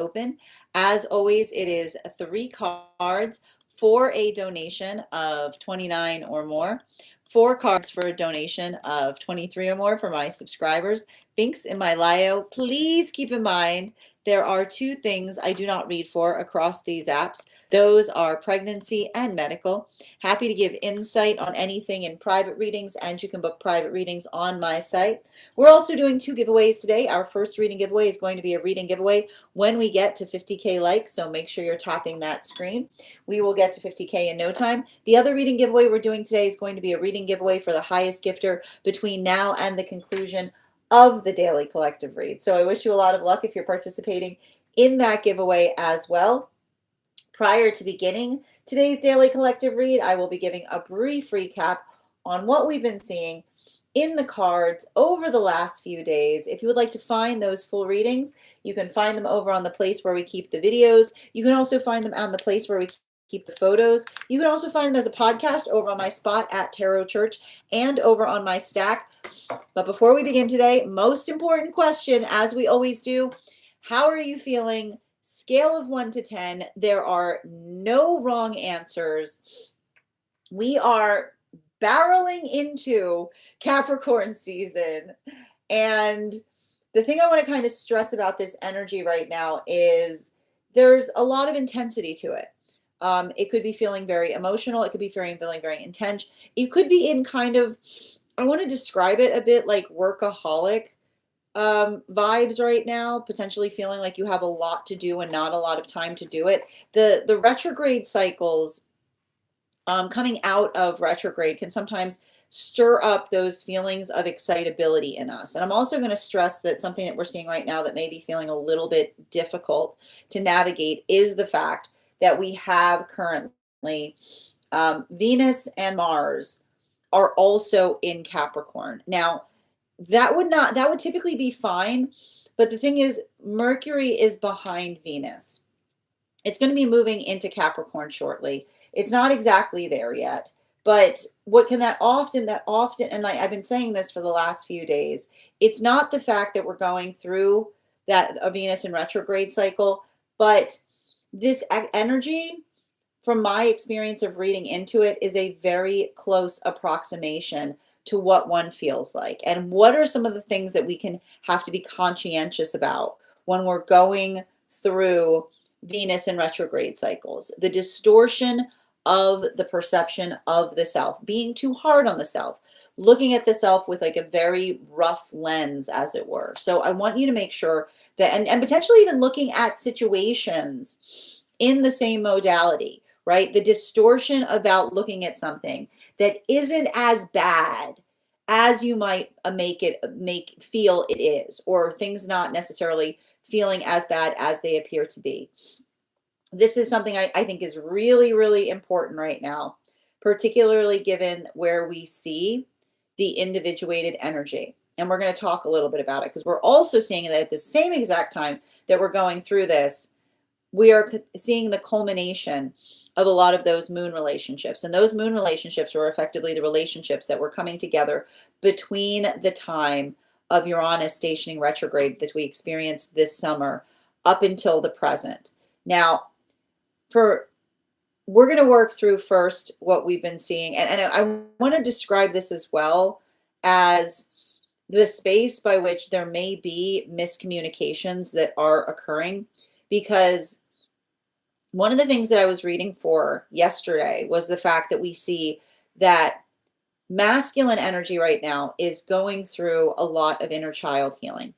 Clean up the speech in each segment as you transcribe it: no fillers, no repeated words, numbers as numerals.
open. As always, it is 3 cards for a donation of 29 or more. 4 cards for a donation of 23 or more for my subscribers. Links in my bio. Please keep in mind there are 2 things I do not read for across these apps. Those are pregnancy and medical. Happy to give insight on anything in private readings, and you can book private readings on my site. We're also doing 2 giveaways today. Our first reading giveaway is going to be a reading giveaway when we get to 50K likes, so make sure you're tapping that screen. We will get to 50K in no time. The other reading giveaway we're doing today is going to be a reading giveaway for the highest gifter between now and the conclusion of the daily collective read. So I wish you a lot of luck if you're participating in that giveaway as well. Prior to beginning today's daily collective read, I will be giving a brief recap on what we've been seeing in the cards over the last few days. If you would like to find those full readings, you can find them over on the place where we keep the videos. You can also find them on the place where we keep the photos. You can also find them as a podcast over on my spot at Tarot Church and over on my stack. But before we begin today, most important question, as we always do, how are you feeling? Scale of 1 to 10. There are no wrong answers. We are barreling into Capricorn season. And the thing I want to kind of stress about this energy right now is there's a lot of intensity to it. It could be feeling very emotional. It could be feeling very intense. It could be in kind of, I want to describe it a bit like workaholic vibes right now, potentially feeling like you have a lot to do and not a lot of time to do it. The retrograde cycles coming out of retrograde can sometimes stir up those feelings of excitability in us. And I'm also going to stress that something that we're seeing right now that may be feeling a little bit difficult to navigate is the fact that we have currently Venus and Mars are also in Capricorn. Now, that would typically be fine, but the thing is, Mercury is behind Venus. It's going to be moving into Capricorn shortly. It's not exactly there yet, but what can that often, and I've been saying this for the last few days, it's not the fact that we're going through that Venus in retrograde cycle, but this energy, from my experience of reading into it, is a very close approximation to what one feels like. And what are some of the things that we can have to be conscientious about when we're going through Venus and retrograde cycles? The distortion of the perception of the self, being too hard on the self, looking at the self with like a very rough lens, as it were. So I want you to make sure that, and potentially even looking at situations in the same modality, right? The distortion about looking at something that isn't as bad as you might make feel it is, or things not necessarily feeling as bad as they appear to be. This is something I think is really, really important right now, particularly given where we see the individuated energy. And we're going to talk a little bit about it because we're also seeing that at the same exact time that we're going through this, we are seeing the culmination of a lot of those moon relationships. And those moon relationships were effectively the relationships that were coming together between the time of Uranus stationing retrograde that we experienced this summer up until the present. Now, we're going to work through first what we've been seeing. And I want to describe this as well as the space by which there may be miscommunications that are occurring, because one of the things that I was reading for yesterday was the fact that we see that masculine energy right now is going through a lot of inner child healing.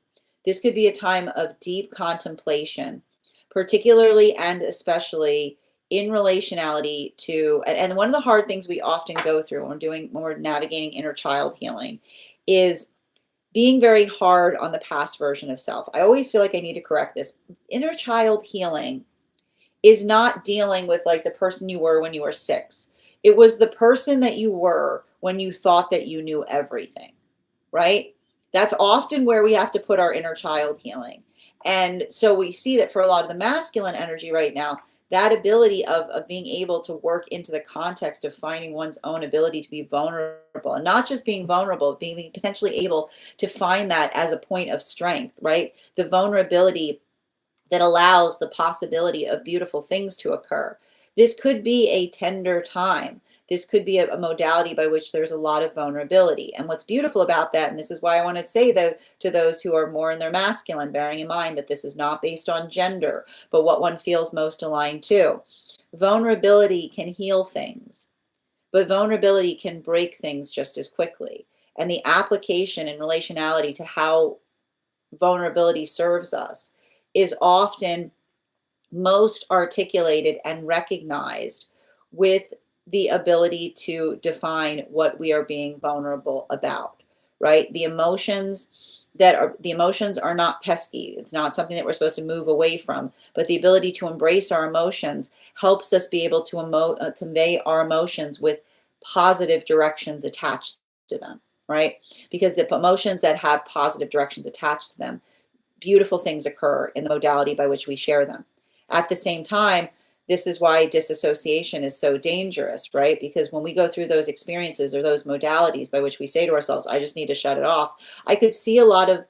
This could be a time of deep contemplation, particularly and especially in relationality to, and one of the hard things we often go through when we're navigating inner child healing is being very hard on the past version of self. I always feel like I need to correct this. Inner child healing is not dealing with like the person you were when you were 6. It was the person that you were when you thought that you knew everything, right? That's often where we have to put our inner child healing. And so we see that for a lot of the masculine energy right now, that ability of being able to work into the context of finding one's own ability to be vulnerable, and not just being vulnerable, being potentially able to find that as a point of strength, right? The vulnerability that allows the possibility of beautiful things to occur. This could be a tender time. This could be a modality by which there's a lot of vulnerability. And what's beautiful about that, and this is why I want to say that to those who are more in their masculine, bearing in mind that this is not based on gender, but what one feels most aligned to. Vulnerability can heal things, but vulnerability can break things just as quickly. And the application in relationality to how vulnerability serves us is often most articulated and recognized with the ability to define what we are being vulnerable about, right? The emotions are not pesky. It's not something that we're supposed to move away from, but the ability to embrace our emotions helps us be able to convey our emotions with positive directions attached to them, right? Because the emotions that have positive directions attached to them, beautiful things occur in the modality by which we share them. At the same time, this is why disassociation is so dangerous, right? Because when we go through those experiences or those modalities by which we say to ourselves, I just need to shut it off, I could see a lot of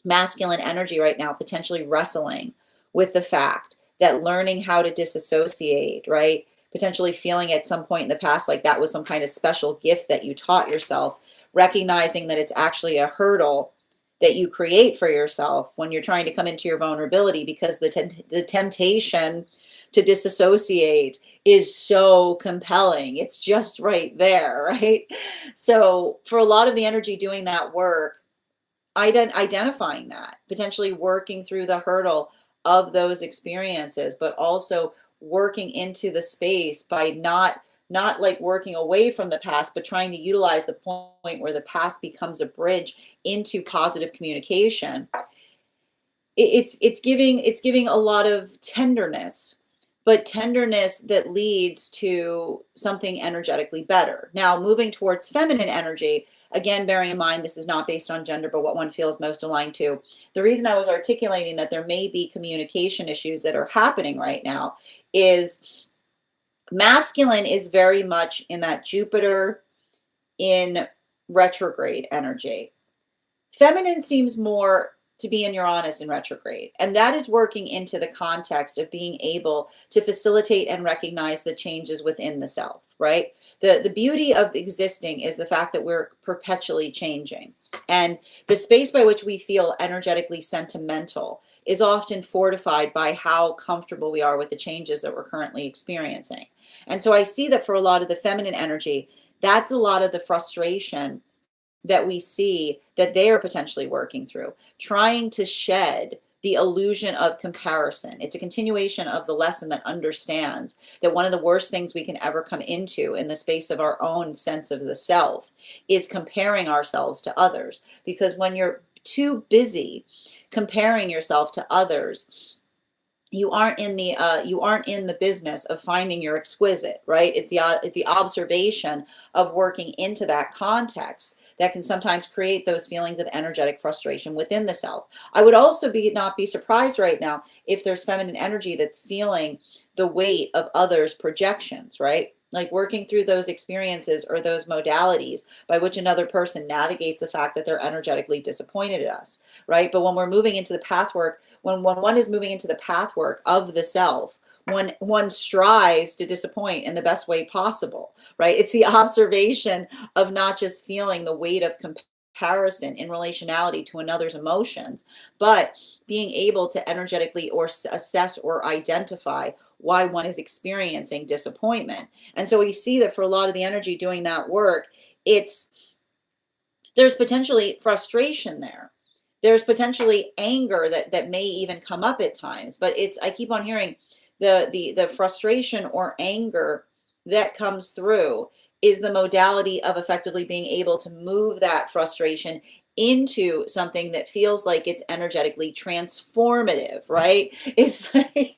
masculine energy right now potentially wrestling with the fact that learning how to disassociate, right? Potentially feeling at some point in the past like that was some kind of special gift that you taught yourself, recognizing that it's actually a hurdle that you create for yourself when you're trying to come into your vulnerability, because the temptation to disassociate is so compelling. It's just right there, right? So for a lot of the energy doing that work, identifying that, potentially working through the hurdle of those experiences, but also working into the space by not like working away from the past, but trying to utilize the point where the past becomes a bridge into positive communication. It's giving a lot of tenderness, but tenderness that leads to something energetically better. Now, moving towards feminine energy, again, bearing in mind this is not based on gender, but what one feels most aligned to. The reason I was articulating that there may be communication issues that are happening right now is masculine is very much in that Jupiter in retrograde energy. Feminine seems more to be in Uranus in retrograde. And that is working into the context of being able to facilitate and recognize the changes within the self, right? The beauty of existing is the fact that we're perpetually changing. And the space by which we feel energetically sentimental is often fortified by how comfortable we are with the changes that we're currently experiencing. And so I see that for a lot of the feminine energy, that's a lot of the frustration that we see that they are potentially working through, trying to shed the illusion of comparison. It's a continuation of the lesson that understands that one of the worst things we can ever come into in the space of our own sense of the self is comparing ourselves to others. Because when you're too busy comparing yourself to others, you aren't in the business of finding your exquisite, right? It's the observation of working into that context that can sometimes create those feelings of energetic frustration within the self. I would also not be surprised right now if there's feminine energy that's feeling the weight of others' projections, right? Like working through those experiences or those modalities by which another person navigates the fact that they're energetically disappointed at us, right? But when we're moving into the path work, when one is moving into the path work of the self, one strives to disappoint in the best way possible, right? It's the observation of not just feeling the weight of comparison in relationality to another's emotions, but being able to energetically or assess or identify why one is experiencing disappointment. And so we see that for a lot of the energy doing that work, there's potentially frustration there. There's potentially anger that may even come up at times, but I keep on hearing the frustration or anger that comes through is the modality of effectively being able to move that frustration into something that feels like it's energetically transformative, right? It's like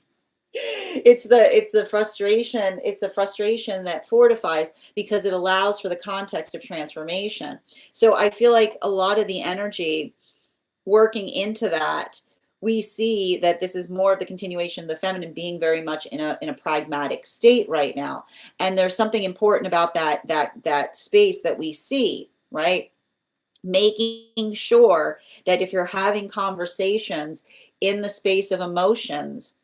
it's the frustration that fortifies because it allows for the context of transformation. So I feel like a lot of the energy working into that, we see that this is more of the continuation of the feminine being very much in a pragmatic state right now. And there's something important about that space that we see, right? making sure that if you're having conversations in the space of emotions,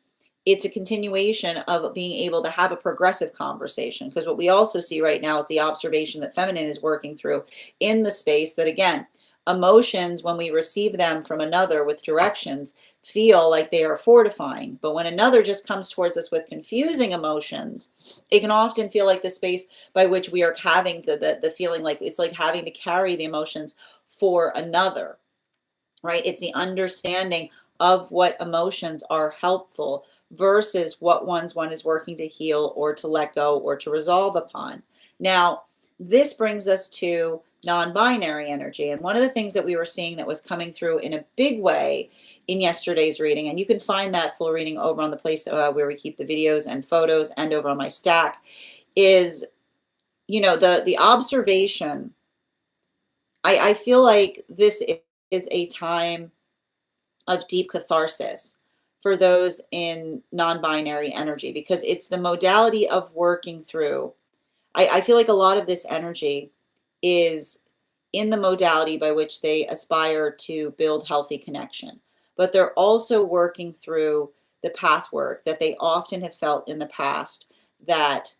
it's a continuation of being able to have a progressive conversation. Because what we also see right now is the observation that feminine is working through in the space that, again, emotions, when we receive them from another with directions, feel like they are fortifying. But when another just comes towards us with confusing emotions, it can often feel like the space by which we are having the feeling like it's like having to carry the emotions for another, right? It's the understanding of what emotions are helpful versus what ones one is working to heal or to let go or to resolve upon. Now, this brings us to non-binary energy. And one of the things that we were seeing that was coming through in a big way in yesterday's reading, and you can find that full reading over on the place where we keep the videos and photos and over on my stack, is, the observation. I feel like this is a time of deep catharsis for those in non-binary energy, because it's the modality of working through. I feel like a lot of this energy is in the modality by which they aspire to build healthy connection, but they're also working through the path work that they often have felt in the past, that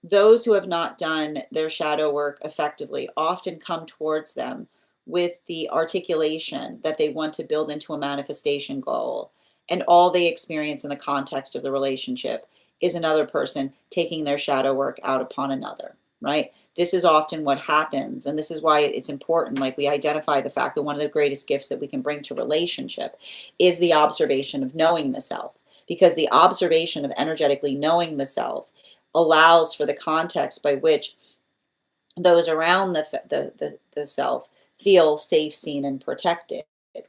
those who have not done their shadow work effectively often come towards them with the articulation that they want to build into a manifestation goal. And all they experience in the context of the relationship is another person taking their shadow work out upon another, right? This is often what happens. And this is why it's important. Like, we identify the fact that one of the greatest gifts that we can bring to relationship is the observation of knowing the self, because the observation of energetically knowing the self allows for the context by which those around the self feel safe, seen, and protected.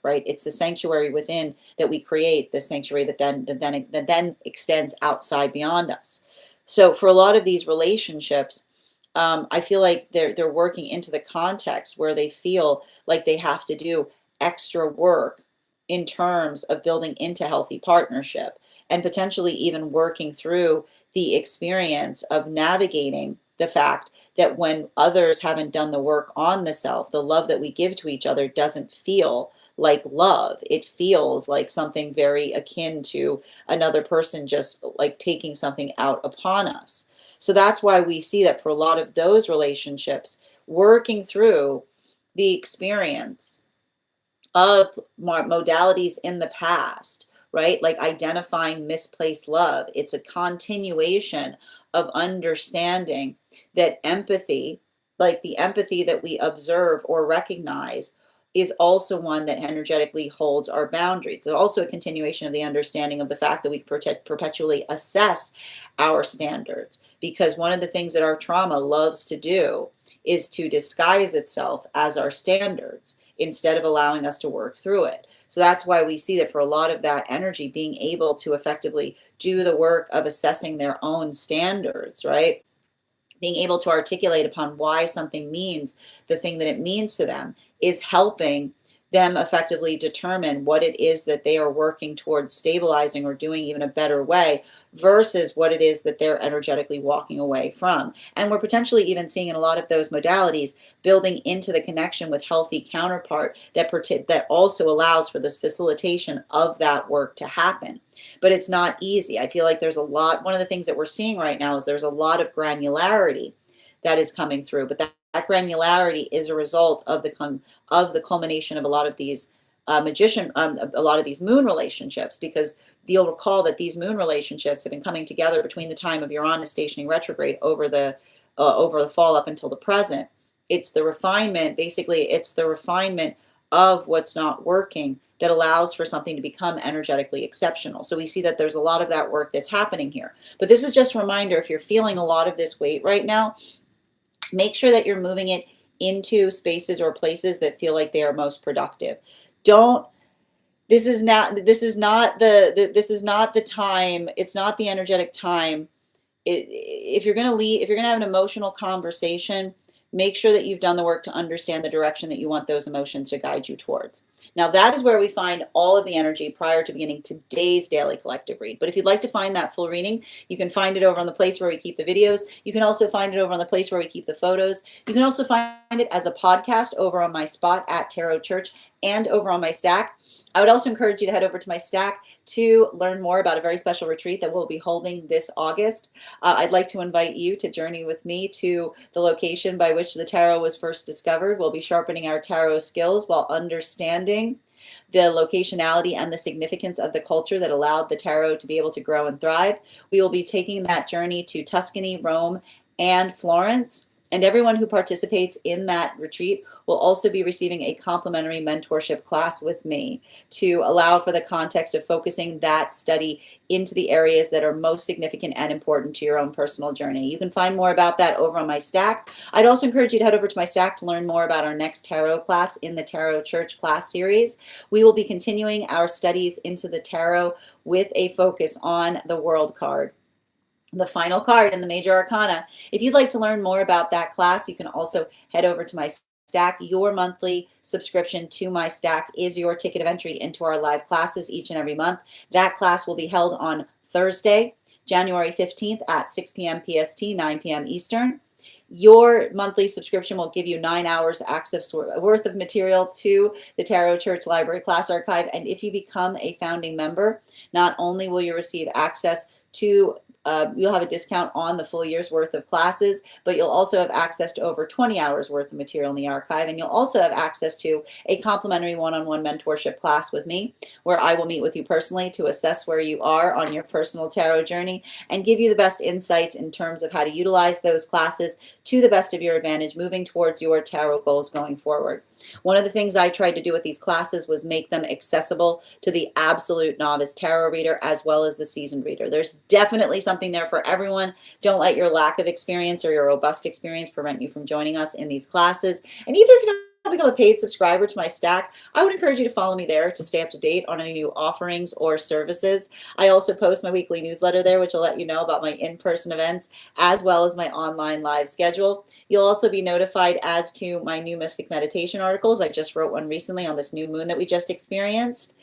Right? It's the sanctuary within that we create, the sanctuary that then extends outside beyond us. So for a lot of these relationships, I feel like they're working into the context where they feel like they have to do extra work in terms of building into healthy partnership, and potentially even working through the experience of navigating the fact that when others haven't done the work on the self, the love that we give to each other doesn't feel like love. It feels like something very akin to another person just like taking something out upon us. So that's why we see that for a lot of those relationships, working through the experience of modalities in the past, right? Like identifying misplaced love. It's a continuation of understanding that empathy, like the empathy that we observe or recognize, is also one that energetically holds our boundaries. It's also a continuation of the understanding of the fact that we perpetually assess our standards, because one of the things that our trauma loves to do is to disguise itself as our standards instead of allowing us to work through it. So that's why we see that for a lot of that energy, being able to effectively do the work of assessing their own standards, right? Being able to articulate upon why something means the thing that it means to them is helping them effectively determine what it is that they are working towards stabilizing or doing even a better way versus what it is that they're energetically walking away from. And we're potentially even seeing in a lot of those modalities building into the connection with healthy counterpart that also allows for this facilitation of that work to happen. But it's not easy. I feel like there's a lot, one of the things that we're seeing right now is there's a lot of granularity that is coming through, but that granularity is a result of the culmination of a lot of these a lot of these moon relationships, because you'll recall that these moon relationships have been coming together between the time of Uranus stationing retrograde over the fall up until the present. It's the refinement, basically, it's the refinement of what's not working that allows for something to become energetically exceptional. So we see that there's a lot of that work that's happening here. But this is just a reminder, if you're feeling a lot of this weight right now, make sure that you're moving it into spaces or places that feel like they are most productive. Don't this is not the time, it's not the energetic time. If you're going to leave, if you're going to have an emotional conversation, make sure that you've done the work to understand the direction that you want those emotions to guide you towards. Now that is where we find all of the energy prior to beginning today's daily collective read. But if you'd like to find that full reading, you can find it over on the place where we keep the videos. You can also find it over on the place where we keep the photos. You can also find it as a podcast over on my spot at Tarot Church and over on my Stack. I would also encourage you to head over to my Stack to learn more about a very special retreat that we'll be holding this August. I'd like to invite you to journey with me to the location by which the tarot was first discovered. We'll be sharpening our tarot skills while understanding the locationality and the significance of the culture that allowed the tarot to be able to grow and thrive. We will be taking that journey to Tuscany, Rome, and Florence. And everyone who participates in that retreat will also be receiving a complimentary mentorship class with me to allow for the context of focusing that study into the areas that are most significant and important to your own personal journey. You can find more about that over on my Stack. I'd also encourage you to head over to my Stack to learn more about our next tarot class in the Tarot Church class series. We will be continuing our studies into the tarot with a focus on the World card, the final card in the major arcana. If you'd like to learn more about that class, you can also head over to my Stack. Your monthly subscription to my Stack is your ticket of entry into our live classes each and every month. That class will be held on Thursday, January 15th at 6 p.m. PST, 9 p.m. Eastern. Your monthly subscription will give you 9 hours access worth of material to the Tarot Church Library Class Archive. And if you become a founding member, not only will you receive access to you'll have a discount on the full year's worth of classes, but you'll also have access to over 20 hours worth of material in the archive. And you'll also have access to a complimentary one-on-one mentorship class with me, where I will meet with you personally to assess where you are on your personal tarot journey and give you the best insights in terms of how to utilize those classes to the best of your advantage, moving towards your tarot goals going forward. One of the things I tried to do with these classes was make them accessible to the absolute novice tarot reader as well as the seasoned reader. There's definitely something there for everyone. Don't let your lack of experience or your robust experience prevent you from joining us in these classes. And even if you don't become a paid subscriber to my Stack, I would encourage you to follow me there to stay up to date on any new offerings or services. I also post my weekly newsletter there, which will let you know about my in-person events as well as my online live schedule. You'll also be notified as to my new mystic meditation articles. I just wrote one recently on this new moon that we just experienced.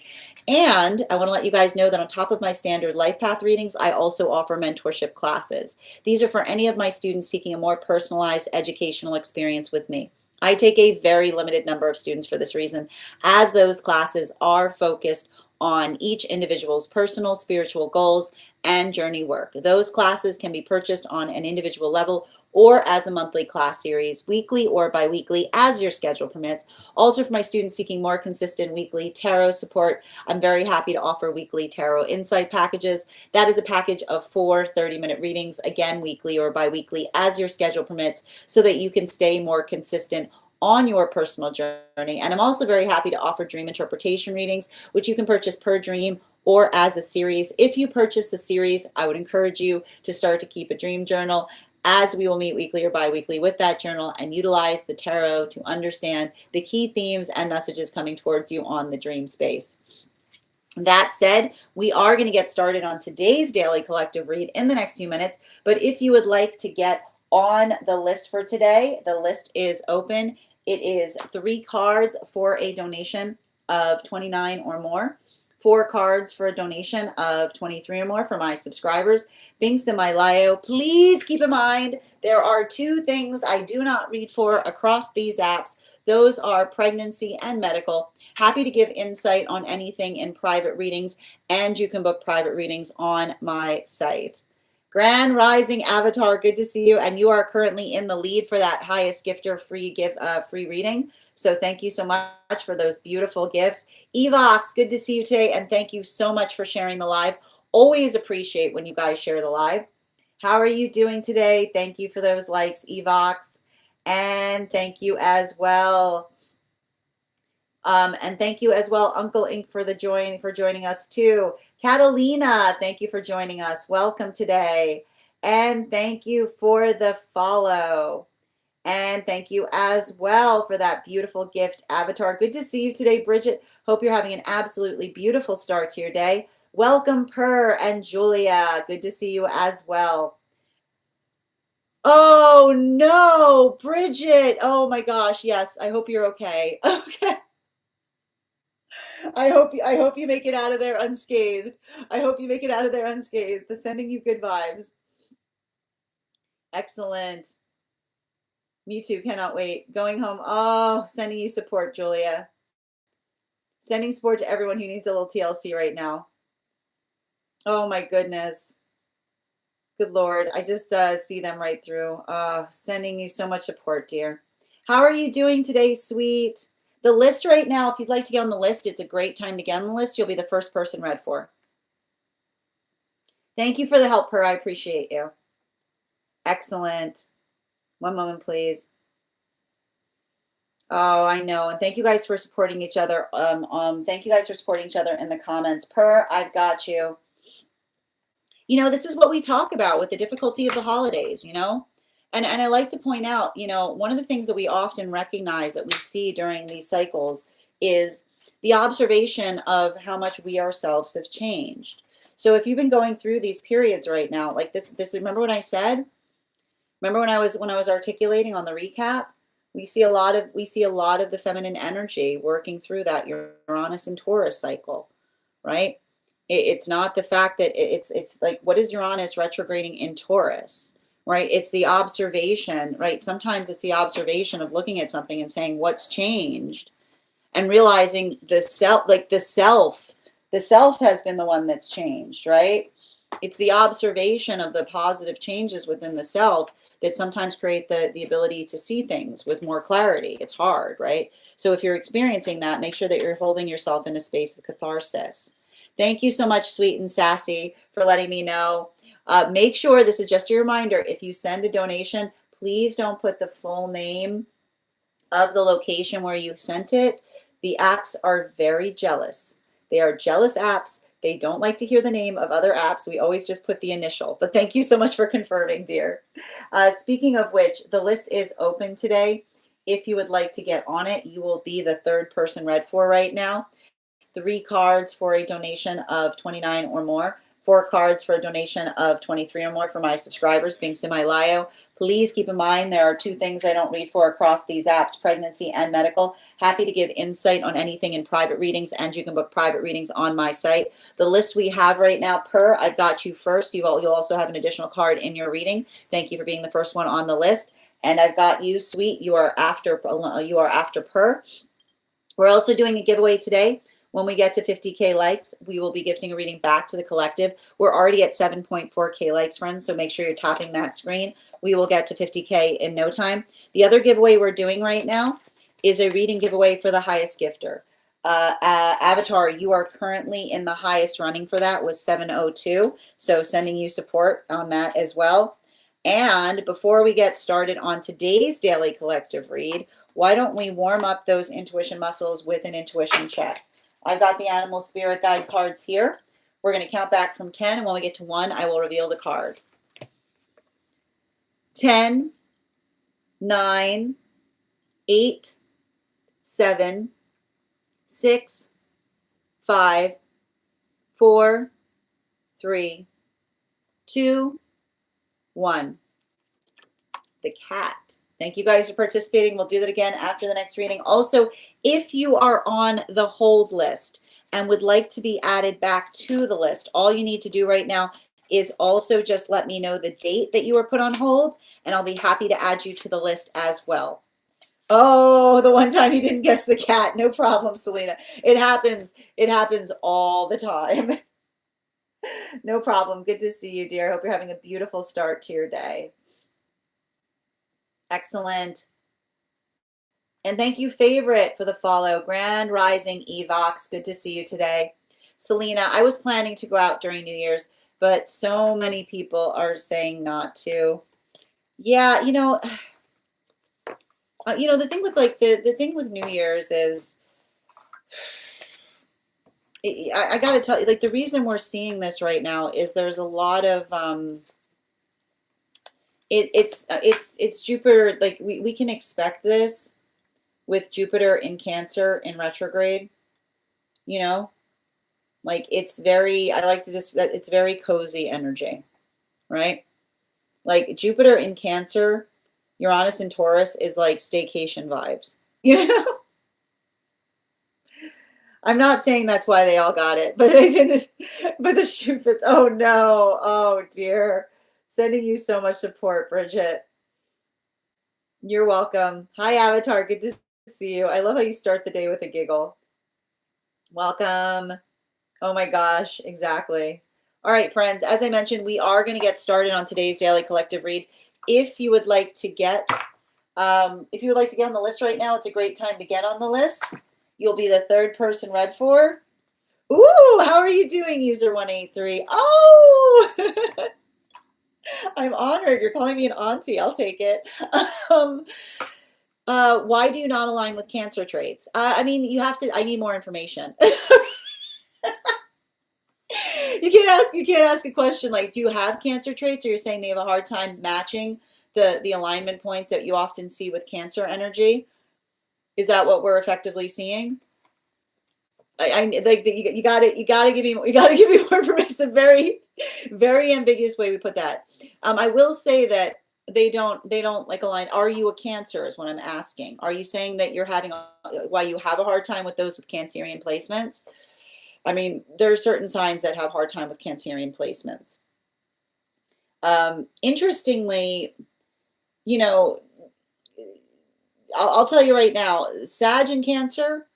And I want to let you guys know that on top of my standard life path readings, I also offer mentorship classes. These are for any of my students seeking a more personalized educational experience with me. I take a very limited number of students for this reason, as those classes are focused on each individual's personal spiritual goals and journey work. Those classes can be purchased on an individual level or as a monthly class series, weekly or bi-weekly, as your schedule permits. Also, for my students seeking more consistent weekly tarot support, I'm very happy to offer weekly tarot insight packages. That is a package of 4 30-minute readings, again, weekly or bi-weekly, as your schedule permits, so that you can stay more consistent on your personal journey. And I'm also very happy to offer dream interpretation readings, which you can purchase per dream or as a series. If you purchase the series, I would encourage you to start to keep a dream journal, as we will meet weekly or bi-weekly with that journal and utilize the tarot to understand the key themes and messages coming towards you on the dream space. That said, we are going to get started on today's daily collective read in the next few minutes. But if you would like to get on the list for today, the list is open. It is 3 cards for a donation of $29 or more. 4 cards for a donation of $23 or more for my subscribers. Links in my bio. Please keep in mind, there are 2 things I do not read for across these apps. Those are pregnancy and medical. Happy to give insight on anything in private readings, and you can book private readings on my site. Grand Rising Avatar, good to see you. And you are currently in the lead for that highest gifter free reading. So thank you so much for those beautiful gifts. Evox, good to see you today. And thank you so much for sharing the live. Always appreciate when you guys share the live. How are you doing today? Thank you for those likes, Evox. And thank you as well. And thank you as well, Uncle Ink, for joining us too. Catalina, thank you for joining us. Welcome today. And thank you for the follow. And thank you as well for that beautiful gift, Avatar. Good to see you today, Bridget. Hope you're having an absolutely beautiful start to your day. Welcome, Per and Julia. Good to see you as well. Oh, no, Bridget. Oh, my gosh. Yes, I hope you're okay. Okay. I hope you make it out of there unscathed. I hope you make it out of there unscathed. The sending you good vibes. Excellent. Me too. Cannot wait. Going home. Oh, sending you support, Julia. Sending support to everyone who needs a little TLC right now. Oh my goodness. Good Lord. I just see them right through. Sending you so much support, dear. How are you doing today, sweet? The list right now, if you'd like to get on the list, it's a great time to get on the list. You'll be the first person read for. Thank you for the help, Per. I appreciate you. Excellent. One moment, please. Oh, I know. And thank you guys for supporting each other. Thank you guys for supporting each other in the comments. Per, I've got you. You know, this is what we talk about with the difficulty of the holidays, you know? And I like to point out, you know, one of the things that we often recognize that we see during these cycles is the observation of how much we ourselves have changed. So if you've been going through these periods right now, like this, remember what I said? Remember when I was articulating on the recap? We see a lot of the feminine energy working through that Uranus and Taurus cycle, right? It's not the fact that it's like, what is Uranus retrograding in Taurus, right? It's the observation, right? Sometimes it's the observation of looking at something and saying, what's changed? And realizing the self has been the one that's changed, right? It's the observation of the positive changes within the self that sometimes create the ability to see things with more clarity. It's hard, right? So if you're experiencing that, make sure that you're holding yourself in a space of catharsis. Thank you so much, Sweet and Sassy, for letting me know. Make sure, this is just a reminder, if you send a donation, please don't put the full name of the location where you sent it. The apps are very jealous. They are jealous apps. They don't like to hear the name of other apps. We always just put the initial. But thank you so much for confirming, dear. Speaking of which, the list is open today. If you would like to get on it, you will be the third person read for right now. 3 cards for a donation of $29 or more. 4 cards for a donation of $23 or more for my subscribers, being semi-lio. Please keep in mind there are 2 things I don't read for across these apps, pregnancy and medical. Happy to give insight on anything in private readings, and you can book private readings on my site. The list we have right now, Per, I've got you first. You'll also have an additional card in your reading. Thank you for being the first one on the list. And I've got you, Sweet. You are after Per. We're also doing a giveaway today. When we get to 50K likes, we will be gifting a reading back to the collective. We're already at 7.4K likes, friends, so make sure you're tapping that screen. We will get to 50K in no time. The other giveaway we're doing right now is a reading giveaway for the highest gifter. Avatar, you are currently in the highest running for that with 702, so sending you support on that as well. And before we get started on today's daily collective read, why don't we warm up those intuition muscles with an intuition check? I've got the animal spirit guide cards here. We're going to count back from 10, and when we get to 1, I will reveal the card. 10, 9, 8, 7, 6, 5, 4, 3, 2, 1. The cat. Thank you guys for participating. We'll do that again after the next reading. Also, if you are on the hold list and would like to be added back to the list, all you need to do right now is also just let me know the date that you were put on hold, and I'll be happy to add you to the list as well. Oh, the one time you didn't guess the cat. No problem, Selena. It happens. It happens all the time. No problem. Good to see you, dear. Hope you're having a beautiful start to your day. Excellent. And thank you, Favorite, for the follow. Grand Rising Evox. Good to see you today. Selena, I was planning to go out during New Year's, but so many people are saying not to. Yeah, the thing with the thing with New Year's is, I got to tell you, like, the reason we're seeing this right now is there's a lot of it's Jupiter. Like, we can expect this with Jupiter in Cancer in retrograde, like, it's very, I like to just, it's very cozy energy, right? Like, Jupiter in Cancer, Uranus in Taurus is like staycation vibes, I'm not saying that's why they all got it, but they didn't. But the shoe fits. Oh no. Oh dear. Sending you so much support, Bridget. You're welcome. Hi, Avatar. Good to see you. I love how you start the day with a giggle. Welcome. Oh my gosh, exactly. All right, friends, as I mentioned, we are going to get started on today's daily collective read. If you would like to get on the list right now, it's a great time to get on the list. You'll be the third person read for. Ooh, how are you doing, user 183? Oh, I'm honored. You're calling me an auntie. I'll take it. Why do you not align with Cancer traits? I mean, I need more information. You can't ask a question like, do you have Cancer traits? Or you're saying they have a hard time matching the alignment points that you often see with Cancer energy? Is that what we're effectively seeing? You gotta give me more information. It's a very, very ambiguous way we put that. I will say that they don't like align. Are you a Cancer is what I'm asking. Are you saying that you're having why you have a hard time with those with Cancerian placements? I mean, there are certain signs that have hard time with Cancerian placements. Interestingly, you know, I'll tell you right now, Sag and Cancer,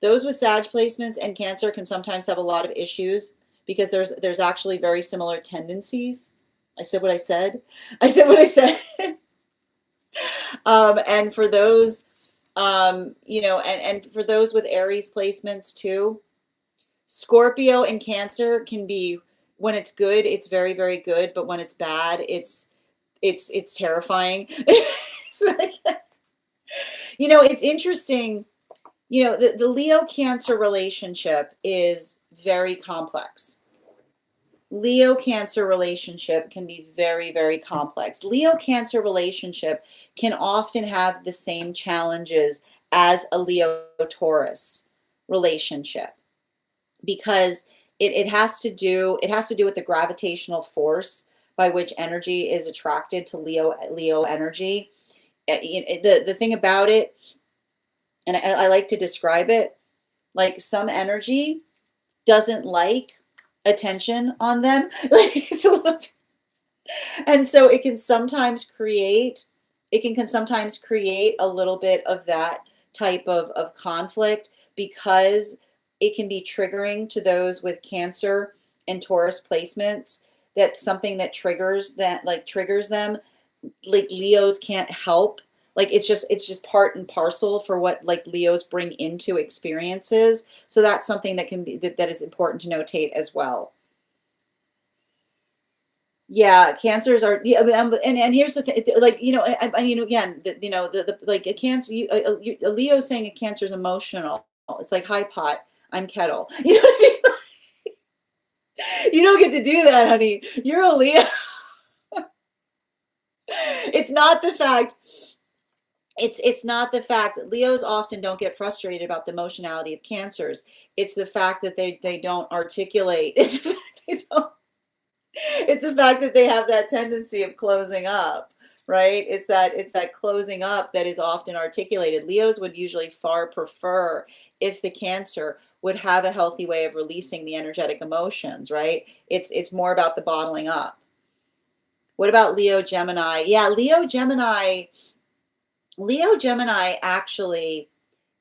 those with Sag placements and Cancer can sometimes have a lot of issues because there's actually very similar tendencies. I said what I said. I said what I said. And for those, and for those with Aries placements too, Scorpio and Cancer can be, when it's good, it's very, very good. But when it's bad, it's terrifying. It's interesting. The Leo Cancer relationship is very complex. Leo Cancer relationship can be very, very complex. Leo Cancer relationship can often have the same challenges as a Leo Taurus relationship, because it has to do with the gravitational force by which energy is attracted to Leo energy. The thing about it, and I like to describe it, like some energy doesn't like attention on them. And so it can sometimes create a little bit of that type of conflict, because it can be triggering to those with Cancer and Taurus placements. That's something that triggers them. Like Leos can't help. Like it's just part and parcel for what like Leos bring into experiences. So that's something that can be that is important to notate as well. Yeah, Cancers are. Yeah, and here's the thing. Like I mean, again, the like a Cancer. A Leo saying a Cancer is emotional. It's like, hi pot, I'm kettle. You know what I mean? You don't get to do that, honey. You're a Leo. It's not the fact. It's not the fact that Leos often don't get frustrated about the emotionality of Cancers. It's the fact that they don't articulate. It's the fact that they have that tendency of closing up, right? It's that closing up that is often articulated. Leos would usually far prefer if the Cancer would have a healthy way of releasing the energetic emotions, right? It's more about the bottling up. What about Leo Gemini? Yeah, Leo Gemini actually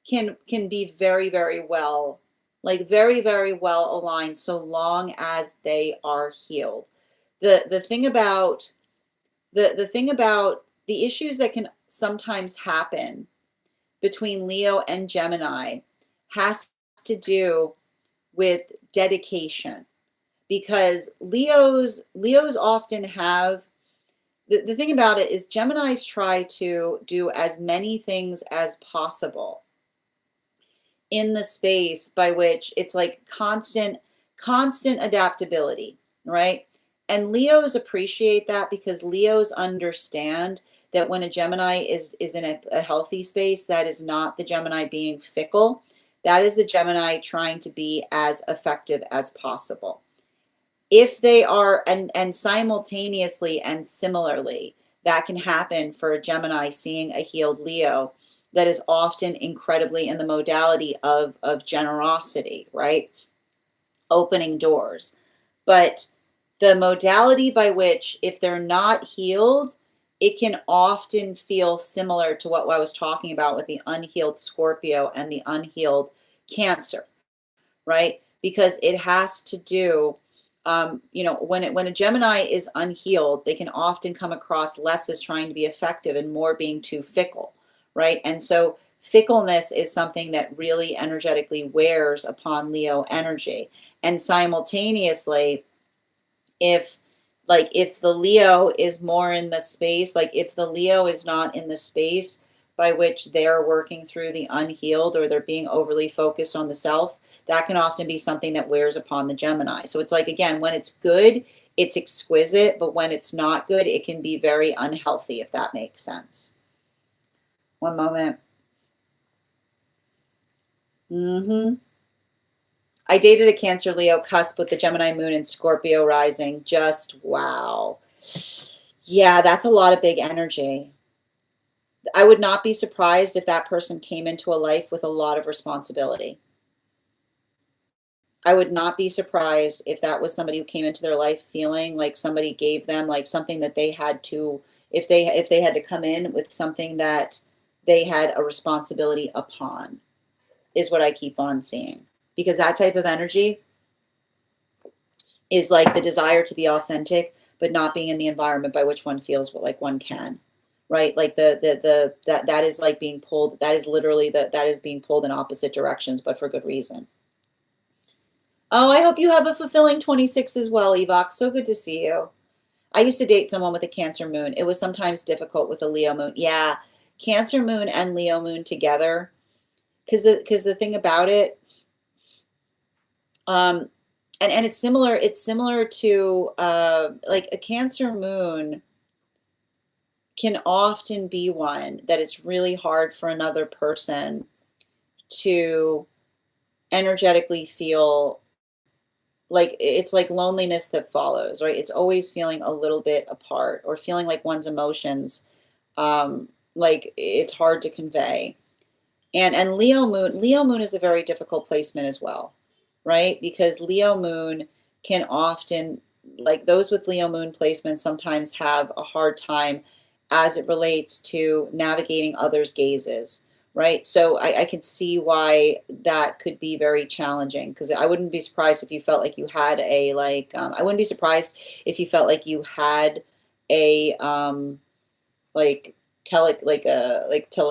can be very, very well, like very, very well aligned, so long as they are healed. The thing about the issues that can sometimes happen between Leo and Gemini has to do with dedication, because Leos often have the thing about it is Geminis try to do as many things as possible in the space by which it's like constant adaptability, right? And Leos appreciate that, because Leos understand that when a Gemini is in a healthy space, that is not the Gemini being fickle. That is the Gemini trying to be as effective as possible. If they are, and simultaneously and similarly, that can happen for a Gemini seeing a healed Leo. that is often incredibly in the modality of generosity, right? Opening doors. But the modality by which, if they're not healed, it can often feel similar to what I was talking about with the unhealed Scorpio and the unhealed Cancer, right? Because it has to do, when a Gemini is unhealed, they can often come across less as trying to be effective and more being too fickle, right? And so fickleness is something that really energetically wears upon Leo energy. And simultaneously, if if the Leo is more in the space, like if the Leo is not in the space by which they're working through the unhealed, or they're being overly focused on the self, that can often be something that wears upon the Gemini. So it's like, again, when it's good, it's exquisite, but when it's not good, it can be very unhealthy, if that makes sense. One moment. I dated a Cancer Leo cusp with the Gemini moon and Scorpio rising. Just wow. Yeah, that's a lot of big energy. I would not be surprised if that person came into a life with a lot of responsibility. I would not be surprised if that was somebody who came into their life feeling like somebody gave them like something that they had to, if they had to come in with something that they had a responsibility upon, is what I keep on seeing. Because that type of energy is like the desire to be authentic, but not being in the environment by which one feels like one can, right? Like that is like being pulled. That is literally that is being pulled in opposite directions, but for good reason. Oh, I hope you have a fulfilling 26 as well, Evok. So good to see you. I used to date someone with a Cancer moon. It was sometimes difficult with a Leo moon. Yeah, Cancer moon and Leo moon together. Because the thing about it, um, and it's similar to like a Cancer moon can often be one that it's really hard for another person to energetically feel. Like it's like loneliness that follows, right? It's always feeling a little bit apart, or feeling like one's emotions, like it's hard to convey. And Leo moon is a very difficult placement as well, right? Because Leo moon can often, like those with Leo moon placements sometimes have a hard time as it relates to navigating others' gazes, right? So I can see why that could be very challenging, because I wouldn't be surprised if you felt like you had a I wouldn't be surprised if you felt like you had a like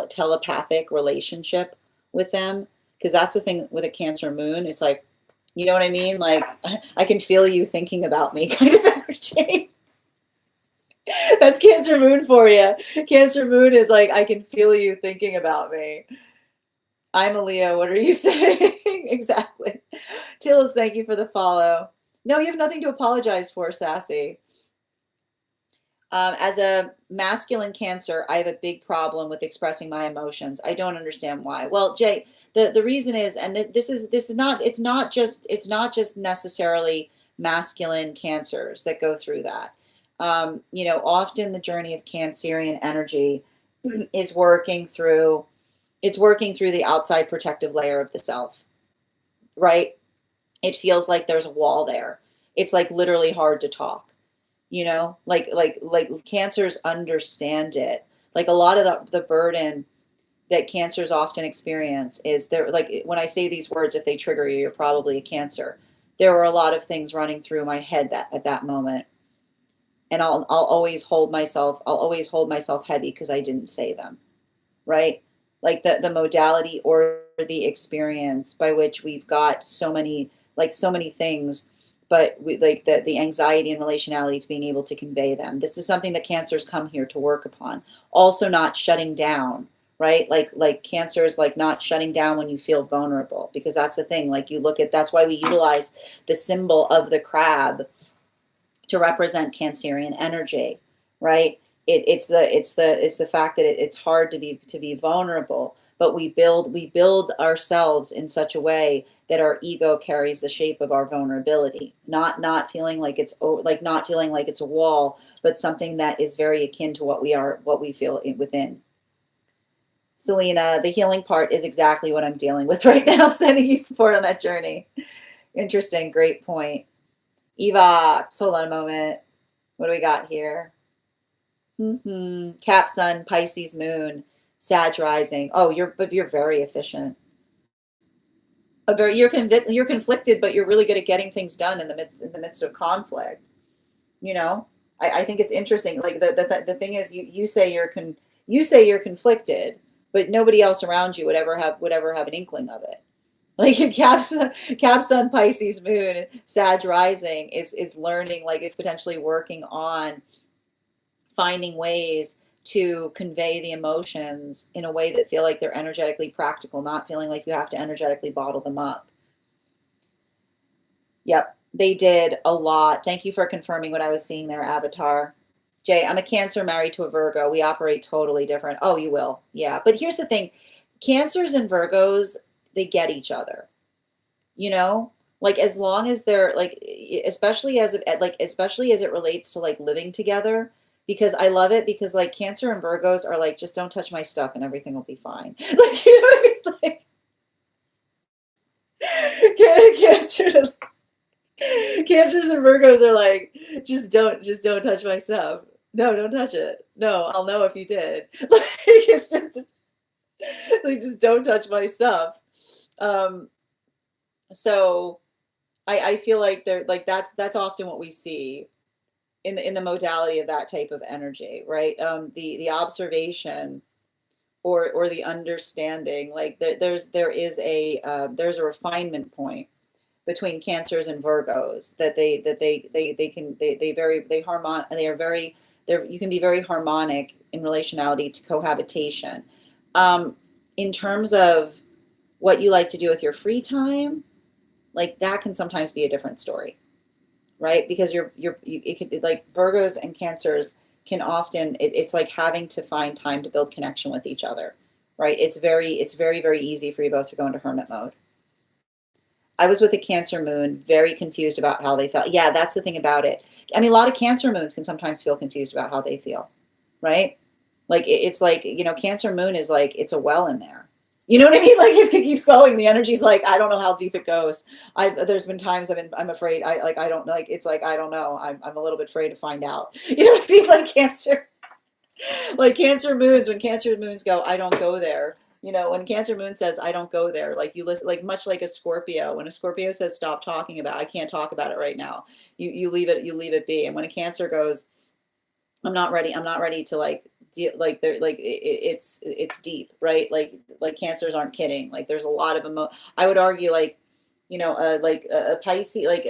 telepathic relationship with them, because that's the thing with a Cancer moon. It's like, you know what I mean? Like I can feel you thinking about me kind of energy. That's Cancer moon for you. Cancer moon is like, I can feel you thinking about me. I'm a Leo. What are you saying? Exactly. Tillis, thank you for the follow. No, you have nothing to apologize for, Sassy. As a masculine Cancer, I have a big problem with expressing my emotions. I don't understand why. Well, Jay, the reason is, and this is not, it's not just necessarily masculine Cancers that go through that. Often the journey of Cancerian energy is working through, it's working through the outside protective layer of the self, right? It feels like there's a wall there. It's like literally hard to talk, like Cancers understand it. Like a lot of the burden that Cancers often experience is there. Like when I say these words, if they trigger you, you're probably a Cancer. There were a lot of things running through my head that at that moment. And I'll always hold myself, heavy because I didn't say them, right? Like the modality or the experience by which we've got so many things, but like the anxiety and relationality to being able to convey them. This is something that Cancers come here to work upon. Also not shutting down, right? Like Cancers, like not shutting down when you feel vulnerable, because that's the thing. Like that's why we utilize the symbol of the crab to represent Cancerian energy, right? It's the fact that it's hard to be vulnerable, but we build ourselves in such a way that our ego carries the shape of our vulnerability, not feeling like not feeling like it's a wall, but something that is very akin to what we feel within. Selena, the healing part is exactly what I'm dealing with right now, sending you support on that journey. Interesting, great point. Evox, hold on a moment. What do we got here? Cap Sun, Pisces Moon, Sag Rising. Oh, you're very efficient. You're conflicted, but you're really good at getting things done in the midst of conflict. You know, I think it's interesting. Like the thing is, you say you're conflicted, but nobody else around you would ever have an inkling of it. Like Cap Sun, Pisces Moon, Sag Rising is learning, like is potentially working on finding ways to convey the emotions in a way that feel like they're energetically practical, not feeling like you have to energetically bottle them up. Yep, they did a lot. Thank you for confirming what I was seeing there, Avatar. Jay, I'm a Cancer married to a Virgo. We operate totally different. Oh, you will. Yeah. But here's the thing. Cancers and Virgos, they get each other. You know? Like as long as they're like especially as it relates to like living together, because I love it because like Cancer and Virgos are like just don't touch my stuff and everything will be fine. Like you know what I mean? Like Cancers and Virgos are like, just don't touch my stuff. No, don't touch it. No, I'll know if you did. Like, just don't touch my stuff. So I feel like they're like that's often what we see in the modality of that type of energy, right? The observation or the understanding, like there's a refinement point between Cancers and Virgos that you can be very harmonic in relationality to cohabitation. In terms of what you like to do with your free time, like that can sometimes be a different story, right? Because it could like Virgos and Cancers can often it's like having to find time to build connection with each other, right? It's very easy for you both to go into hermit mode. I was with a Cancer moon, very confused about how they felt. Yeah, that's the thing about it. I mean, a lot of Cancer moons can sometimes feel confused about how they feel, right? Like it's like, Cancer moon is like, it's a well in there. You know what I mean? Like it keeps going. The energy's like, I don't know how deep it goes. There's been times I'm afraid. I don't like, it's like, I don't know. I'm a little bit afraid to find out. You know what I mean? Like Cancer, like Cancer moons, when Cancer moons go, I don't go there. When Cancer moon says, I don't go there, like you listen, like much like a Scorpio, when a Scorpio says, stop talking about, I can't talk about it right now. You leave it be. And when a Cancer goes, I'm not ready to like deal, like they're like, it's deep, right? Like Cancers aren't kidding. Like there's a lot of I would argue like, like a Pisces, like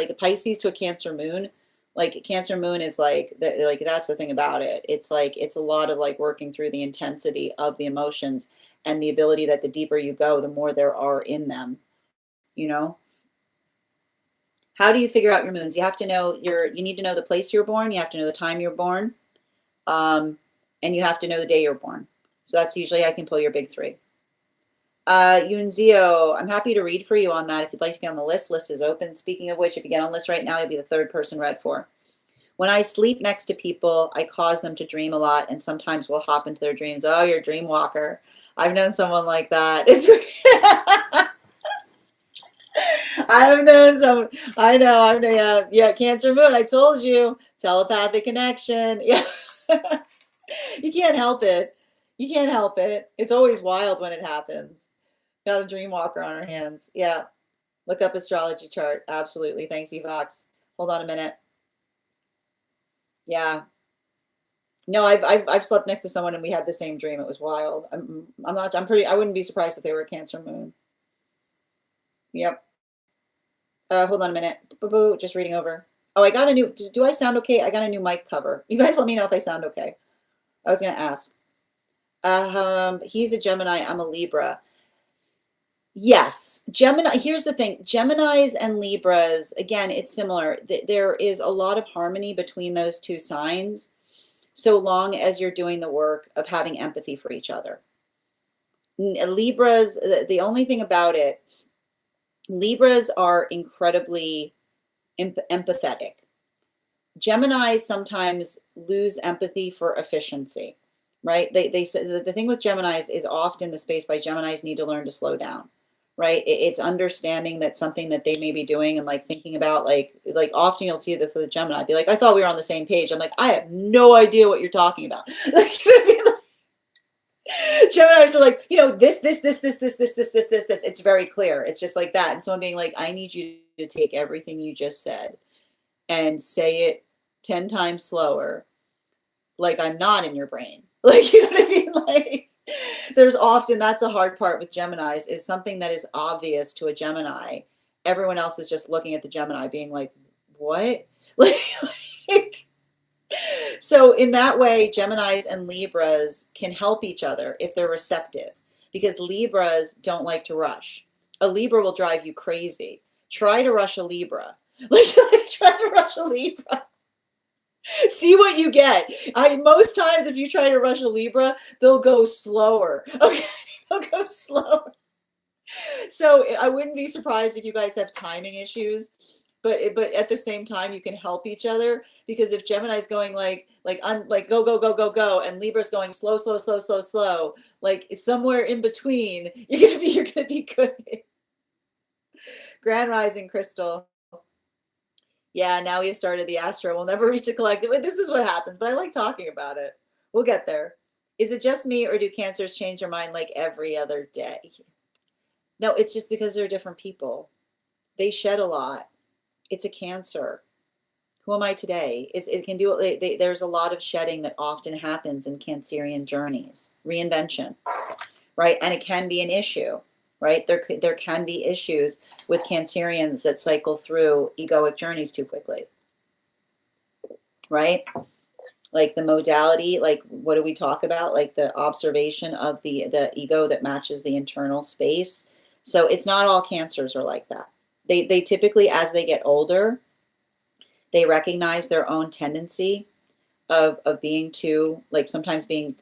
a Pisces to a Cancer moon, like Cancer moon is like that's the thing about it. It's like it's a lot of like working through the intensity of the emotions and the ability that the deeper you go, the more there are in them. You know, how do you figure out your moons? You have to know you need to know the place you're born. You have to know the time you're born, and you have to know the day you're born. So that's usually I can pull your big three. Yunzio, I'm happy to read for you on that. If you'd like to get on the list, list is open. Speaking of which, if you get on the list right now, you'll be the third person read for. When I sleep next to people, I cause them to dream a lot and sometimes we'll hop into their dreams. Oh, you're a dream walker. I've known someone like that. It's I've known some. I know. Yeah. Cancer moon. I told you. Telepathic connection. Yeah. You can't help it. You can't help it. It's always wild when it happens. Got a dream walker on our hands. Yeah. Look up astrology chart. Absolutely. Thanks, Evox. Hold on a minute. Yeah. No, I've slept next to someone and we had the same dream. It was wild. I wouldn't be surprised if they were a Cancer moon. Yep. Hold on a minute. Just reading over. Oh, I got a new, do I sound okay? I got a new mic cover. You guys let me know if I sound okay. I was going to ask. He's a Gemini. I'm a Libra. Yes. Gemini. Here's the thing. Geminis and Libras, again, it's similar. There is a lot of harmony between those two signs, so long as you're doing the work of having empathy for each other. Libras, the only thing about it, Libras are incredibly empathetic. Geminis sometimes lose empathy for efficiency, right? They said the thing with Geminis is often the space by Geminis need to learn to slow down, right? It's understanding that something that they may be doing and like thinking about like often you'll see this with Gemini, be like, I thought we were on the same page. I'm like, I have no idea what you're talking about. Like, you know what I mean? Like, Geminis are like, this. It's very clear. It's just like that. And so I'm being like, I need you to take everything you just said and say it 10 times slower, like I'm not in your brain. Like, you know what I mean? Like, there's often, that's a hard part with Geminis, is something that is obvious to a Gemini. Everyone else is just looking at the Gemini being like, what? Like, so in that way, Geminis and Libras can help each other if they're receptive, because Libras don't like to rush. A Libra will drive you crazy. Try to rush a Libra. Like try to rush a Libra. See what you get. Most times if you try to rush a Libra, they'll go slower. Okay, they'll go slower. So I wouldn't be surprised if you guys have timing issues, but at the same time you can help each other, because if Gemini's going I'm like go and Libra's going slow, like it's somewhere in between, you're gonna be good. Grand Rising Crystal. Yeah, now we've started the Astro. We'll never reach a collective. This is what happens, but I like talking about it. We'll get there. Is it just me, or do Cancers change their mind like every other day? No, it's just because they're different people. They shed a lot. It's a Cancer. Who am I today? It can do. There's a lot of shedding that often happens in Cancerian journeys. Reinvention, right? And it can be an issue, right? There can be issues with Cancerians that cycle through egoic journeys too quickly, right? Like the modality, like what do we talk about? Like the observation of the ego that matches the internal space. So it's not all Cancers are like that. They typically, as they get older, they recognize their own tendency of being too, like sometimes being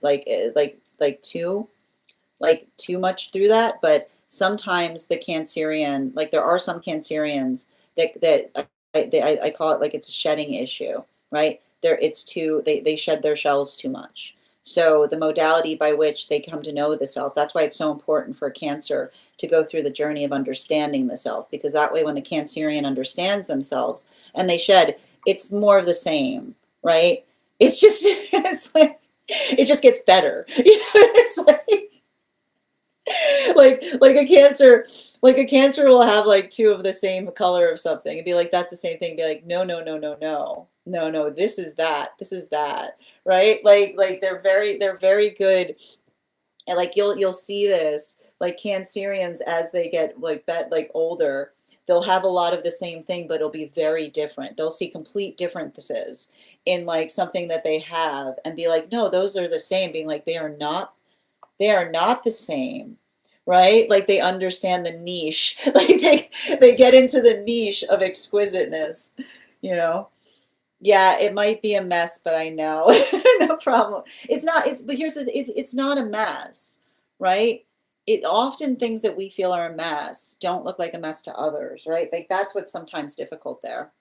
too much through that. But sometimes the Cancerian, like there are some Cancerians that I call it like it's a shedding issue, right? They shed their shells too much. So the modality by which they come to know the self, that's why it's so important for a Cancer to go through the journey of understanding the self, because that way when the Cancerian understands themselves and they shed, it's more of the same, right? It's just, it's like, it just gets better. You know, it's like a Cancer will have like two of the same color of something and be like, that's the same thing. Be like, no, this is that, right? Like they're very good. And like you'll see this, like Cancerians as they get older, they'll have a lot of the same thing, but it'll be very different. They'll see complete differences in like something that they have and be like, no, those are the same, being like, they are not the same, right? Like they understand the niche. Like they get into the niche of exquisiteness, you know? Yeah, it might be a mess, but I know. No problem. It's not, but it's not a mess, right? It often, things that we feel are a mess don't look like a mess to others, right? Like that's what's sometimes difficult there.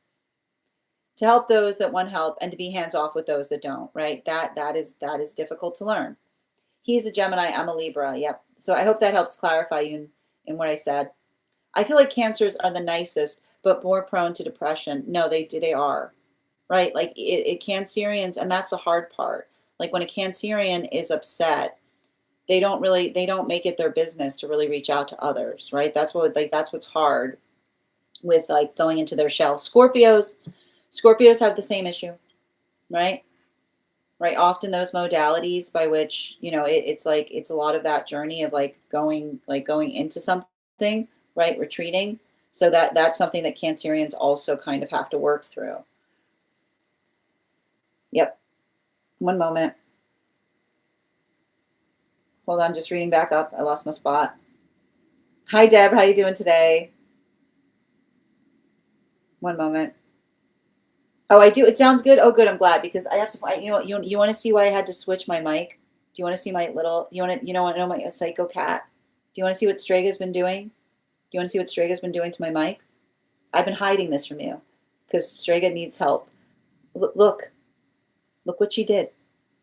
To help those that want help and to be hands off with those that don't, right? That is difficult to learn. He's a Gemini, I'm a Libra. Yep. So I hope that helps clarify you in what I said. I feel like Cancers are the nicest, but more prone to depression. No, they are. Right? Like it Cancerians, and that's the hard part. Like when a Cancerian is upset, they don't make it their business to really reach out to others, right? That's what's hard with like going into their shell. Scorpios have the same issue, right? Right. Often those modalities by which, it's a lot of that journey of going into something, right? Retreating. So that's something that Cancerians also kind of have to work through. Yep. One moment. Hold on, just reading back up. I lost my spot. Hi, Deb. How you doing today? One moment. Oh, I do. It sounds good. Oh, good. I'm glad, because I have to. You want to see why I had to switch my mic? Do you want to see my little? You want to know my psycho cat? Do you want to see what Strega's been doing? Do you want to see what Strega's been doing to my mic? I've been hiding this from you because Strega needs help. Look what she did.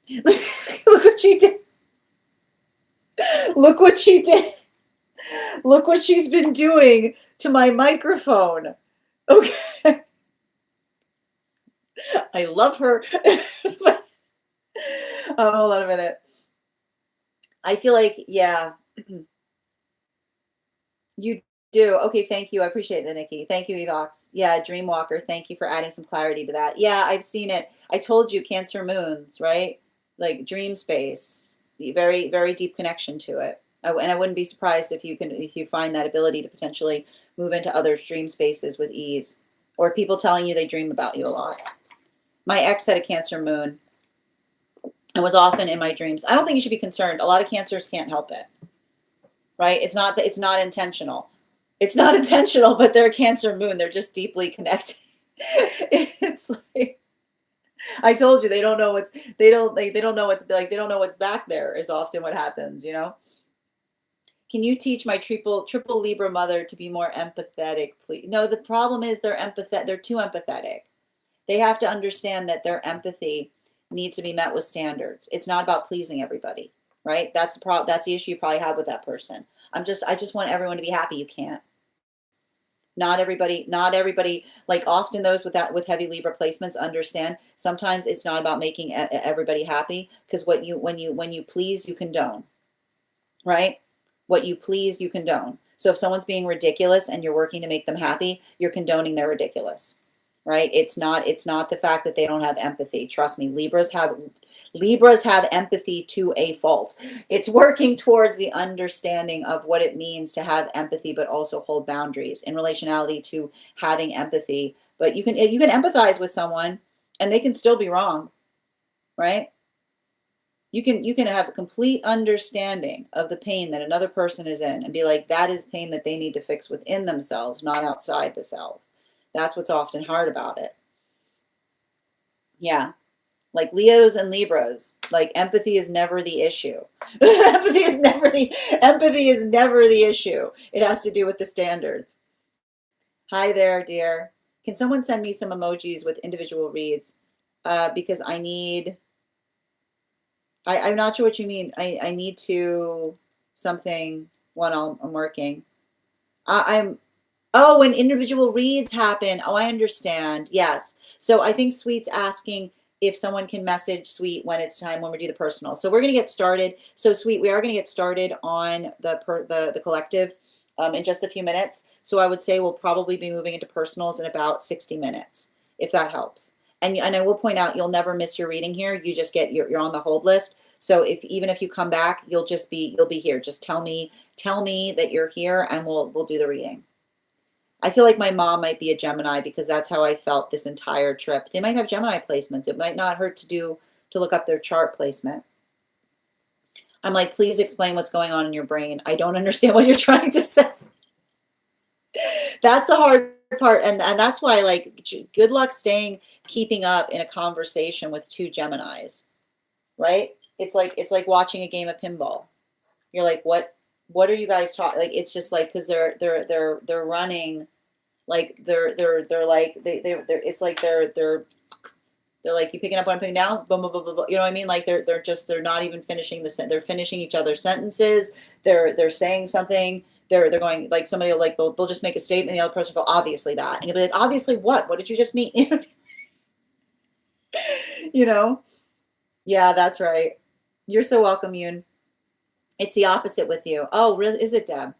Look what she did. Look what she did. Look what she's been doing to my microphone. Okay. I love her. Hold on a minute. I feel like, yeah, you do. Okay, thank you. I appreciate that, Nikki. Thank you, Evox. Yeah, Dreamwalker, thank you for adding some clarity to that. Yeah, I've seen it. I told you Cancer moons, right? Like dream space, very, very deep connection to it. And I wouldn't be surprised if you find that ability to potentially move into other dream spaces with ease, or people telling you they dream about you a lot. My ex had a Cancer moon and was often in my dreams. I don't think you should be concerned. A lot of Cancers can't help it, right? It's not intentional. It's not intentional, but they're a Cancer moon. They're just deeply connected. It's like, I told you, they don't know what's back there is often what happens, you know? Can you teach my triple Libra mother to be more empathetic, please? No, the problem is they're too empathetic. They have to understand that their empathy needs to be met with standards. It's not about pleasing everybody, right? That's the issue you probably have with that person. I just want everyone to be happy. You can't. Not everybody, like often those with heavy Libra placements understand sometimes it's not about making everybody happy, because when you please, you condone, right? What you please, you condone. So if someone's being ridiculous and you're working to make them happy, you're condoning their ridiculous, right? It's not the fact that they don't have empathy. Trust me, Libras have empathy to a fault. It's working towards the understanding of what it means to have empathy, but also hold boundaries in relationality to having empathy. But you can empathize with someone and they can still be wrong, right? You can have a complete understanding of the pain that another person is in and be like, that is pain that they need to fix within themselves, not outside the self. That's what's often hard about it. Yeah. Like Leos and Libras, like empathy is never the issue. Empathy is never the issue. It has to do with the standards. Hi there, dear. Can someone send me some emojis with individual reads? Because I'm not sure what you mean. I need to something while I'm working. Oh, when individual reads happen. Oh, I understand. Yes. So I think Sweet's asking if someone can message Sweet when it's time when we do the personal. So we're going to get started. So Sweet, we are going to get started on the collective in just a few minutes. So I would say we'll probably be moving into personals in about 60 minutes, if that helps. And I will point out, you'll never miss your reading here. You just you're on the hold list. So even if you come back, you'll be here. Just tell me that you're here and we'll do the reading. I feel like my mom might be a Gemini because that's how I felt this entire trip. They might have Gemini placements. It might not hurt to look up their chart placement. I'm like, please explain what's going on in your brain. I don't understand what you're trying to say. That's the hard part. And that's why, like, good luck keeping up in a conversation with two Geminis, right? It's like watching a game of pinball. You're like, what are you guys talking? Like, it's just like, because they're running, like they're like it's like they're like, you picking up what I'm putting down, boom, boom, boom, boom, boom. You know what I mean? Like they're not even finishing they're finishing each other's sentences. They're saying something. They're going, like, somebody will, like, they'll just make a statement, the other person will go, obviously that, and you'll be like, obviously what did you just mean? You know? Yeah, that's right. You're so welcome, Yoon. It's the opposite with you. Oh, really? Is it, Deb?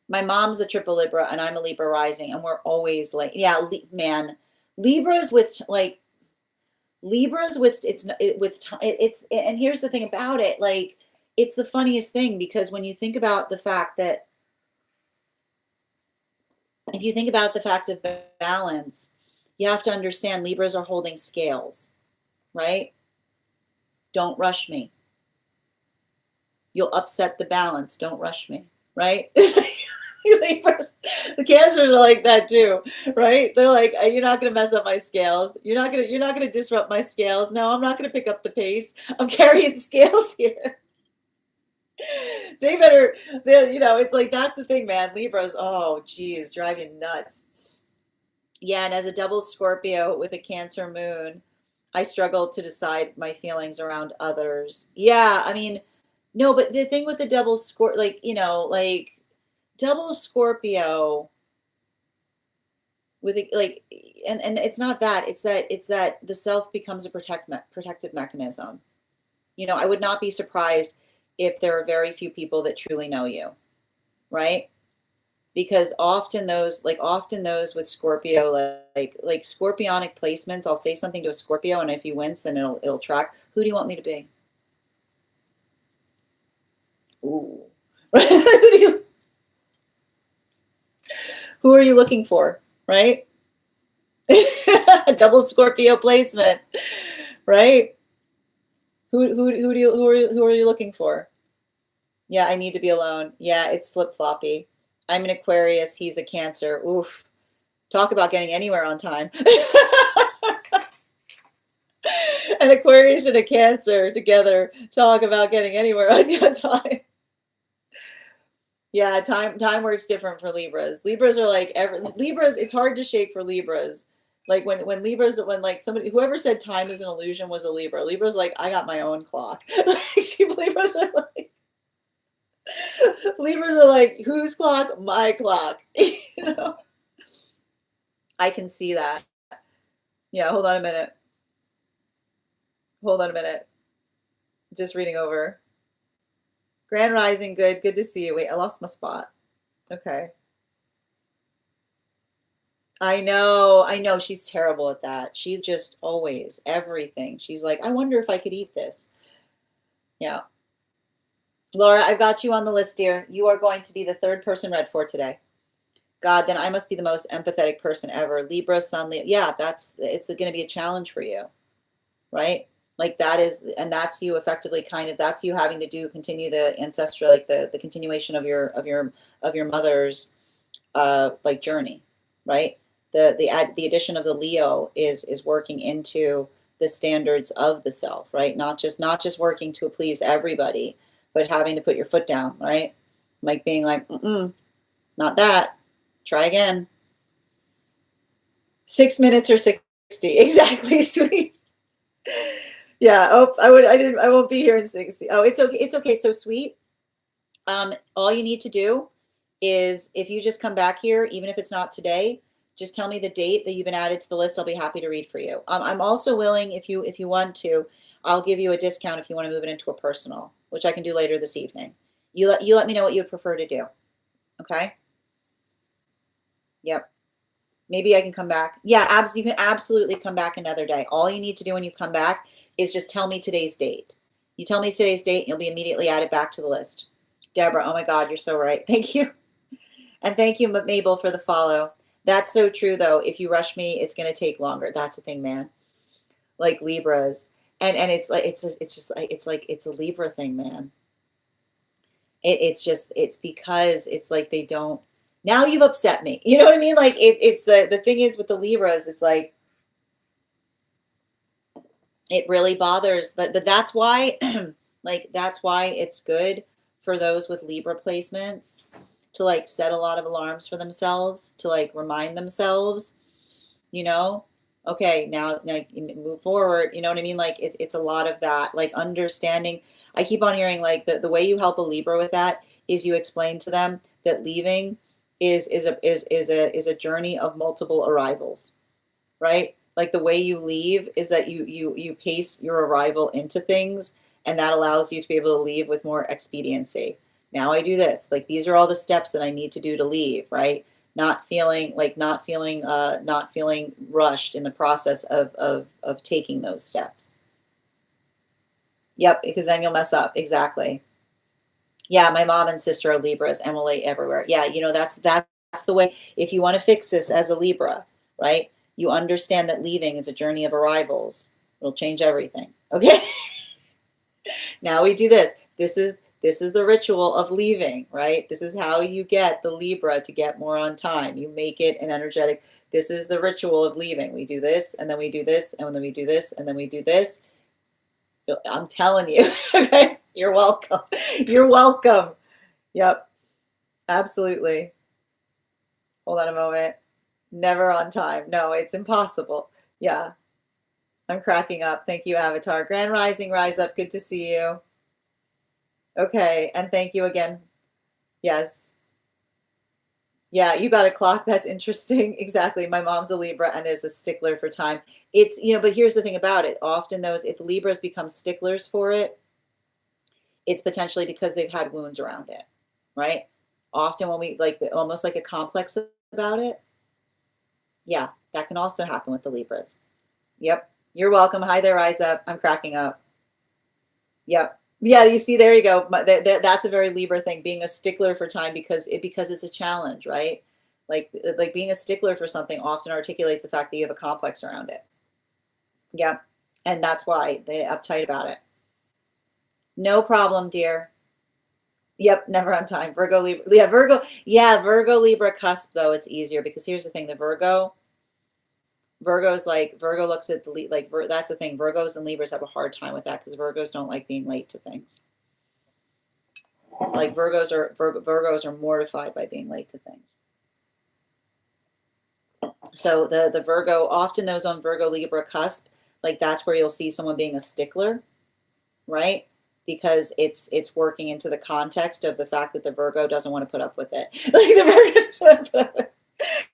My mom's a triple Libra and I'm a Libra rising, and we're always like, yeah, man, Libras with and here's the thing about it, like, it's the funniest thing, because when you think about the fact that, if you think about the fact of balance, you have to understand Libras are holding scales, right? Don't rush me. You'll upset the balance. Don't rush me, right? Libras, the Cancers are like that too, right? They're like, you're not going to mess up my scales. You're not going to disrupt my scales. No, I'm not going to pick up the pace. I'm carrying scales here. They're, it's like, that's the thing, man. Libras, oh, geez, drive you nuts. Yeah, and as a double Scorpio with a Cancer moon, I struggle to decide my feelings around others. Yeah, I mean, no, but the thing with the double score, like, like double Scorpio with like, and it's not that, it's that the self becomes a protective mechanism. I would not be surprised if there are very few people that truly know you, right? Because often those with Scorpio, like scorpionic placements, I'll say something to a Scorpio, and if you wince, and it'll track. Who do you want me to be? Ooh. Who are you looking for? Right? Double Scorpio placement, right? Who are you looking for? Yeah, I need to be alone. Yeah, it's flip floppy. I'm an Aquarius. He's a Cancer. Oof. Talk about getting anywhere on time. An Aquarius and a Cancer together. Talk about getting anywhere on time. Yeah, time works different for Libras. Libras are like Libras. It's hard to shake for Libras. Like when Libras, when like somebody, whoever said time is an illusion was a Libra. Libra's like, I got my own clock. Libras are like, Libras are like, whose clock? My clock. you know, I can see that. Yeah, hold on a minute. Hold on a minute. Just reading over. Grand Rising, good to see you. Wait, I lost my spot. Okay. I know. She's terrible at that. She just always, everything. She's like, I wonder if I could eat this. Yeah. Laura, I've got you on the list, dear. You are going to be the third person read for today. God, then I must be the most empathetic person ever. Libra, Sun, Leo. Yeah, it's going to be a challenge for you, right? Like that is, and that's you effectively that's you having to continue the ancestral, like the continuation of your mother's like journey, right? The addition of the Leo is working into the standards of the self, right? Not just working to please everybody, but having to put your foot down, right? Like being like, not that. Try again. 6 minutes or 60. Exactly, sweet. Yeah. Oh, I won't be here in 60. Oh, it's okay. It's okay. So sweet. All you need to do is if you just come back here, even if it's not today, just tell me the date that you've been added to the list. I'll be happy to read for you. I'm also willing, if you want to, I'll give you a discount if you want to move it into a personal, which I can do later this evening. You let me know what you'd prefer to do. Okay. Yep. Maybe I can come back. Yeah, you can absolutely come back another day. All you need to do when you come back is just tell me today's date. You tell me today's date, and you'll be immediately added back to the list. Deborah, oh my God, you're so right. Thank you. And thank you, Mabel, for the follow. That's so true, though. If you rush me, it's going to take longer. That's the thing, man. Like Libras, and it's like it's a Libra thing, man. It's because it's like they don't. Now you've upset me. You know what I mean? Like it's the thing is with the Libras, it's like it really bothers. But that's why, that's why it's good for those with Libra placements to like set a lot of alarms for themselves, to like remind themselves, okay, now move forward. You know what I mean? Like it's a lot of that, like understanding. I keep on hearing like the way you help a Libra with that is you explain to them that leaving is a journey of multiple arrivals, right? Like the way you leave is that you pace your arrival into things, and that allows you to be able to leave with more expediency. Now I do this, like these are all the steps that I need to do to leave, right? Not feeling rushed in the process of taking those steps. Yep, because then you'll mess up. Exactly. Yeah, my mom and sister are Libras and will lay everywhere. Yeah, that's the way. If you want to fix this as a Libra, right? You understand that leaving is a journey of arrivals. It'll change everything. Okay. Now we do this. This is the ritual of leaving, right? This is how you get the Libra to get more on time. You make it an energetic. This is the ritual of leaving. We do this, and then we do this, and then we do this, and then we do this. I'm telling you. Okay. You're welcome. You're welcome. Yep. Absolutely. Hold on a moment. Never on time. No, it's impossible. Yeah. I'm cracking up. Thank you, Avatar. Grand Rising, rise up. Good to see you. Okay, and thank you again. Yes. Yeah, you got a clock. That's interesting. Exactly. My mom's a Libra and is a stickler for time. It's, but here's the thing about it. Often those, if Libras become sticklers for it, it's potentially because they've had wounds around it, right? Often when we almost like a complex about it. Yeah, that can also happen with the Libras. Yep. You're welcome. Hi there, Rise Up. I'm cracking up. Yep. Yeah, you see, there you go. That's a very Libra thing, being a stickler for time because it's a challenge, right? Like being a stickler for something often articulates the fact that you have a complex around it. Yeah. And that's why they're uptight about it. No problem, dear. Yep, never on time. Virgo, Libra. Yeah, Virgo, Libra cusp, though, it's easier because here's the thing, the Virgo looks at that's the thing. Virgos and Libras have a hard time with that because Virgos don't like being late to things. Like Virgos are mortified by being late to things. So the Virgo, often those on Virgo Libra cusp, like that's where you'll see someone being a stickler, right? Because it's working into the context of the fact that the Virgo doesn't want to put up with it. Like the Virgo doesn't want to put up with it.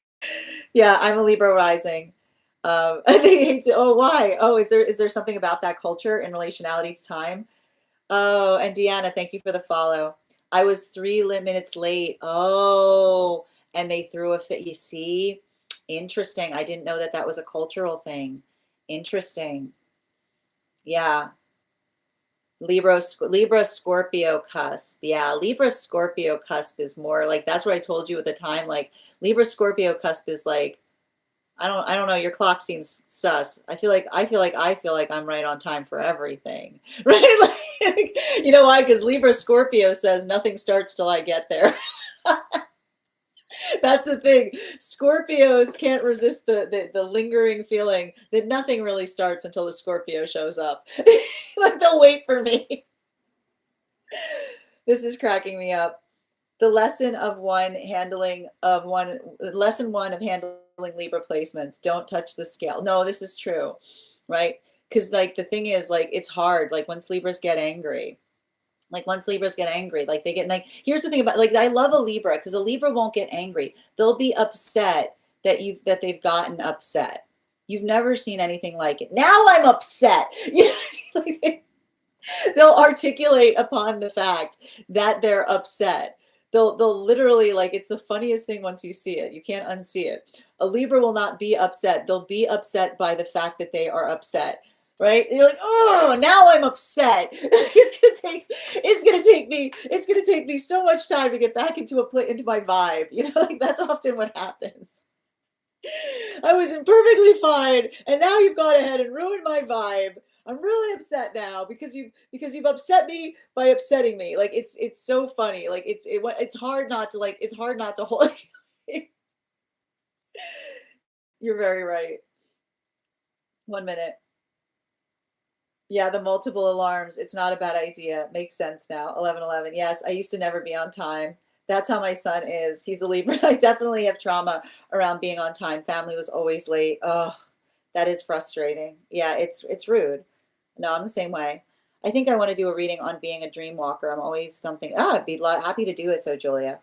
Yeah, I'm a Libra rising. I think, why? Oh, is there something about that culture in relationality to time? Oh, and Deanna, thank you for the follow. I was 3 minutes late. Oh, and they threw a fit. You see? Interesting. I didn't know that that was a cultural thing. Interesting. Yeah. Libra Scorpio cusp. Yeah, Libra Scorpio cusp is more like, that's what I told you at the time. Like Libra Scorpio cusp is like, I don't know. Your clock seems sus. I feel like I'm right on time for everything, right? Like, you know why? Because Libra Scorpio says nothing starts till I get there. That's the thing. Scorpios can't resist the lingering feeling that nothing really starts until the Scorpio shows up. Like they'll wait for me. This is cracking me up. The lesson one of handling Libra placements, don't touch the scale. No, this is true, right? Because like the thing is, like, it's hard. Like once Libras get angry, like they get like, here's the thing about, like, I love a Libra because a Libra won't get angry. They'll be upset that they've gotten upset. You've never seen anything like it. Now I'm upset. They'll articulate upon the fact that they're upset. They'll literally, like, it's the funniest thing once you see it. You can't unsee it. A Libra will not be upset. They'll be upset by the fact that they are upset. Right? And you're like, oh, now I'm upset. It's gonna take me so much time to get back into my vibe. Like that's often what happens. I was perfectly fine, and now you've gone ahead and ruined my vibe. I'm really upset now because you've upset me by upsetting me. Like it's so funny. Like it's hard not to hold. You're very right. 1 minute. Yeah, the multiple alarms. It's not a bad idea. Makes sense now. 11:11. Yes, I used to never be on time. That's how my son is. He's a Libra. I definitely have trauma around being on time. Family was always late. Oh, that is frustrating. Yeah, it's rude. No, I'm the same way. I think I want to do a reading on being a dream walker. I'm always something. Oh, I'd be happy to do it. So, Julia.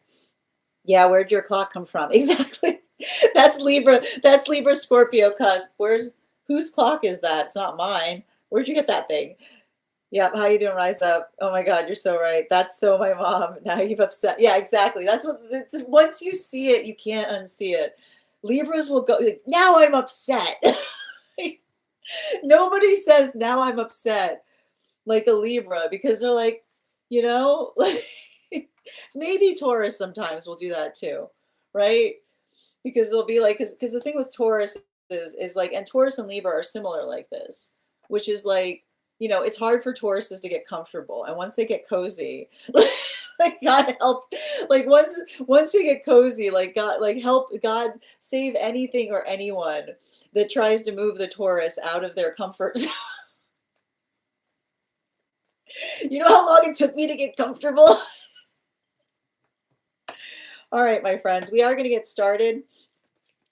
Yeah, where'd your clock come from? Exactly. That's Libra. That's Libra Scorpio cusp. Whose clock is that? It's not mine. Where'd you get that thing? Yeah, how you doing, Rise Up? Oh my God, you're so right. That's so my mom. Now you've upset. Yeah, exactly. Once you see it, you can't unsee it. Libras will go, like, now I'm upset. Nobody says now I'm upset like a Libra because they're like, like maybe Taurus sometimes will do that too, right? Because they'll be like, because the thing with Taurus is like, and Taurus and Libra are similar like this, which is like, it's hard for Tauruses to get comfortable, and once they get cozy, like God help, like once you get cozy, like God, like help God save anything or anyone that tries to move the Taurus out of their comfort zone. You know how long it took me to get comfortable? All right, my friends, we are going to get started.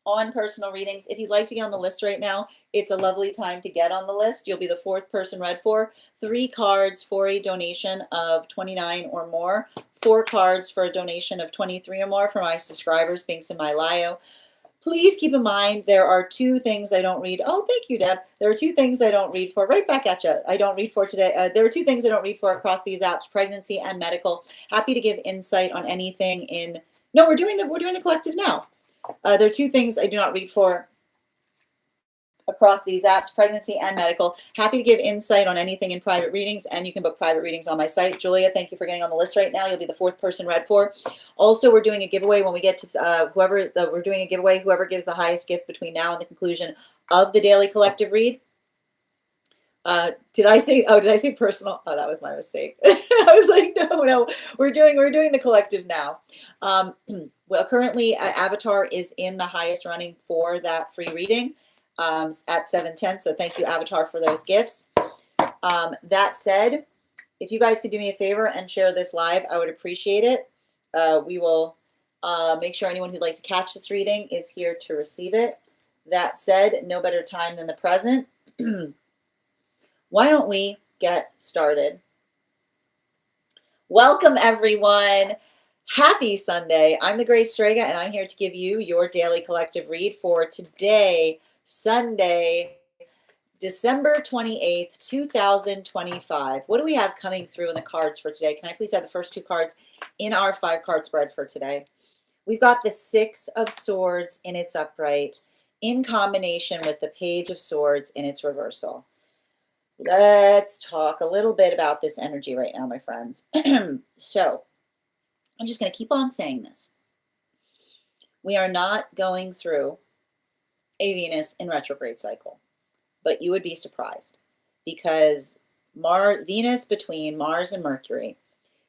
on personal readings. If you'd like to get on the list right now, it's a lovely time to get on the list. You'll be the 4th person read for. 3 cards for a donation of 29 or more. 4 cards for a donation of 23 or more for my subscribers. Binks in my Lio. Please keep in mind there are 2 things I don't read. Oh, thank you, Deb. There are 2 things I don't read for. Right back at you. I don't read for today. There are 2 things I don't read for across these apps: pregnancy and medical. Happy to give insight on anything in. No, we're doing the collective now. There are 2 things I do not read for across these apps: pregnancy and medical. Happy to give insight on anything in private readings, and you can book private readings on my site. Julia, thank you for getting on the list right now. You'll be the 4th person read for. Also, we're doing a giveaway when we get to whoever gives the highest gift between now and the conclusion of the daily collective read. Did I say personal? Oh, that was my mistake. I was like, no, we're doing the collective now. Well, currently Avatar is in the highest running for that free reading at 710. So thank you, Avatar, for those gifts. That said, if you guys could do me a favor and share this live, I would appreciate it. We will make sure anyone who'd like to catch this reading is here to receive it. That said, no better time than the present. Why don't we get started? Welcome, everyone. Happy Sunday. I'm the Grace Strega, and I'm here to give you your daily collective read for today, Sunday, December 28th, 2025. What do we have coming through in the cards for today? Can I please have the first 2 cards in our 5-card spread for today? We've got the 6 of Swords in its upright in combination with the Page of Swords in its reversal. Let's talk a little bit about this energy right now, my friends. So I'm just going to keep on saying this. We are not going through a Venus in retrograde cycle, but you would be surprised because Venus between Mars and Mercury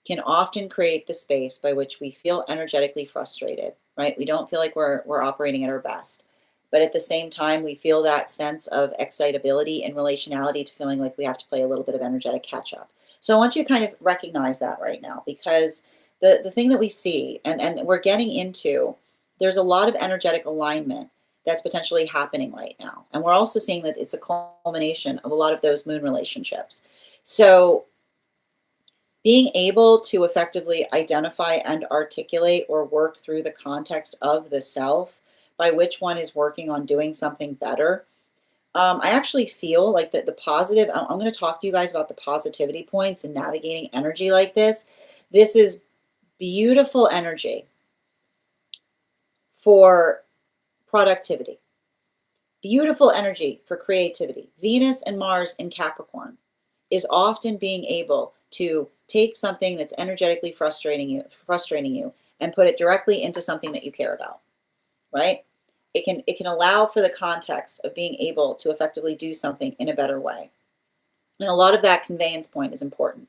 can often create the space by which we feel energetically frustrated, right? We don't feel like we're operating at our best. But at the same time, we feel that sense of excitability and relationality to feeling like we have to play a little bit of energetic catch up. So I want you to kind of recognize that right now, because the thing that we see and we're getting into, there's a lot of energetic alignment that's potentially happening right now. And we're also seeing that it's a culmination of a lot of those moon relationships. So being able to effectively identify and articulate or work through the context of the self by which one is working on doing something better. I actually feel like the positive, I'm going to talk to you guys about the positivity points and navigating energy like this. This is beautiful energy for productivity, beautiful energy for creativity. Venus and Mars in Capricorn is often being able to take something that's energetically frustrating you and put it directly into something that you care about, right? It can allow for the context of being able to effectively do something in a better way. And a lot of that conveyance point is important.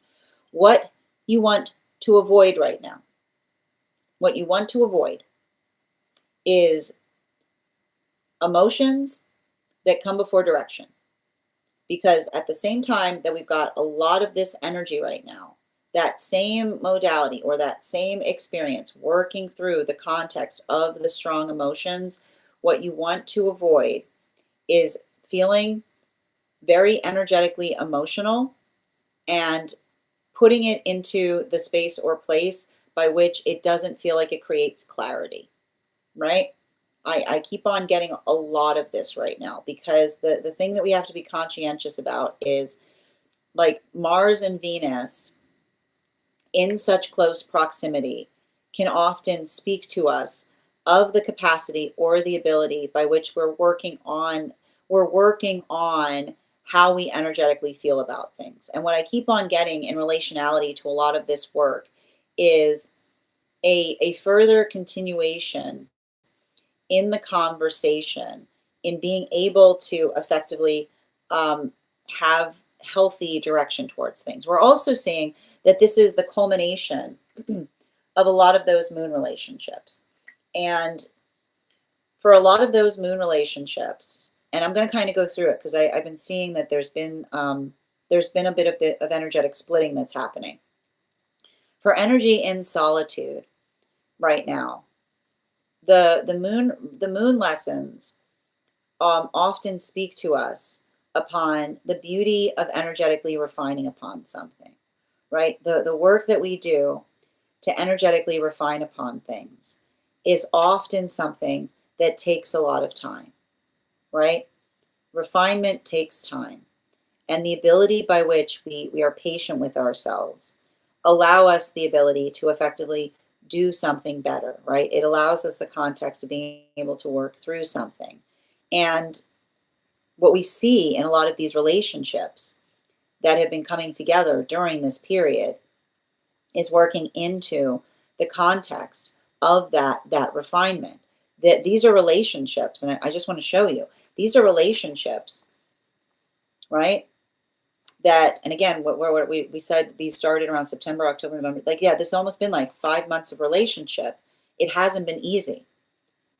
What you want to avoid right now, what you want to avoid is emotions that come before direction. Because at the same time that we've got a lot of this energy right now, that same modality or that same experience working through the context of the strong emotions, what you want to avoid is feeling very energetically emotional and putting it into the space or place by which it doesn't feel like it creates clarity, right? I keep on getting a lot of this right now, because the thing that we have to be conscientious about is, like, Mars and Venus in such close proximity can often speak to us of the capacity or the ability by which we're working on how we energetically feel about things. And what I keep on getting in relationality to a lot of this work is a further continuation in the conversation, in being able to effectively have healthy direction towards things. We're also seeing that this is the culmination of a lot of those moon relationships. And for a lot of those moon relationships, and I'm going to kind of go through it because I've been seeing that there's been a bit of energetic splitting that's happening. For energy in solitude right now, the moon lessons often speak to us upon the beauty of energetically refining upon something, right? The work that we do to energetically refine upon things is often something that takes a lot of time, right? Refinement takes time. And the ability by which we are patient with ourselves allow us the ability to effectively do something better, right? It allows us the context of being able to work through something. And what we see in a lot of these relationships that have been coming together during this period is working into the context of that refinement. That these are relationships, and I just want to show you, these are relationships, right? That, and again, what we said, these started around September, October, November. Like, yeah, this has almost been like 5 months of relationship. It hasn't been easy.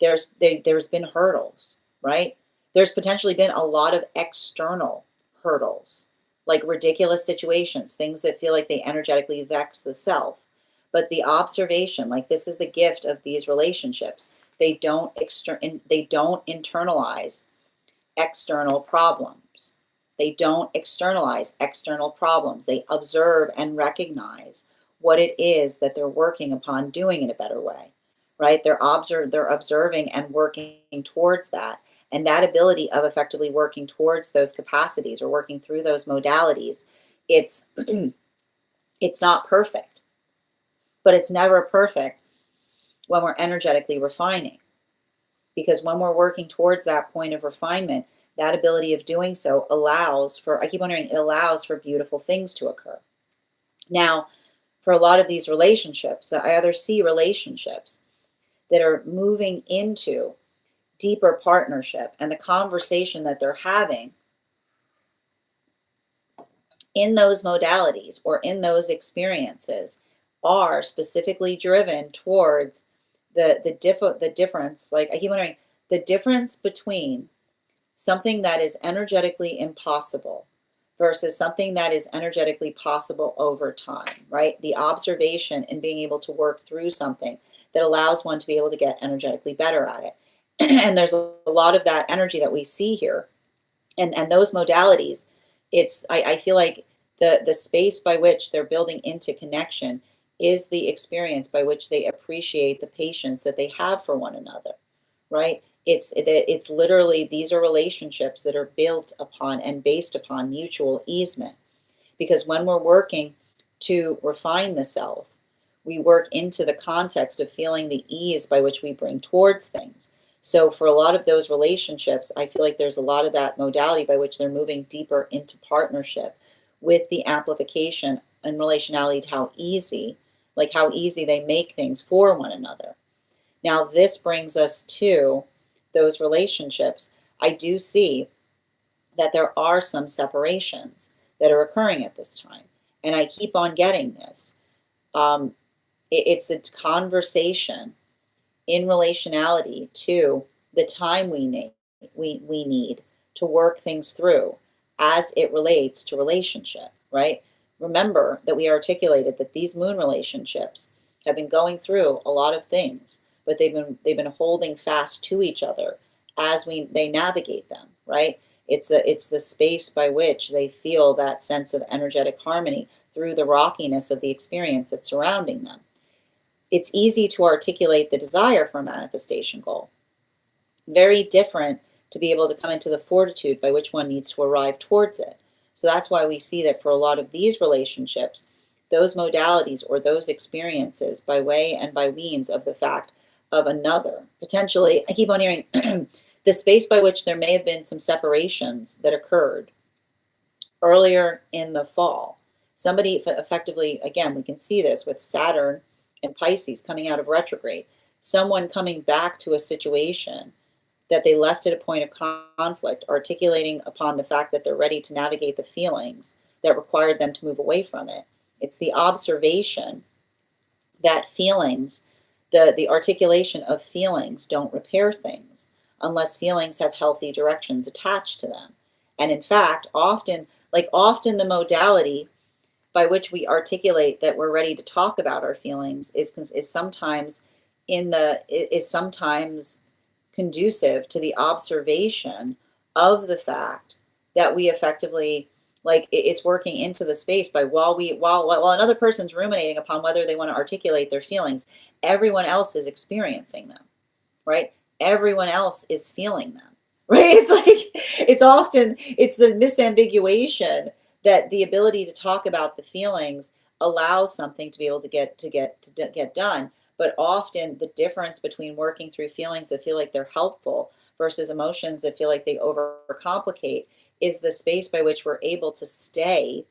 There's been hurdles, right? There's potentially been a lot of external hurdles, like ridiculous situations, things that feel like they energetically vex the self. But the observation, like this is the gift of these relationships. They don't internalize external problems. They don't externalize external problems. They observe and recognize what it is that they're working upon doing in a better way, right? They're observing and working towards that. And that ability of effectively working towards those capacities or working through those modalities, it's it's not perfect, but it's never perfect when we're energetically refining. Because when we're working towards that point of refinement, that ability of doing so allows for, I keep wondering, it allows for beautiful things to occur. Now, for a lot of these relationships, I either see relationships that are moving into deeper partnership, and the conversation that they're having in those modalities or in those experiences are specifically driven towards the difference. Like I keep wondering, the difference between something that is energetically impossible versus something that is energetically possible over time, right? The observation and being able to work through something that allows one to be able to get energetically better at it. And there's a lot of that energy that we see here. And those modalities, I feel like the space by which they're building into connection is the experience by which they appreciate the patience that they have for one another, right? It's literally, these are relationships that are built upon and based upon mutual easement. Because when we're working to refine the self, we work into the context of feeling the ease by which we bring towards things. So for a lot of those relationships, I feel like there's a lot of that modality by which they're moving deeper into partnership with the amplification and relationality to how easy they make things for one another. Now, this brings us to those relationships. I do see that there are some separations that are occurring at this time. And I keep on getting this. It's a conversation in relationality to the time we need to work things through as it relates to relationship, right? Remember that we articulated that these moon relationships have been going through a lot of things, but they've been holding fast to each other as they navigate them, right? It's the space by which they feel that sense of energetic harmony through the rockiness of the experience that's surrounding them. It's easy to articulate the desire for a manifestation goal. Very different to be able to come into the fortitude by which one needs to arrive towards it. So that's why we see that for a lot of these relationships, those modalities or those experiences by way and by means of the fact of another, potentially, I keep on hearing the space by which there may have been some separations that occurred earlier in the fall. Somebody effectively, again, we can see this with Saturn and Pisces coming out of retrograde, someone coming back to a situation that they left at a point of conflict, articulating upon the fact that they're ready to navigate the feelings that required them to move away from it. It's the observation that feelings, the articulation of feelings don't repair things unless feelings have healthy directions attached to them. And in fact, often the modality by which we articulate that we're ready to talk about our feelings is sometimes is sometimes conducive to the observation of the fact that we effectively, like, it's working into the space by while another person's ruminating upon whether they want to articulate their feelings, everyone else is experiencing them, right? Everyone else is feeling them, right? It's like, it's the misambiguation that the ability to talk about the feelings allows something to be able to get done. But often the difference between working through feelings that feel like they're helpful versus emotions that feel like they overcomplicate is the space by which we're able to stay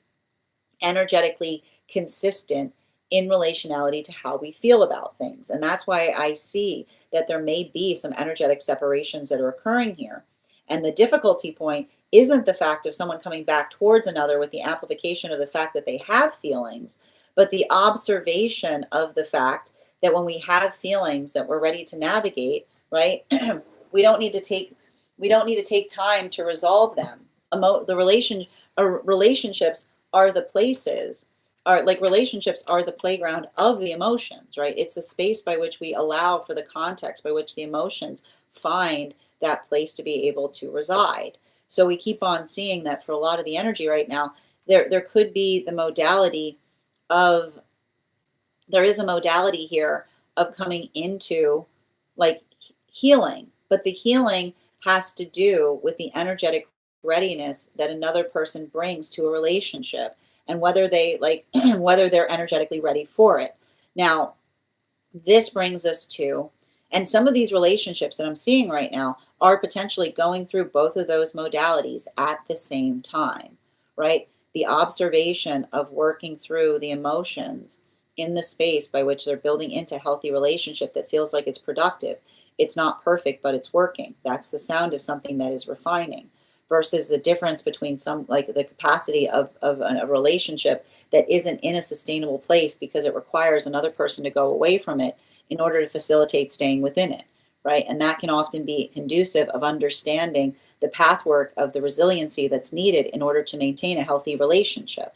energetically consistent in relationality to how we feel about things. And that's why I see that there may be some energetic separations that are occurring here. And the difficulty point isn't the fact of someone coming back towards another with the amplification of the fact that they have feelings, but the observation of the fact that when we have feelings that we're ready to navigate, right? we don't need to take we don't need to take time to resolve them. Relationships are the places, are like relationships are the playground of the emotions, right? It's a space by which we allow for the context by which the emotions find that place to be able to reside. So we keep on seeing that for a lot of the energy right now, there could be the modality of, there is a modality here of coming into like healing, but the healing has to do with the energetic readiness that another person brings to a relationship and whether they like whether they're energetically ready for it. Now, this brings us to, and some of these relationships that I'm seeing right now are potentially going through both of those modalities at the same time, right? The observation of working through the emotions in the space by which they're building into a healthy relationship that feels like it's productive. It's not perfect, but it's working. That's the sound of something that is refining versus the difference between some, like the capacity of a relationship that isn't in a sustainable place because it requires another person to go away from it in order to facilitate staying within it, right? And that can often be conducive of understanding the pathwork of the resiliency that's needed in order to maintain a healthy relationship.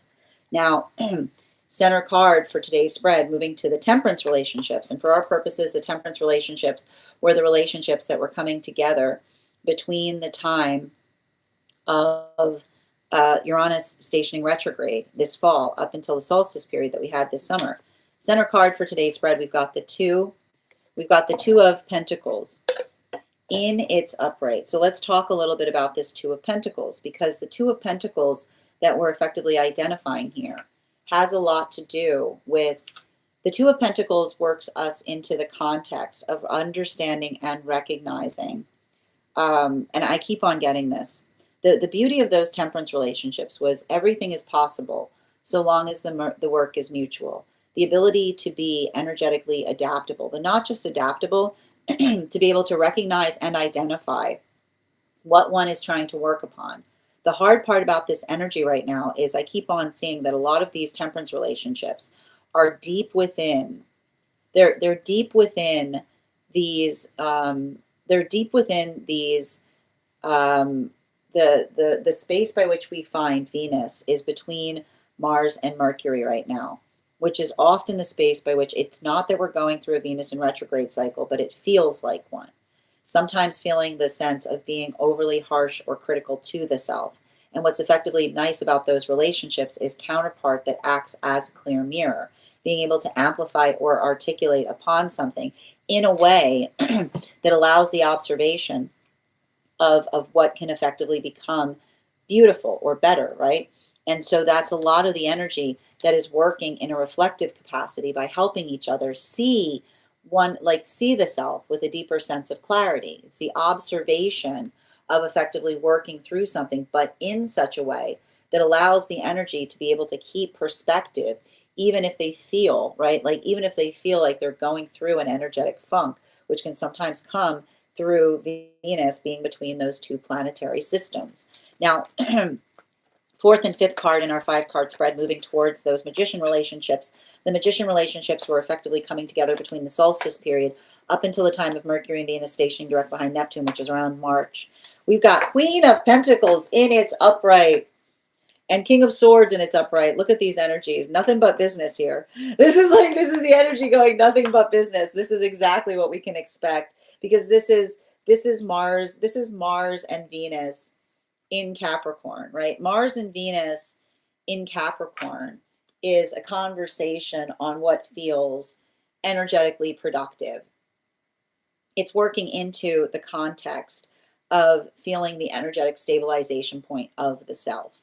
Now, center card for today's spread, moving to the temperance relationships. And for our purposes, the temperance relationships were the relationships that were coming together between the time of Uranus stationing retrograde this fall up until the solstice period that we had this summer. Center card for today's spread, we've got the Two of Pentacles in its upright. So let's talk a little bit about this Two of Pentacles, because the Two of Pentacles that we're effectively identifying here has a lot to do with, the Two of Pentacles works us into the context of understanding and recognizing, and I keep on getting this. The beauty of those temperance relationships was everything is possible so long as the work is mutual. The ability to be energetically adaptable, but not just adaptable, to be able to recognize and identify what one is trying to work upon. The hard part about this energy right now is I keep on seeing that a lot of these temperance relationships are deep within. They're deep within these. They're deep within these. The space by which we find Venus is between Mars and Mercury right now, which is often the space by which it's not that we're going through a Venus in retrograde cycle, but it feels like one. Sometimes feeling the sense of being overly harsh or critical to the self. And what's effectively nice about those relationships is counterpart that acts as a clear mirror, being able to amplify or articulate upon something in a way that allows the observation of what can effectively become beautiful or better, right? And so that's a lot of the energy that is working in a reflective capacity by helping each other see the self with a deeper sense of clarity. It's the observation of effectively working through something, but in such a way that allows the energy to be able to keep perspective, even if they feel, right? Like even if they feel like they're going through an energetic funk, which can sometimes come through Venus being between those two planetary systems. Now, fourth and fifth card in our 5-card spread, moving towards those magician relationships. The magician relationships were effectively coming together between the solstice period up until the time of Mercury and Venus stationing direct behind Neptune, which is around March. We've got Queen of Pentacles in its upright. And King of Swords in its upright. Look at these energies. Nothing but business here. This is the energy going nothing but business. This is exactly what we can expect, because this is Mars. This is Mars and Venus in Capricorn, right? Mars and Venus in Capricorn is a conversation on what feels energetically productive. It's working into the context of feeling the energetic stabilization point of the self,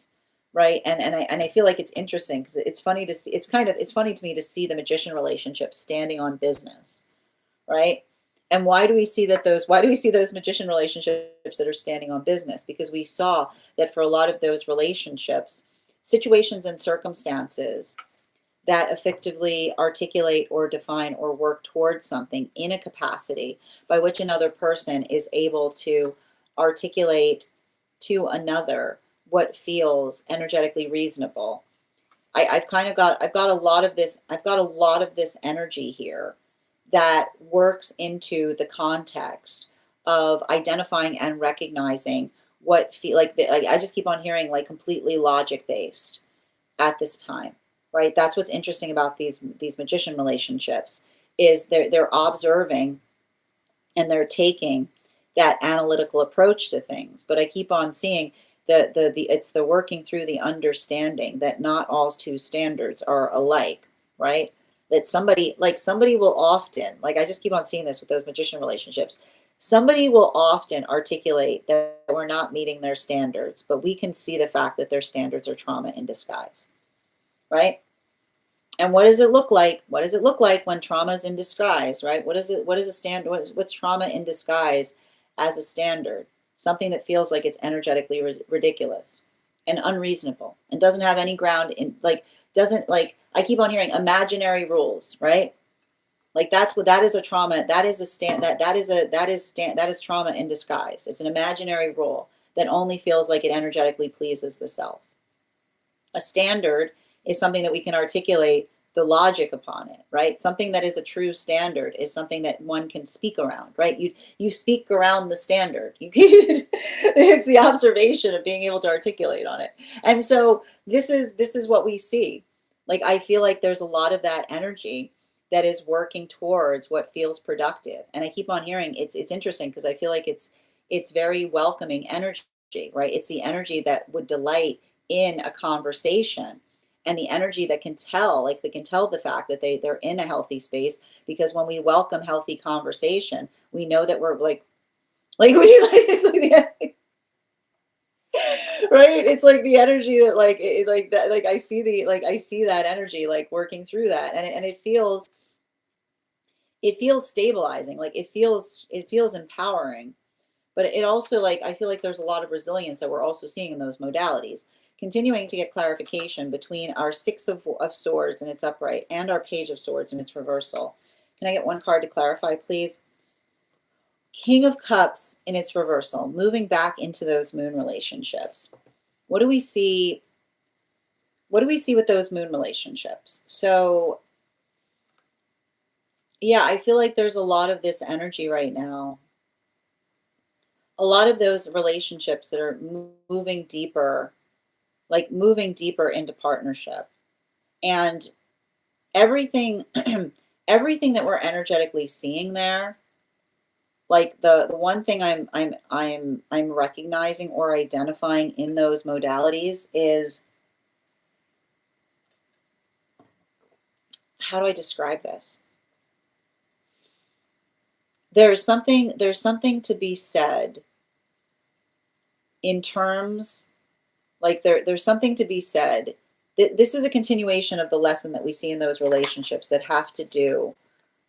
right? And I feel like it's interesting because it's funny to see. It's funny to me to see the magician relationship standing on business, right? And why do we see those magician relationships that are standing on business? Because we saw that for a lot of those relationships, situations and circumstances that effectively articulate or define or work towards something in a capacity by which another person is able to articulate to another what feels energetically reasonable. I've got a lot of this energy here that works into the context of identifying and recognizing what feel like I just keep on hearing like completely logic based at this time, right? That's what's interesting about these magician relationships is they're observing and they're taking that analytical approach to things. But I keep on seeing it's the working through the understanding that not all two standards are alike, right? That somebody will often, like I just keep on seeing this with those magician relationships. Somebody will often articulate that we're not meeting their standards, but we can see the fact that their standards are trauma in disguise, right? And what does it look like? What does it look like when trauma is in disguise, right? What is a standard? What's trauma in disguise as a standard? Something that feels like it's energetically ridiculous and unreasonable and doesn't have any ground in I keep on hearing imaginary rules, right? Like that is a trauma. That is trauma in disguise. It's an imaginary rule that only feels like it energetically pleases the self. A standard is something that we can articulate the logic upon it, right? Something that is a true standard is something that one can speak around, right? You speak around the standard. It's the observation of being able to articulate on it. And so this is what we see. Like I feel like there's a lot of that energy that is working towards what feels productive. And I keep on hearing it's interesting because I feel like it's very welcoming energy, right? It's the energy that would delight in a conversation and the energy that can tell, like they can tell the fact that they're in a healthy space, because when we welcome healthy conversation, we know that we're like it's like the right. It's like the energy that like that, like I see that energy like working through that, and it feels stabilizing, like it feels empowering. But it also, like, I feel like there's a lot of resilience that we're also seeing in those modalities. Continuing to get clarification between our Six of Swords in its upright and our Page of Swords in its reversal. Can I get one card to clarify, please? King of Cups in its reversal, moving back into those moon relationships. What do we see? What do we see with those moon relationships? So, yeah, I feel like there's a lot of this energy right now. A lot of those relationships that are moving deeper, like moving deeper into partnership, and everything everything that we're energetically seeing there, like the one thing I'm recognizing or identifying in those modalities is, how do I describe this? There's something to be said in terms, like there's something to be said. This is a continuation of the lesson that we see in those relationships that have to do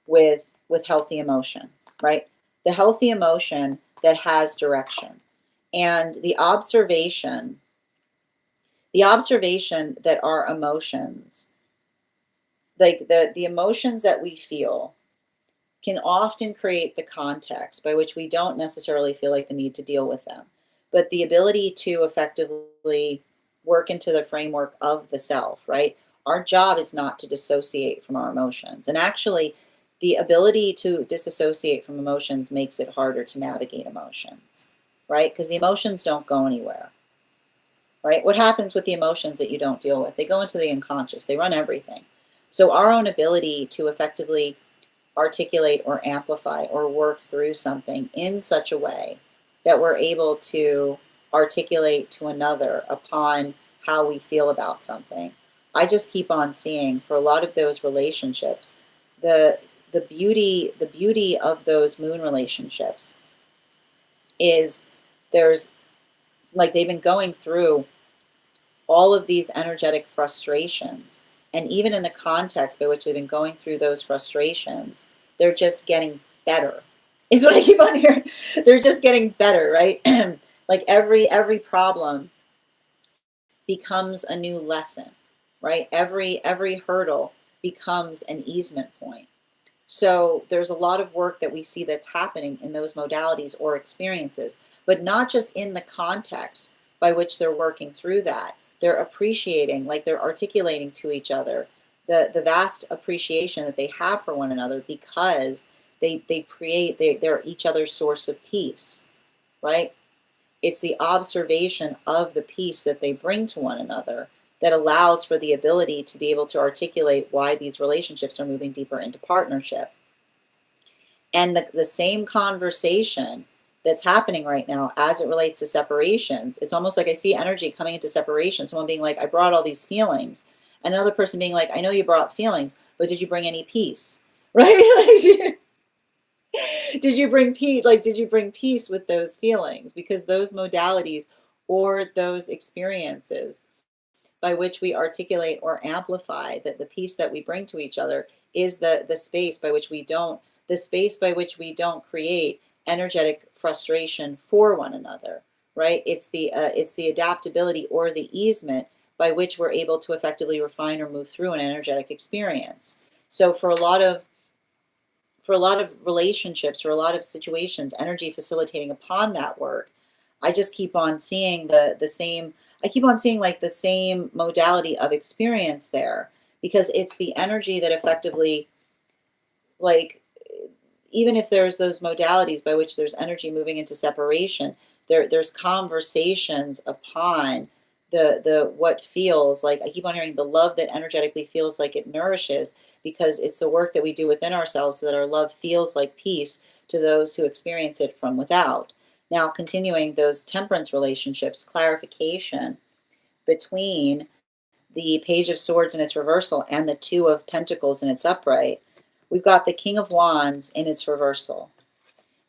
with healthy emotion, right? The healthy emotion that has direction, and the observation that our emotions, like the emotions that we feel, can often create the context by which we don't necessarily feel like the need to deal with them. But the ability to effectively work into the framework of the self, right? Our job is not to dissociate from our emotions. And actually, the ability to disassociate from emotions makes it harder to navigate emotions, right? Because the emotions don't go anywhere. right? What happens with the emotions that you don't deal with? They go into the unconscious, they run everything. So our own ability to effectively articulate or amplify or work through something in such a way that we're able to articulate to another upon how we feel about something. I just keep on seeing for a lot of those relationships, the the beauty of those moon relationships is there's like they've been going through all of these energetic frustrations. And even in the context by which they've been going through those frustrations, they're just getting better, is what I keep on hearing. They're just getting better, right? Like every problem becomes a new lesson, right? Every hurdle becomes an easement point. So there's a lot of work that we see that's happening in those modalities or experiences, but not just in the context by which they're working through that. They're appreciating, like they're articulating to each other the vast appreciation that they have for one another because they're each other's source of peace, right? It's the observation of the peace that they bring to one another that allows for the ability to be able to articulate why these relationships are moving deeper into partnership. And the same conversation that's happening right now as it relates to separations, it's almost like I see energy coming into separation. Someone being like, I brought all these feelings. Another person being like, I know you brought feelings, but did you bring any peace? Right? Did you bring peace? Like, did you bring peace with those feelings? Because those modalities or those experiences by which we articulate or amplify that the peace that we bring to each other is the space by which we don't create energetic frustration for one another, right? It's the adaptability or the easement by which we're able to effectively refine or move through an energetic experience. So for a lot of relationships or a lot of situations, energy facilitating upon that work, I just keep on seeing the same. I keep on seeing like the same modality of experience there because it's the energy that effectively, like, even if there's those modalities by which there's energy moving into separation, there's conversations upon the what feels like. I keep on hearing the love that energetically feels like it nourishes because it's the work that we do within ourselves so that our love feels like peace to those who experience it from without. Now, continuing those temperance relationships, clarification between the Page of Swords in its reversal and the Two of Pentacles in its upright, we've got the King of Wands in its reversal.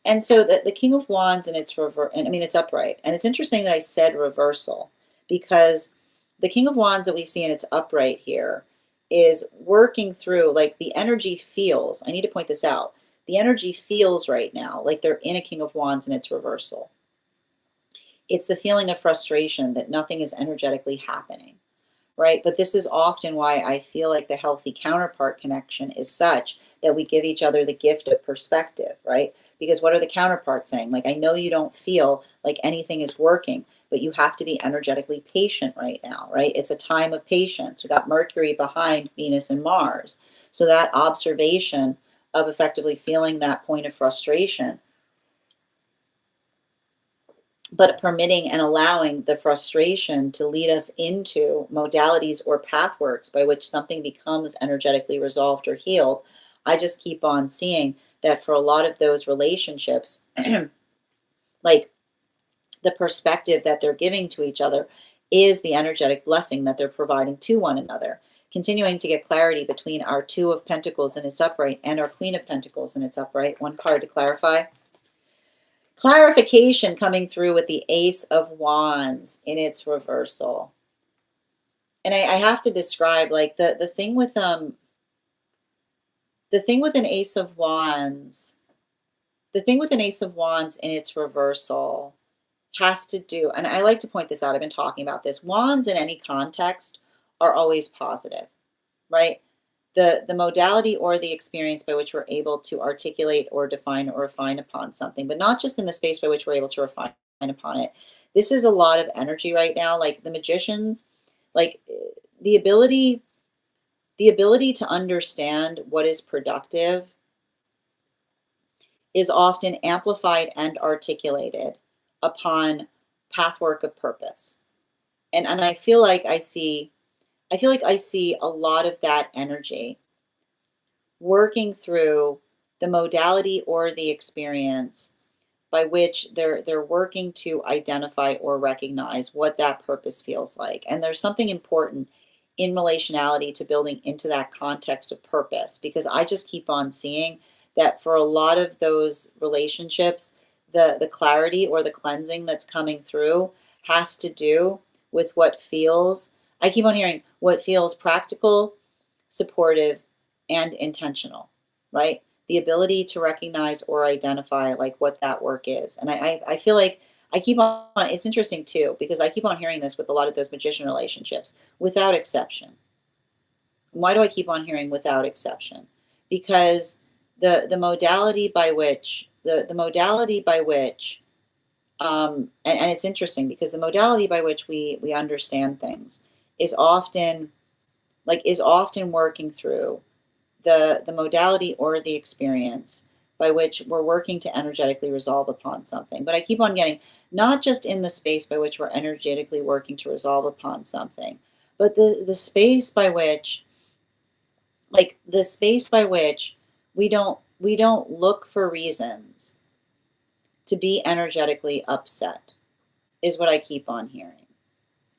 And so the King of Wands in its and I mean, it's upright. And it's interesting that I said reversal because the King of Wands that we see in its upright here is working through, like, the energy feels, I need to point this out, the energy feels right now like they're in a King of Wands in its reversal. It's the feeling of frustration that nothing is energetically happening, right? But this is often why I feel like the healthy counterpart connection is such that we give each other the gift of perspective, right? Because what are the counterparts saying? Like, I know you don't feel like anything is working, but you have to be energetically patient right now, right? It's a time of patience. We got Mercury behind Venus and Mars. So that observation of effectively feeling that point of frustration, but permitting and allowing the frustration to lead us into modalities or pathworks by which something becomes energetically resolved or healed. I just keep on seeing that for a lot of those relationships, like, the perspective that they're giving to each other is the energetic blessing that they're providing to one another. Continuing to get clarity between our Two of Pentacles in its upright and our Queen of Pentacles in its upright. One card to clarify. Clarification coming through with the Ace of Wands in its reversal. And I have to describe, like, the thing with the thing with an Ace of Wands, the thing with an Ace of Wands in its reversal has to do, and I like to point this out, I've been talking about this. Wands in any context are always positive, right? The modality or the experience by which we're able to articulate or define or refine upon something, but not just in the space by which we're able to refine upon it. This is a lot of energy right now. Like the magicians, like the ability, the ability to understand what is productive is often amplified and articulated upon pathwork of purpose. And I feel like I see a lot of that energy working through the modality or the experience by which they're working to identify or recognize what that purpose feels like. And there's something important in relationality to building into that context of purpose, because I just keep on seeing that for a lot of those relationships, the clarity or the cleansing that's coming through has to do with what feels, I keep on hearing what feels practical, supportive, and intentional, right? The ability to recognize or identify like what that work is. And I feel like I keep on, it's interesting too, because I keep on hearing this with a lot of those magician relationships, without exception. Why do I keep on hearing without exception? Because the modality by which, the modality by which, and it's interesting because the modality by which we understand things is often working through the modality or the experience by which we're working to energetically resolve upon something. But I keep on getting, not just in the space by which we're energetically working to resolve upon something, but the space by which, like the space by which we don't look for reasons to be energetically upset, is what I keep on hearing.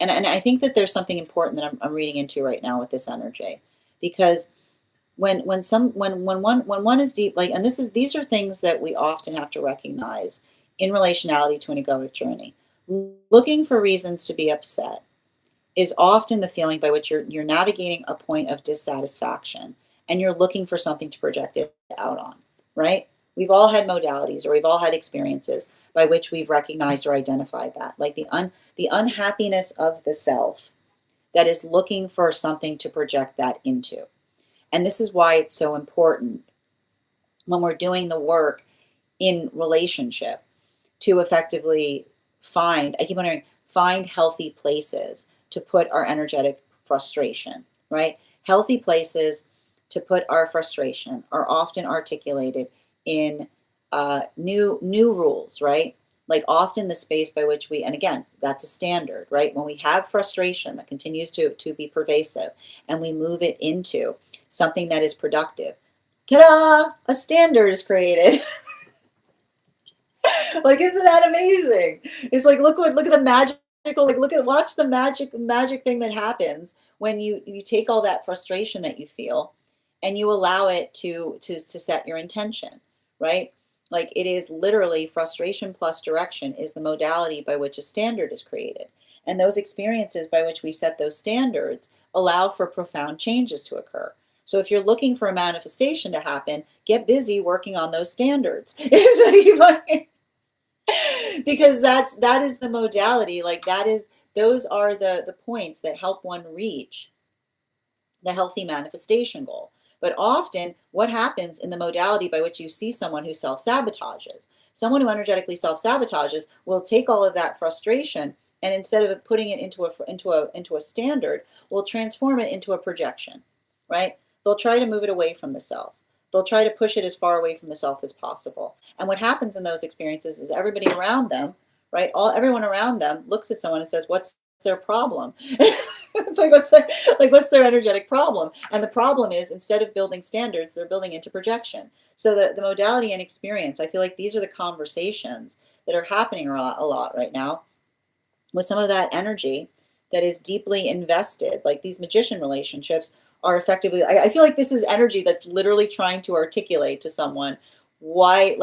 And I think that there's something important that I'm reading into right now with this energy, because when one is deep, like, and these are things that we often have to recognize in relationality to an egoic journey. Looking for reasons to be upset is often the feeling by which you're navigating a point of dissatisfaction, and you're looking for something to project it out on, right? We've all had modalities, or we've all had experiences by which we've recognized or identified that, like the unhappiness of the self that is looking for something to project that into. And this is why it's so important when we're doing the work in relationship to effectively find, I keep wondering, find healthy places to put our energetic frustration, right? Healthy places to put our frustration are often articulated in new rules, right? Like often the space by which we, and again, that's a standard, right? When we have frustration that continues to be pervasive, and we move it into something that is productive, ta-da, a standard is created. Like, isn't that amazing? It's like, look at the magical, like, watch the magic thing that happens when you take all that frustration that you feel and you allow it to set your intention, right? Like, it is literally frustration plus direction is the modality by which a standard is created. And those experiences by which we set those standards allow for profound changes to occur. So if you're looking for a manifestation to happen, get busy working on those standards. Because that is the modality, like those are the points that help one reach the healthy manifestation goal. But often what happens in the modality by which you see someone who self-sabotages, someone who energetically self-sabotages will take all of that frustration, and instead of putting it into a standard, will transform it into a projection, right? They'll try to move it away from the self. They'll try to push it as far away from the self as possible. And what happens in those experiences is everybody around them, right? Everyone around them looks at someone and says, "What's their problem?" It's like what's their energetic problem? And the problem is, instead of building standards, they're building into projection. So the modality and experience, I feel like these are the conversations that are happening a lot right now, with some of that energy that is deeply invested. Like these magician relationships are effectively, I feel like this is energy that's literally trying to articulate to someone why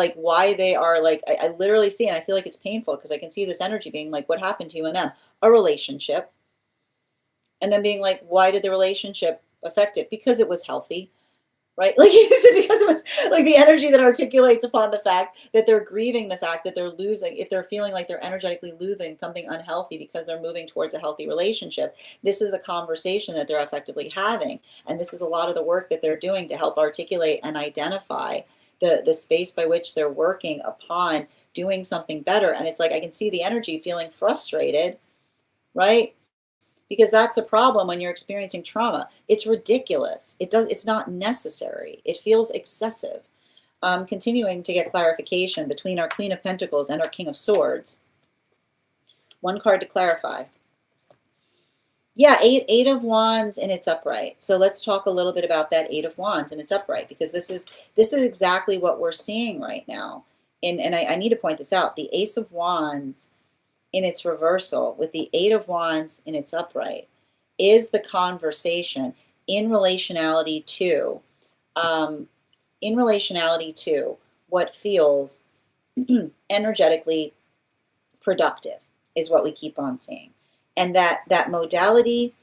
they are, like, I literally see, and I feel like it's painful because I can see this energy being like, what happened to you and them? A relationship. And then being like, why did the relationship affect it? Because it was healthy, right? Like, because it was like the energy that articulates upon the fact that they're grieving the fact that they're losing, if they're feeling like they're energetically losing something unhealthy because they're moving towards a healthy relationship. This is the conversation that they're effectively having. And this is a lot of the work that they're doing to help articulate and identify the space by which they're working upon doing something better. And it's like, I can see the energy feeling frustrated, right? Because that's the problem when you're experiencing trauma. It's ridiculous. It's not necessary. It feels excessive. Continuing to get clarification between our Queen of Pentacles and our King of Swords. One card to clarify. Yeah, eight of wands and it's upright. So let's talk a little bit about that eight of wands and it's upright, because this is exactly what we're seeing right now. And I need to point this out. The ace of wands in its reversal with the eight of wands in its upright is the conversation in relationality to um, what feels energetically productive, is what we keep on seeing. And that modality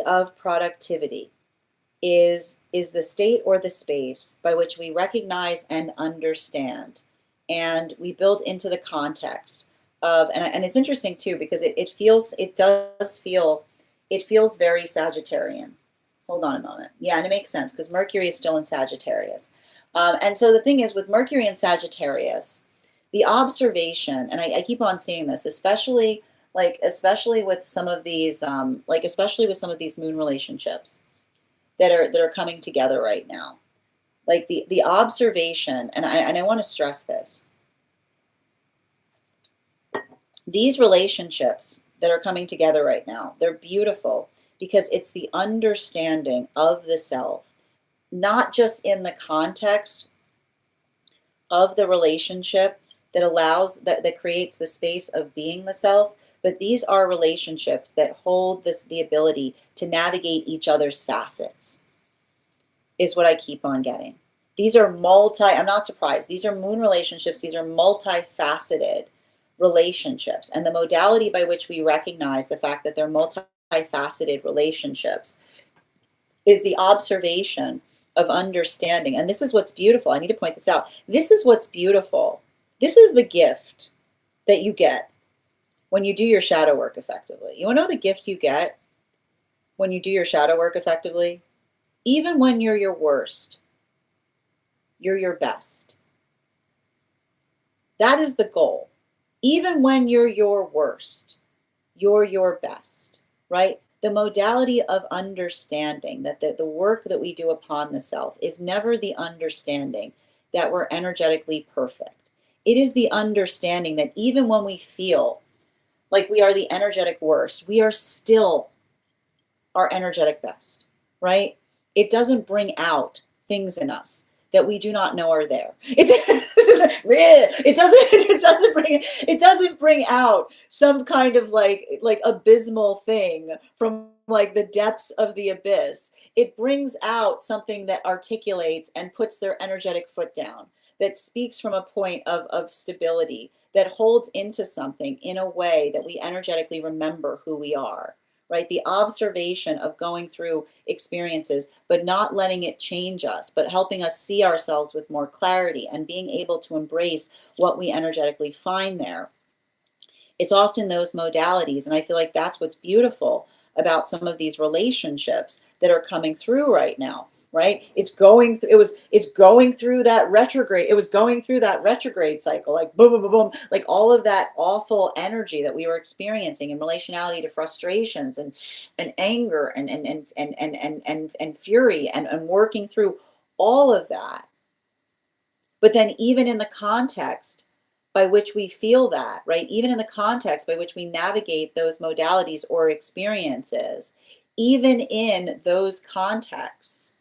of productivity is the state or the space by which we recognize and understand, and we build into the context of, and it's interesting too, because it feels very Sagittarian. Hold on a moment. Yeah, and it makes sense because Mercury is still in Sagittarius. And so the thing is, with Mercury in Sagittarius, the observation, and I keep on seeing this, especially with some of these, especially with some of these moon relationships that are coming together right now. Like the observation, and I want to stress this. These relationships that are coming together right now, they're beautiful because it's the understanding of the self, not just in the context of the relationship that creates the space of being the self, but these are relationships that hold the ability to navigate each other's facets, is what I keep on getting. These are I'm not surprised. These are moon relationships. These are multifaceted relationships. And the modality by which we recognize the fact that they're multifaceted relationships is the observation of understanding. And this is what's beautiful. I need to point this out. This is what's beautiful. This is the gift that you get when you do your shadow work effectively. You want to know the gift you get when you do your shadow work effectively? Even when you're your worst, you're your best. That is the goal. Even when you're your worst, you're your best, right? The modality of understanding that the work that we do upon the self is never the understanding that we're energetically perfect. It is the understanding that even when we feel like we are the energetic worst, we are still our energetic best, right? It doesn't bring out things in us that we do not know are there. It doesn't bring out some kind of like abysmal thing from like the depths of the abyss. It brings out something that articulates and puts their energetic foot down, that speaks from a point of stability, that holds into something in a way that we energetically remember who we are, right? The observation of going through experiences, but not letting it change us, but helping us see ourselves with more clarity and being able to embrace what we energetically find there. It's often those modalities, and I feel like that's what's beautiful about some of these relationships that are coming through right now, right? It's going through that retrograde. It was going through that retrograde cycle, like boom, boom, boom, boom, like all of that awful energy that we were experiencing in relationality to frustrations and anger and fury and working through all of that. But then even in the context by which we feel that, right? Even in the context by which we navigate those modalities or experiences, even in those contexts,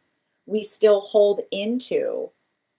we still hold into,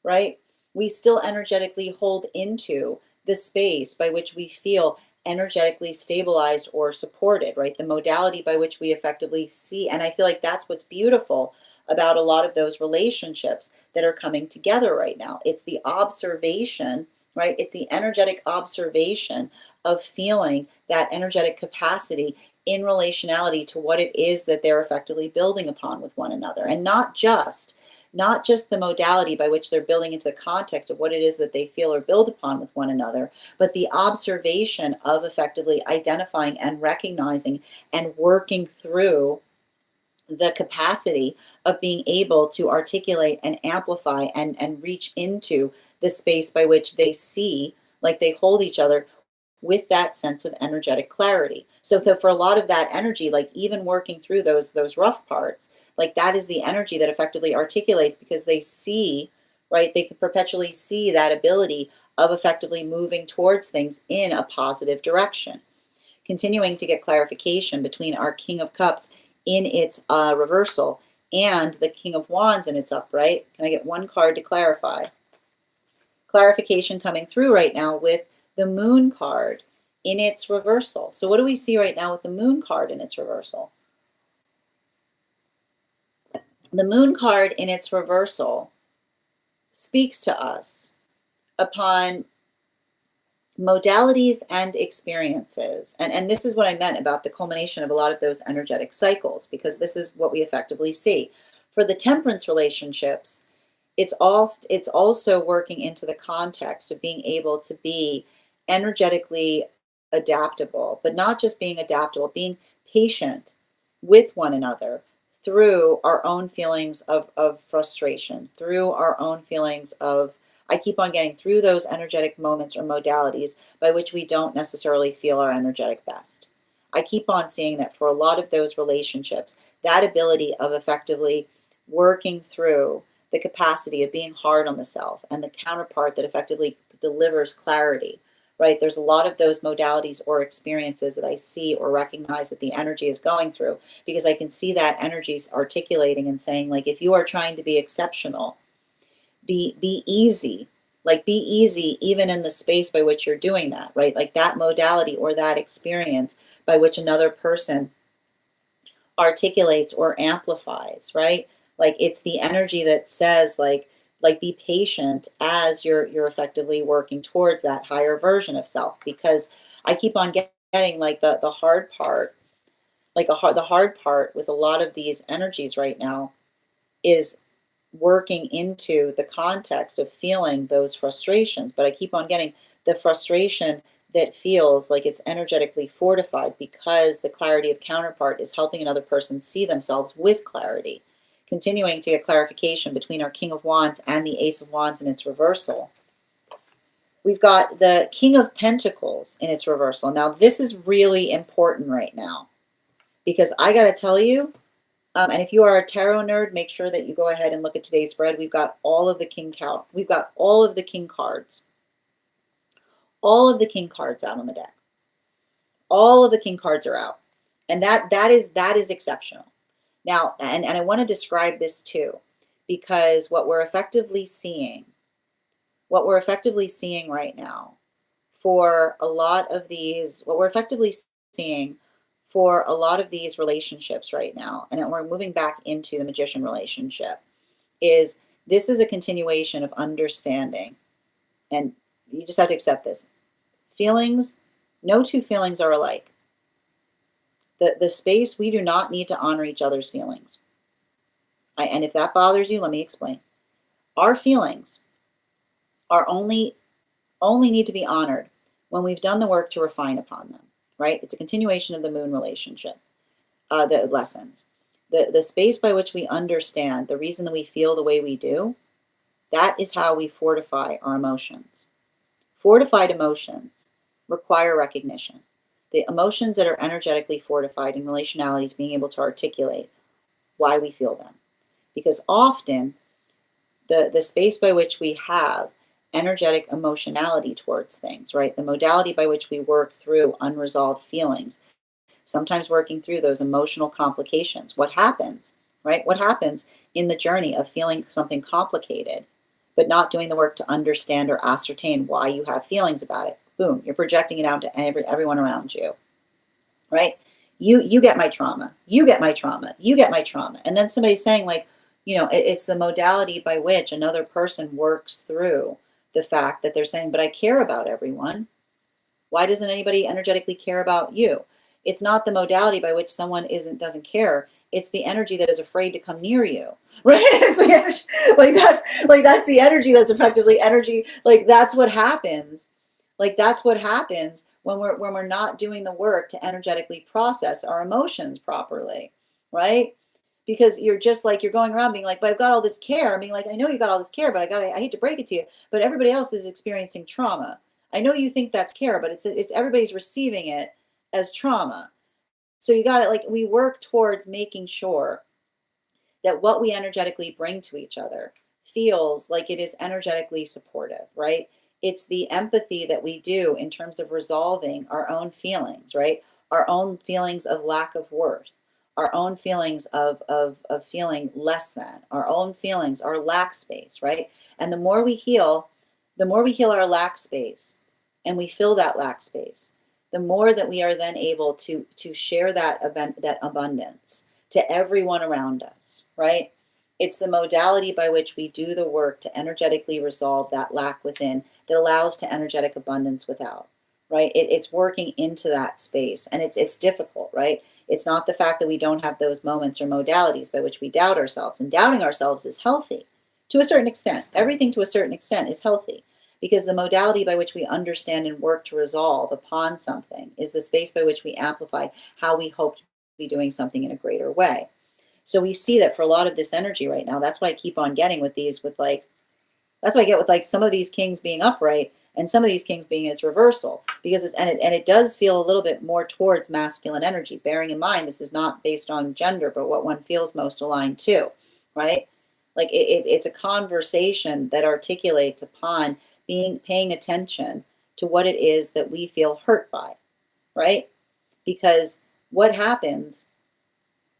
right? We still energetically hold into the space by which we feel energetically stabilized or supported, right? The modality by which we effectively see. And I feel like that's what's beautiful about a lot of those relationships that are coming together right now. It's the observation, right? It's the energetic observation of feeling that energetic capacity in relationality to what it is that they're effectively building upon with one another, and not just the modality by which they're building into the context of what it is that they feel or build upon with one another, but the observation of effectively identifying and recognizing and working through the capacity of being able to articulate and amplify and reach into the space by which they see, like they hold each other with that sense of energetic clarity. So for a lot of that energy, like even working through those rough parts, like that is the energy that effectively articulates, because they see, right? They can perpetually see that ability of effectively moving towards things in a positive direction. continuing to get clarification between our King of Cups in its reversal and the King of Wands in its upright. Can I get one card to clarify? Clarification coming through right now with the Moon card in its reversal. So what do we see right now with the Moon card in its reversal? The Moon card in its reversal speaks to us upon modalities and experiences. And this is what I meant about the culmination of a lot of those energetic cycles, because this is what we effectively see. For the temperance relationships, it's also working into the context of being able to be energetically adaptable, but not just being adaptable, being patient with one another through our own feelings of frustration, through our own feelings of, I keep on getting through those energetic moments or modalities by which we don't necessarily feel our energetic best. I keep on seeing that for a lot of those relationships, that ability of effectively working through the capacity of being hard on the self and the counterpart that effectively delivers clarity, right? There's a lot of those modalities or experiences that I see or recognize that the energy is going through, because I can see that energy articulating and saying, like, if you are trying to be exceptional, be easy, like be easy even in the space by which you're doing that, right? Like that modality or that experience by which another person articulates or amplifies, right? Like it's the energy that says like be patient as you're effectively working towards that higher version of self, because I keep on getting like the hard part, like the hard part with a lot of these energies right now is working into the context of feeling those frustrations. But I keep on getting the frustration that feels like it's energetically fortified because the clarity of counterpart is helping another person see themselves with clarity. Continuing to get clarification between our King of Wands and the Ace of Wands in its reversal. We've got the King of Pentacles in its reversal. Now, this is really important right now because I got to tell you, and if you are a tarot nerd, make sure that you go ahead and look at today's spread. We've got all of the we've got all of the King cards. All of the King cards out on the deck. All of the King cards are out. And that is exceptional. Now, and I want to describe this too, because what we're effectively seeing right now for a lot of these, for a lot of these relationships right now, and we're moving back into the Magician relationship, is this is a continuation of understanding. And you just have to accept this. Feelings, no two feelings are alike. The space, we do not need to honor each other's feelings. And if that bothers you, let me explain. Our feelings are only need to be honored when we've done the work to refine upon them, right? It's a continuation of the Moon relationship, the lessons. The space by which we understand the reason that we feel the way we do, that is how we fortify our emotions. Fortified emotions require recognition. The emotions that are energetically fortified in relationality to being able to articulate why we feel them. Because often the space by which we have energetic emotionality towards things, right? The modality by which we work through unresolved feelings, sometimes working through those emotional complications. What happens, right? What happens in the journey of feeling something complicated, but not doing the work to understand or ascertain why you have feelings about it? Boom, you're projecting it out to everyone around you, right? You get my trauma, you get my trauma, you get my trauma. And then somebody's saying like, it's the modality by which another person works through the fact that they're saying, but I care about everyone. Why doesn't anybody energetically care about you? It's not the modality by which someone doesn't care. It's the energy that is afraid to come near you. Right? It's the energy, like that, like that's the energy that's effectively energy. Like that's what happens. Like that's what happens when we're not doing the work to energetically process our emotions properly, right? Because you're just like, you're going around being like, but I've got all this care. I mean, like, I know you got all this care, but I hate to break it to you, but everybody else is experiencing trauma. I know you think that's care, but it's everybody's receiving it as trauma. So you got it. Like we work towards making sure that what we energetically bring to each other feels like it is energetically supportive, right? It's the empathy that we do in terms of resolving our own feelings, right? our own feelings of lack of worth, our own feelings of feeling less than, our own feelings, our lack space, right? And the more we heal our lack space and we fill that lack space, the more that we are then able to share that event, that abundance to everyone around us, right? It's the modality by which we do the work to energetically resolve that lack within that allows to energetic abundance without, right? It's working into that space, and it's difficult, right? It's not the fact that we don't have those moments or modalities by which we doubt ourselves, and doubting ourselves is healthy to a certain extent. Everything to a certain extent is healthy because the modality by which we understand and work to resolve upon something is the space by which we amplify how we hope to be doing something in a greater way. So we see that for a lot of this energy right now. That's why I keep on getting with these, that's what I get with like some of these kings being upright and some of these kings being in its reversal, because it does feel a little bit more towards masculine energy, bearing in mind this is not based on gender, but what one feels most aligned to, right? Like it's a conversation that articulates upon paying attention to what it is that we feel hurt by, right? Because what happens,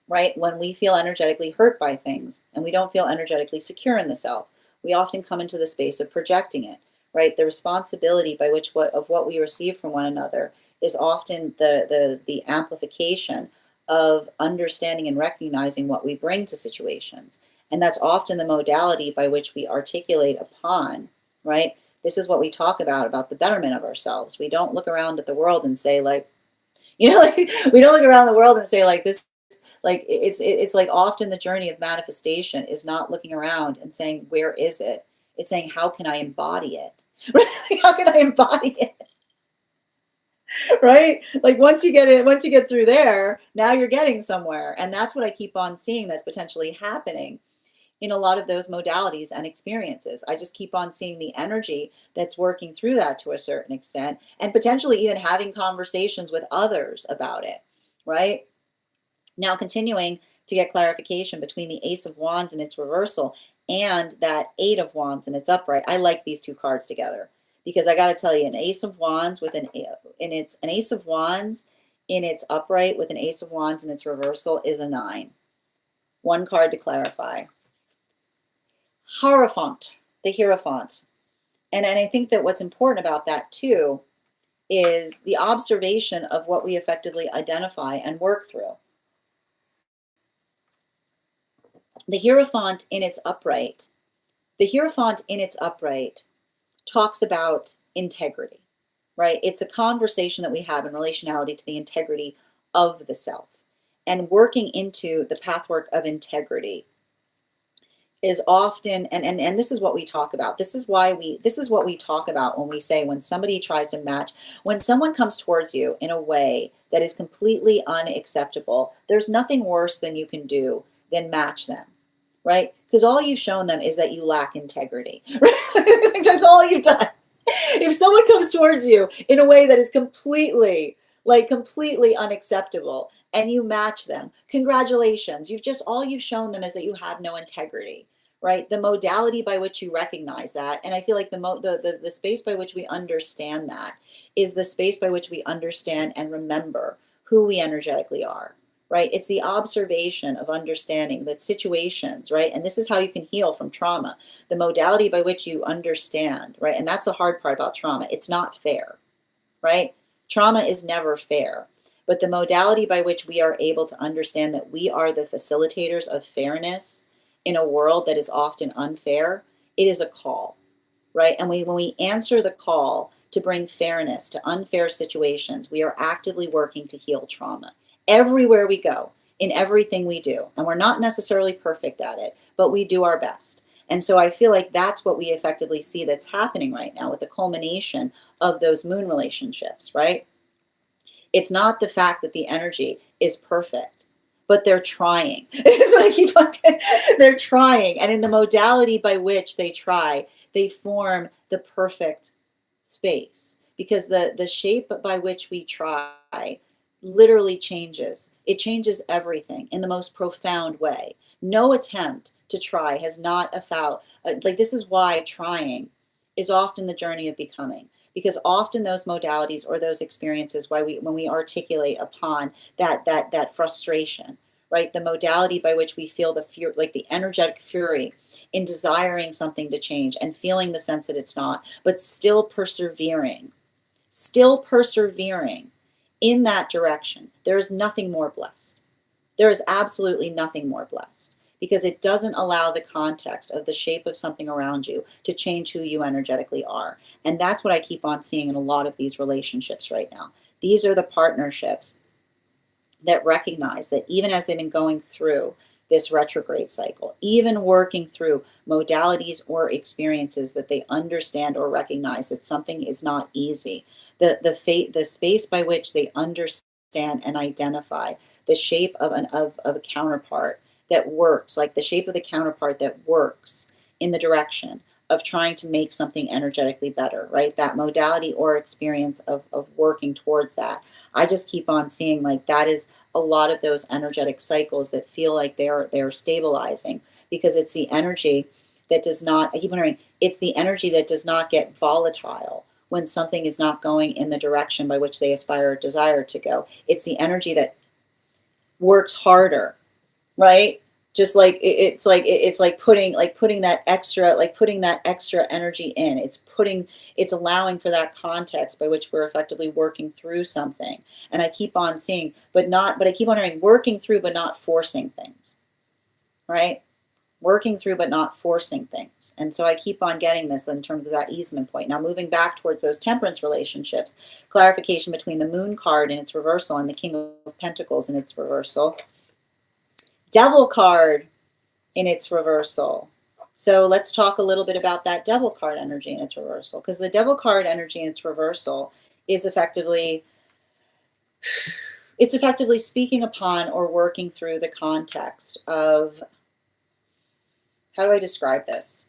right, when we feel energetically hurt by things and we don't feel energetically secure in the self, we often come into the space of projecting it, right? The responsibility by which what we receive from one another is often the amplification of understanding and recognizing what we bring to situations. And that's often the modality by which we articulate upon, right? This is what we talk about the betterment of ourselves. We don't look around at the world and say like, like we don't look around the world and say like this, like it's like often the journey of manifestation is not looking around and saying, where is it? It's saying, how can I embody it? How can I embody it? Right? Like once you get through there, now you're getting somewhere. And that's what I keep on seeing that's potentially happening in a lot of those modalities and experiences. I just keep on seeing the energy that's working through that to a certain extent, and potentially even having conversations with others about it, right? Now, continuing to get clarification between the Ace of Wands and its reversal and that Eight of Wands and its upright. I like these two cards together because I got to tell you, an Ace of Wands with an Ace of Wands in its upright with an Ace of Wands in its reversal is a 9. One card to clarify. Hierophant, the Hierophant. And I think that what's important about that too is the observation of what we effectively identify and work through. The Hierophant in its upright, talks about integrity, right? It's a conversation that we have in relationality to the integrity of the self, and working into the pathwork of integrity is often, and this is what we talk about. This is what we talk about when we say, when somebody tries to match, when someone comes towards you in a way that is completely unacceptable, there's nothing worse than you can do than match them, right? Because all you've shown them is that you lack integrity. That's all you've done. If someone comes towards you in a way that is completely unacceptable and you match them, congratulations. All you've shown them is that you have no integrity, right? The modality by which you recognize that, and I feel like the space by which we understand that is the space by which we understand and remember who we energetically are, right? It's the observation of understanding that situations, right? And this is how you can heal from trauma. The modality by which you understand, right? And that's the hard part about trauma. It's not fair, right? Trauma is never fair. But the modality by which we are able to understand that we are the facilitators of fairness in a world that is often unfair, it is a call, right? And when we answer the call to bring fairness to unfair situations, we are actively working to heal trauma. Everywhere we go, in everything we do. And we're not necessarily perfect at it, but we do our best. And so I feel like that's what we effectively see that's happening right now with the culmination of those moon relationships, right? It's not the fact that the energy is perfect, but they're trying. That's what I keep on saying. They're trying. And in the modality by which they try, they form the perfect space. Because the shape by which we try literally changes. It changes everything in the most profound way. No attempt to try has not this is why trying is often the journey of becoming. because often those modalities or those experiences, when we articulate upon that frustration, right? The modality by which we feel the fear, like the energetic fury in desiring something to change and feeling the sense that it's not, but still persevering in that direction. There is nothing more blessed. There is absolutely nothing more blessed, because it doesn't allow the context of the shape of something around you to change who you energetically are. And that's what I keep on seeing in a lot of these relationships right now. These are the partnerships that recognize that even as they've been going through this retrograde cycle, even working through modalities or experiences that they understand or recognize that something is not easy, the space by which they understand and identify the shape of a counterpart that works, like the shape of the counterpart that works in the direction of trying to make something energetically better, right? That modality or experience of working towards that. I just keep on seeing like that is a lot of those energetic cycles that feel like they're stabilizing, because it's the energy that does not, I keep wondering, it's the energy that does not get volatile when something is not going in the direction by which they aspire or desire to go. It's the energy that works harder, right? Just like it's like putting that extra energy in. It's allowing for that context by which we're effectively working through something. And I keep on seeing, but I keep wondering, working through but not forcing things, right? Working through but not forcing things. And so I keep on getting this in terms of that easement point. Now moving back towards those temperance relationships, clarification between the Moon card in its reversal and the King of Pentacles in its reversal. Devil card in its reversal. So let's talk a little bit about that Devil card energy in its reversal, because the Devil card energy in its reversal is effectively speaking upon or working through the context of, how do I describe this?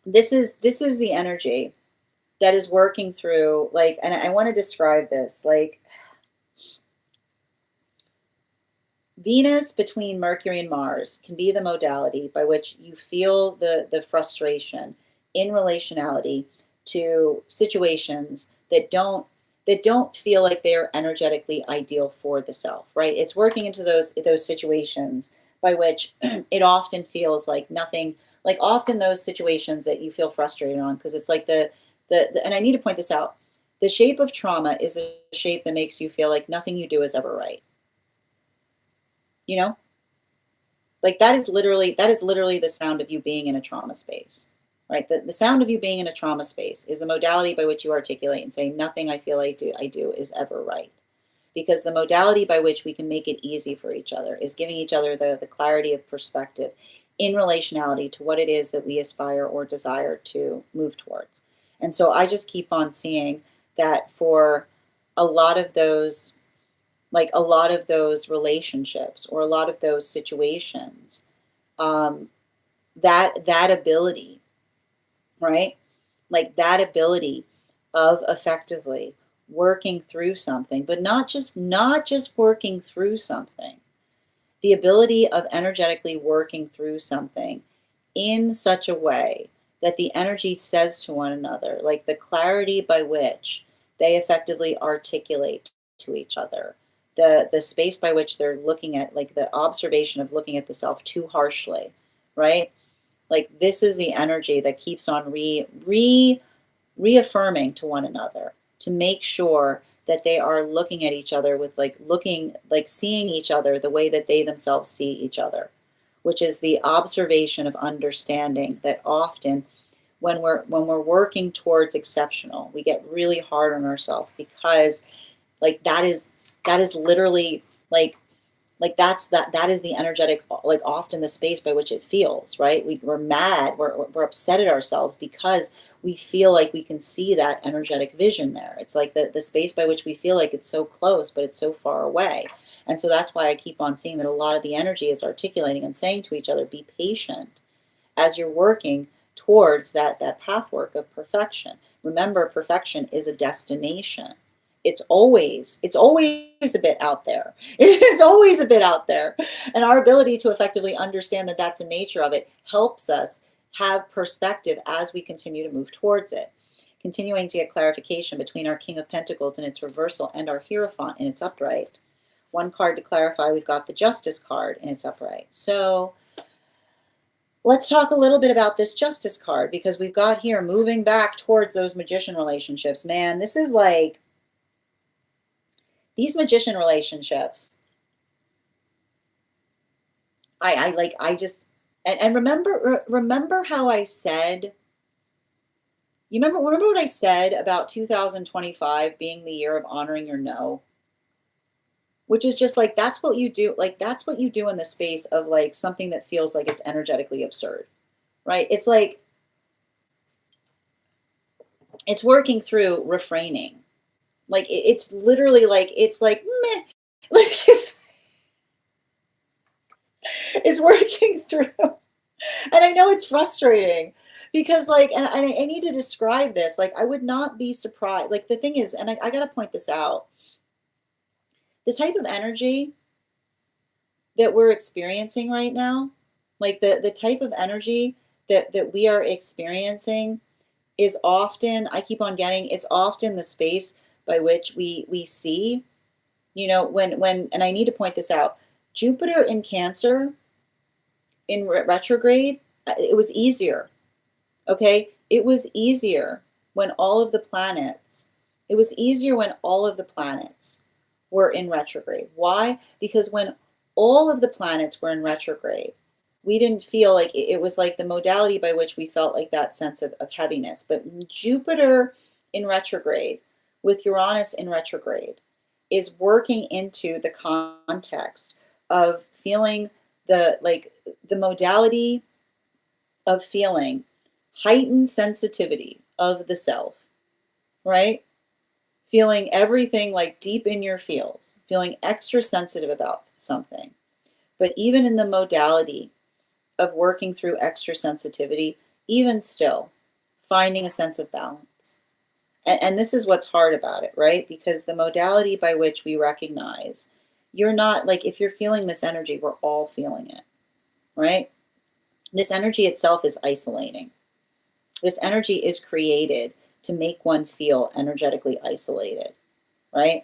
This is the energy that is working through, like, and I want to describe this, like, Venus between Mercury and Mars can be the modality by which you feel the frustration in relationality to situations that don't feel like they're energetically ideal for the self, right? It's working into those situations by which it often feels like nothing, like often those situations that you feel frustrated on, because it's like the and I need to point this out, the shape of trauma is the shape that makes you feel like nothing you do is ever right. You know, like that is literally the sound of you being in a trauma space, right? The sound of you being in a trauma space is the modality by which you articulate and say, nothing I feel I do is ever right. Because the modality by which we can make it easy for each other is giving each other the clarity of perspective in relationality to what it is that we aspire or desire to move towards. And so I just keep on seeing that for a lot of those, like a lot of those relationships or a lot of those situations, that ability, right? Like that ability of effectively working through something, but not just working through something. The ability of energetically working through something in such a way that the energy says to one another, like the clarity by which they effectively articulate to each other, the space by which they're looking at, like the observation of looking at the self too harshly, right? Like this is the energy that keeps on reaffirming to one another to make sure that they are looking at each other with seeing each other the way that they themselves see each other, which is the observation of understanding that often when we're working towards exceptional, we get really hard on ourselves, because like that is literally like that is the energetic, like often the space by which it feels, right? We're mad, we're upset at ourselves because we feel like we can see that energetic vision there. It's like the space by which we feel like it's so close but it's so far away. And so that's why I keep on seeing that a lot of the energy is articulating and saying to each other, be patient as you're working towards that pathwork of perfection. Remember, perfection is a destination. It's always a bit out there. It's always a bit out there. And our ability to effectively understand that that's the nature of it helps us have perspective as we continue to move towards it. Continuing to get clarification between our King of Pentacles in its reversal and our Hierophant in its upright. One card to clarify, we've got the Justice card in its upright. So let's talk a little bit about this Justice card, because we've got here moving back towards those Magician relationships. Man, this is like, these Magician relationships, and remember how I said, remember what I said about 2025 being the year of honoring your no? Which is just like, that's what you do. Like, that's what you do in the space of like something that feels like it's energetically absurd, right? It's like, it's working through refraining. Like, it's literally like, it's like, meh. Like, it's working through. And I know it's frustrating because like, and I need to describe this. Like, I would not be surprised. Like, the thing is, and I got to point this out, the type of energy that we're experiencing right now, like the type of energy that we are experiencing is often, I keep on getting, it's often the space by which we see, you know, when, and I need to point this out, Jupiter in Cancer in retrograde, it was easier. Okay. It was easier when all of the planets, it was easier when all of the planets were in retrograde. Why? Because when all of the planets were in retrograde, we didn't feel like it was like the modality by which we felt like that sense of heaviness. But Jupiter in retrograde with Uranus in retrograde is working into the context of feeling the modality of feeling heightened sensitivity of the self, right? Feeling everything like deep in your feels, feeling extra sensitive about something. But even in the modality of working through extra sensitivity, even still, finding a sense of balance. And this is what's hard about it, right? Because the modality by which we recognize, you're not like, if you're feeling this energy, we're all feeling it, right? This energy itself is isolating. This energy is created to make one feel energetically isolated, right?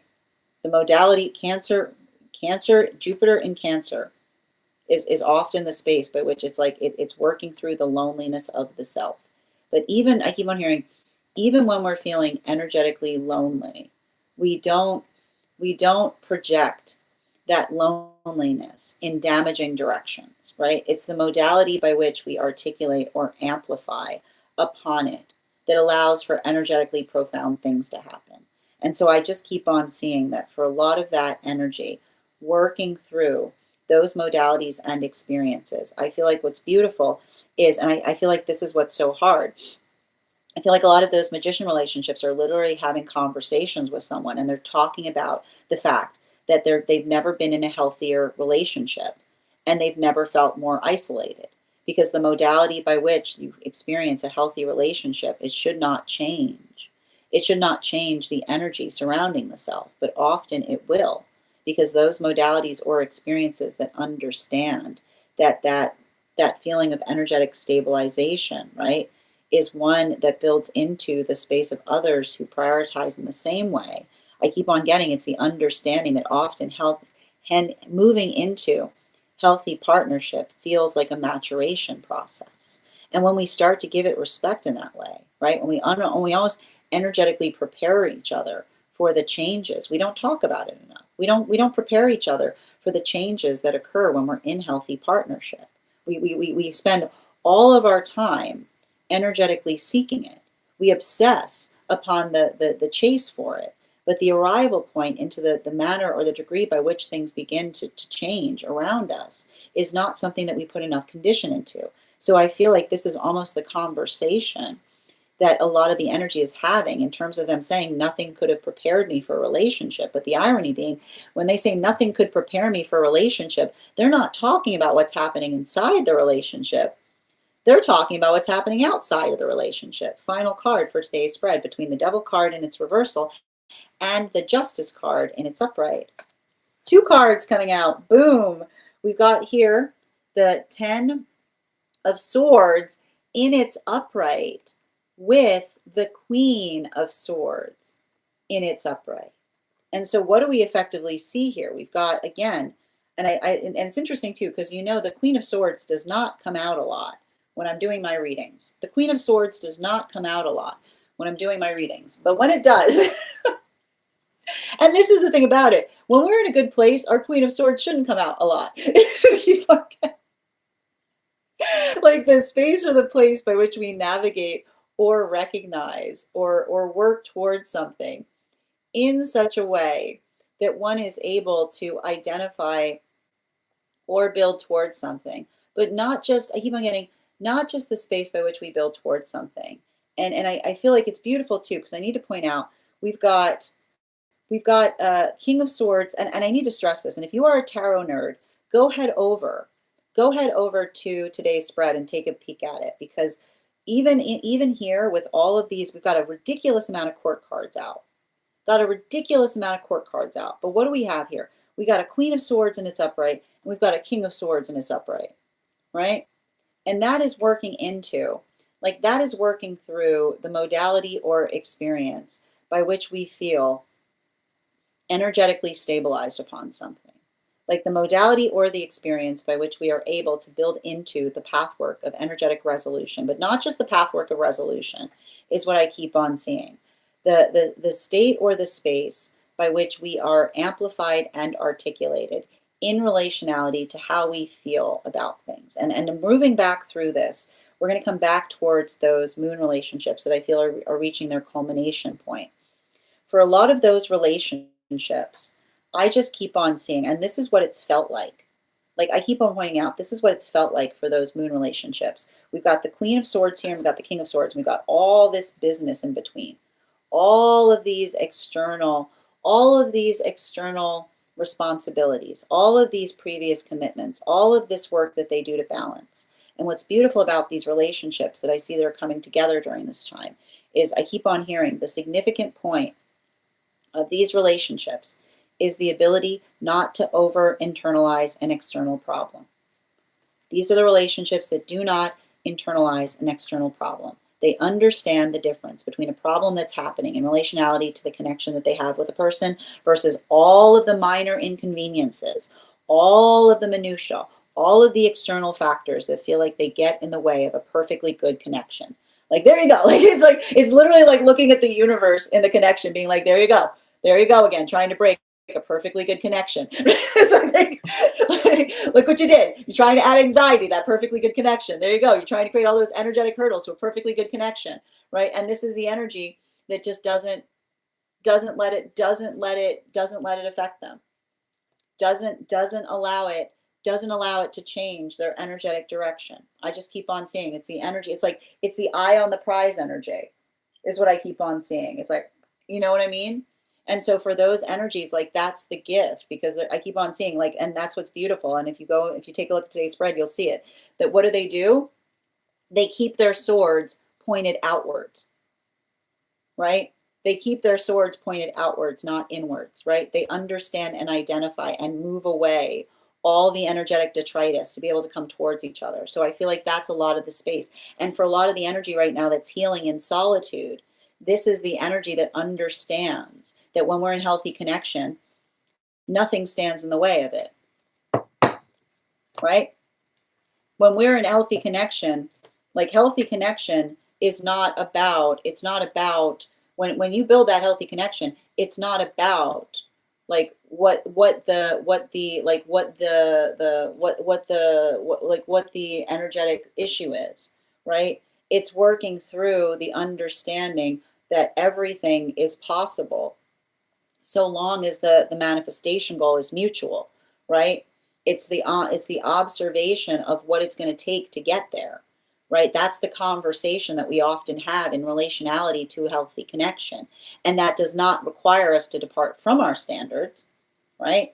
The modality Cancer, Jupiter in Cancer is often the space by which it's like it's working through the loneliness of the self. But even, I keep on hearing, even when we're feeling energetically lonely, we don't project that loneliness in damaging directions, right? It's the modality by which we articulate or amplify upon it that allows for energetically profound things to happen. And so I just keep on seeing that for a lot of that energy, working through those modalities and experiences, I feel like what's beautiful is, and I feel like this is what's so hard, I feel like a lot of those magician relationships are literally having conversations with someone and they're talking about the fact that they've never been in a healthier relationship and they've never felt more isolated, because the modality by which you experience a healthy relationship, it should not change. It should not change the energy surrounding the self, but often it will, because those modalities or experiences that understand that feeling of energetic stabilization, right, is one that builds into the space of others who prioritize in the same way. I keep on getting, it's the understanding that often health and moving into healthy partnership feels like a maturation process. And when we start to give it respect in that way, right? When we almost energetically prepare each other for the changes, we don't talk about it enough. We don't prepare each other for the changes that occur when we're in healthy partnership. We spend all of our time energetically seeking it. We obsess upon the chase for it. But the arrival point into the manner or the degree by which things begin to change around us is not something that we put enough condition into. So I feel like this is almost the conversation that a lot of the energy is having, in terms of them saying nothing could have prepared me for a relationship. But the irony being, when they say nothing could prepare me for a relationship, they're not talking about what's happening inside the relationship. They're talking about what's happening outside of the relationship. Final card for today's spread, between the Devil card in its reversal and the Justice card in its upright. Two cards coming out. Boom. We've got here the 10 of Swords in its upright with the Queen of Swords in its upright. And so what do we effectively see here? We've got, again, and it's interesting too, because the Queen of Swords does not come out a lot when I'm doing my readings. The Queen of Swords does not come out a lot when I'm doing my readings. But when it does, and this is the thing about it, when we're in a good place, our Queen of Swords shouldn't come out a lot. So keep on like the space or the place by which we navigate or recognize or work towards something in such a way that one is able to identify or build towards something, but not just, I keep on getting, not just the space by which we build towards something. And I feel like it's beautiful too, because I need to point out, we've got King of Swords, and I need to stress this, and if you are a tarot nerd, go head over to today's spread and take a peek at it, because even here with all of these, we've got a ridiculous amount of court cards out. But what do we have here? We got a Queen of Swords and it's upright, and we've got a King of Swords and it's upright, right? And that is working through the modality or experience by which we feel energetically stabilized upon something. Like the modality or the experience by which we are able to build into the pathwork of energetic resolution, but not just the pathwork of resolution, is what I keep on seeing. The state or the space by which we are amplified and articulated in relationality to how we feel about things. And moving back through this, we're going to come back towards those moon relationships that I feel are reaching their culmination point. For a lot of those relationships, I just keep on seeing, and this is what it's felt like. Like I keep on pointing out, this is what it's felt like for those moon relationships. We've got the Queen of Swords here, and we've got the King of Swords, and we've got all this business in between. All of these external responsibilities, all of these previous commitments, all of this work that they do to balance. And what's beautiful about these relationships that I see that are coming together during this time is I keep on hearing the significant point of these relationships is the ability not to over-internalize an external problem. These are the relationships that do not internalize an external problem. They understand the difference between a problem that's happening in relationality to the connection that they have with a person versus all of the minor inconveniences, all of the minutia, all of the external factors that feel like they get in the way of a perfectly good connection. Like, there you go. It's literally like looking at the universe in the connection, being like, there you go again, trying to break a perfectly good connection. Look what you did. You're trying to add anxiety, that perfectly good connection. There you go. You're trying to create all those energetic hurdles to a perfectly good connection, right? And this is the energy that just doesn't let it affect them. Doesn't allow it to change their energetic direction. I just keep on seeing it's the energy. It's the eye on the prize energy is what I keep on seeing. It's like, you know what I mean? And so for those energies, like that's the gift, because I keep on seeing and that's what's beautiful. And if you take a look at today's spread, you'll see it, that what do? They keep their swords pointed outwards, right? They keep their swords pointed outwards, not inwards, right? They understand and identify and move away all the energetic detritus to be able to come towards each other. So I feel like that's a lot of the space. And for a lot of the energy right now that's healing in solitude, this is the energy that understands that when we're in healthy connection, nothing stands in the way of it, right? When we're in healthy connection, healthy connection is not about, when you build that healthy connection, it's not about what the energetic issue is, right? It's working through the understanding that everything is possible so long as the manifestation goal is mutual, right? It's the observation of what it's going to take to get there, right? That's the conversation that we often have in relationality to a healthy connection. And that does not require us to depart from our standards, right?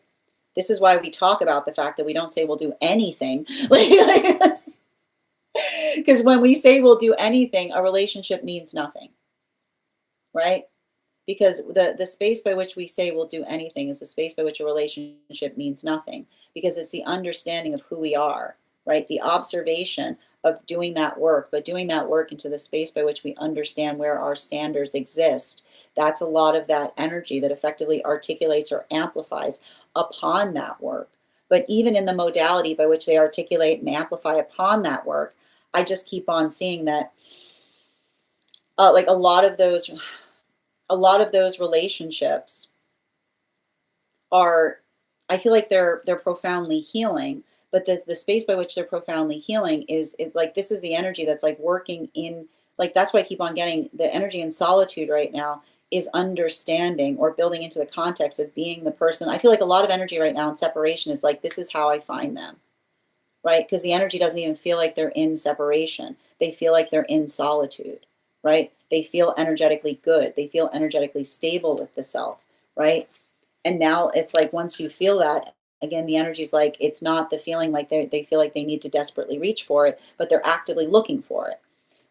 This is why we talk about the fact that we don't say we'll do anything. Because when we say we'll do anything, a relationship means nothing, right? Because the space by which we say we'll do anything is the space by which a relationship means nothing, because it's the understanding of who we are, right? The observation of doing that work, but doing that work into the space by which we understand where our standards exist. That's a lot of that energy that effectively articulates or amplifies upon that work. But even in the modality by which they articulate and amplify upon that work, I just keep on seeing that like a lot of those relationships are, I feel like they're profoundly healing, but the space by which they're profoundly healing is it, like this is the energy that's like working in, like that's why I keep on getting the energy in solitude right now is understanding or building into the context of being the person. I feel like a lot of energy right now in separation is like this is how I find them, right? Because the energy doesn't even feel like they're in separation. They feel like they're in solitude, right? They feel energetically good. They feel energetically stable with the self, right? And now it's like once you feel that, again, the energy is like it's not the feeling like they feel like they need to desperately reach for it, but they're actively looking for it.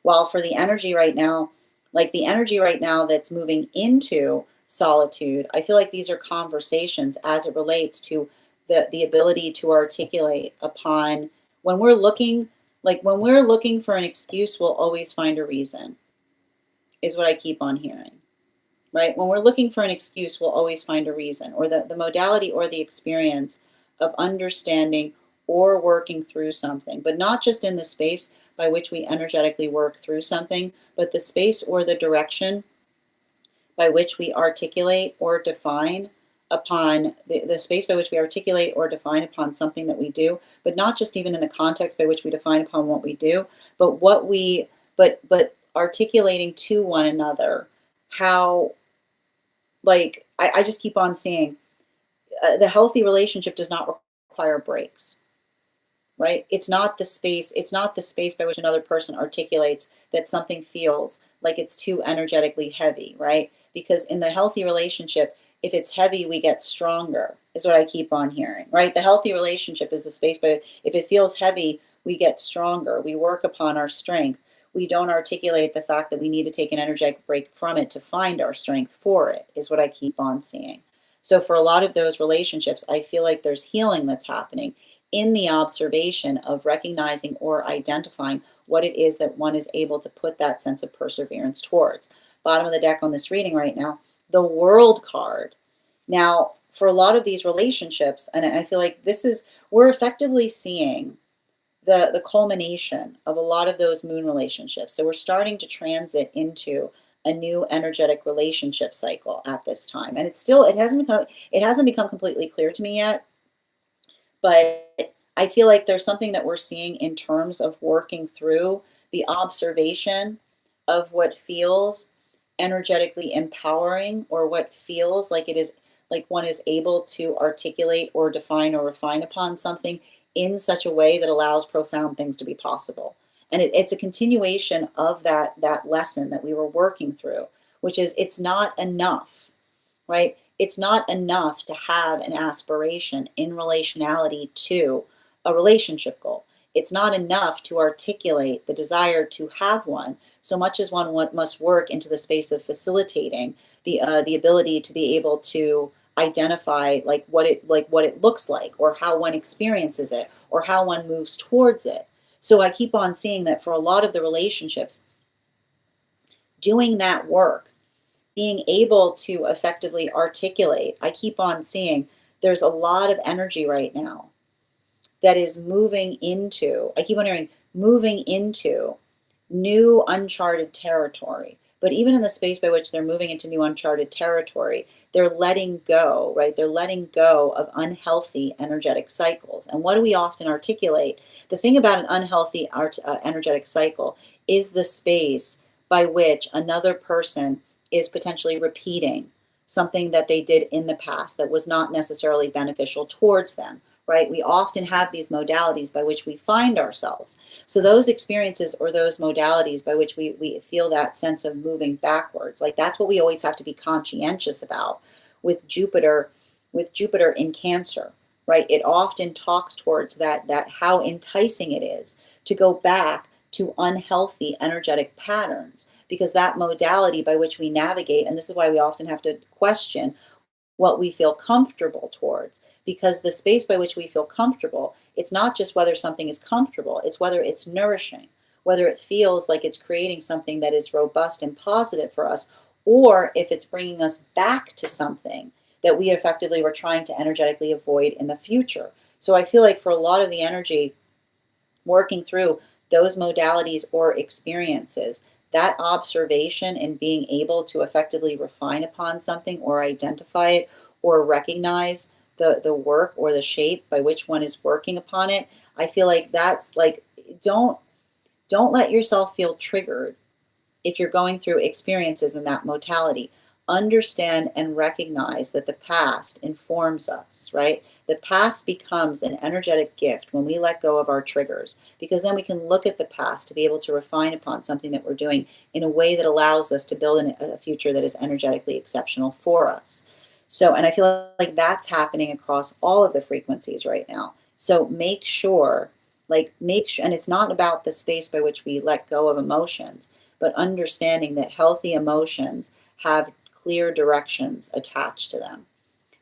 While for the energy right now, like the energy right now that's moving into solitude, I feel like these are conversations as it relates to the ability to articulate upon when we're looking, like when we're looking for an excuse, we'll always find a reason, is what I keep on hearing, right? When we're looking for an excuse, we'll always find a reason, or the modality or the experience of understanding or working through something, but not just in the space by which we energetically work through something, but the space or the direction by which we articulate or define upon the space by which we articulate or define upon something that we do, but not just even in the context by which we define upon what we do, but what we, but articulating to one another how, like, I just keep on seeing the healthy relationship does not require breaks, right? It's not the space by which another person articulates that something feels like it's too energetically heavy, right? Because in the healthy relationship, if it's heavy, we get stronger, is what I keep on hearing, right? The healthy relationship is the space by, if it feels heavy, we get stronger. We work upon our strength. We don't articulate the fact that we need to take an energetic break from it to find our strength for it, is what I keep on seeing. So for a lot of those relationships, I feel like there's healing that's happening in the observation of recognizing or identifying what it is that one is able to put that sense of perseverance towards. Bottom of the deck on this reading right now, the World card. Now, for a lot of these relationships, and I feel like this is, we're effectively seeing the culmination of a lot of those moon relationships. So we're starting to transit into a new energetic relationship cycle at this time. And it's still, it hasn't become completely clear to me yet, but I feel like there's something that we're seeing in terms of working through the observation of what feels energetically empowering, or what feels like it is, like one is able to articulate or define or refine upon something in such a way that allows profound things to be possible. And it's a continuation of that lesson that we were working through, which is it's not enough, right? It's not enough to have an aspiration in relationality to a relationship goal. It's not enough to articulate the desire to have one, so much as one must work into the space of facilitating the ability to be able to identify like what it looks like, or how one experiences it, or how one moves towards it. So I keep on seeing that for a lot of the relationships, doing that work, being able to effectively articulate, I keep on seeing there's a lot of energy right now that is moving into, I keep on hearing, moving into new uncharted territory. But even in the space by which they're moving into new uncharted territory, they're letting go, right? They're letting go of unhealthy energetic cycles. And what do we often articulate? The thing about an unhealthy energetic cycle is the space by which another person is potentially repeating something that they did in the past that was not necessarily beneficial towards them, right? We often have these modalities by which we find ourselves. So those experiences or those modalities by which we feel that sense of moving backwards, like that's what we always have to be conscientious about with Jupiter in Cancer, right? It often talks towards that how enticing it is to go back to unhealthy energetic patterns, because that modality by which we navigate, and this is why we often have to question what we feel comfortable towards. Because the space by which we feel comfortable, it's not just whether something is comfortable, it's whether it's nourishing, whether it feels like it's creating something that is robust and positive for us, or if it's bringing us back to something that we effectively were trying to energetically avoid in the future. So I feel like for a lot of the energy, working through those modalities or experiences, that observation and being able to effectively refine upon something or identify it or recognize the work or the shape by which one is working upon it, I feel like that's like, don't don't let yourself feel triggered if you're going through experiences in that modality. Understand and recognize that the past informs us, right? The past becomes an energetic gift when we let go of our triggers, because then we can look at the past to be able to refine upon something that we're doing in a way that allows us to build a future that is energetically exceptional for us. So, and I feel like that's happening across all of the frequencies right now. So make sure, and it's not about the space by which we let go of emotions, but understanding that healthy emotions have clear directions attached to them.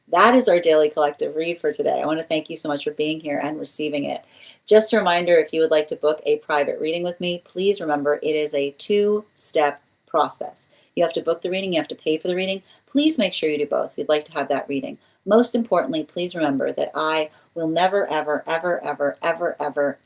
That is our daily collective read for today. I want to thank you so much for being here and receiving it. Just a reminder, if you would like to book a private reading with me, please remember it is a two-step process. You have to book the reading, you have to pay for the reading. Please make sure you do both if you'd like to have that reading. Most importantly, please remember that I will never, ever, ever, ever, ever, ever,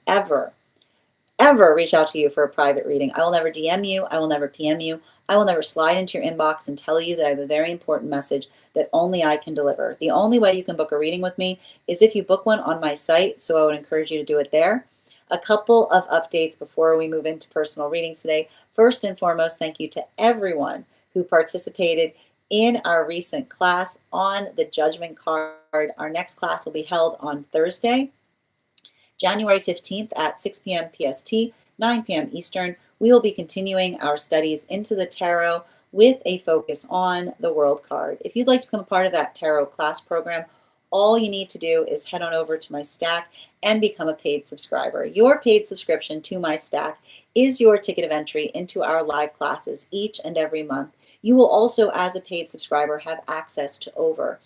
ever reach out to you for a private reading. I will never DM you. I will never PM you. I will never slide into your inbox and tell you that I have a very important message that only I can deliver. The only way you can book a reading with me is if you book one on my site, so I would encourage you to do it there. A couple of updates before we move into personal readings today. First and foremost, thank you to everyone who participated in our recent class on the judgment card. Our next class will be held on Thursday, January 15th at 6 p.m. PST, 9 p.m. Eastern. We will be continuing our studies into the tarot with a focus on the World card. If you'd like to become a part of that tarot class program, all you need to do is head on over to my Stack and become a paid subscriber. Your paid subscription to my Stack is your ticket of entry into our live classes each and every month. You will also, as a paid subscriber, have access to over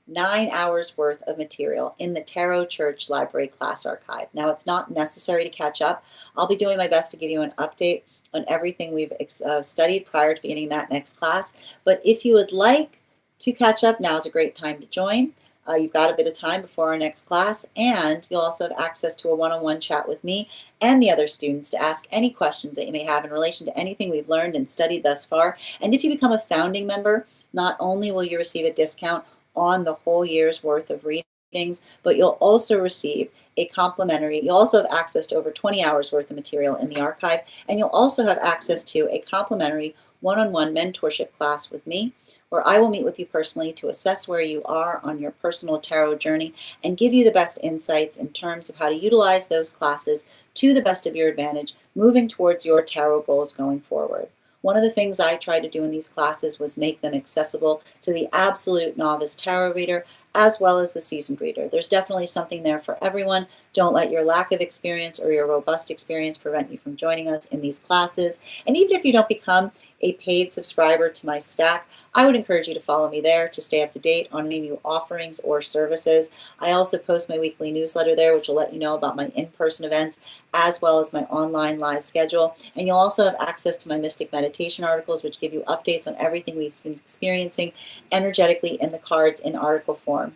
9 hours worth of material in the Tarot Church Library class archive. Now, it's not necessary to catch up. I'll be doing my best to give you an update on everything we've studied prior to beginning that next class. But if you would like to catch up, now is a great time to join. You've got a bit of time before our next class, and you'll also have access to a one-on-one chat with me and the other students to ask any questions that you may have in relation to anything we've learned and studied thus far. And if you become a founding member, not only will you receive a discount on the whole year's worth of readings, but you'll also receive a complimentary, you'll also have access to over 20 hours worth of material in the archive, and you'll also have access to a complimentary one-on-one mentorship class with me, where I will meet with you personally to assess where you are on your personal tarot journey and give you the best insights in terms of how to utilize those classes to the best of your advantage, moving towards your tarot goals going forward. One of the things I tried to do in these classes was make them accessible to the absolute novice tarot reader as well as the seasoned reader. There's definitely something there for everyone. Don't let your lack of experience or your robust experience prevent you from joining us in these classes. And even if you don't become a paid subscriber to my Stack, I would encourage you to follow me there to stay up to date on any new offerings or services. I also post my weekly newsletter there, which will let you know about my in-person events as well as my online live schedule. And you'll also have access to my Mystic Meditation articles, which give you updates on everything we've been experiencing energetically in the cards in article form.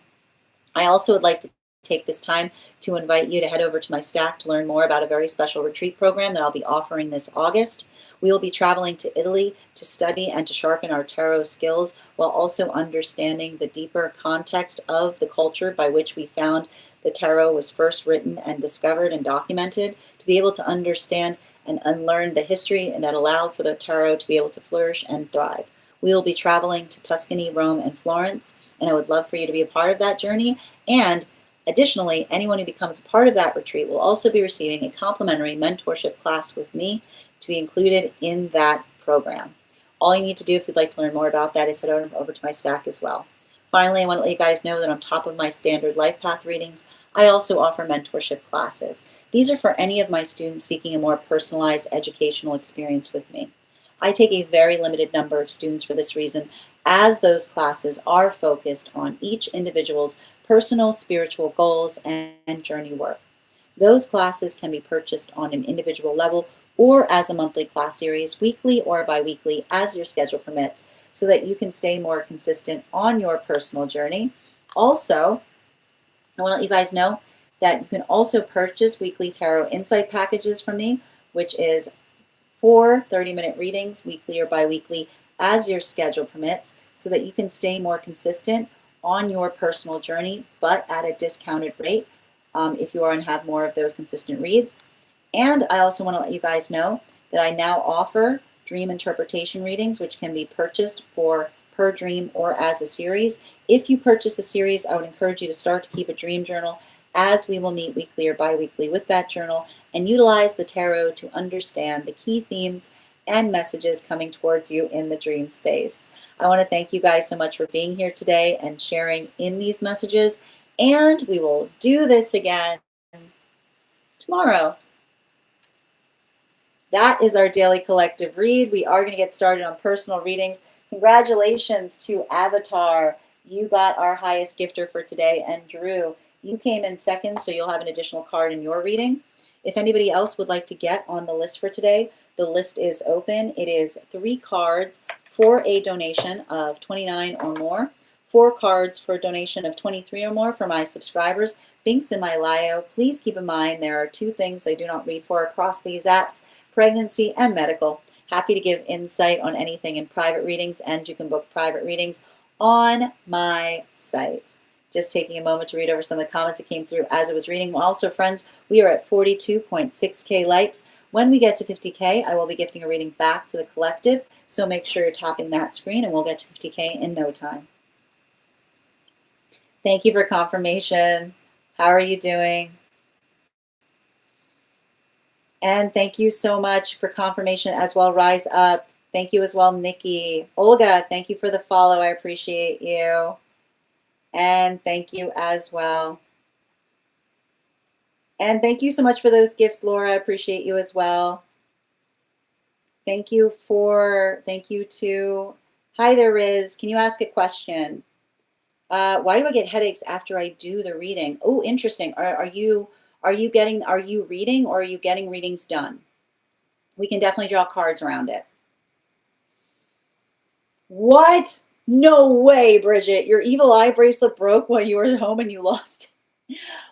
I also would like to take this time to invite you to head over to my Stack to learn more about a very special retreat program that I'll be offering this August. We will be traveling to Italy to study and to sharpen our tarot skills while also understanding the deeper context of the culture by which we found the tarot was first written and discovered and documented, to be able to understand and unlearn the history and that allowed for the tarot to be able to flourish and thrive. We will be traveling to Tuscany, Rome, and Florence, and I would love for you to be a part of that journey. And additionally, anyone who becomes a part of that retreat will also be receiving a complimentary mentorship class with me to be included in that program. All you need to do if you'd like to learn more about that is head over to my Stack as well. Finally, I want to let you guys know that on top of my standard life path readings, I also offer mentorship classes. These are for any of my students seeking a more personalized educational experience with me. I take a very limited number of students for this reason, as those classes are focused on each individual's personal spiritual goals and journey work. Those classes can be purchased on an individual level or as a monthly class series, weekly or bi-weekly, as your schedule permits, so that you can stay more consistent on your personal journey. Also, I want to let you guys know that you can also purchase weekly tarot insight packages from me, which is 4 30-minute readings, weekly or bi-weekly, as your schedule permits, so that you can stay more consistent on your personal journey, but at a discounted rate if you want to have more of those consistent reads. And I also want to let you guys know that I now offer dream interpretation readings, which can be purchased for per dream or as a series. If you purchase a series, I would encourage you to start to keep a dream journal, as we will meet weekly or bi-weekly with that journal and utilize the tarot to understand the key themes and messages coming towards you in the dream space. I want to thank you guys so much for being here today and sharing in these messages, and we will do this again tomorrow. That is our daily collective read. We are going to get started on personal readings. Congratulations to Avatar. You got our highest gifter for today. And Drew, you came in second, so you'll have an additional card in your reading. If anybody else would like to get on the list for today, the list is open. It is 3 cards for a donation of $29 or more, 4 cards for a donation of $23 or more for my subscribers. Links in my bio. Please keep in mind there are 2 things I do not read for across these apps: pregnancy and medical. Happy to give insight on anything in private readings, and you can book private readings on my site. Just taking a moment to read over some of the comments that came through as I was reading. Also, friends, we are at 42.6K likes. When we get to 50K, I will be gifting a reading back to the collective, so make sure you're tapping that screen and we'll get to 50K in no time. Thank you for confirmation. How are you doing? And thank you so much for confirmation as well. Rise Up. Thank you as well, Nikki. Olga, thank you for the follow. I appreciate you. And thank you as well. And thank you so much for those gifts, Laura. I appreciate you as well. Thank you to, hi there, Riz. Can you ask a question? Why do I get headaches after I do the reading? Oh, interesting. Are you reading or are you getting readings done? We can definitely draw cards around it. What? No way, Bridget. Your evil eye bracelet broke while you were at home and you lost it.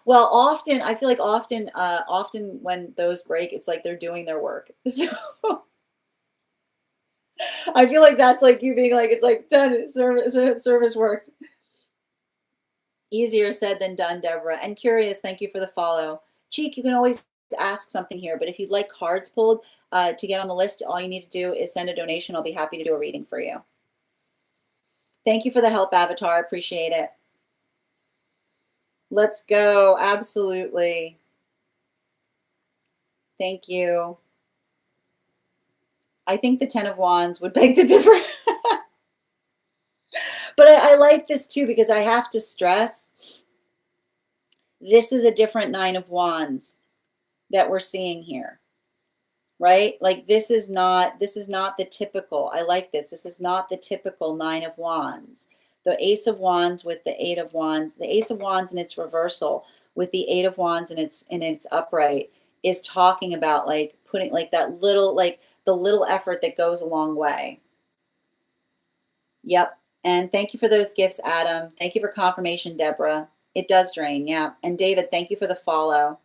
Well, often, I feel like often when those break, it's like they're doing their work. So I feel like that's like you being like, it's like done, service worked. Easier said than done, Deborah. And Curious, thank you for the follow. Cheek, you can always ask something here, but if you'd like cards pulled to get on the list, all you need to do is send a donation. I'll be happy to do a reading for you. Thank you for the help, Avatar. I appreciate it. Let's go. Absolutely. Thank you. I think the 10 of Wands would beg to differ. But I like this too, because I have to stress this is a different 9 of Wands that we're seeing here, right? Like this is not the typical, I like this. This is not the typical 9 of Wands. The Ace of Wands with the 8 of Wands, the Ace of Wands in its reversal with the 8 of Wands in its upright is talking about like putting like that little, like the little effort that goes a long way. Yep. And thank you for those gifts, Adam. Thank you for confirmation, Deborah. It does drain, yeah. And David, thank you for the follow.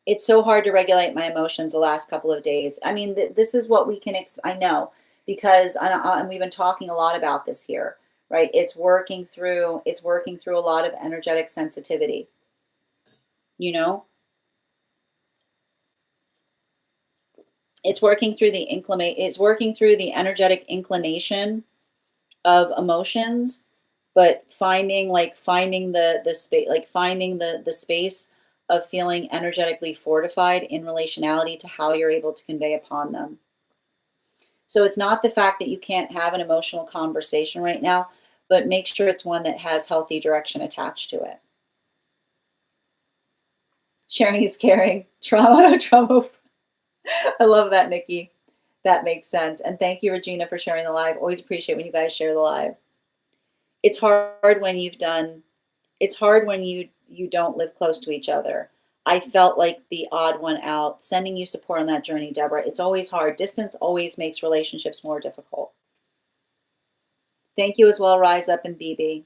It's so hard to regulate my emotions the last couple of days. I mean, this is what we can, I know, because, and we've been talking a lot about this here, right? It's working through a lot of energetic sensitivity, you know? It's working through the energetic inclination of emotions, but finding the space, like finding the space of feeling energetically fortified in relationality to how you're able to convey upon them. So it's not the fact that you can't have an emotional conversation right now, but make sure it's one that has healthy direction attached to it. Sharing is caring. Trauma. I love that, Nikki. That makes sense. And thank you, Regina, for sharing the live. Always appreciate when you guys share the live. It's hard when it's hard when you don't live close to each other. I felt like the odd one out. Sending you support on that journey, Deborah. It's always hard. Distance always makes relationships more difficult. Thank you as well, Rise Up and BB.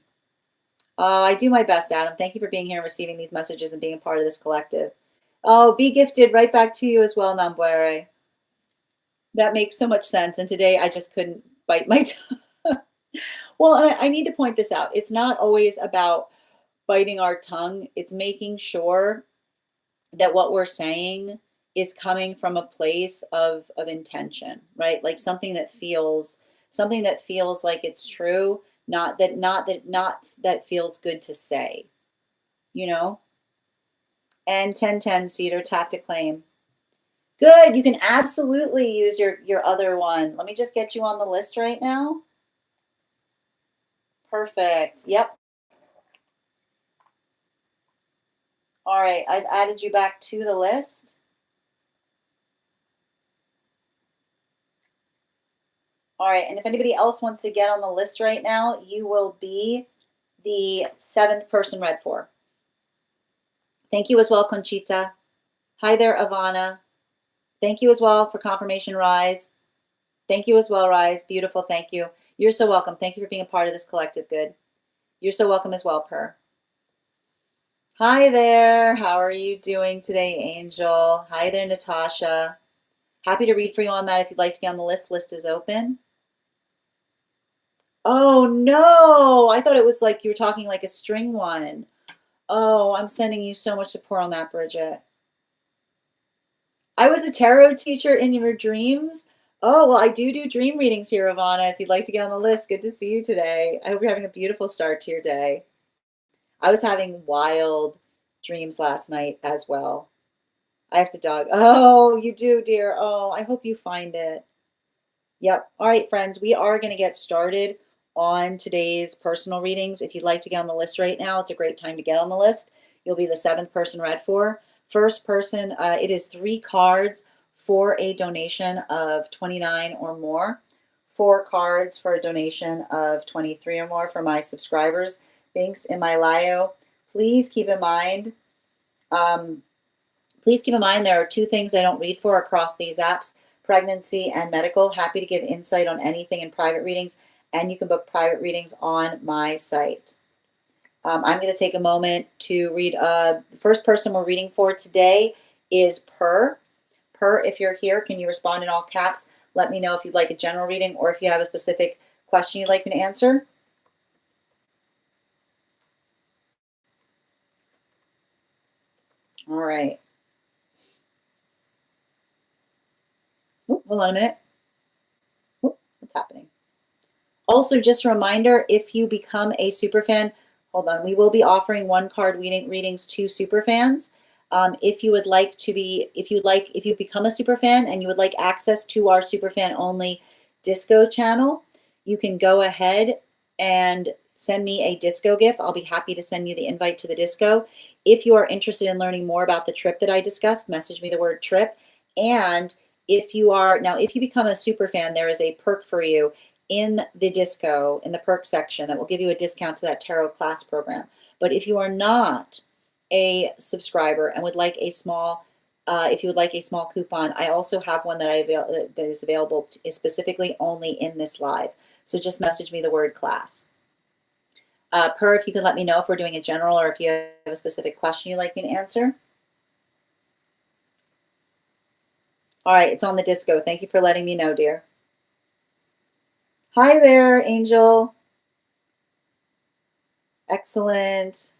I do my best, Adam. Thank you for being here and receiving these messages and being a part of this collective. Oh, be gifted right back to you as well, Nonbinary. That makes so much sense. And today I just couldn't bite my tongue. Well, I need to point this out. It's not always about biting our tongue. It's making sure that what we're saying is coming from a place of intention, right? Like something that feels like it's true, not that feels good to say, you know? And 1010 Cedar tap to claim. Good. You can absolutely use your other one. Let me just get you on the list right now. Perfect. Yep. All right. I've added you back to the list. All right. And if anybody else wants to get on the list right now, you will be the 7th person read for. Thank you as well, Conchita. Hi there, Ivana. Thank you as well for confirmation, Rise. Thank you as well, Rise. Beautiful. Thank you. You're so welcome. Thank you for being a part of this collective good. You're so welcome as well, Per. Hi there. How are you doing today, Angel? Hi there, Natasha. Happy to read for you on that if you'd like to get on the list. List is open. Oh, no. I thought it was like you were talking like a string one. Oh, I'm sending you so much support on that, Bridget. I was a tarot teacher in your dreams. Oh, well, I do dream readings here, Ivana. If you'd like to get on the list, good to see you today. I hope you're having a beautiful start to your day. I was having wild dreams last night as well. I have to dog. Oh, you do, dear. Oh, I hope you find it. Yep. All right, friends, we are going to get started on today's personal readings. If you'd like to get on the list right now, it's a great time to get on the list. You'll be the 7th person read for. First person, it is 3 cards for a donation of 29 or more. 4 cards for a donation of 23 or more for my subscribers. Links in my bio. Please keep in mind, there are 2 things I don't read for across these apps: pregnancy and medical. Happy to give insight on anything in private readings, and you can book private readings on my site. I'm going to take a moment to read. The first person we're reading for today is Per. Per, if you're here, can you respond in all caps? Let me know if you'd like a general reading or if you have a specific question you'd like me to answer. All right. Ooh, hold on a minute. Ooh, what's happening? Also, just a reminder, if you become a superfan, hold on, we will be offering 1 card readings to superfans. If you become a superfan and you would like access to our superfan only disco channel, you can go ahead and send me a disco gift. I'll be happy to send you the invite to the disco. If you are interested in learning more about the trip that I discussed, message me the word trip. And if you become a superfan, there is a perk for you in the disco, in the perk section, that will give you a discount to that tarot class program. But if you are not a subscriber and would like a small, if you would like a small coupon, I also have one that is available is specifically only in this live. So just message me the word class. Per, if you could let me know if we're doing a general or if you have a specific question you'd like me to answer. All right, it's on the disco. Thank you for letting me know, dear. Hi there, Angel. Excellent.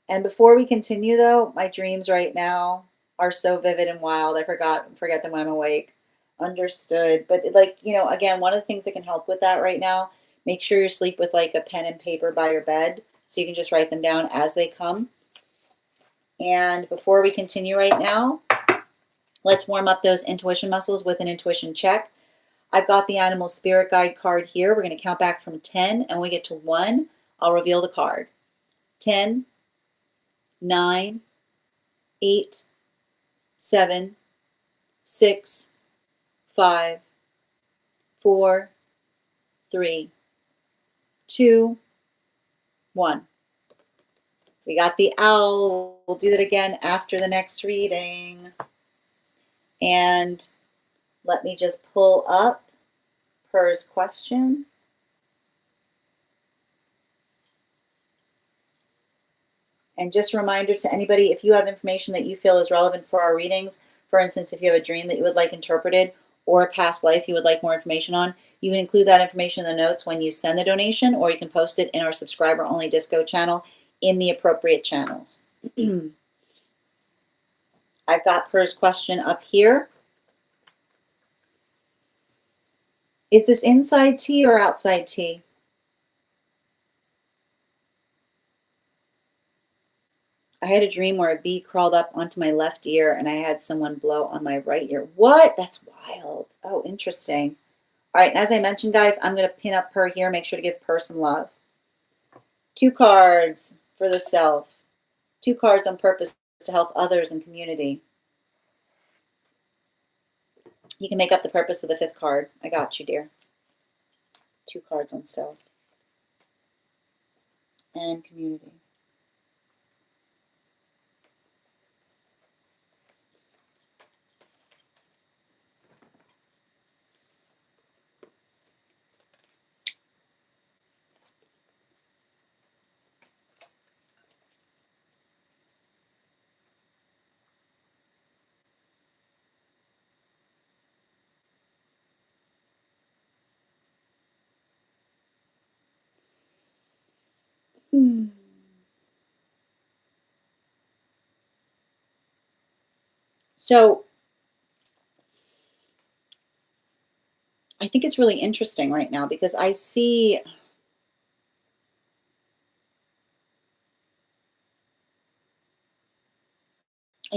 And before we continue, though, my dreams right now are so vivid and wild. I forget them when I'm awake. Understood. But again, one of the things that can help with that right now, make sure you sleep with like a pen and paper by your bed so you can just write them down as they come. And before we continue right now, let's warm up those intuition muscles with an intuition check. I've got the animal spirit guide card here. We're going to count back from 10, and when we get to 1, I'll reveal the card. 10, 9, 8, 7, 6, 5, 4, 3, 2, 1. We got the owl. We'll do that again after the next reading. And let me just pull up Per's question. And just a reminder to anybody, if you have information that you feel is relevant for our readings, for instance, if you have a dream that you would like interpreted or a past life you would like more information on, you can include that information in the notes when you send the donation, or you can post it in our subscriber-only Disco channel in the appropriate channels. I've got Per's question up here. Is this inside tea or outside tea? I had a dream where a bee crawled up onto my left ear and I had someone blow on my right ear. What? That's wild. Oh, interesting. All right, and as I mentioned, guys, I'm going to pin up Per here. Make sure to give Per some love. 2 cards for the self. 2 cards on purpose to help others and community. You can make up the purpose of the 5th card. I got you, dear. 2 cards on self and community. So I think it's really interesting right now because I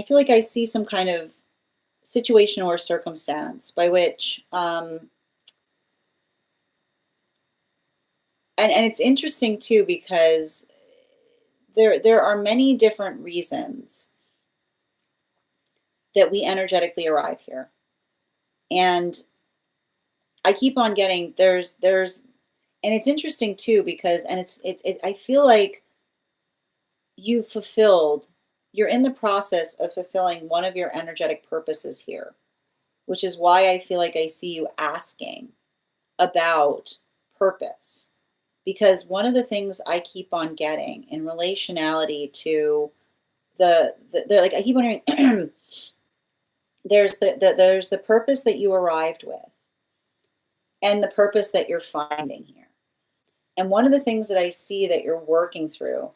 feel like I see some kind of situation or circumstance by which, and it's interesting too because there are many different reasons that we energetically arrive here, and I keep on getting and it's interesting too because I feel like you're in the process of fulfilling one of your energetic purposes here, which is why I feel like I see you asking about purpose. Because one of the things I keep on getting in relationality to like I keep wondering, there's the purpose that you arrived with and the purpose that you're finding here. And one of the things that I see that you're working through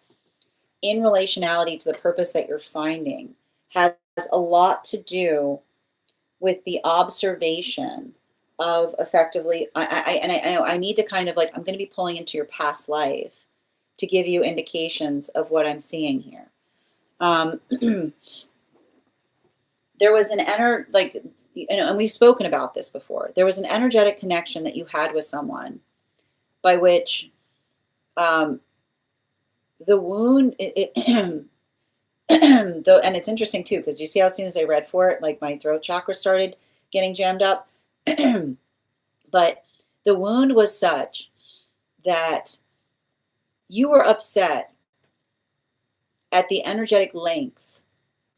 in relationality to the purpose that you're finding has a lot to do with the observation of effectively, I need to kind of like, I'm going to be pulling into your past life to give you indications of what I'm seeing here. There was and we've spoken about this before. There was an energetic connection that you had with someone by which the wound, and it's interesting too, because you see how as soon as I read for it, like my throat chakra started getting jammed up. But the wound was such that you were upset at the energetic lengths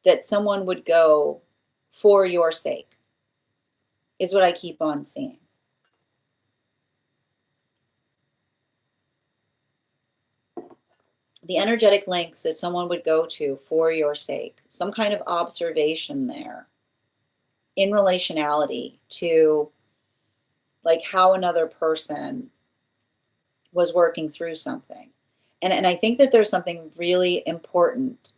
that someone would go for your sake, is what I keep on seeing. The energetic lengths that someone would go to for your sake, some kind of observation there in relationality to like how another person was working through something. And I think that there's something really important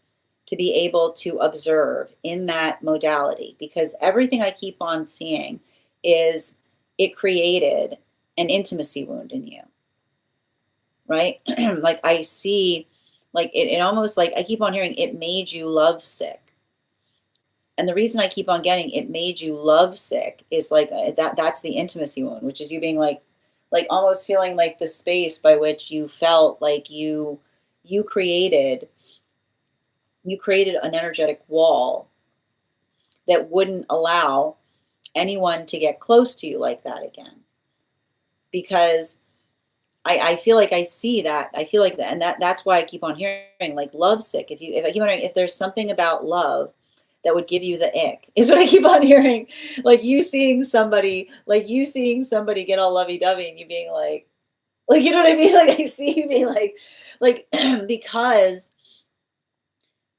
to be able to observe in that modality, because everything I keep on seeing is it created an intimacy wound in you, right? Like I see, like it almost like I keep on hearing it made you lovesick. And the reason I keep on getting it made you lovesick is like that's the intimacy wound, which is you being like almost feeling like the space by which you felt like you created an energetic wall that wouldn't allow anyone to get close to you like that again. because I feel like I see that. I feel like that, and that's why I keep on hearing like lovesick. If I keep on hearing, if there's something about love that would give you the ick, is what I keep on hearing. Like you seeing somebody get all lovey-dovey and you being like, you know what I mean? Like I see you being like because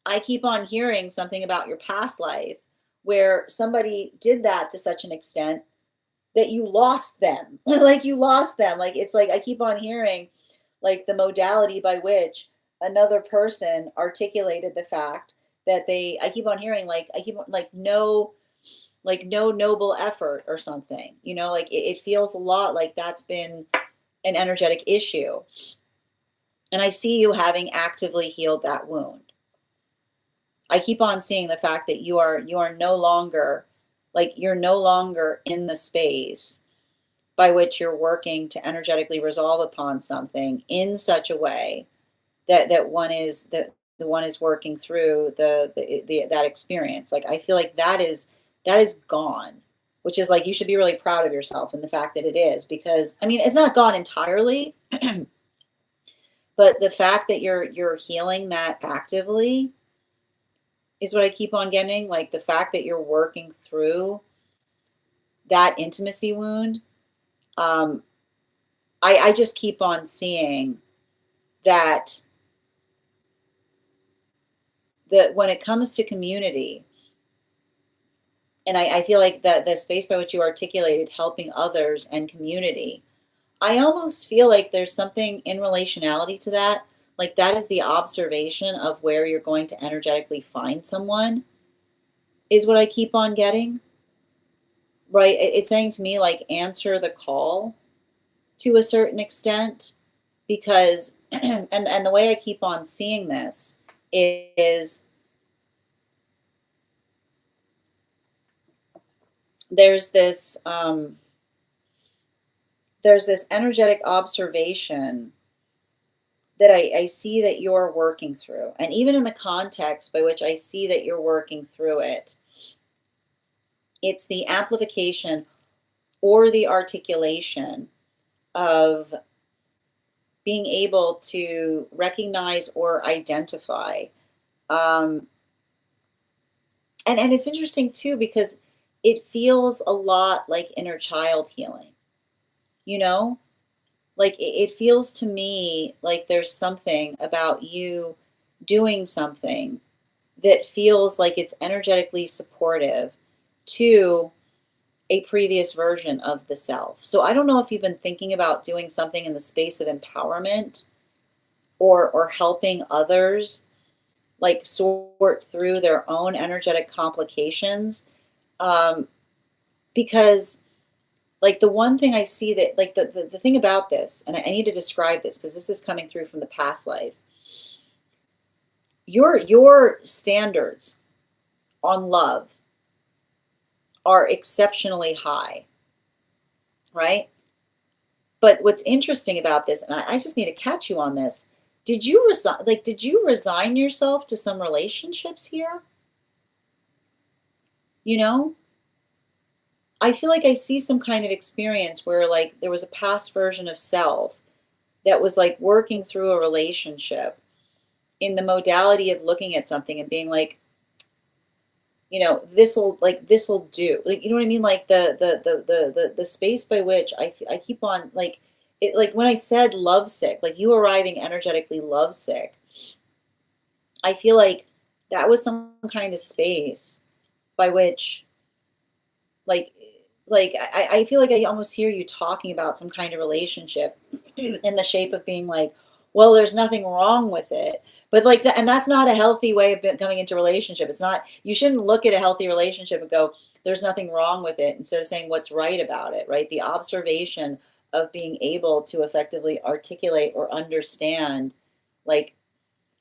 I keep on hearing something about your past life where somebody did that to such an extent that you lost them. Like you lost them. Like it's like I keep on hearing like the modality by which another person articulated the fact that I keep on hearing I keep on like no noble effort or something, like it feels a lot like that's been an energetic issue. And I see you having actively healed that wound. I keep on seeing the fact that you are no longer you're no longer in the space by which you're working to energetically resolve upon something in such a way that one is that the one is working through that experience. Like I feel like that is gone, which is like you should be really proud of yourself and the fact that it is, because I mean it's not gone entirely, but the fact that you're healing that actively is what I keep on getting. Like the fact that you're working through that intimacy wound. um, I just keep on seeing that when it comes to community, and I feel like that the space by which you articulated helping others and community, I almost feel like there's something in relationality to that. Like that is the observation of where you're going to energetically find someone, is what I keep on getting. Right? It's saying to me like answer the call to a certain extent, because and the way I keep on seeing this is there's this energetic observation that I see that you're working through. And even in the context by which I see that you're working through it, it's the amplification or the articulation of being able to recognize or identify. Um, and it's interesting too, because it feels a lot like inner child healing, you know? Like it feels to me like there's something about you doing something that feels like it's energetically supportive to a previous version of the self. So I don't know if you've been thinking about doing something in the space of empowerment or helping others like sort through their own energetic complications. Um, because like the one thing I see that like the thing about this, and I need to describe this because this is coming through from the past life. Your standards on love are exceptionally high, right? But what's interesting about this, and I just need to catch you on this, did you resign yourself to some relationships here? You know, I feel like I see some kind of experience where like there was a past version of self that was like working through a relationship in the modality of looking at something and being like, this'll do. Like, you know what I mean? Like the space by which I keep on like it, like when I said lovesick, like you arriving energetically lovesick, I feel like that was some kind of space by which like I feel like I almost hear you talking about some kind of relationship in the shape of being like, well, there's nothing wrong with it. But like that, and that's not a healthy way of coming into a relationship. It's not, you shouldn't look at a healthy relationship and go, there's nothing wrong with it, instead of saying what's right about it, right? The observation of being able to effectively articulate or understand like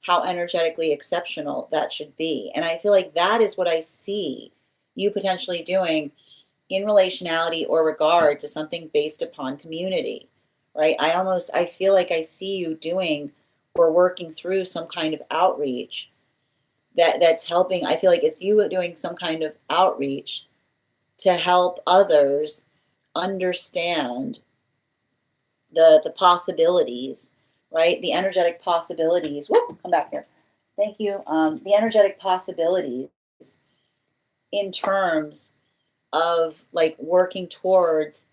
how energetically exceptional that should be. And I feel like that is what I see you potentially doing in relationality or regard to something based upon community, right? I feel like I see you doing or working through some kind of outreach that's helping. I feel like it's you doing some kind of outreach to help others understand the possibilities, right? The energetic possibilities. Whoop, come back here. Thank you. The energetic possibilities in terms of like working towards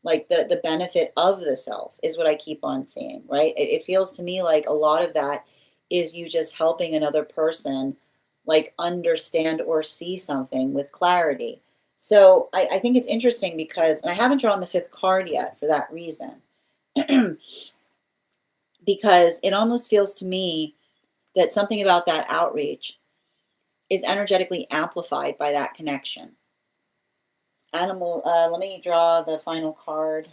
like the benefit of the self is what I keep on seeing, right? It feels to me like a lot of that is you just helping another person like understand or see something with clarity. So I think it's interesting because, and I haven't drawn the fifth card yet for that reason, because it almost feels to me that something about that outreach is energetically amplified by that connection. Animal, let me draw the final card.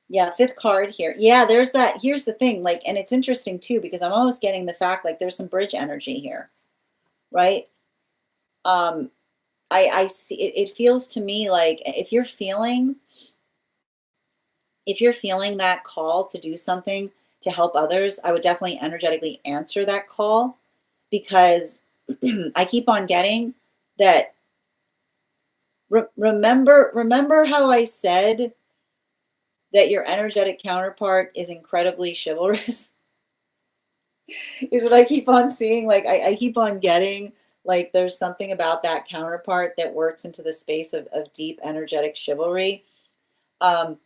Yeah, fifth card here. Yeah, there's that. Here's the thing, like, and it's interesting too, because I'm almost getting the fact like there's some bridge energy here, right? Um, I see it feels to me like if you're feeling that call to do something to help others, I would definitely energetically answer that call because I keep on getting that. Remember how I said that your energetic counterpart is incredibly chivalrous? Is what I keep on seeing. Like I keep on getting like there's something about that counterpart that works into the space of deep energetic chivalry. Um,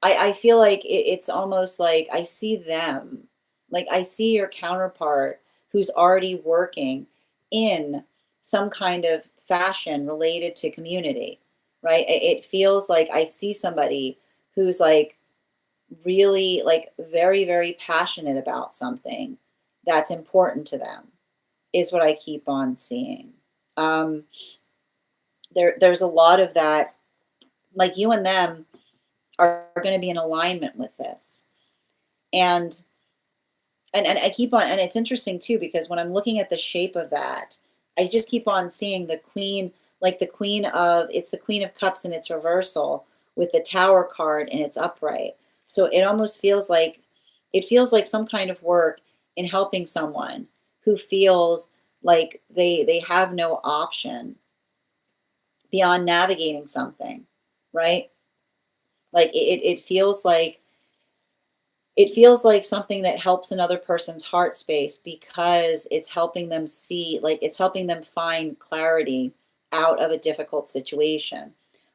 I feel like it's almost like I see them, like I see your counterpart who's already working in some kind of fashion related to community, right? It feels like I see somebody who's like really like very, very passionate about something that's important to them, is what I keep on seeing. Um, there's a lot of that, like you and them are going to be in alignment with this. And and I keep on, and it's interesting too because when I'm looking at the shape of that, I just keep on seeing the queen, like the queen of, it's the queen of cups in its reversal with the tower card in its upright. So it almost feels like some kind of work in helping someone who feels like they have no option beyond navigating something, right? Like it feels like something that helps another person's heart space because it's helping them see, like it's helping them find clarity out of a difficult situation.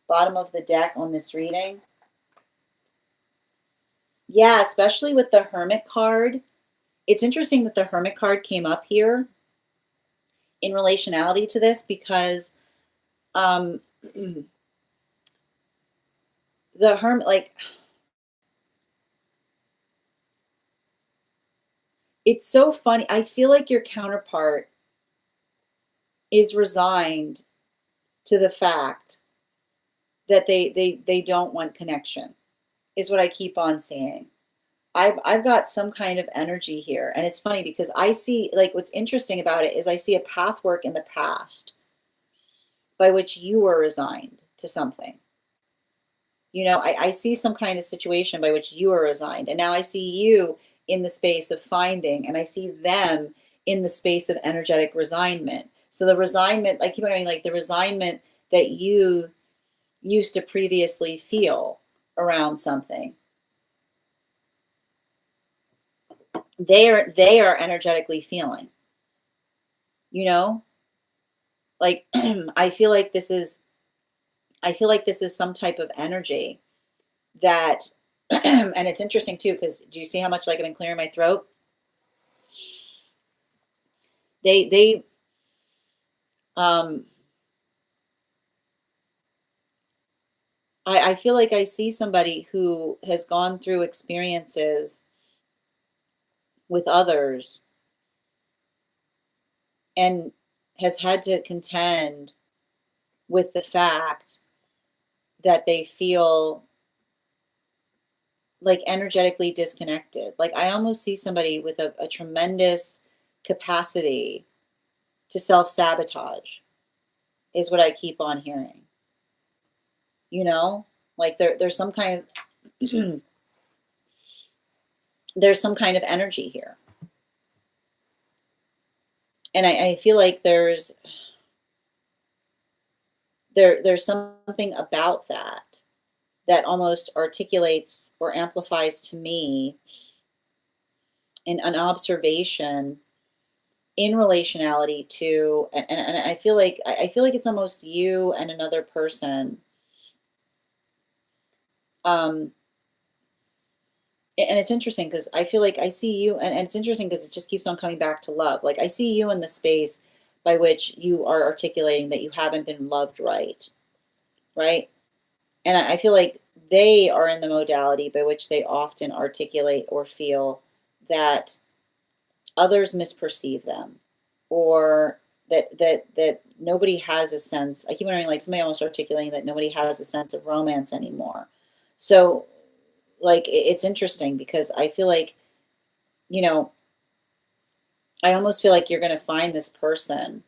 Bottom of the deck on this reading. Yeah, especially with the Hermit card. It's interesting that the Hermit card came up here in relationality to this because um, the Hermit, like, it's so funny. I feel like your counterpart is resigned to the fact that they don't want connection, is what I keep on seeing. I've got some kind of energy here, and it's funny because I see, like, what's interesting about it is I see a pathwork in the past by which you were resigned to something. You know, I see some kind of situation by which you are resigned, and now I see you in the space of finding, and I see them in the space of energetic resignment. So the resignment, like, you know what I mean, like the resignment that you used to previously feel around something, they are energetically feeling, you know, like I feel like this is some type of energy that and it's interesting too because do you see how much like I've been clearing my throat? They um I feel like I see somebody who has gone through experiences with others and has had to contend with the fact that they feel like energetically disconnected. Like I almost see somebody with a tremendous capacity to self-sabotage is what I keep on hearing. You know? Like there's some kind of there's some kind of energy here. And I feel like there's something about that that almost articulates or amplifies to me an observation in relationality to, and I feel like I feel like it's almost you and another person. Um, and it's interesting because I feel like I see you, and it's interesting because it just keeps on coming back to love. Like I see you in the space by which you are articulating that you haven't been loved right, right? And I feel like they are in the modality by which they often articulate or feel that others misperceive them, or that nobody has a sense. I keep wondering, like somebody almost articulating that nobody has a sense of romance anymore. So like it's interesting because I feel like, you know, I almost feel like you're going to find this person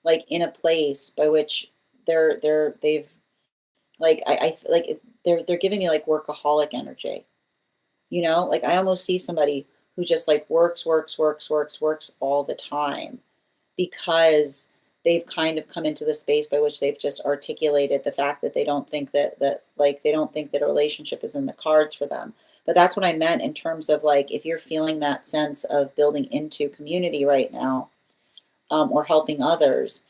like in a place by which they've like I feel like they're giving me like workaholic energy. You know, like I almost see somebody who just like works all the time because they've kind of come into the space by which they've just articulated the fact that they don't think that like they don't think that a relationship is in the cards for them. But that's what I meant in terms of like if you're feeling that sense of building into community right now, or helping others,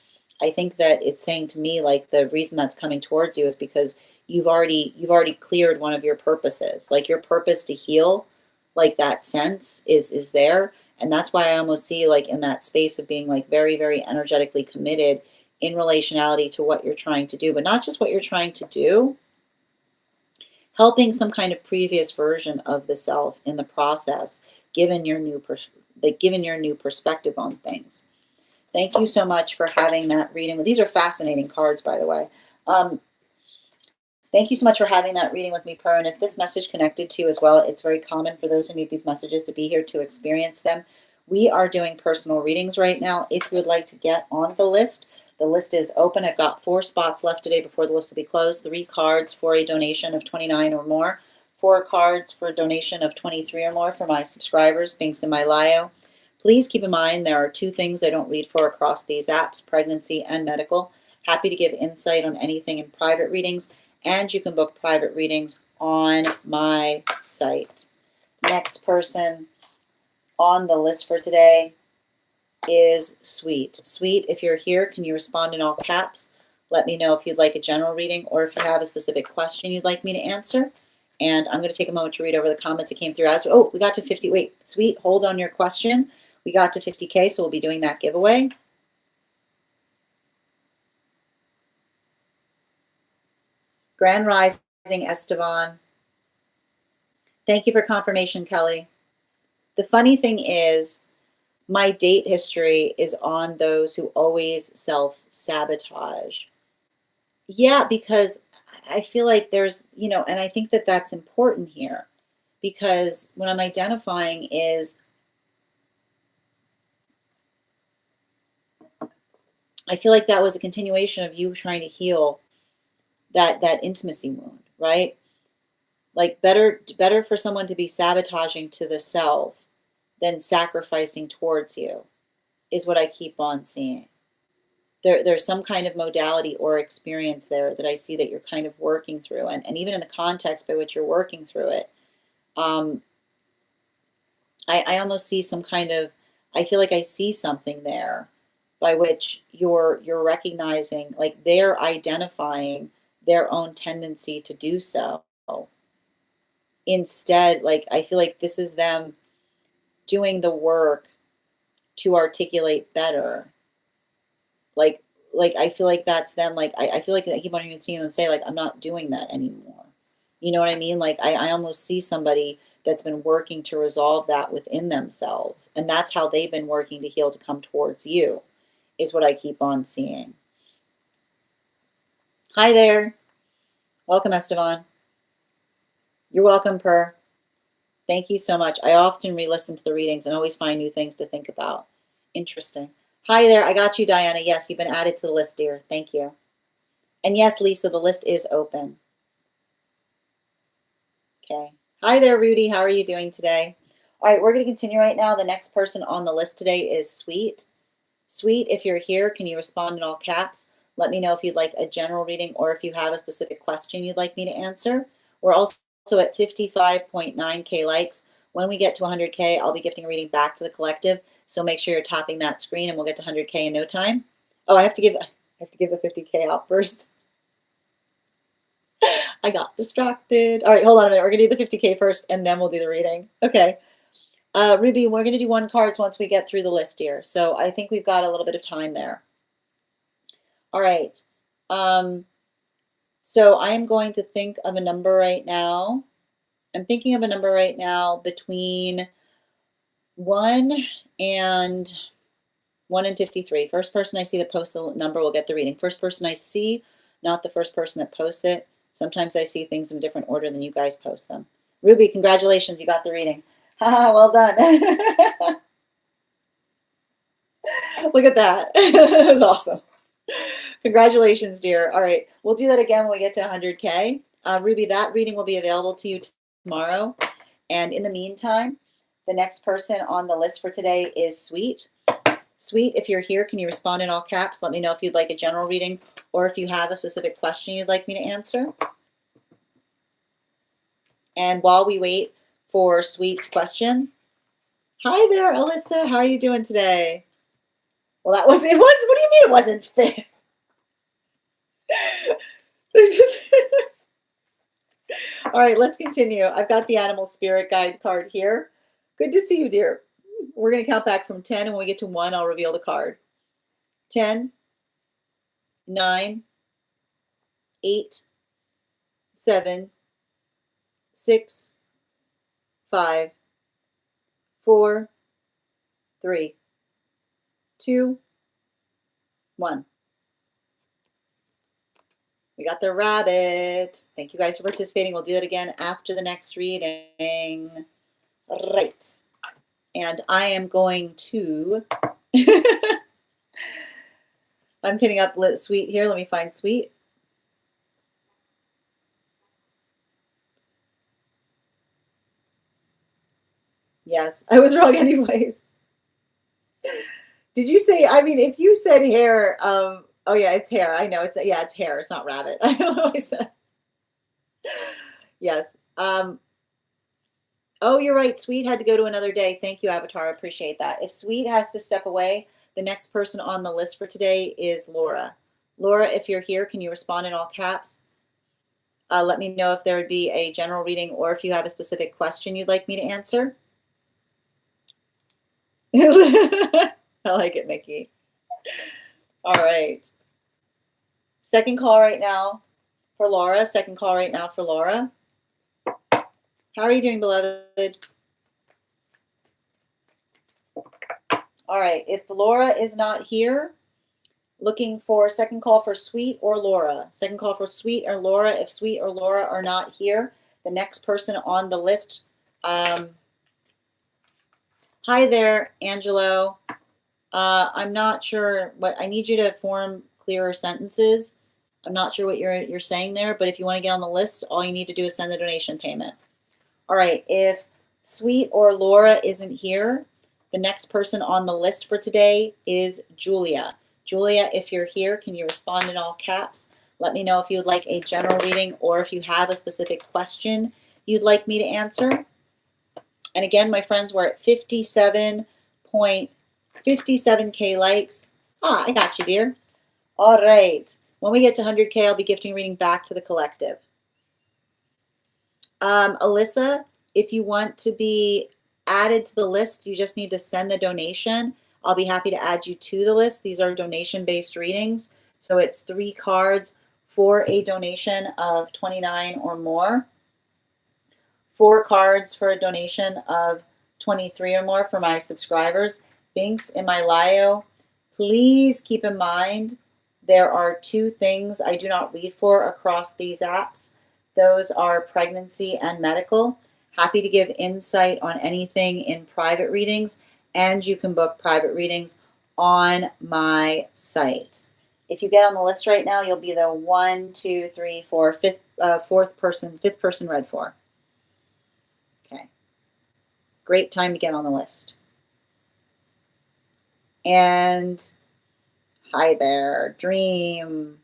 I think that it's saying to me like the reason that's coming towards you is because you've already cleared one of your purposes. Like your purpose to heal, like that sense is there. And that's why I almost see like in that space of being like very, very energetically committed in relationality to what you're trying to do, but not just what you're trying to do, helping some kind of previous version of the self in the process, given your given your new perspective on things. Thank you so much for having that reading. These are fascinating cards, by the way. Um, Thank you so much for having that reading with me, Per. And if this message connected to you as well, it's very common for those who need these messages to be here to experience them. We are doing personal readings right now. If you would like to get on the list is open. I've got 4 spots left today before the list will be closed. 3 cards for a donation of 29 or more. 4 cards for a donation of 23 or more for my subscribers. Links in my bio. Please keep in mind there are 2 things I don't read for across these apps, pregnancy and medical. Happy to give insight on anything in private readings, and you can book private readings on my site. Next person on the list for today is Sweet. Sweet, if you're here, can you respond in all caps? Let me know if you'd like a general reading or if you have a specific question you'd like me to answer. And I'm going to take a moment to read over the comments that came through. We got to 50. Wait, Sweet, hold on your question. We got to 50K, so we'll be doing that giveaway. Grand Rising, Esteban. Thank you for confirmation, Kelly. The funny thing is, my date history is on those who always self-sabotage. Yeah, because I feel like there's, and I think that that's important here because what I'm identifying is I feel like that was a continuation of you trying to heal that intimacy wound, right? Like better for someone to be sabotaging to the self than sacrificing towards you is what I keep on seeing. There's some kind of modality or experience there that I see that you're kind of working through. And even in the context by which you're working through it, um, I almost see some kind of, I feel like I see something there by which you're recognizing, like they're identifying their own tendency to do so. Instead, like I feel like this is them doing the work to articulate better. Like like I feel like that's them. Like I feel like I keep on even seeing them say like I'm not doing that anymore. You know what I mean? Like I almost see somebody that's been working to resolve that within themselves. And that's how they've been working to heal to come towards you, is what I keep on seeing. Hi there. Welcome, Esteban. You're welcome, Per. Thank you so much. I often re-listen to the readings and always find new things to think about. Interesting. Hi there. I got you, Diana. Yes, you've been added to the list, dear. Thank you. And yes, Lisa, the list is open. Okay. Hi there, Rudy. How are you doing today? All right, we're going to continue right now. The next person on the list today is Sweet. Sweet, if you're here, can you respond in all caps? Let me know if you'd like a general reading or if you have a specific question you'd like me to answer. We're also at 55.9K likes. When we get to 100K, I'll be gifting a reading back to the collective. So make sure you're tapping that screen and we'll get to 100K in no time. Oh, I have to give the 50K out first. I got distracted. All right, hold on a minute. We're gonna do the 50K first and then we'll do the reading. Okay. Ruby, we're gonna do 1 cards once we get through the list here. So I think we've got a little bit of time there. All right. So I am going to think of a number right now. I'm thinking of a number right now between 1 and 53. First person I see that posts the number will get the reading. First person I see, not the first person that posts it. Sometimes I see things in a different order than you guys post them. Ruby, congratulations, you got the reading. Haha, well done. Look at that. That was awesome. Congratulations, dear. All right, we'll do that again when we get to 100K. Ruby, that reading will be available to you tomorrow. And in the meantime, the next person on the list for today is Sweet. Sweet, if you're here, can you respond in all caps? Let me know if you'd like a general reading or if you have a specific question you'd like me to answer. And while we wait for Sweet's question, hi there, Alyssa. How are you doing today? Well, what do you mean it wasn't fair? All right, let's continue. I've got the Animal Spirit Guide card here. Good to see you, dear. We're going to count back from 10, and when we get to 1, I'll reveal the card. 10, 9, 8, 7, 6, 5, 4, 3, 2, 1. We got the rabbit. Thank you guys for participating. We'll do that again after the next reading. Right. And I am going to, I'm pinning up Sweet here. Let me find Sweet. Yes, I was wrong anyways. Did you say, I mean, if you said hair, oh yeah, it's hair. I know it's hair. It's not rabbit. I don't know what I said. Yes. Oh, you're right. Sweet had to go to another day. Thank you, Avatar. I appreciate that. If Sweet has to step away, the next person on the list for today is Laura. Laura, if you're here, can you respond in all caps? Let me know if there would be a general reading or if you have a specific question you'd like me to answer. I like it, Mickey. All right. Second call right now for Laura. Second call right now for Laura. How are you doing, beloved? All right. If Laura is not here, looking for second call for Sweet or Laura. Second call for Sweet or Laura. If Sweet or Laura are not here, the next person on the list. Hi there, Angelo. I'm not sure what I need you to form clearer sentences. I'm not sure what you're saying there, but if you want to get on the list, all you need to do is send the donation payment. All right, if Sweet or Laura isn't here, the next person on the list for today is Julia. Julia, if you're here, can you respond in all caps? Let me know if you would like a general reading or if you have a specific question you'd like me to answer. And again, my friends, we're at 57K likes. I got you, dear. All right. When we get to 100K, I'll be gifting reading back to the collective. Alyssa, if you want to be added to the list, you just need to send the donation. I'll be happy to add you to the list. These are donation-based readings. So it's 3 cards for a donation of 29 or more. 4 cards for a donation of 23 or more for my subscribers. Links in my bio. Please keep in mind there are 2 things I do not read for across these apps. Those are pregnancy and medical. Happy to give insight on anything in private readings, and you can book private readings on my site. If you get on the list right now, you'll be the 5th person read for. Okay. Great time to get on the list. And Hi there. Dream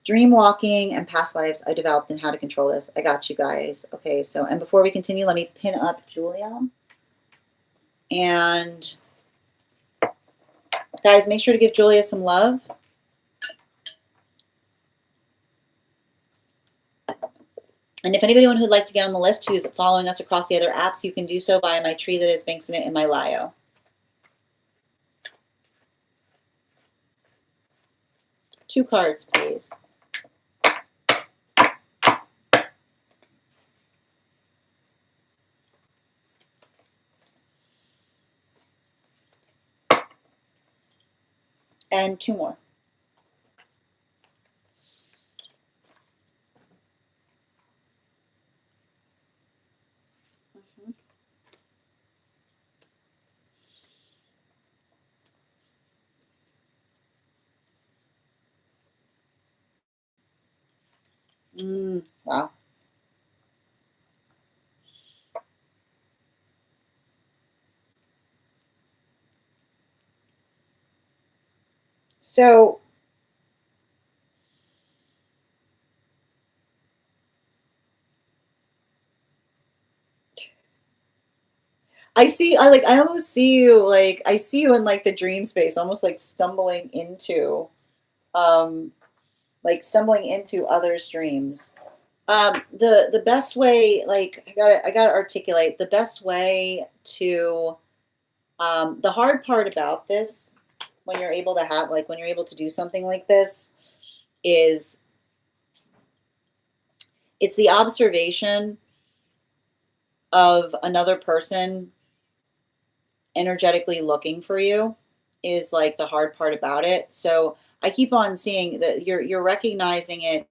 walking and past lives I developed and how to control this. I got you guys. Okay, so, and before we continue, let me pin up Julia. And guys, make sure to give Julia some love. And if anybody who'd like to get on the list who's following us across the other apps, you can do so via my tree that is Binks in it in my bio. Two cards, please. And two more. Wow. So I almost see you, like, I see you in like the dream space, almost like stumbling into others' dreams. The best way, like, I gotta articulate the best way to the hard part about this, when you're able to have, like, when you're able to do something like this, is it's the observation of another person energetically looking for you is like the hard part about it. So I keep on seeing that you're recognizing it.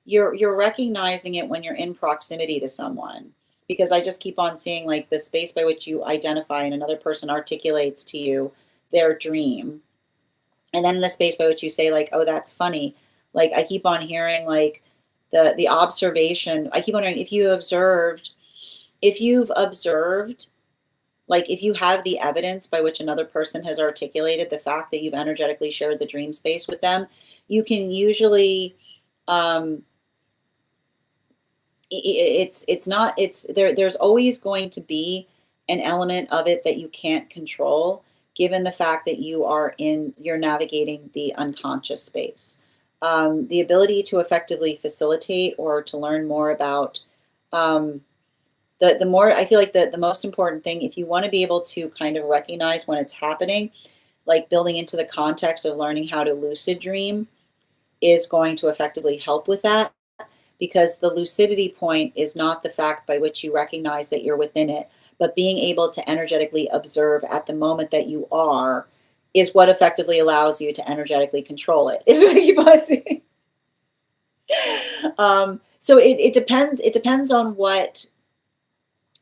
You're recognizing it when you're in proximity to someone, because I just keep on seeing like the space by which you identify and another person articulates to you their dream, and then in the space by which you say like, oh, that's funny. Like, I keep on hearing like the observation. I keep wondering if you've observed, like, if you have the evidence by which another person has articulated the fact that you've energetically shared the dream space with them, you can usually it's not it's there there's always going to be an element of it that you can't control, given the fact that you're navigating the unconscious space. The ability to effectively facilitate or to learn more about the more, I feel like the most important thing, if you want to be able to kind of recognize when it's happening, like building into the context of learning how to lucid dream is going to effectively help with that, because the lucidity point is not the fact by which you recognize that you're within it, but being able to energetically observe at the moment that you are is what effectively allows you to energetically control it, is what I keep on saying. So it depends on what.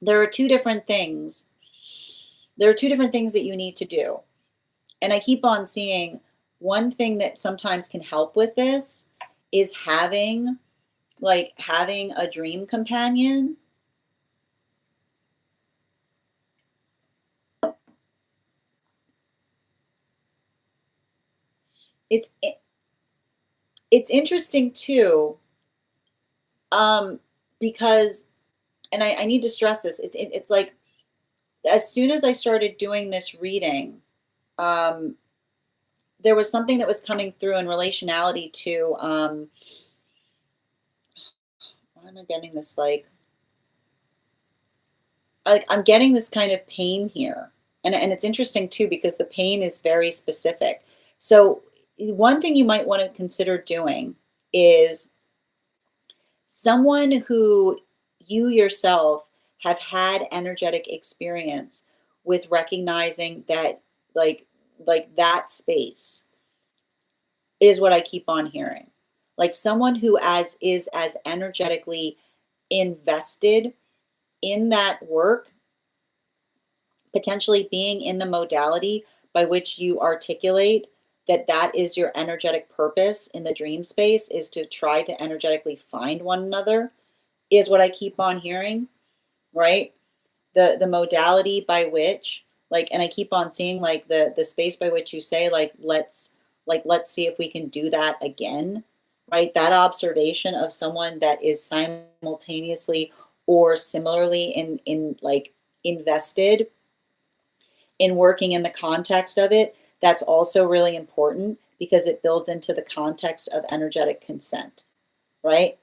There are two different things. There are two different things that you need to do. And I keep on seeing one thing that sometimes can help with this is having a dream companion. It's interesting too, because, and I need to stress this, it's like, as soon as I started doing this reading, there was something that was coming through in relationality to, why am I getting this, like I'm getting this kind of pain here. And it's interesting too, because the pain is very specific. So one thing you might want to consider doing is someone who you yourself have had energetic experience with, recognizing that, like that space is what I keep on hearing. Like someone who is as energetically invested in that work, potentially being in the modality by which you articulate that that is your energetic purpose in the dream space, is to try to energetically find one another, is what I keep on hearing, right? The modality by which Like, and I keep on seeing like the space by which you say let's see if we can do that again, right? That observation of someone that is simultaneously or similarly in like invested in working in the context of it, that's also really important because it builds into the context of energetic consent, right?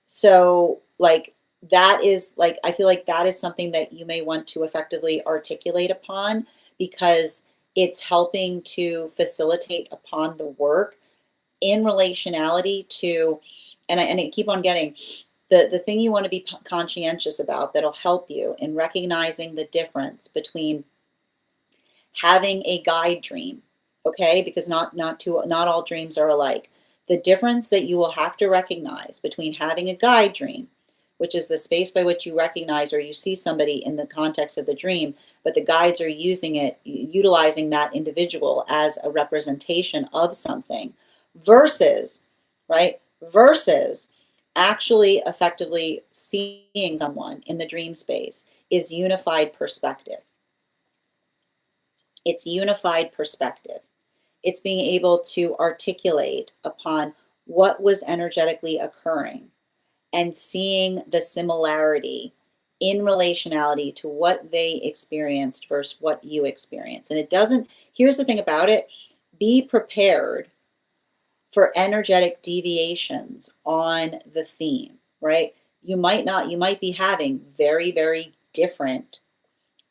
So, like, that is like, I feel like that is something that you may want to effectively articulate upon because it's helping to facilitate upon the work in relationality to, and I keep on getting the thing you want to be conscientious about that'll help you in recognizing the difference between having a guide dream, okay? Because not all dreams are alike. The difference that you will have to recognize between having a guide dream, which is the space by which you recognize or you see somebody in the context of the dream, but the guides are utilizing that individual as a representation of something, versus, right? Versus actually effectively seeing someone in the dream space is unified perspective. It's unified perspective. It's being able to articulate upon what was energetically occurring and seeing the similarity in relationality to what they experienced versus what you experience. And it doesn't, here's the thing about it, be prepared for energetic deviations on the theme, right? You might be having very, very different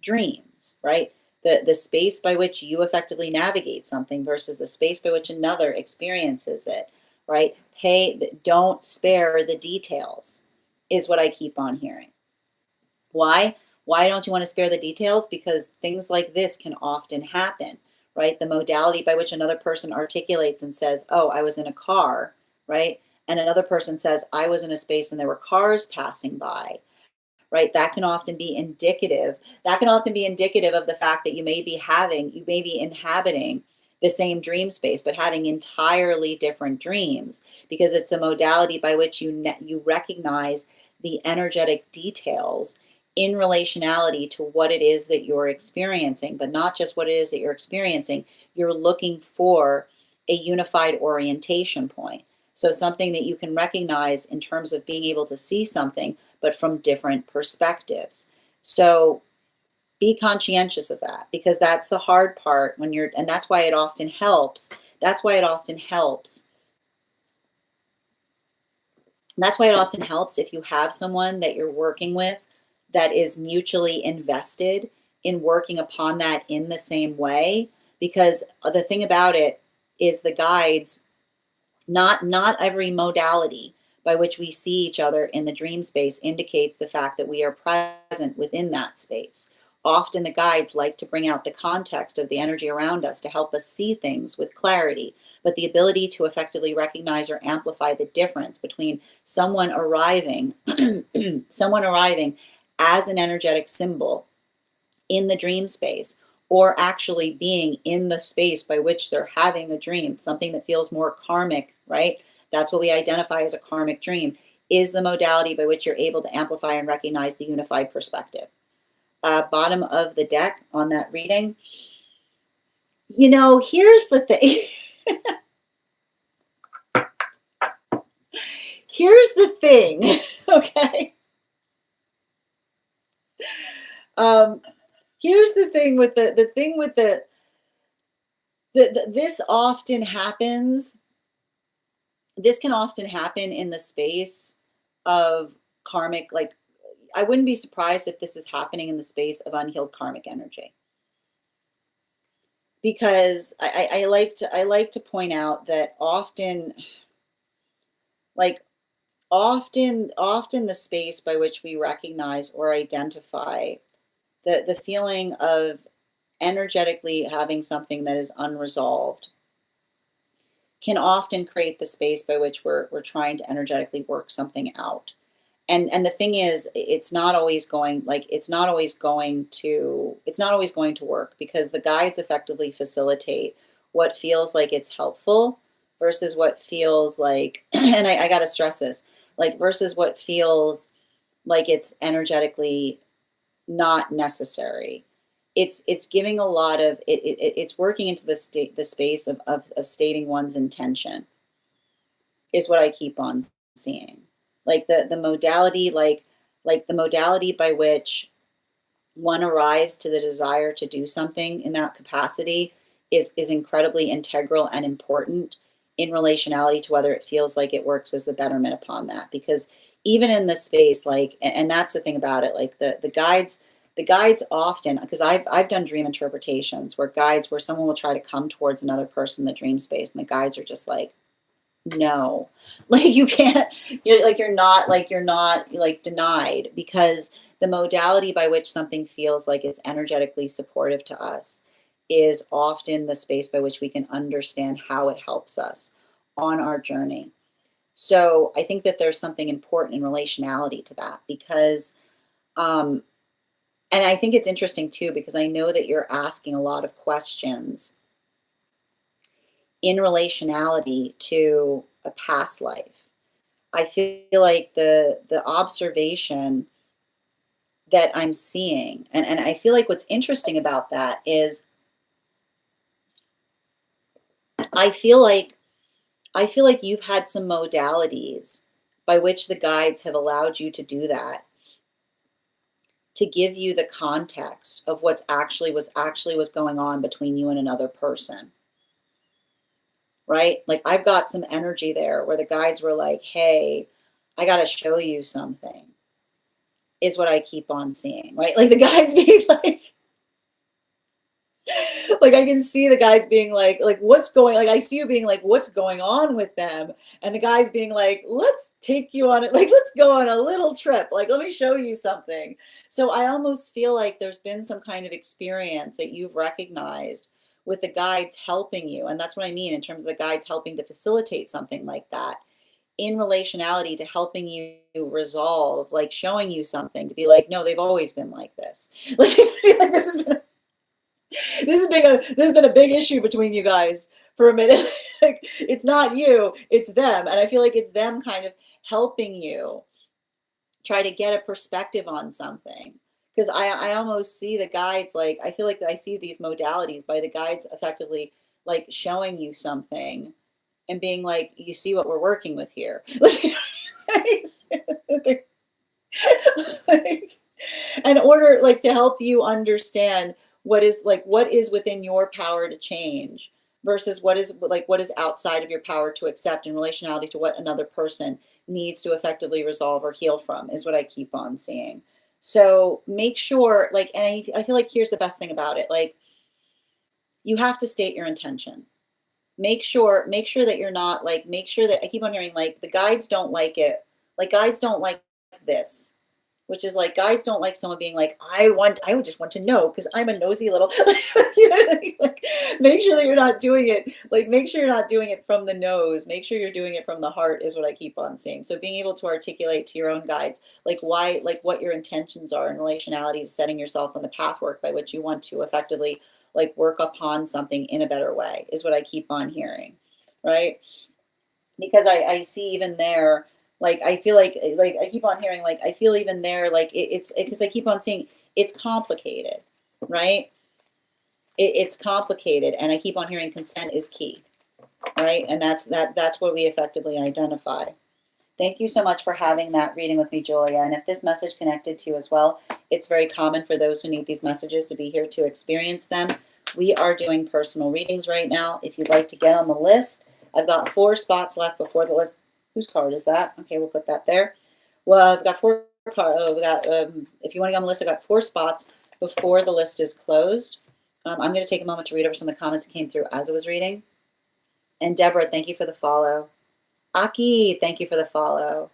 dreams, right? The space by which you effectively navigate something versus the space by which another experiences it, right? Don't spare the details is what I keep on hearing. Why? Why don't you want to spare the details? Because things like this can often happen, right? The modality by which another person articulates and says, oh, I was in a car, right? And another person says, I was in a space and there were cars passing by, right? That can often be indicative. That can often be indicative of the fact that you may be inhabiting the same dream space, but having entirely different dreams, because it's a modality by which you recognize the energetic details in relationality to what it is that you're experiencing, but not just what it is that you're experiencing. You're looking for a unified orientation point. So something that you can recognize in terms of being able to see something, but from different perspectives. So be conscientious of that, because that's the hard part when you're, and that's why it often helps. That's why it often helps. That's why it often helps if you have someone that you're working with that is mutually invested in working upon that in the same way. Because the thing about it is the guides, not every modality by which we see each other in the dream space indicates the fact that we are present within that space. Often the guides like to bring out the context of the energy around us to help us see things with clarity, but the ability to effectively recognize or amplify the difference between someone arriving someone arriving as an energetic symbol in the dream space, or actually being in the space by which they're having a dream, something that feels more karmic, right? That's what we identify as a karmic dream, is the modality by which you're able to amplify and recognize the unified perspective. Bottom of the deck on that reading. You know, here's the thing. Here's the thing, okay? Here's the thing with this often happens. This can often happen in the space of karmic, like, I wouldn't be surprised if this is happening in the space of unhealed karmic energy. Because I like to point out that often, like often the space by which we recognize or identify the feeling of energetically having something that is unresolved can often create the space by which we're trying to energetically work something out. And the thing is, it's not always going to work, because the guides effectively facilitate what feels like it's helpful versus what feels like and I got to stress this, like, versus what feels like it's energetically not necessary. it's giving a lot of it's working into the space of stating one's intention is what I keep on seeing. Like the modality, like the modality by which one arrives to the desire to do something in that capacity is incredibly integral and important in relationality to whether it feels like it works as the betterment upon that. Because even in this space, like, and that's the thing about it, like the guides often, because I've done dream interpretations where someone will try to come towards another person in the dream space, and the guides are just like, no, like you can't, you're not like denied, because the modality by which something feels like it's energetically supportive to us is often the space by which we can understand how it helps us on our journey. So I think that there's something important in relationality to that, because and I think it's interesting too, because I know that you're asking a lot of questions in relationality to a past life. I feel like the observation that I'm seeing, and I feel like what's interesting about that is I feel like I feel like you've had some modalities by which the guides have allowed you to do that, to give you the context of what's actually was going on between you and another person. Right? Like I've got some energy there where the guides were like, "Hey, I got to show you something." Is what I keep on seeing, right? Like the guides being like I can see the guys being like what's going, like I see you being like, what's going on with them, and the guys being like, let's take you on it, like let's go on a little trip, like let me show you something. So I almost feel like there's been some kind of experience that you've recognized with the guides helping you, and that's what I mean in terms of the guides helping to facilitate something like that in relationality to helping you resolve, like showing you something to be like, no, they've always been like this. Like this has been this has been a big issue between you guys for a minute. Like, it's not you, it's them. And I feel like it's them kind of helping you try to get a perspective on something. Because I almost see the guides, like, I feel like I see these modalities by the guides effectively like showing you something and being like, you see what we're working with here. Like, in order like to help you understand what is within your power to change versus what is outside of your power to accept in relationality to what another person needs to effectively resolve or heal from is what I keep on seeing. So make sure, like, and I feel like here's the best thing about it, like you have to state your intentions. Make sure that you're not like, make sure that I keep on hearing like the guides don't like it, like guides don't like this, which is like guides don't like someone being like, I would just want to know because I'm a nosy little, you know what I mean? Like, make sure that you're not doing it. Like, make sure you're not doing it from the nose. Make sure you're doing it from the heart is what I keep on saying. So being able to articulate to your own guides, like why, like what your intentions are in relationality to setting yourself on the pathwork by which you want to effectively like work upon something in a better way is what I keep on hearing, right? Because I see even there, like I feel like I keep on hearing like I feel even there like it's because I keep on saying it's complicated, right? It's complicated, and I keep on hearing consent is key, right? And that's what we effectively identify. Thank you so much for having that reading with me, Julia. And if this message connected to you as well, it's very common for those who need these messages to be here to experience them. We are doing personal readings right now. If you'd like to get on the list, I've got 4 spots left before the list. Whose card is that? Okay, we'll put that there. Well, I've got 4 cards. Oh, we got, if you want to get on the list, I've got 4 spots before the list is closed. I'm going to take a moment to read over some of the comments that came through as I was reading. And Deborah, thank you for the follow. Aki, thank you for the follow.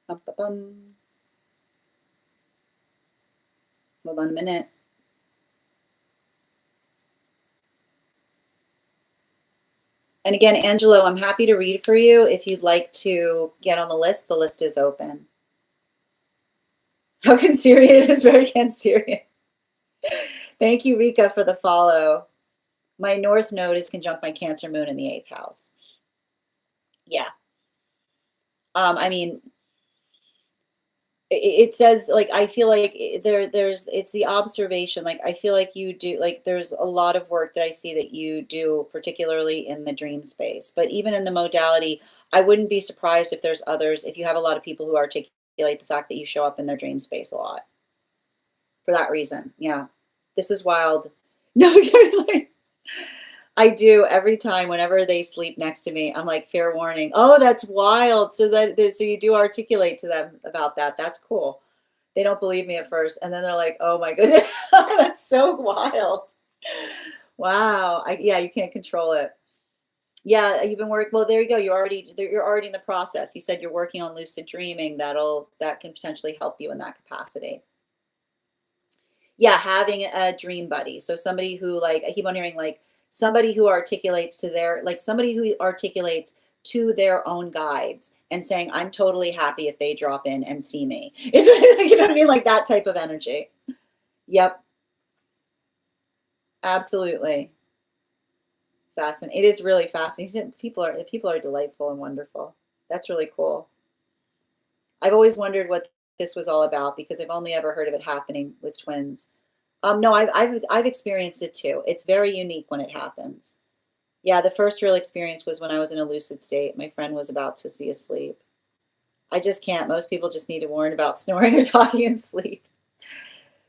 Bum, bum, bum. Hold on a minute. And again, Angelo, I'm happy to read for you. If you'd like to get on the list is open. How Cancerian is very Cancerian. Thank you, Rika, for the follow. My North Node is conjunct my Cancer moon in the 8th house. Yeah. I mean, it says, like, I feel like there's it's the observation. Like, I feel like you do, like, there's a lot of work that I see that you do, particularly in the dream space. But even in the modality, I wouldn't be surprised if there's others, if you have a lot of people who articulate the fact that you show up in their dream space a lot for that reason. Yeah. This is wild. No, like, I do every time whenever they sleep next to me. I'm like, fair warning. Oh, that's wild. So you do articulate to them about that. That's cool. They don't believe me at first, and then they're like, "Oh my goodness, that's so wild." Wow. Yeah, you can't control it. Yeah, you've been working. Well, there you go. You're already in the process. You said you're working on lucid dreaming. That can potentially help you in that capacity. Yeah, having a dream buddy. So somebody who, like, I keep on hearing, like, somebody who articulates to their, like, somebody who articulates to their own guides and saying, I'm totally happy if they drop in and see me. It's, you know what I mean? Like that type of energy. Yep, absolutely. Fascinating. It is really fascinating. People are delightful and wonderful. That's really cool. I've always wondered what this was all about because I've only ever heard of it happening with twins. No, I've experienced it too. It's very unique when it happens. Yeah, the first real experience was when I was in a lucid state. My friend was about to be asleep. I just can't. Most people just need to warn about snoring or talking in sleep.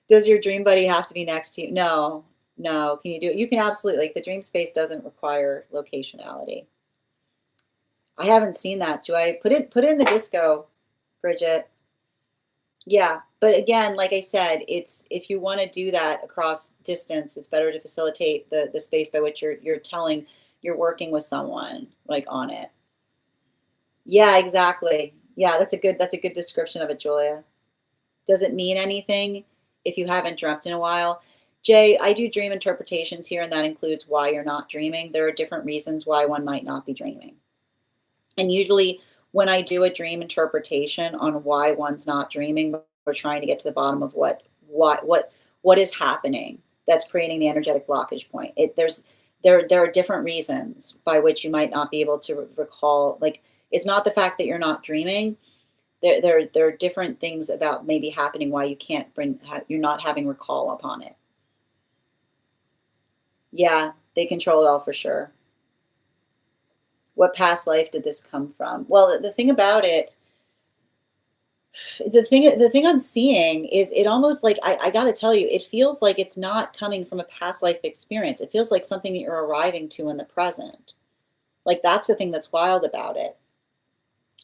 Does your dream buddy have to be next to you? No, no. Can you do it? You can absolutely. Like, the dream space doesn't require locationality. I haven't seen that. Do I put it in the disco, Bridget? Yeah, but again, like I said, it's, if you want to do that across distance, it's better to facilitate the space by which you're working with someone, like, on it. Yeah, exactly. Yeah, that's a good description of it, Julia. Does it mean anything if you haven't dreamt in a while? Jay, I do dream interpretations here, and that includes why you're not dreaming. There are different reasons why one might not be dreaming. And usually when I do a dream interpretation on why one's not dreaming, we're trying to get to the bottom of what is happening that's creating the energetic blockage point. There are different reasons by which you might not be able to recall. Like, it's not the fact that you're not dreaming. There are different things about maybe happening why you can't you're not having recall upon it. Yeah, they control it all for sure. What past life did this come from? Well, the thing about it, the thing I'm seeing is, it almost, like, I got to tell you, it feels like it's not coming from a past life experience. It feels like something that you're arriving to in the present. Like, that's the thing that's wild about it.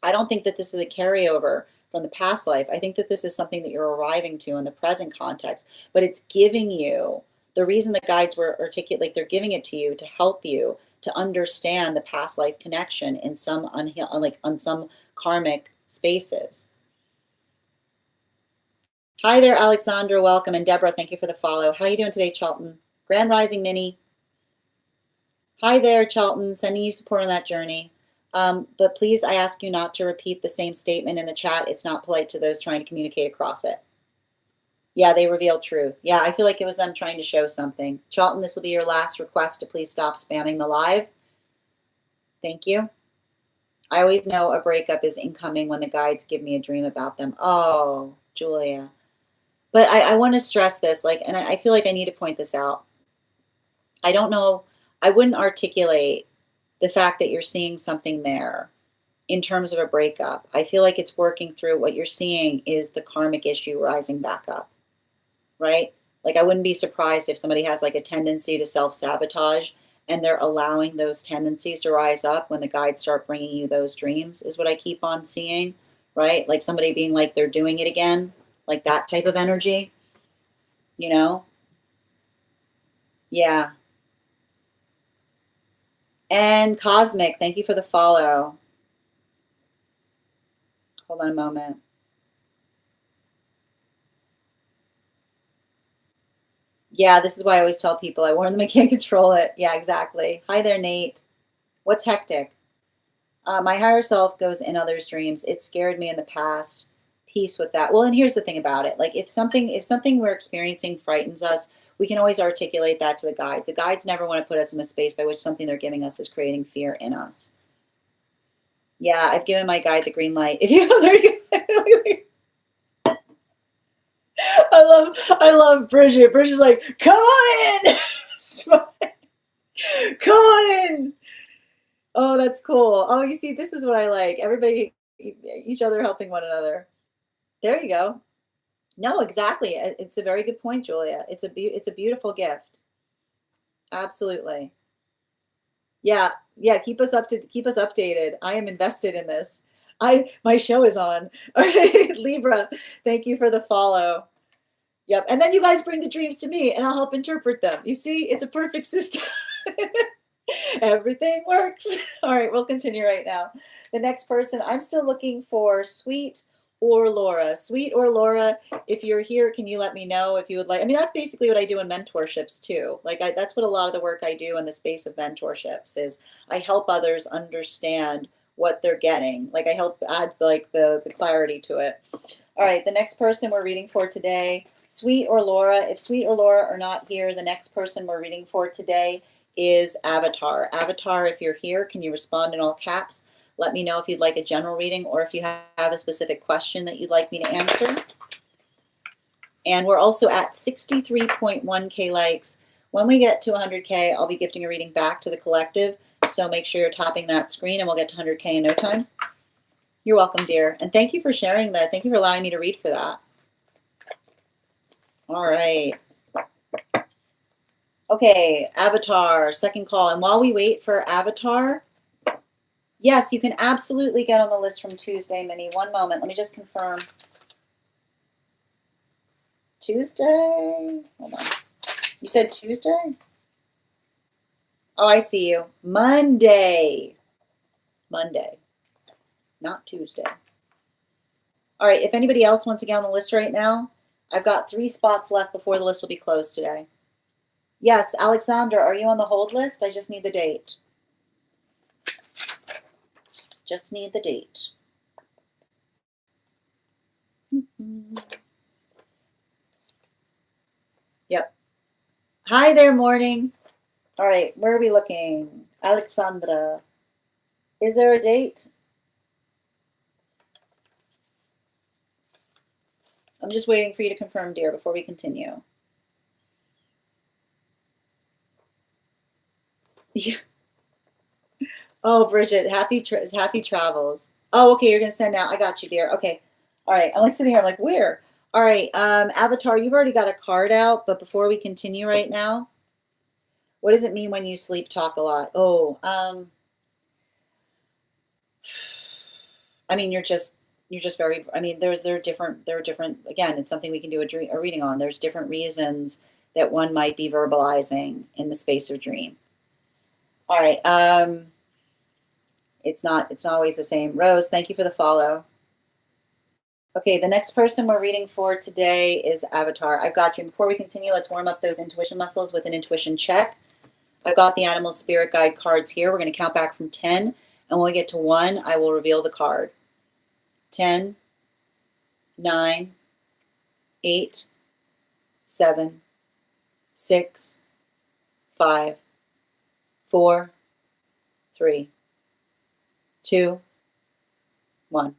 I don't think that this is a carryover from the past life. I think that this is something that you're arriving to in the present context, but it's giving you the reason the guides were articulate, like, they're giving it to you to help you to understand the past life connection in some like, on some karmic spaces. Hi there, Alexandra. Welcome. And Deborah, thank you for the follow. How are you doing today, Charlton? Grand Rising Minnie. Hi there, Charlton. Sending you support on that journey. But please, I ask you not to repeat the same statement in the chat. It's not polite to those trying to communicate across it. Yeah, they reveal truth. Yeah, I feel like it was them trying to show something. Charlton, this will be your last request to please stop spamming the live. Thank you. I always know a breakup is incoming when the guides give me a dream about them. Oh, Julia. But I want to stress this, like, and I feel like I need to point this out. I don't know, I wouldn't articulate the fact that you're seeing something there in terms of a breakup. I feel like it's working through, what you're seeing is the karmic issue rising back up, right? Like, I wouldn't be surprised if somebody has, like, a tendency to self-sabotage, and they're allowing those tendencies to rise up when the guides start bringing you those dreams, is what I keep on seeing, right? Like, somebody being like, they're doing it again, like that type of energy, you know? Yeah. And Cosmic, thank you for the follow. Hold on a moment. Yeah, this is why I always tell people, I warn them I can't control it. Yeah, exactly. Hi there, Nate. What's hectic? My higher self goes in others' dreams. It scared me in the past. Peace with that. Well, and here's the thing about it. Like, if something we're experiencing frightens us, we can always articulate that to the guides. The guides never want to put us in a space by which something they're giving us is creating fear in us. Yeah, I've given my guide the green light. If you there you go. I love Bridget. Bridget's like, come on in. Come on in. Oh, that's cool. Oh, you see, this is what I like. Everybody, each other helping one another. There you go. No, exactly. It's a very good point, Julia. It's a beautiful gift. Absolutely. Yeah, yeah. Keep us updated. I am invested in this. My show is on. Libra, thank you for the follow. Yep. And then you guys bring the dreams to me and I'll help interpret them. You see, it's a perfect system. Everything works. All right, we'll continue right now. The next person, I'm still looking for Sweet or Laura. Sweet or Laura, if you're here, can you let me know if you would like? I mean, that's basically what I do in mentorships too. Like that's what a lot of the work I do in the space of mentorships is I help others understand what they're getting. Like I help add like the clarity to it. All right, the next person we're reading for today, Sweet or Laura. If Sweet or Laura are not here, the next person we're reading for today is Avatar. Avatar, if you're here, can you respond in all caps? Let me know if you'd like a general reading or if you have a specific question that you'd like me to answer. And we're also at 63.1K likes. When we get to 100K, I'll be gifting a reading back to the collective. So make sure you're topping that screen and we'll get to 100K in no time. You're welcome, dear. And thank you for sharing that. Thank you for allowing me to read for that. All right. Okay, Avatar, second call. And while we wait for Avatar, yes, you can absolutely get on the list from Tuesday, Minnie. One moment. Let me just confirm. Tuesday? Hold on. You said Tuesday? Oh, I see you. Monday. Monday, not Tuesday. All right, if anybody else wants to get on the list right now, I've got 3 spots left before the list will be closed today. Yes, Alexander, are you on the hold list? I just need the date. Just need the date. Yep. Hi there, morning. All right, where are we looking? Alexandra. Is there a date? I'm just waiting for you to confirm, dear, before we continue. Yeah. Oh, Bridget, happy travels. Oh, okay, you're gonna send out. I got you, dear. Okay. All right. I'm like sitting here, I'm like, where? All right, Avatar, you've already got a card out, but before we continue right now, what does it mean when you sleep talk a lot? Oh, I mean, you're just very, I mean, there are different, again, it's something we can do a reading on. There's different reasons that one might be verbalizing in the space of dream. All right, it's not always the same. Rose, thank you for the follow. Okay, the next person we're reading for today is Avatar. I've got you. Before we continue, let's warm up those intuition muscles with an intuition check. I've got the animal spirit guide cards here. We're going to count back from 10, and when we get to 1, I will reveal the card. 10, 9, 8, 7, 6, 5, 4, 3, 2, 1.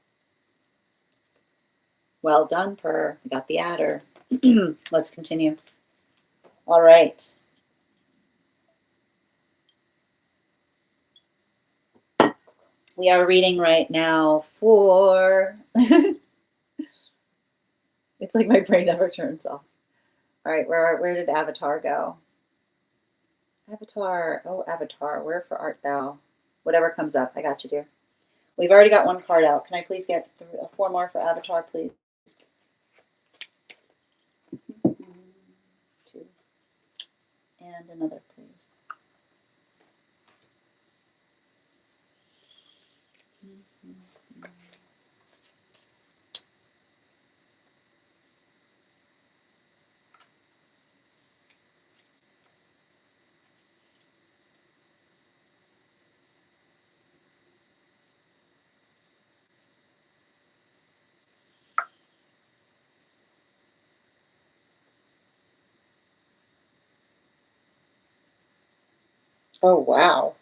Well done, Purr. I got the adder. Let's continue. All right. We are reading right now for... It's like my brain never turns off. All right, where did Avatar go? Avatar, oh, Avatar, wherefore art thou? Whatever comes up, I got you, dear. We've already got 1 card out. Can I please get 4 more for Avatar, please? 2. And another, please. Oh, wow.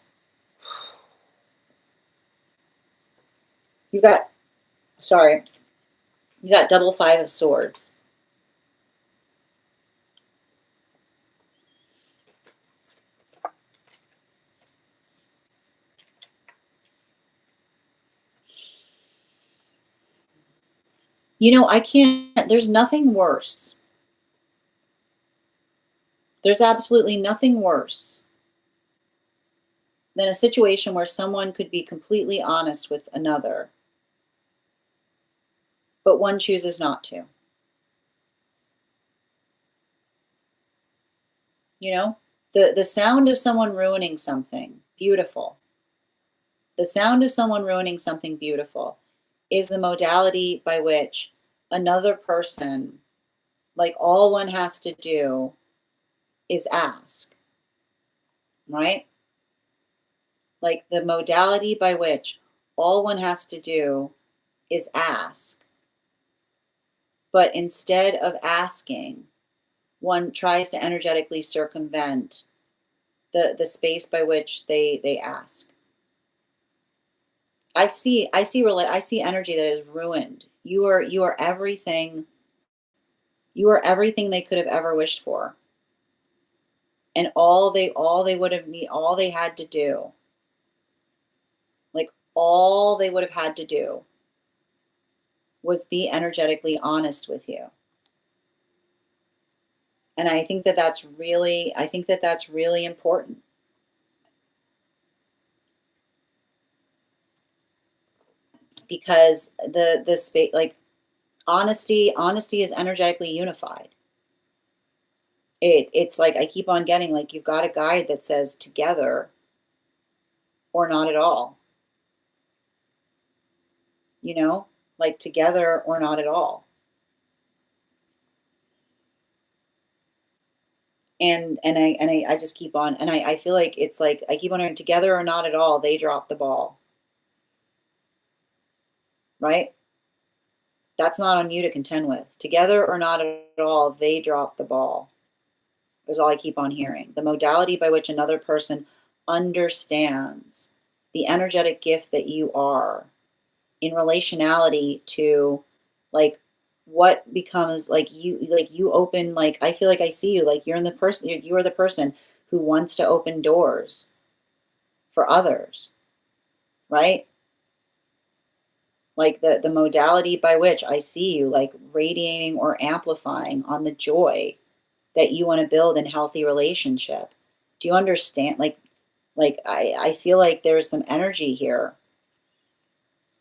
You got, sorry, you got double 5 of swords. You know, I can't, there's nothing worse. There's absolutely nothing worse than a situation where someone could be completely honest with another, but one chooses not to. You know, the sound of someone ruining something beautiful. The sound of someone ruining something beautiful is the modality by which another person, like all one has to do is ask, right? Like the modality by which all one has to do is ask. But instead of asking, one tries to energetically circumvent the space by which they ask. I see energy that is ruined. You are everything, you are everything they could have ever wished for. And all they would have need all they had to do, like all they would have had to do was be energetically honest with you. And I think that that's really important because the space, like honesty is energetically unified. It's like I keep on getting like you've got a guide that says together or not at all, you know, like together or not at all. And I just keep on, and I feel like it's like I keep on hearing together or not at all, they drop the ball, right? That's not on you to contend with. Together or not at all, they drop the ball. Is all I keep on hearing. The modality by which another person understands the energetic gift that you are in relationality to like what becomes like you open, like I feel like I see you like you're in the person, you are the person who wants to open doors for others, right? Like the modality by which I see you like radiating or amplifying on the joy that you want to build in healthy relationship. Do you understand? I feel like there's some energy here.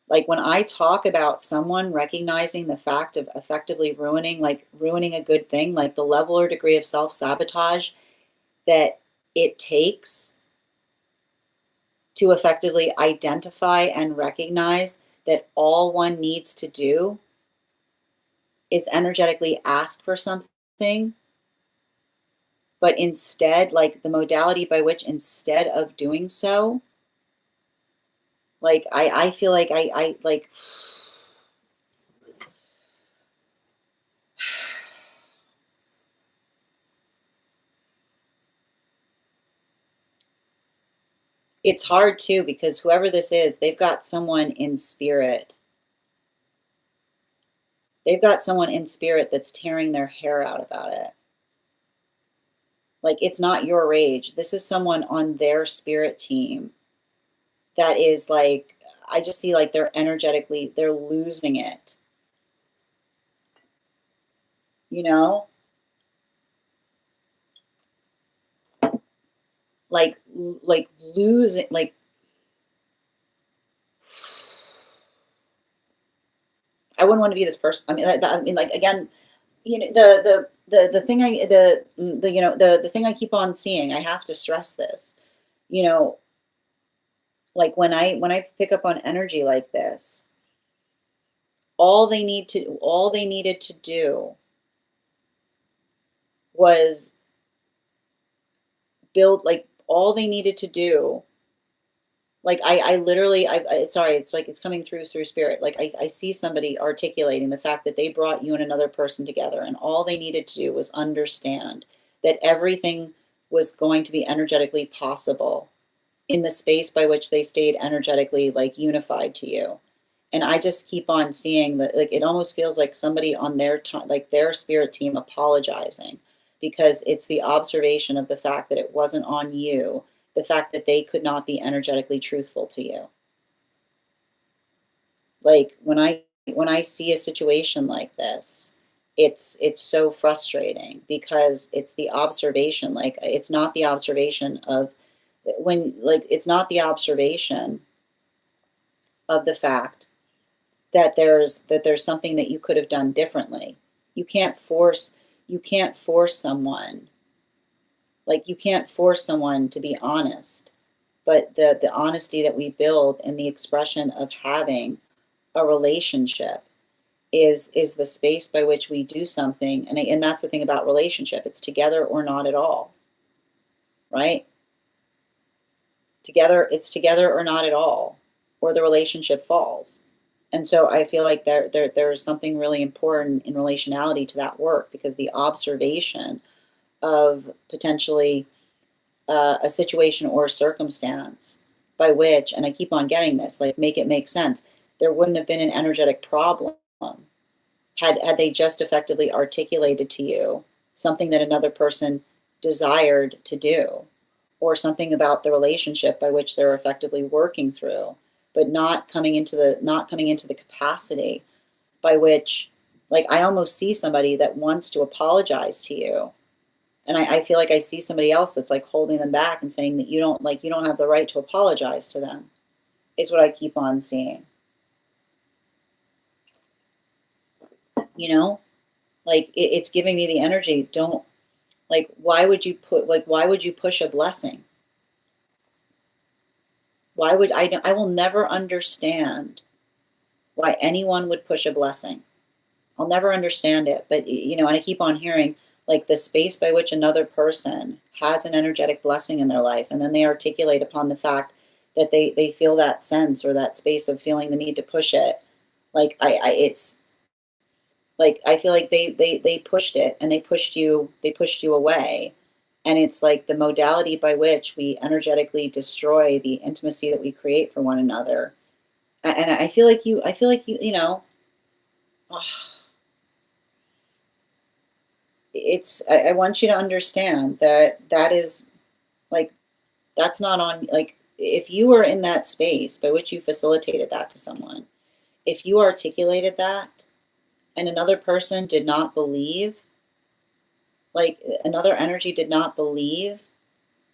Like when I talk about someone recognizing the fact of effectively ruining, like ruining a good thing, like the level or degree of self-sabotage that it takes to effectively identify and recognize that all one needs to do is energetically ask for something, but instead, like the modality by which instead of doing so, like I feel like I like it's hard too because whoever this is, they've got someone in spirit. They've got someone in spirit that's tearing their hair out about it. Like it's not your rage. This is someone on their spirit team that is like, I just see like they're energetically, they're losing it, you know? Like losing, like I wouldn't want to be this person. I mean, I mean, like again, you know, the thing the you know the thing I keep on seeing. I have to stress this. You know, like when I pick up on energy like this, all they needed to do was build, like all they needed to do, like I literally sorry, it's like it's coming through spirit, like I see somebody articulating the fact that they brought you and another person together and all they needed to do was understand that everything was going to be energetically possible in the space by which they stayed energetically like unified to you. And I just keep on seeing that, like it almost feels like somebody on their like their spirit team apologizing because it's the observation of the fact that it wasn't on you, the fact that they could not be energetically truthful to you. Like when I when I see a situation like this, it's so frustrating because it's the observation. Like it's not the observation of when like it's not the observation of the fact that there's something that you could have done differently. You can't force someone. Like you can't force someone to be honest. But the honesty that we build in the expression of having a relationship is the space by which we do something. And that's the thing about relationship. It's together or not at all. Right? It's together or not at all, or the relationship falls. And so I feel like there is something really important in relationality to that work, because the observation of potentially a situation or a circumstance by which, and I keep on getting this, like make it make sense, there wouldn't have been an energetic problem had they just effectively articulated to you something that another person desired to do, or something about the relationship by which they're effectively working through, but not coming into the capacity by which, like, I almost see somebody that wants to apologize to you, and I feel like I see somebody else that's like holding them back and saying that you don't have the right to apologize to them, is what I keep on seeing. You know, like it's giving me the energy. Don't, like, why would you push a blessing? Why would I will never understand why anyone would push a blessing. I'll never understand it. But, you know, and I keep on hearing like the space by which another person has an energetic blessing in their life, and then they articulate upon the fact that they feel that sense or that space of feeling the need to push it. Like it's like I feel like they pushed it, and they pushed you away. And it's like the modality by which we energetically destroy the intimacy that we create for one another. And I feel like you know, I want you to understand that is like, that's not on, like, if you were in that space by which you facilitated that to someone, if you articulated that and another person did not believe, like another energy did not believe,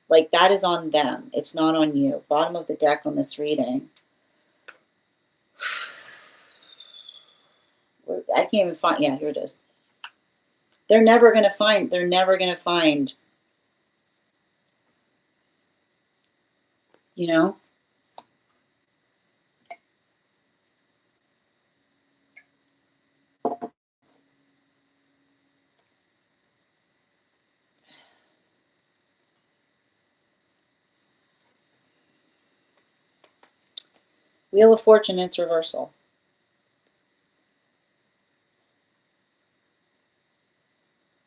like that is on them. It's not on you. Bottom of the deck on this reading. I can't even find, yeah, here it is. They're never going to find, you know? Wheel of Fortune, it's reversal.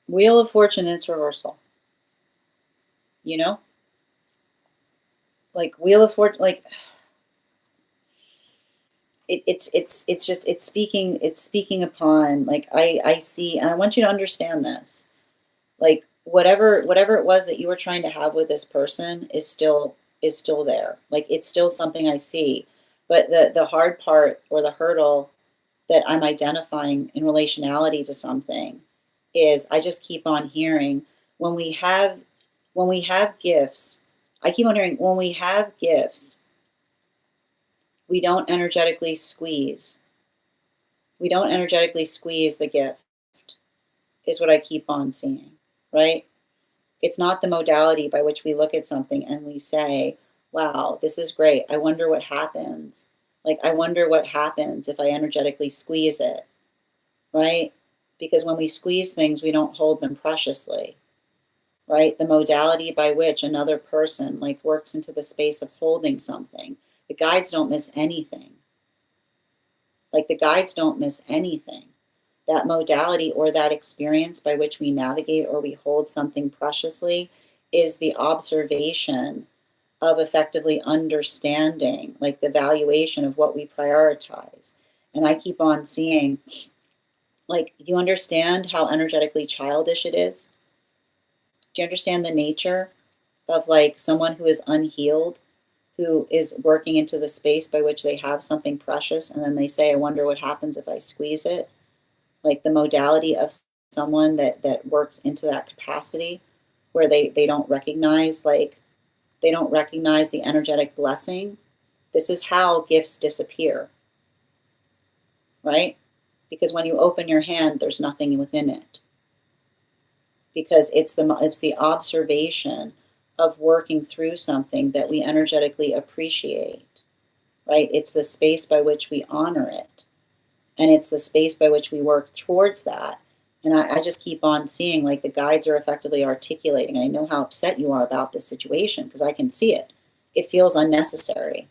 Wheel of Fortune, it's reversal. You know? Like Wheel of Fortune, like it's speaking upon, like I see, and I want you to understand this. Like whatever it was that you were trying to have with this person is still there. Like it's still something I see. But the hard part, or the hurdle that I'm identifying in relationality to something, is I just keep on hearing when we have gifts, I keep on hearing when we have gifts, we don't energetically squeeze. We don't energetically squeeze the gift, is what I keep on seeing, right? It's not the modality by which we look at something and we say, wow, this is great. I wonder what happens. Like, I wonder what happens if I energetically squeeze it, right? Because when we squeeze things, we don't hold them preciously, right? The modality by which another person like works into the space of holding something. The guides don't miss anything. Like the guides don't miss anything. That modality or that experience by which we navigate or we hold something preciously is the observation of effectively understanding, like the valuation of what we prioritize. And I keep on seeing, like, you understand how energetically childish it is? Do you understand the nature of like someone who is unhealed who is working into the space by which they have something precious, and then they say, I wonder what happens if I squeeze it. Like the modality of someone that works into that capacity where they don't recognize, like, they don't recognize the energetic blessing. This is how gifts disappear, right? Because when you open your hand, there's nothing within it. Because it's the observation of working through something that we energetically appreciate, right? It's the space by which we honor it. And it's the space by which we work towards that. And I just keep on seeing, like, the guides are effectively articulating. I know how upset you are about this situation because I can see it. It feels unnecessary.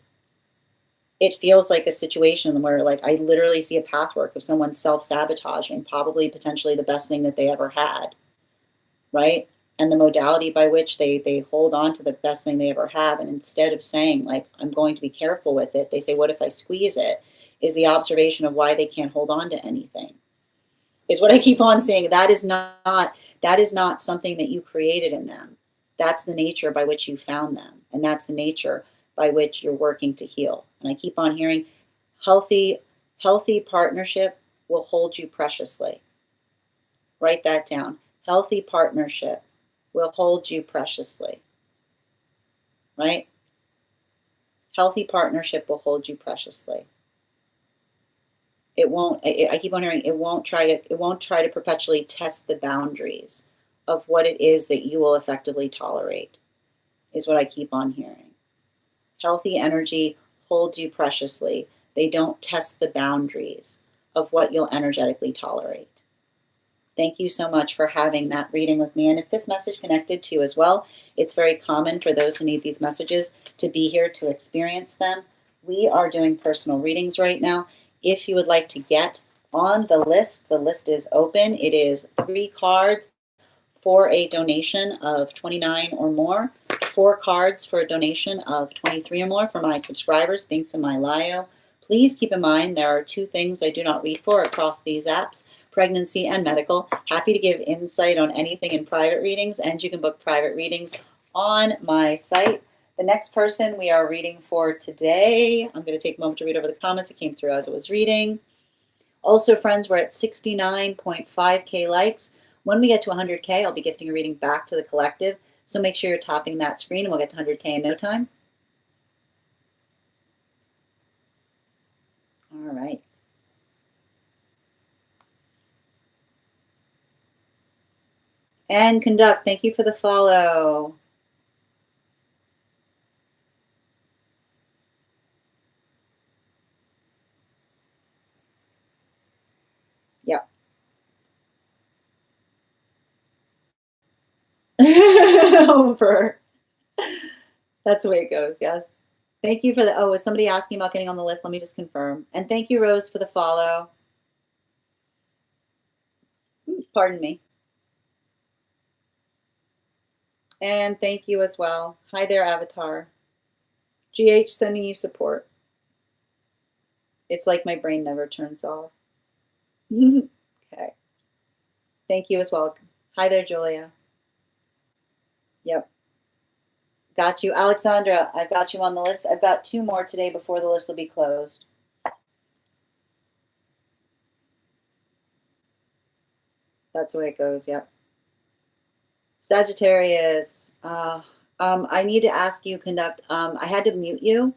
It feels like a situation where, like, I literally see a pathwork of someone self-sabotaging, probably potentially the best thing that they ever had, right? And the modality by which they hold on to the best thing they ever have. And instead of saying, like, I'm going to be careful with it, they say, what if I squeeze it? Is the observation of why they can't hold on to anything. Is what I keep on saying. That is not something that you created in them. That's the nature by which you found them. And that's the nature by which you're working to heal. And I keep on hearing healthy partnership will hold you preciously. Write that down. Healthy partnership will hold you preciously. Right? Healthy partnership will hold you preciously. It won't, I keep on hearing, it won't try to perpetually test the boundaries of what it is that you will effectively tolerate, is what I keep on hearing. Healthy energy holds you preciously. They don't test the boundaries of what you'll energetically tolerate. Thank you so much for having that reading with me. And if this message connected to you as well, it's very common for those who need these messages to be here to experience them. We are doing personal readings right now. If you would like to get on the list is open. It is 3 cards for a donation of $29 or more, 4 cards for a donation of $23 or more for my subscribers, links in my bio. Please keep in mind there are 2 things I do not read for across these apps, pregnancy and medical. Happy to give insight on anything in private readings, and you can book private readings on my site. The next person we are reading for today, I'm going to take a moment to read over the comments that came through as I was reading. Also, friends, we're at 69.5K likes. When we get to 100K, I'll be gifting a reading back to the collective. So make sure you're topping that screen and we'll get to 100K in no time. All right. And Conduct, thank you for the follow. Yep. Over. That's the way it goes, yes. Thank you for the, oh, was somebody asking about getting on the list? Let me just confirm. And thank you, Rose, for the follow. Pardon me. And thank you as well. Hi there, Avatar. GH sending you support. It's like my brain never turns off. Okay. Thank you as well. Hi there, Julia. Yep. Got you. Alexandra, I've got you on the list. I've got 2 more today before the list will be closed. That's the way it goes, yep. Sagittarius, I need to ask you, Conduct, I had to mute you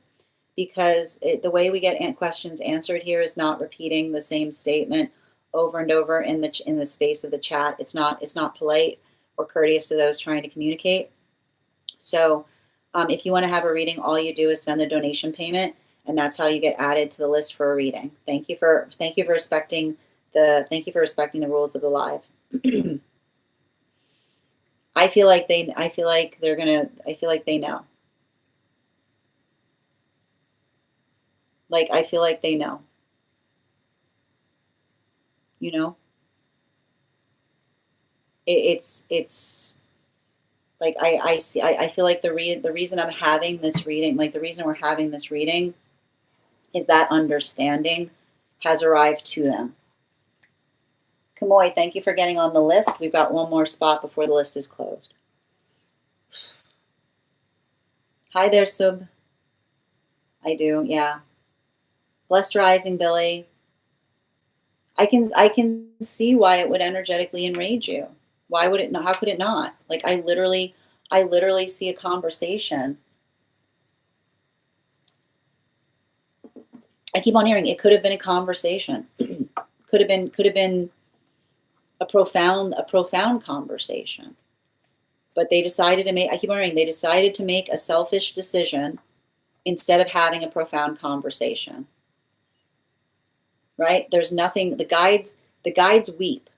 because the way we get questions answered here is not repeating the same statement over and over in the space of the chat. It's not polite or courteous to those trying to communicate. So if you want to have a reading, all you do is send the donation payment, and that's how you get added to the list for a reading. Thank you for respecting the rules of the live. I feel like they know. Like, I feel like they know. You know? It's like I feel like the reason I'm having this reading, like the reason we're having this reading is that understanding has arrived to them. Kamoy, thank you for getting on the list. We've got 1 more spot before the list is closed. Hi there, Sub. I do, yeah. Blessed rising, Billy. I can see why it would energetically enrage you. Why would it not? How could it not? Like I literally see a conversation. I keep on hearing it could have been a conversation. Could have been a profound conversation. But they decided to make, I keep on hearing, they decided to make a selfish decision instead of having a profound conversation. Right? There's nothing, the guides weep.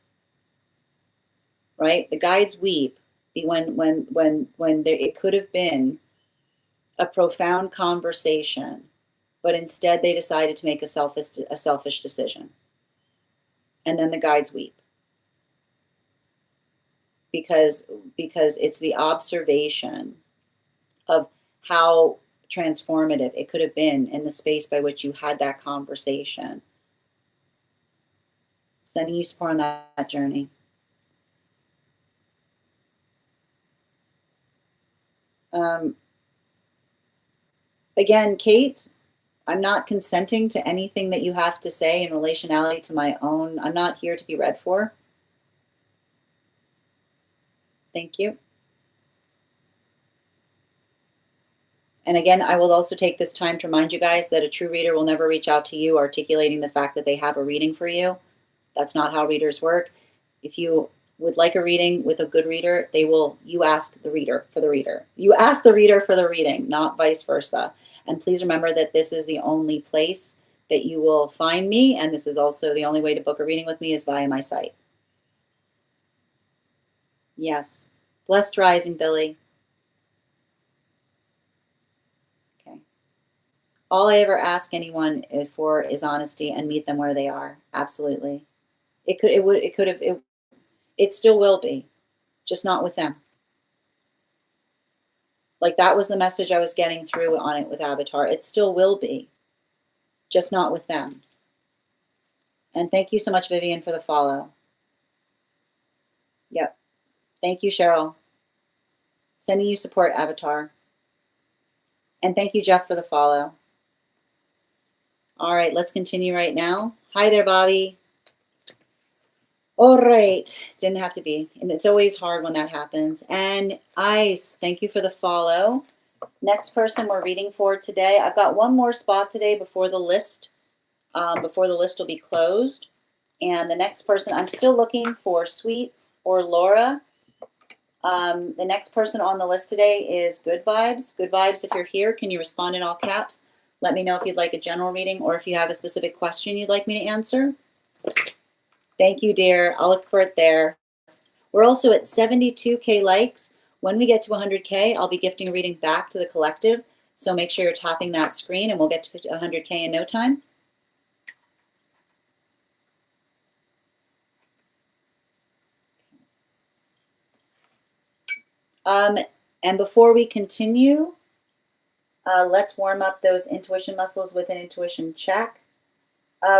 Right? The guides weep when there, it could have been a profound conversation, but instead they decided to make a selfish decision. And then the guides weep. Because it's the observation of how transformative it could have been in the space by which you had that conversation. Sending you support on that journey. Again, Kate, I'm not consenting to anything that you have to say in relationality to my own. I'm not here to be read for. Thank you. And again, I will also take this time to remind you guys that a true reader will never reach out to you articulating the fact that they have a reading for you. That's not how readers work. If you would like a reading with a good reader, you ask the reader for the reader. You ask the reader for the reading, not vice versa. And please remember that this is the only place that you will find me, and this is also the only way to book a reading with me is via my site. Yes. Blessed rising, Billy. Okay. All I ever ask anyone for is honesty and meet them where they are. Absolutely. It still will be, just not with them. Like that was the message I was getting through on it with Avatar. It still will be, just not with them. And thank you so much, Vivian, for the follow. Yep. Thank you, Cheryl. Sending you support, Avatar. And thank you, Jeff, for the follow. All right, let's continue right now. Hi there, Bobby. All right, didn't have to be. And it's always hard when that happens. And Ice, thank you for the follow. Next person we're reading for today. I've got one more spot today before the list will be closed. And the next person, I'm still looking for Sweet or Laura. The next person on the list today is Good Vibes. Good Vibes, if you're here, can you respond in all caps? Let me know if you'd like a general reading or if you have a specific question you'd like me to answer. Thank you, dear. I'll look for it there. We're also at 72K likes. When we get to 100K, I'll be gifting a reading back to the collective. So make sure you're tapping that screen and we'll get to 100K in no time. And before we continue, let's warm up those intuition muscles with an intuition check.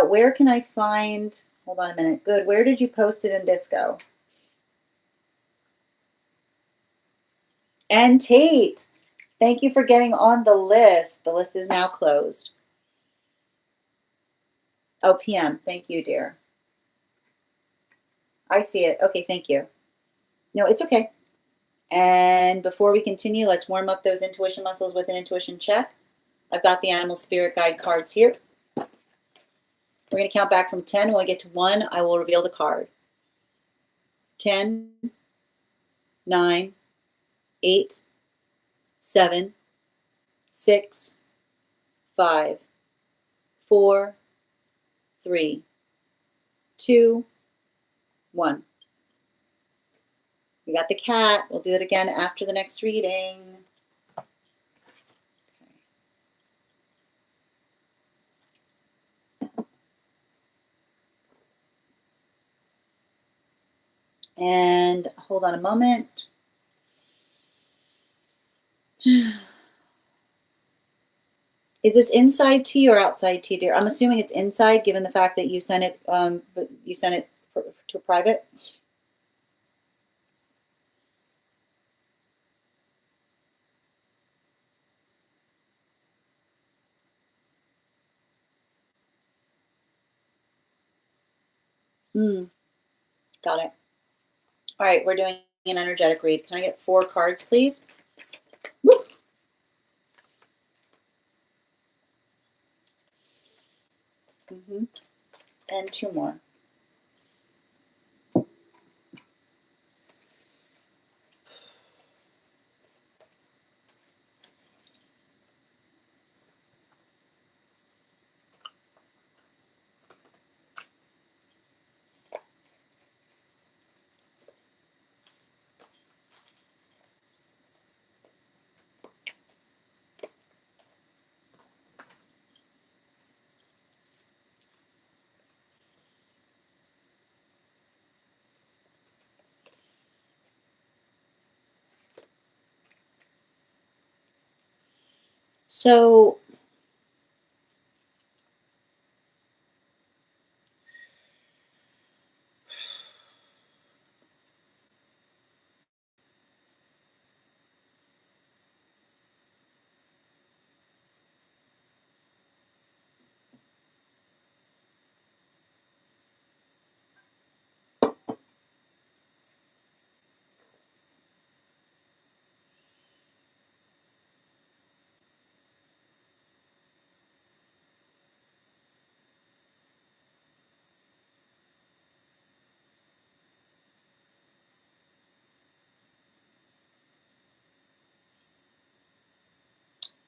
Where can I find, hold on a minute. Good, where did you post it in Disco? And Tate, thank you for getting on the list. The list is now closed. Oh, PM, thank you, dear. I see it. Okay, thank you. No, it's okay. And before we continue, let's warm up those intuition muscles with an intuition check. I've got the animal spirit guide cards here. We're going to count back from 10. When we get to 1, I will reveal the card. 10, 9, 8, 7, 6, 5, 4, 3, 2, 1. We got the cat. We'll do it again after the next reading. And hold on a moment. Is this inside tea or outside tea, dear? I'm assuming it's inside, given the fact that you sent it, but you sent it to private. Mm, got it. All right, we're doing an energetic read. Can I get 4 cards, please? Woo! Hmm. And 2 more.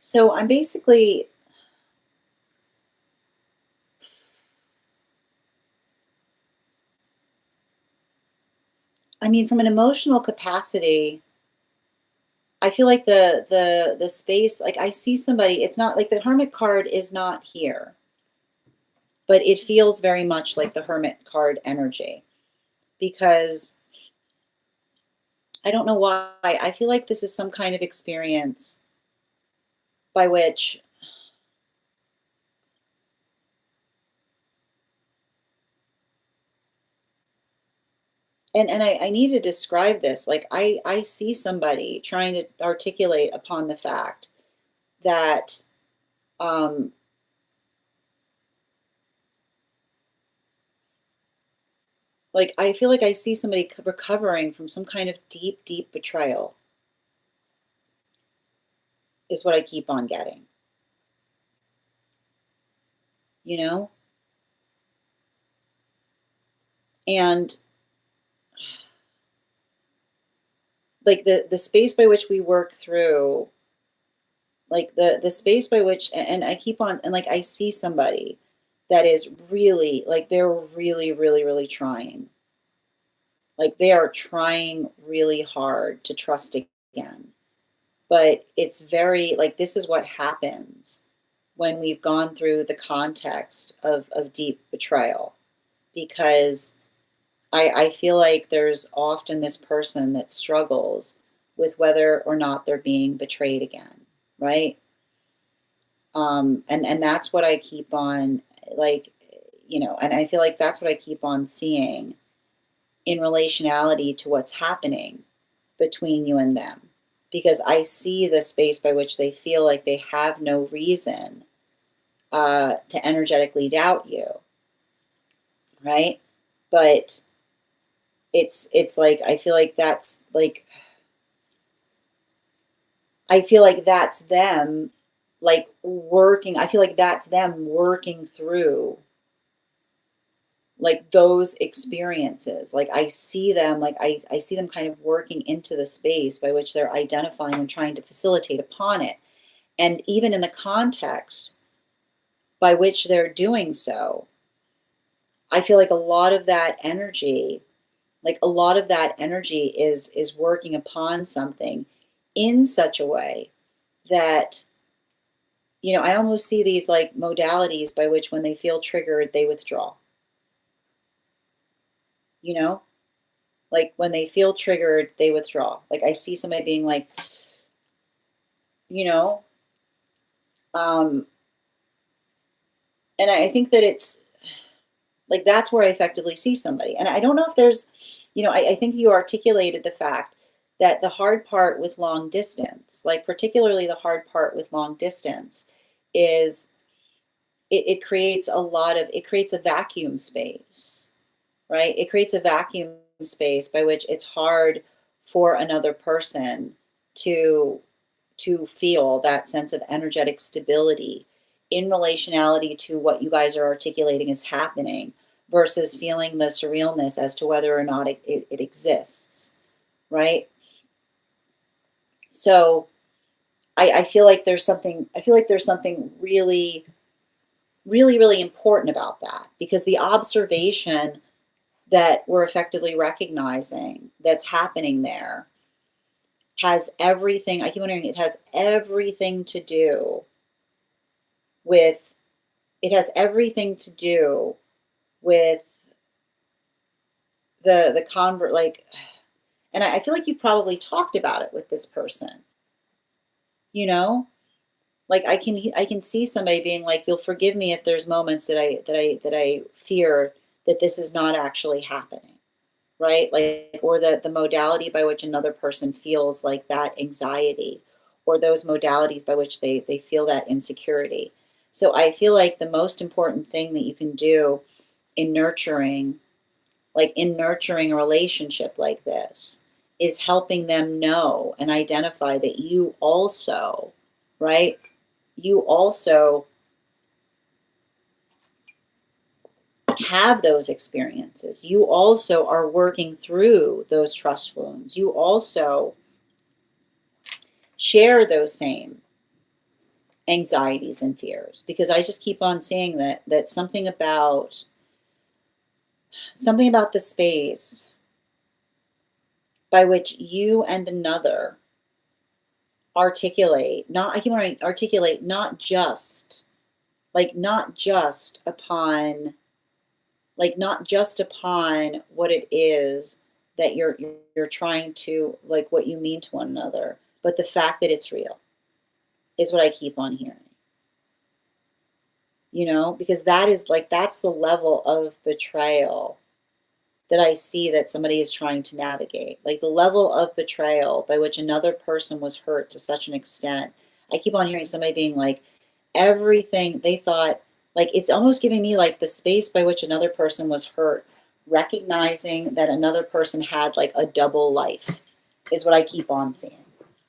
So, I'm basically, I mean, from an emotional capacity, I feel like the space, like I see somebody, it's not like the Hermit card is not here, but it feels very much like the Hermit card energy because I don't know why. I feel like this is some kind of experience by which, and I need to describe this. Like I see somebody trying to articulate upon the fact that um like I feel like I see somebody recovering from some kind of deep, deep betrayal is what I keep on getting, you know? And like the space by which we work through, like the space by which, and I keep on, and like I see somebody that is really like they're really, really, really trying. Like they are trying really hard to trust again. But it's very like this is what happens when we've gone through the context of deep betrayal. Because I feel like there's often this person that struggles with whether or not they're being betrayed again, right? And that's what I keep on like, and I feel like that's what I keep on seeing in relationality to what's happening between you and them. Because I see the space by which they feel like they have no reason to energetically doubt you, right? But it's like I feel like that's them like working. I feel like that's them working through like those experiences. Like I see them, like I see them kind of working into the space by which they're identifying and trying to facilitate upon it. And even in the context by which they're doing so, I feel like a lot of that energy, like a lot of that energy is working upon something in such a way that I almost see these like modalities by which when they feel triggered, they withdraw. You know, like when they feel triggered, they withdraw. Like I see somebody being like, you know, um, and I think that it's like that's where I effectively see somebody. And I don't know if there's, I think you articulated the fact that the hard part with long distance, like particularly the hard part with long distance, is it creates a vacuum space, right? It creates a vacuum space by which it's hard for another person to feel that sense of energetic stability in relationality to what you guys are articulating is happening versus feeling the surrealness as to whether or not it exists, right? So I feel like there's something really, really, really important about that, because the observation that we're effectively recognizing that's happening there has everything, I keep wondering, it has everything to do with, it has everything to do with the convert, like, and I feel like you've probably talked about it with this person, you know? Like I can see somebody being like, "You'll forgive me if there's moments that I fear that this is not actually happening." Right? Like, or the modality by which another person feels like that anxiety, or those modalities by which they feel that insecurity. So I feel like the most important thing that you can do in nurturing, like in nurturing a relationship like this, is helping them know and identify that you also, right? You also have those experiences. You also are working through those trust wounds. You also share those same anxieties and fears, because I just keep on seeing that something about the space by which you and another articulate, not, I keep wanting to articulate, not just upon, like not just upon what it is that you're trying to, like what you mean to one another, but the fact that it's real is what I keep on hearing. You know, because that is like, that's the level of betrayal that I see that somebody is trying to navigate. Like the level of betrayal by which another person was hurt to such an extent. I keep on hearing somebody being like, everything they thought, like it's almost giving me like the space by which another person was hurt, recognizing that another person had like a double life is what I keep on seeing,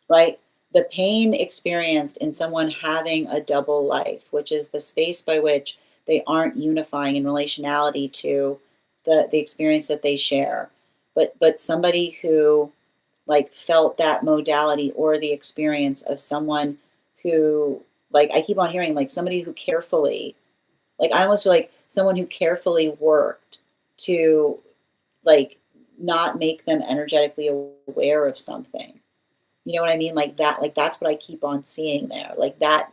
right? The pain experienced in someone having a double life, which is the space by which they aren't unifying in relationality to the experience that they share, but somebody who like felt that modality or the experience of someone who, like I keep on hearing, like somebody who carefully, like I almost feel like someone who carefully worked to like not make them energetically aware of something. You know what I mean? Like that, like that's what I keep on seeing there. Like that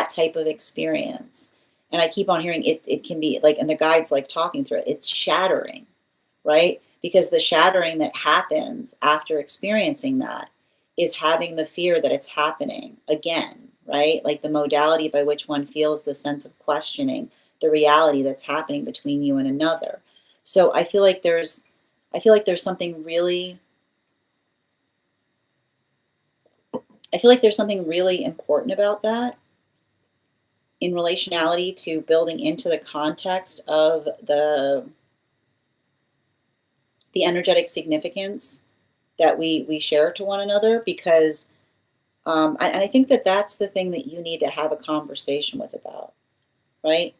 type of experience. And I keep on hearing it can be like, and the guide's like talking through it, it's shattering, right? Because the shattering that happens after experiencing that is having the fear that it's happening again, right? Like the modality by which one feels the sense of questioning the reality that's happening between you and another. So I feel like there's something really, I feel like there's something really important about that in relationality to building into the context of the energetic significance that we share to one another, because and I think that that's the thing that you need to have a conversation with about, right?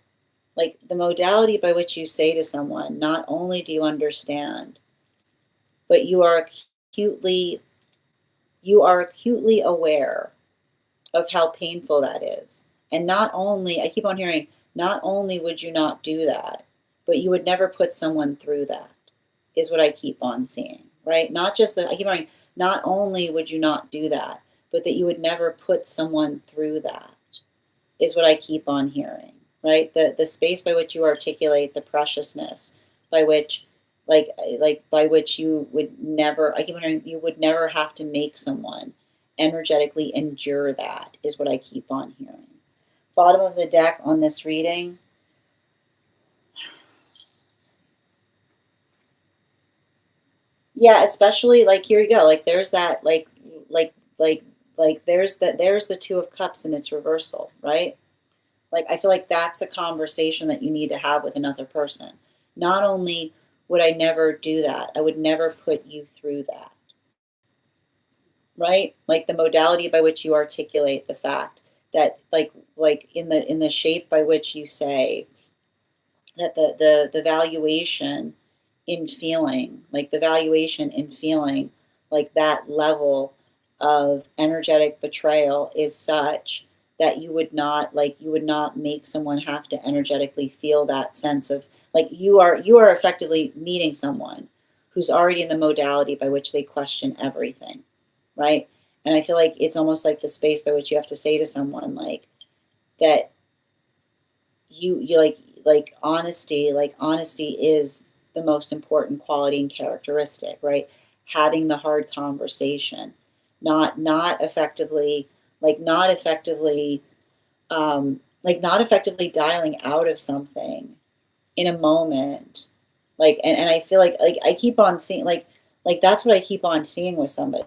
Like the modality by which you say to someone, not only do you understand, but acutely you are acutely aware of how painful that is. And not only, I keep on hearing, not only would you not do that, but you would never put someone through that, is what I keep on seeing, right? Not just that, I keep on hearing, not only would you not do that, but that you would never put someone through that, is what I keep on hearing, right? The space by which you articulate the preciousness by which, by which you would never, I keep on hearing, you would never have to make someone energetically endure that, is what I keep on hearing. Bottom of the deck on this reading. Yeah, especially like here you go. Like there's that there's the Two of Cups in its reversal, right? Like I feel like that's the conversation that you need to have with another person. not only would I never do that, I would never put you through that, right? Like the modality by which you articulate the fact that like in the shape by which you say that the valuation in feeling, like the valuation in feeling like that level of energetic betrayal is such that you would not make someone have to energetically feel that sense of like you are effectively meeting someone who's already in the modality by which they question everything, right? And I feel like it's almost like the space by which you have to say to someone that you like honesty is the most important quality and characteristic, right? Having the hard conversation, not effectively not effectively not effectively dialing out of something in a moment, and I feel like I keep on seeing that's what I keep on seeing with somebody.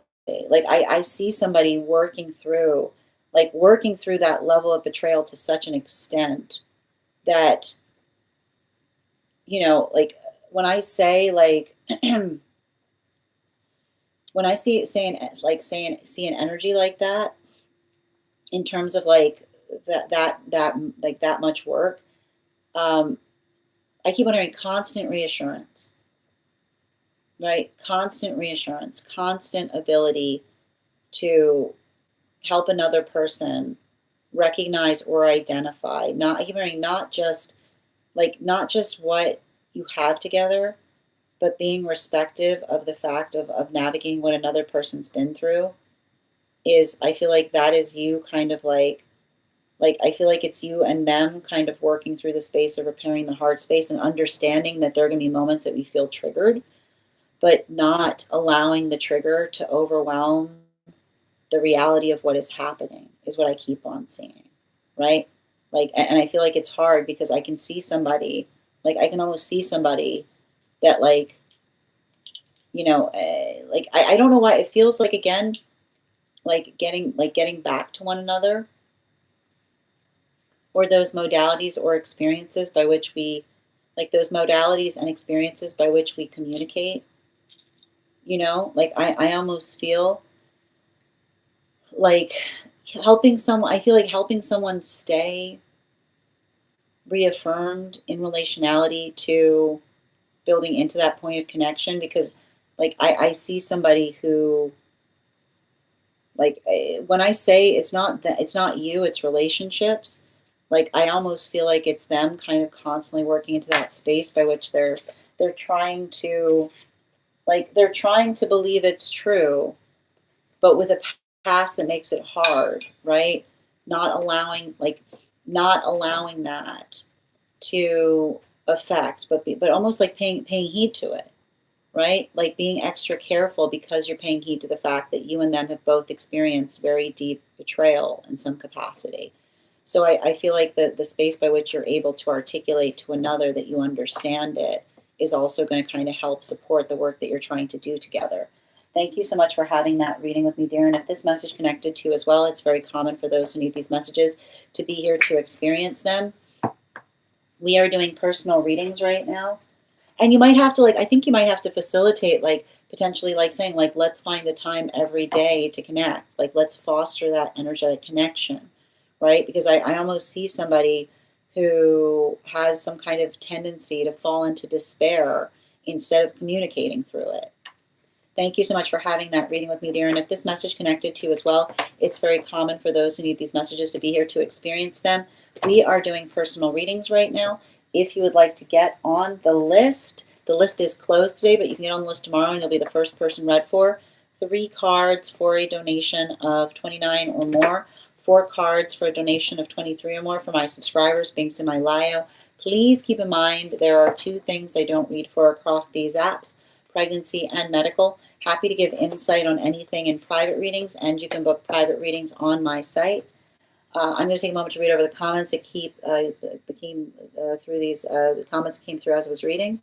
Like I see somebody working through that level of betrayal to such an extent that, like when I say when I see an energy like that in terms of that much work, um, I keep on hearing constant reassurance, right? Constant reassurance, constant ability to help another person recognize or identify. Not I keep hearing not just what you have together, but being respective of the fact of navigating what another person's been through is I feel like that is you kind of I feel like it's you and them kind of working through the space of repairing the heart space and understanding that there are going to be moments that we feel triggered, but not allowing the trigger to overwhelm the reality of what is happening is what I keep on seeing, right? And I feel like it's hard because I can see somebody, I can almost see somebody that I don't know why it feels like again getting back to one another, or those modalities or experiences by which we those modalities and experiences by which we communicate, I almost feel like I feel like helping someone stay reaffirmed in relationality to building into that point of connection, because I see somebody who when I say it's not you, it's relationships. I almost feel like it's them kind of constantly working into that space by which they're trying to they're trying to believe it's true, but with a past that makes it hard, right? Not allowing not allowing that to affect, but almost like paying heed to it, right? Like being extra careful because you're paying heed to the fact that you and them have both experienced very deep betrayal in some capacity. So I feel like the space by which you're able to articulate to another that you understand it is also going to kind of help support the work that you're trying to do together. Thank you so much for having that reading with me, dear. And if this message connected to you as well, it's very common for those who need these messages to be here to experience them. We are doing personal readings right now. And you might have to I think you might have to facilitate potentially saying let's find a time every day to connect. Let's foster that energetic connection, right? Because I almost see somebody who has some kind of tendency to fall into despair instead of communicating through it. Thank you so much for having that reading with me, dear. And if this message connected to you as well, it's very common for those who need these messages to be here to experience them. We are doing personal readings right now. If you would like to get on the list is closed today, but you can get on the list tomorrow and you'll be the first person read for. 3 cards for a donation of $29 or more. 4 cards for a donation of $23 or more for my subscribers. Links in my bio. Please keep in mind there are 2 things I don't read for across these apps: pregnancy and medical. Happy to give insight on anything in private readings, and you can book private readings on my site. I'm going to take a moment to read over the comments that came through these. The comments came through as I was reading.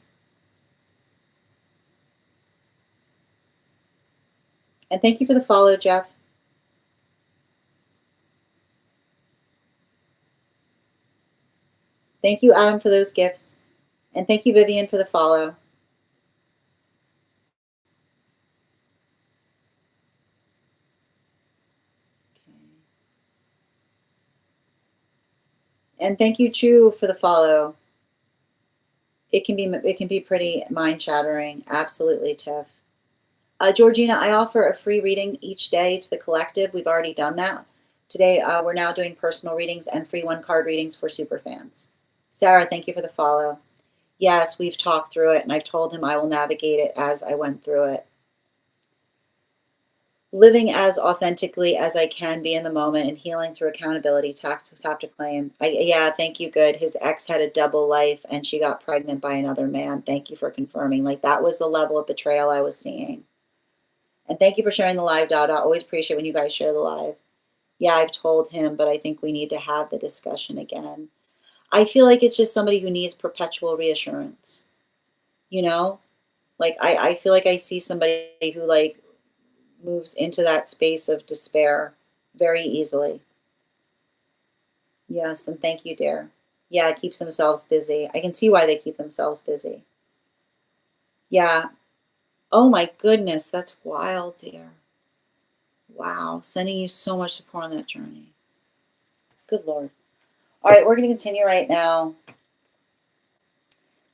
And thank you for the follow, Jeff. Thank you, Adam, for those gifts. And thank you, Vivian, for the follow. And thank you, Chu, for the follow. It can be pretty mind-shattering. Absolutely, Tiff. Georgina, I offer a free reading each day to the collective. We've already done that. Today, we're now doing personal readings and free one-card readings for superfans. Sarah, thank you for the follow. Yes, we've talked through it, and I've told him I will navigate it as I went through it. Living as authentically as I can be in the moment and healing through accountability, tap to claim. Yeah, thank you, good. His ex had a double life and she got pregnant by another man. Thank you for confirming. Like, that was the level of betrayal I was seeing. And thank you for sharing the live, Dada. I always appreciate when you guys share the live. Yeah, I've told him, but I think we need to have the discussion again. I feel like it's just somebody who needs perpetual reassurance. You know? Like, I feel like I see somebody who, like, moves into that space of despair very easily. Yes, and thank you, dear. Yeah, it keeps themselves busy. I can see why they keep themselves busy. Yeah. Oh my goodness, that's wild, dear. Wow, sending you so much support on that journey. Good Lord. All right, we're going to continue right now.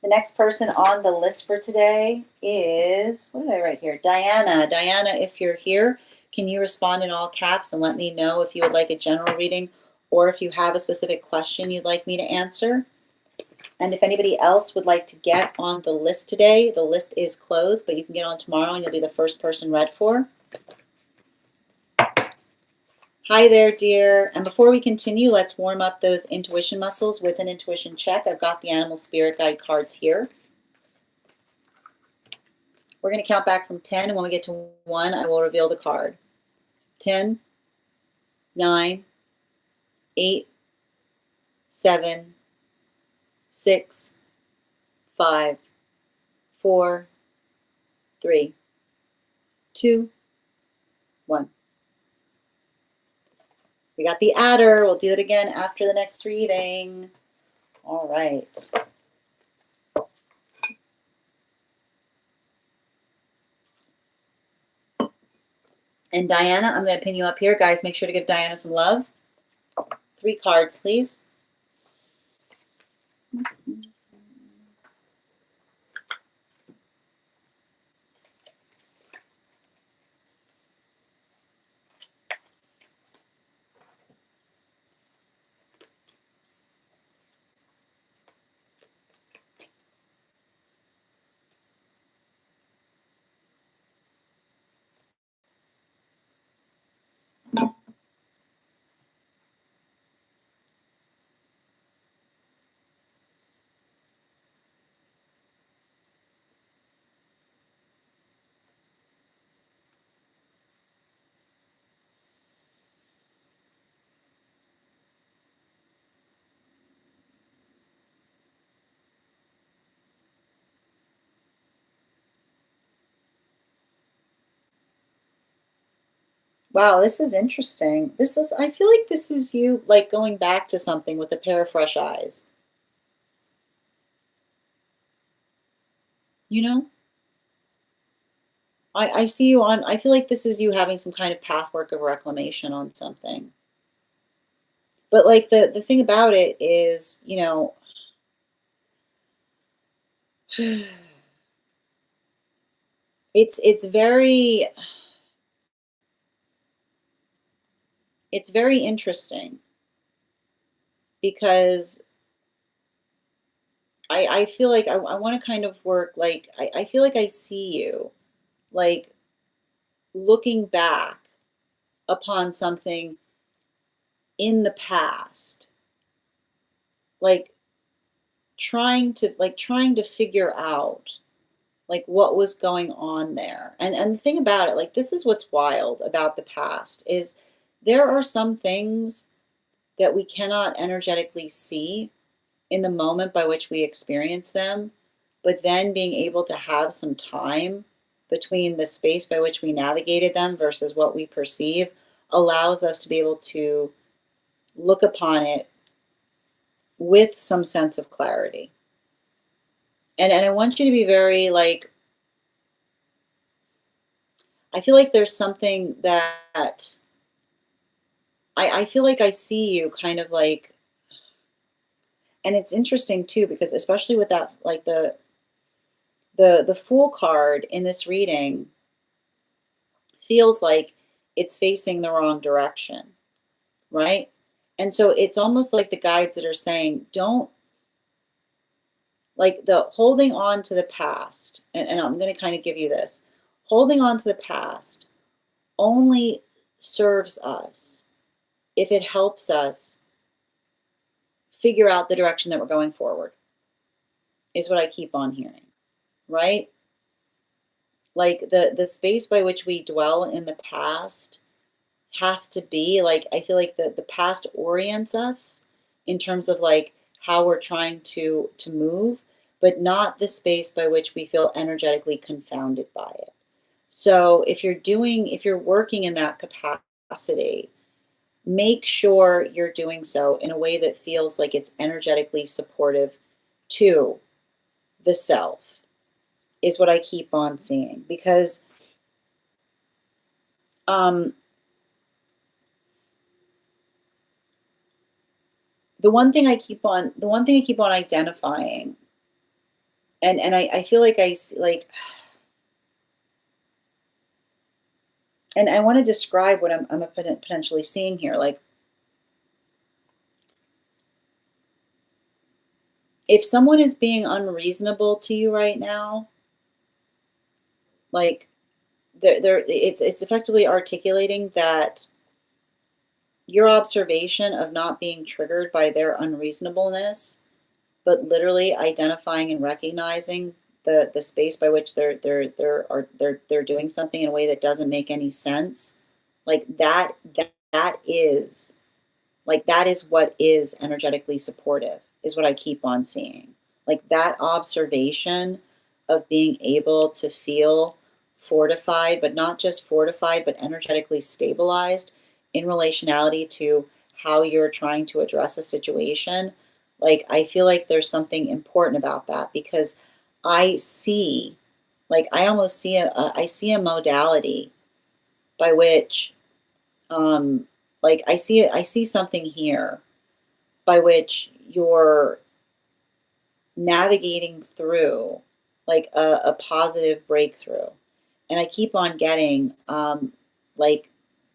The next person on the list for today is, what did I write here? Diana. Diana, if you're here, can you respond in all caps and let me know if you would like a general reading or if you have a specific question you'd like me to answer? And if anybody else would like to get on the list today, the list is closed, but you can get on tomorrow and you'll be the first person read for. Hi there, dear. And before we continue, let's warm up those intuition muscles with an intuition check. I've got the animal spirit guide cards here. We're going to count back from 10, and when we get to 1, I will reveal the card. 10, 9, 8, 7, 6, 5, 4, 3, 2, 1. We got the adder. We'll do it again after the next reading. All right. And Diana, I'm going to pin you up here. Guys, make sure to give Diana some love. 3 cards, please. Wow, this is interesting. I feel like this is you, like, going back to something with a pair of fresh eyes. You know? I see you on, I feel like this is you having some kind of pathwork of reclamation on something. But, like, the thing about it is, you know, it's very interesting because I feel like I want to kind of work, like, I feel like I see you, like, looking back upon something in the past, like trying to figure out, like, what was going on there. And the thing about it, like, this is what's wild about the past, is there are some things that we cannot energetically see in the moment by which we experience them, but then being able to have some time between the space by which we navigated them versus what we perceive allows us to be able to look upon it with some sense of clarity. And I want you to be very like, I feel like there's something that I feel like I see you kind of like, and it's interesting too, because especially with that, like the Fool card in this reading feels like it's facing the wrong direction, right? And so it's almost like the guides that are saying, don't, like the holding on to the past, and I'm going to kind of give you this, holding on to the past only serves us if it helps us figure out the direction that we're going forward, is what I keep on hearing, right? Like the space by which we dwell in the past has to be like, I feel like the past orients us in terms of like how we're trying to move, but not the space by which we feel energetically confounded by it. So if you're working in that capacity, make sure you're doing so in a way that feels like it's energetically supportive to the self, is what I keep on seeing. Because um, the one thing I keep on identifying, and I feel like I see, like, and I want to describe what I'm potentially seeing here. Like, if someone is being unreasonable to you right now, like it's effectively articulating that your observation of not being triggered by their unreasonableness, but literally identifying and recognizing the space by which they're doing something in a way that doesn't make any sense, like that is, like that is what is energetically supportive, is what I keep on seeing. Like that observation of being able to feel fortified, but not just fortified, but energetically stabilized in relationality to how you're trying to address a situation. Like I feel like there's something important about that, because I see, like I almost see I see a modality by which like I see something here by which you're navigating through like a positive breakthrough. And I keep on getting like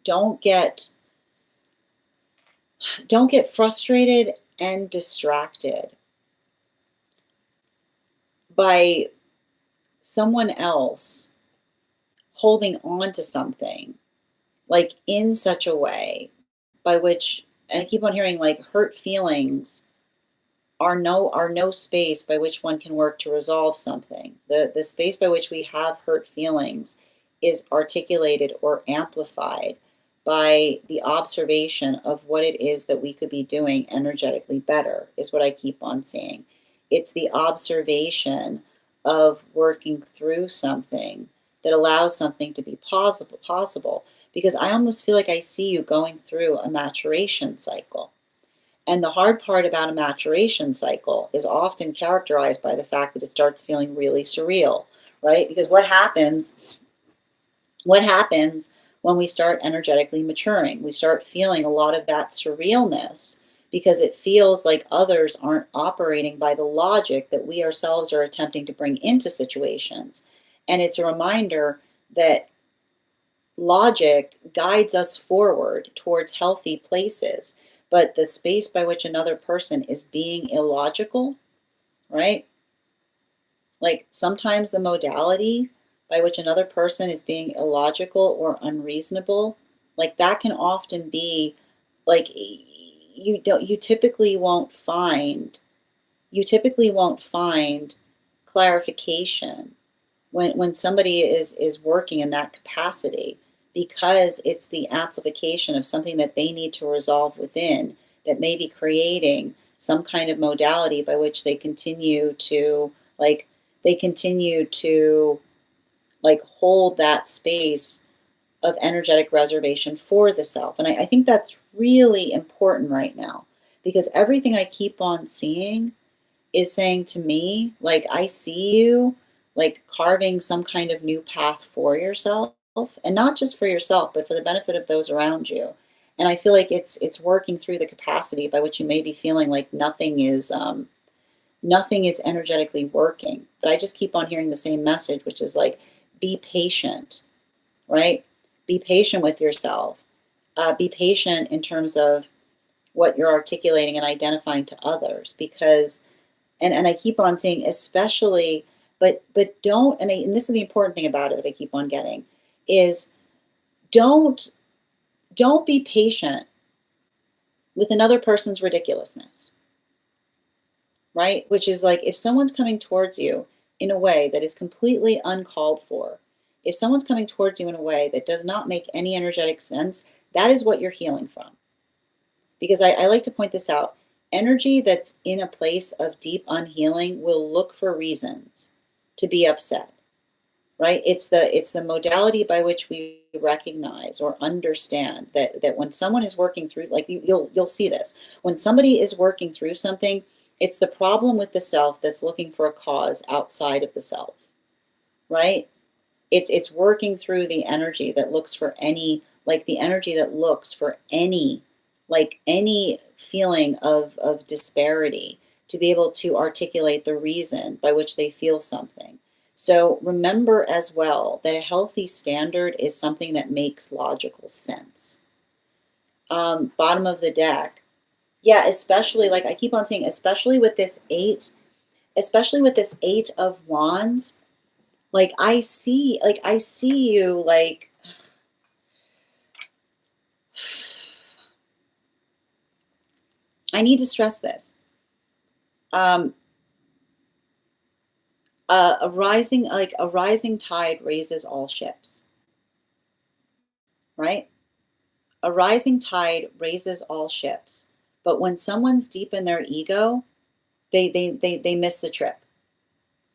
don't get don't get frustrated and distracted by someone else holding on to something like in such a way by which, and I keep on hearing like hurt feelings are no space by which one can work to resolve something. The space by which we have hurt feelings is articulated or amplified by the observation of what it is that we could be doing energetically better, is what I keep on saying. It's the observation of working through something that allows something to be possible, because I almost feel like I see you going through a maturation cycle. And the hard part about a maturation cycle is often characterized by the fact that it starts feeling really surreal, right? Because what happens when we start energetically maturing? We start feeling a lot of that surrealness because it feels like others aren't operating by the logic that we ourselves are attempting to bring into situations. And it's a reminder that logic guides us forward towards healthy places, but the space by which another person is being illogical, right? Like sometimes the modality by which another person is being illogical or unreasonable, like that can often be like you typically won't find, clarification when somebody is working in that capacity, because it's the amplification of something that they need to resolve within that may be creating some kind of modality by which like they continue to like hold that space of energetic reservation for the self. And I think that's really important right now, because everything I keep on seeing is saying to me, like, I see you like carving some kind of new path for yourself, and not just for yourself, but for the benefit of those around you. And I feel like it's working through the capacity by which you may be feeling like nothing is energetically working. But I just keep on hearing the same message, which is like, be patient, right? Be patient with yourself. Be patient in terms of what you're articulating and identifying to others, because and I keep on saying especially, but don't, and this is the important thing about it that I keep on getting, is don't don't be patient with another person's ridiculousness, right? Which is like, if someone's coming towards you in a way that is completely uncalled for, if someone's coming towards you in a way that does not make any energetic sense, that is what you're healing from. Because I like to point this out. Energy that's in a place of deep unhealing will look for reasons to be upset, right? It's the modality by which we recognize or understand that when someone is working through, like you'll see this, when somebody is working through something, it's the problem with the self that's looking for a cause outside of the self, right? It's working through the energy that looks for any, like the energy that looks for any, like any feeling of disparity, to be able to articulate the reason by which they feel something. So remember as well that a healthy standard is something that makes logical sense. Bottom of the deck. Yeah, especially, like I keep on saying, especially with this eight of wands, like I see you, like I need to stress this. A rising tide raises all ships, right? A rising tide raises all ships. But when someone's deep in their ego, they miss the trip.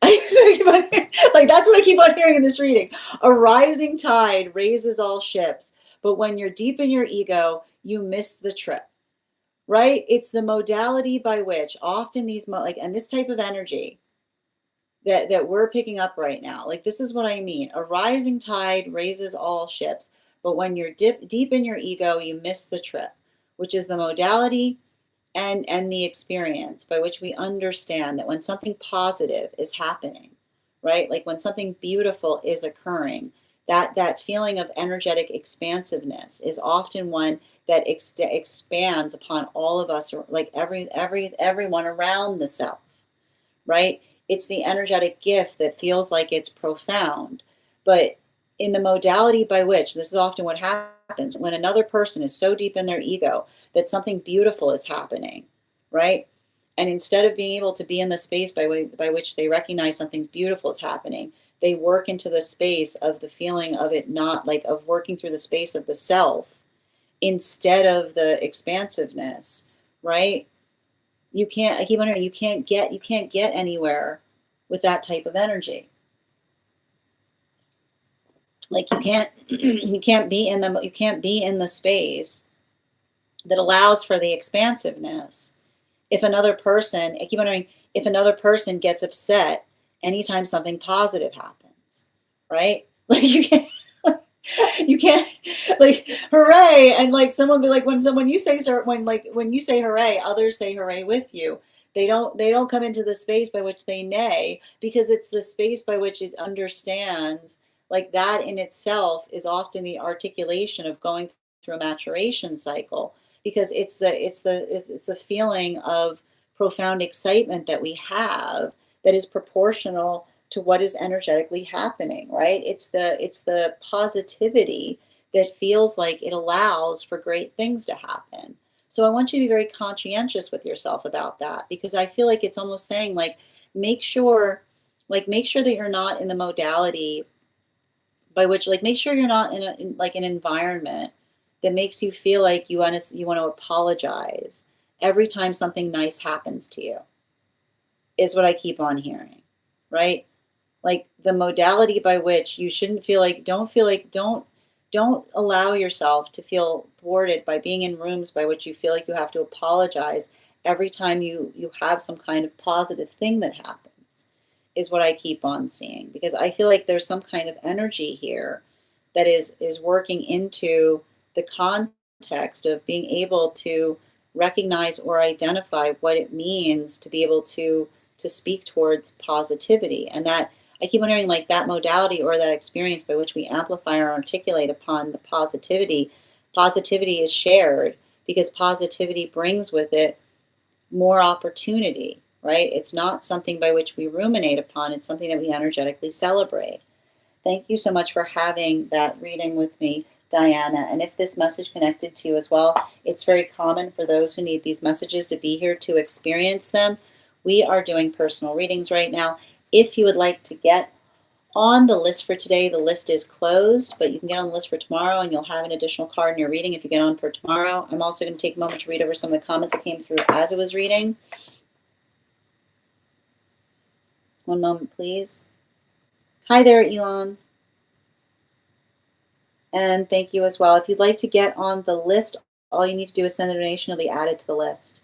Like that's what I keep on hearing in this reading. A rising tide raises all ships, but when you're deep in your ego, you miss the trip, right? It's the modality by which often these like, and this type of energy that we're picking up right now, like this is what I mean. A rising tide raises all ships, but when you're deep in your ego, you miss the trip, which is the modality and the experience by which we understand that when something positive is happening, right? Like when something beautiful is occurring, that feeling of energetic expansiveness is often one that expands upon all of us, or like everyone around the self, right? It's the energetic gift that feels like it's profound, but in the modality by which, this is often what happens when another person is so deep in their ego that something beautiful is happening, right? And instead of being able to be in the space by which they recognize something's beautiful is happening, they work into the space of the feeling of it, not like of working through the space of the self instead of the expansiveness, right? You can't, I keep wondering, you can't get anywhere with that type of energy. Like you can't you can't be in the space that allows for the expansiveness if another person, I keep wondering, if another person gets upset anytime something positive happens, right? Like you can't, like hooray, and like someone be like, when you say, when you say hooray, others say hooray with you. They don't come into the space by which they neigh, because it's the space by which it understands, like that in itself is often the articulation of going through a maturation cycle, because it's the feeling of profound excitement that we have that is proportional to what is energetically happening, right? It's the positivity that feels like it allows for great things to happen. So I want you to be very conscientious with yourself about that, because I feel like it's almost saying like, make sure that you're not in the modality by which, like, make sure you're not in like an environment that makes you feel like you want to apologize every time something nice happens to you, is what I keep on hearing, right? Like the modality by which you shouldn't feel like, don't allow yourself to feel thwarted by being in rooms by which you feel like you have to apologize every time you have some kind of positive thing that happens, is what I keep on seeing, because I feel like there's some kind of energy here that is working into the context of being able to recognize or identify what it means to be able to speak towards positivity. And that I keep wondering, like, that modality or that experience by which we amplify or articulate upon the positivity. Positivity is shared because positivity brings with it more opportunity, right? It's not something by which we ruminate upon, it's something that we energetically celebrate. Thank you so much for having that reading with me, Diana. And if this message connected to you as well, it's very common for those who need these messages to be here to experience them. We are doing personal readings right now. If you would like to get on the list for today, the list is closed, but you can get on the list for tomorrow and you'll have an additional card in your reading if you get on for tomorrow. I'm also going to take a moment to read over some of the comments that came through as it was reading. One moment, please. Hi there, Elon. And thank you as well. If you'd like to get on the list, all you need to do is send a donation. It'll be added to the list.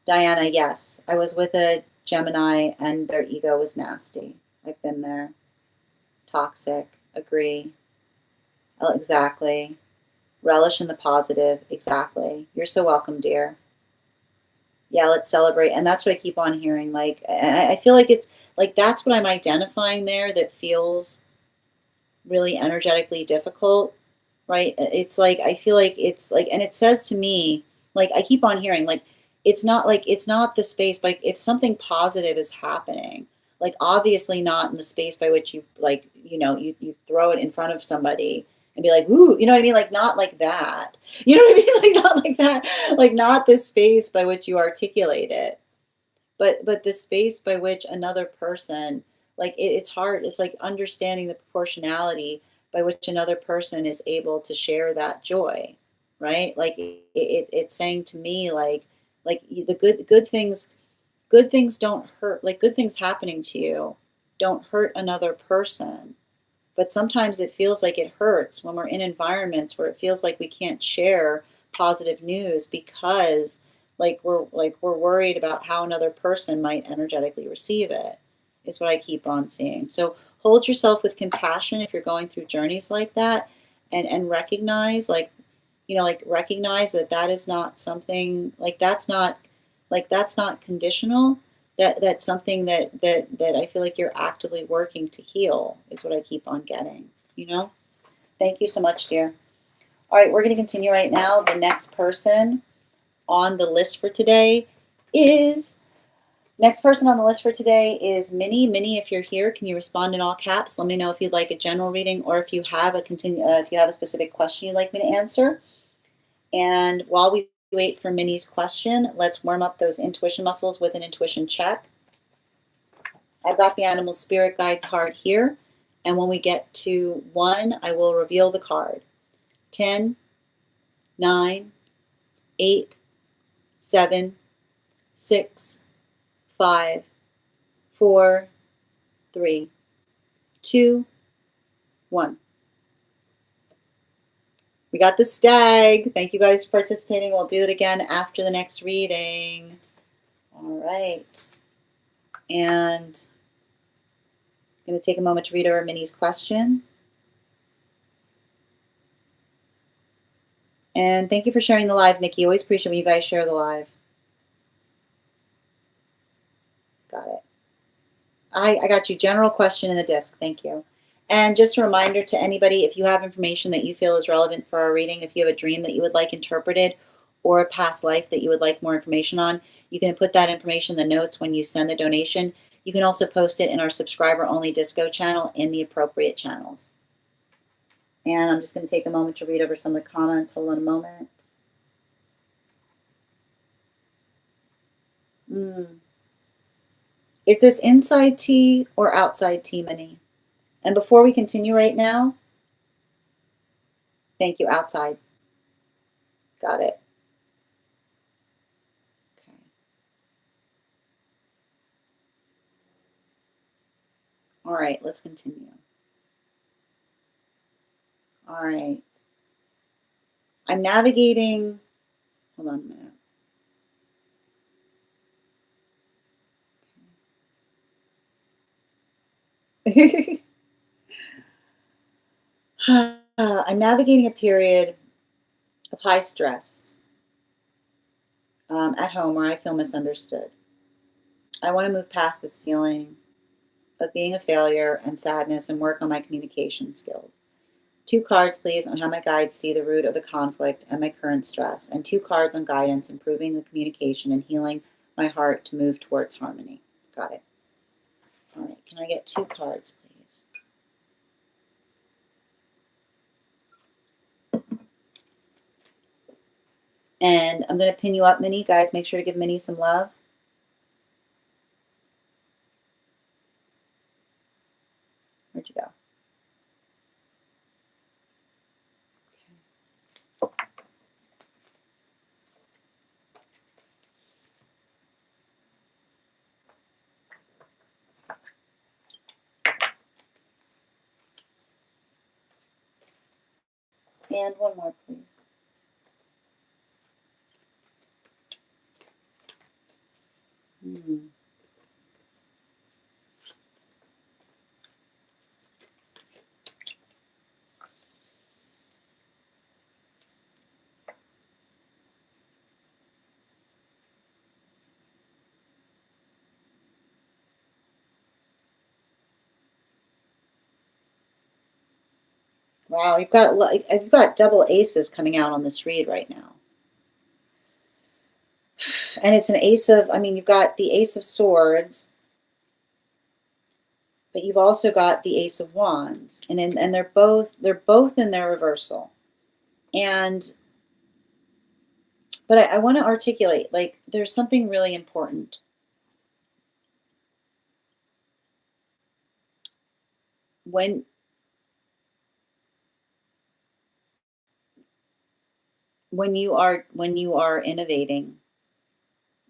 Diana, yes. I was with a Gemini and their ego was nasty. I've been there. Toxic. Agree. Oh, exactly. Relish in the positive. Exactly. You're so welcome, dear. Yeah, let's celebrate. And that's what I keep on hearing. Like, I feel like it's like that's what I'm identifying there that feels really energetically difficult, right? It's like I feel like it's like, and it says to me, like I keep on hearing, like it's not the space, like if something positive is happening, like obviously not in the space by which you like, you throw it in front of somebody and be like, ooh, you know what I mean? Like not like that. You know what I mean? Like not like that. Like not the space by which you articulate it, but the space by which another person, like it's hard, it's like understanding the proportionality by which another person is able to share that joy, right? Like it's saying to me, like the good things don't hurt, like good things happening to you don't hurt another person, but sometimes it feels like it hurts when we're in environments where it feels like we can't share positive news because we're worried about how another person might energetically receive it, is what I keep on seeing. So hold yourself with compassion if you're going through journeys like that, and recognize, like recognize that that is not something, like that's not conditional, that's something that I feel like you're actively working to heal, is what I keep on getting. Thank you so much, dear. All right, we're going to continue right now. The next person on the list for today is Minnie. Minnie, if you're here, can you respond in all caps? Let me know if you'd like a general reading or if you have a specific question you'd like me to answer. And while we wait for Minnie's question, let's warm up those intuition muscles with an intuition check. I've got the animal spirit guide card here, and when we get to 1, I will reveal the card. 10, 9, 8, 7, 6, 5, 4, 3, 2, 1. We got the stag. Thank you guys for participating. We'll do it again after the next reading. All right. And I'm going to take a moment to read over Minnie's question. And thank you for sharing the live, Nikki. Always appreciate when you guys share the live. Got it. I got you. General question in the disc. Thank you. And just a reminder to anybody, if you have information that you feel is relevant for our reading, if you have a dream that you would like interpreted or a past life that you would like more information on, you can put that information in the notes when you send the donation. You can also post it in our subscriber-only disco channel in the appropriate channels. And I'm just going to take a moment to read over some of the comments. Hold on a moment. Is this inside tea or outside tea, Minnie? And before we continue right now, thank you, outside. Got it. Okay. All right, let's continue. All right. I'm navigating, hold on a minute. I'm navigating a period of high stress at home where I feel misunderstood. I want to move past this feeling of being a failure and sadness and work on my communication skills. Two cards, please, on how my guides see the root of the conflict and my current stress, and two cards on guidance, improving the communication and healing my heart to move towards harmony. Got it. All right, can I get two cards, please? And I'm going to pin you up, Minnie. Guys, make sure to give Minnie some love. Where'd you go? And one more, please. Wow, you've got double aces coming out on this read right now. And it's an ace of, I mean, you've got the Ace of Swords, but you've also got the Ace of Wands, and they're both in their reversal. But I want to articulate, like, there's something really important. When you are innovating,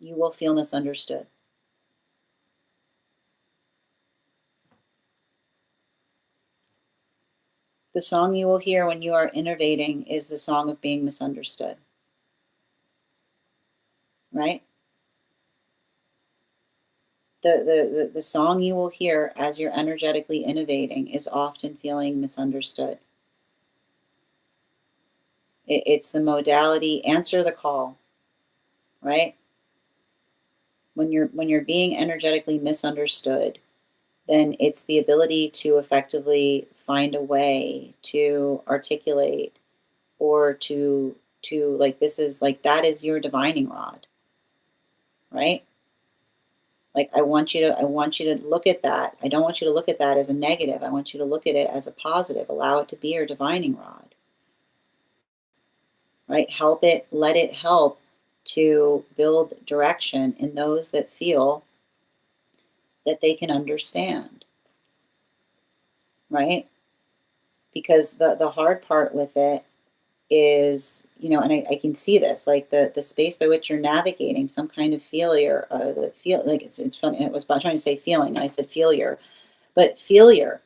you will feel misunderstood. The song you will hear when you are innovating is the song of being misunderstood. Right? The song you will hear as you're energetically innovating is often feeling misunderstood. It's the modality, answer the call, right? When you're being energetically misunderstood, then it's the ability to effectively find a way to articulate or to like, this is like, that is your divining rod, right? Like, I want you to look at that. I don't want you to look at that as a negative. I want you to look at it as a positive. Allow it to be your divining rod, right? Help it, let it help to build direction in those that feel that they can understand, right? Because the hard part with it is, you know, and I can see this, like the space by which you're navigating some kind of failure, the feel like it's funny. I was trying to say feeling, and I said failure, but failure,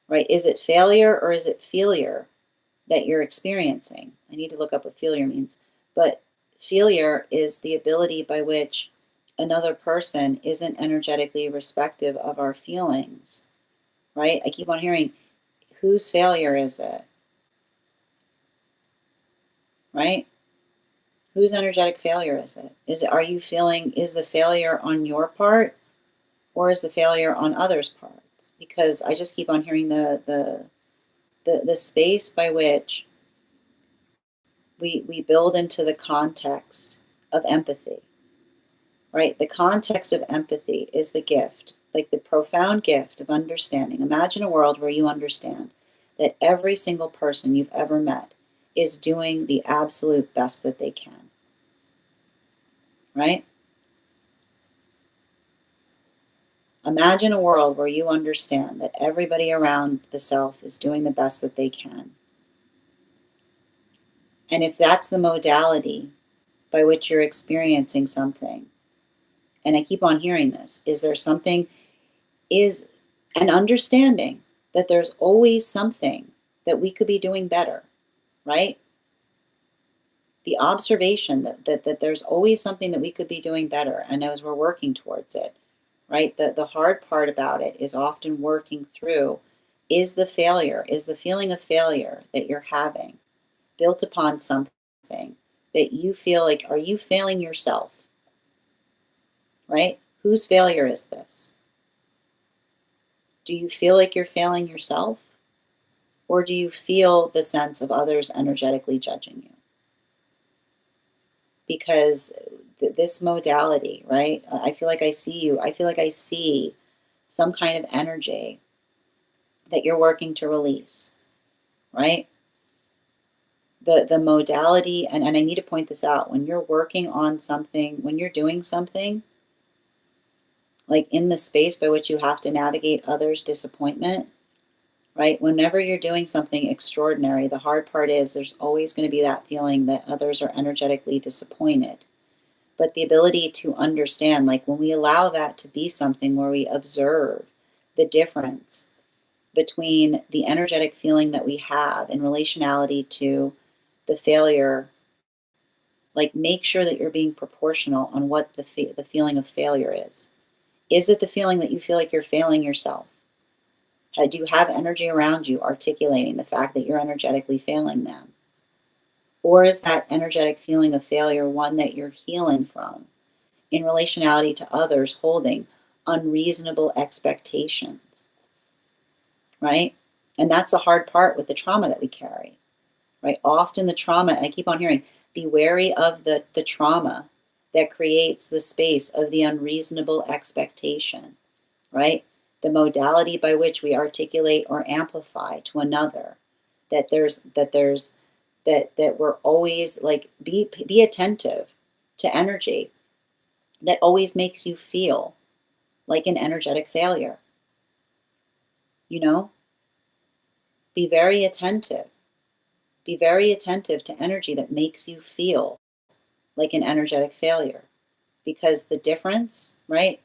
right? Is it failure or is it failure that you're experiencing? I need to look up what failure means, but failure is the ability by which another person isn't energetically respective of our feelings, right? I keep on hearing, whose failure is it? Right? Whose energetic failure is it? Are you feeling, is the failure on your part or is the failure on others' parts? Because I just keep on hearing the space by which we build into the context of empathy, right? The context of empathy is the gift, like the profound gift of understanding. Imagine a world where you understand that every single person you've ever met is doing the absolute best that they can, right? Imagine a world where you understand that everybody around the self is doing the best that they can. And if that's the modality by which you're experiencing something, and I keep on hearing this, is there something, is an understanding that there's always something that we could be doing better, right? The observation that there's always something that we could be doing better, and as we're working towards it, right? The hard part about it is often working through, is the feeling of failure that you're having built upon something that you feel like, are you failing yourself, right? Whose failure is this? Do you feel like you're failing yourself? Or do you feel the sense of others energetically judging you? Because this modality, right? I feel like I see you. I feel like I see some kind of energy that you're working to release, right? The modality, and I need to point this out, when you're working on something, when you're doing something, like in the space by which you have to navigate others' disappointment, right? Whenever you're doing something extraordinary, the hard part is there's always going to be that feeling that others are energetically disappointed. But the ability to understand, like when we allow that to be something where we observe the difference between the energetic feeling that we have in relationality to the failure, like make sure that you're being proportional on what the feeling of failure is. Is it the feeling that you feel like you're failing yourself? Do you have energy around you articulating the fact that you're energetically failing them? Or is that energetic feeling of failure one that you're healing from in relationality to others holding unreasonable expectations, right? And that's the hard part with the trauma that we carry, right? Often the trauma, and I keep on hearing, be wary of the trauma that creates the space of the unreasonable expectation, right? The modality by which we articulate or amplify to another that we're always like, be attentive to energy that always makes you feel like an energetic failure. You know, be very attentive. Be very attentive to energy that makes you feel like an energetic failure. Because the difference, right?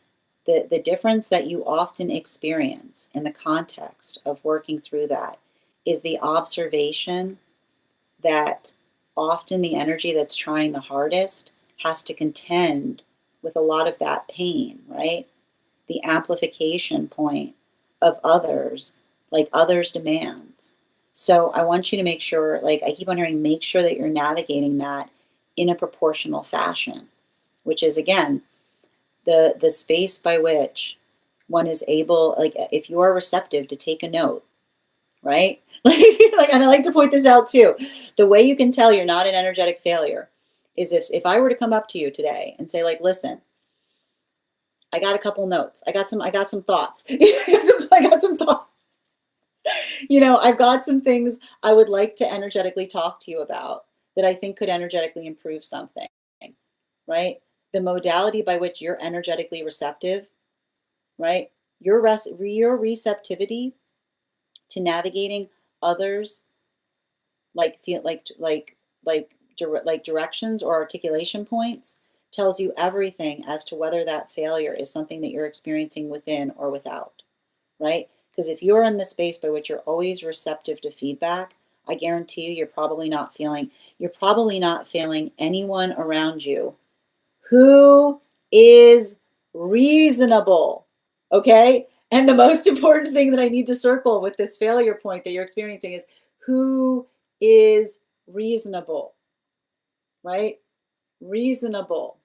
The difference that you often experience in the context of working through that is the observation that often the energy that's trying the hardest has to contend with a lot of that pain, right? The amplification point of others, like others' demands. So I want you to make sure, like I keep on hearing, make sure that you're navigating that in a proportional fashion, which is again, the space by which one is able, like if you are receptive to take a note, right? And I like to point this out too. The way you can tell you're not an energetic failure is if I were to come up to you today and say, like, listen, I got a couple notes. I got some thoughts. I got some thoughts. I've got some things I would like to energetically talk to you about that I think could energetically improve something, right? The modality by which you're energetically receptive, right? Your receptivity to navigating others like feel like directions or articulation points tells you everything as to whether that failure is something that you're experiencing within or without, right? Because if you're in the space by which you're always receptive to feedback, I guarantee you're probably not failing anyone around you who is reasonable, okay? And the most important thing that I need to circle with this failure point that you're experiencing is who is reasonable, right? Reasonable,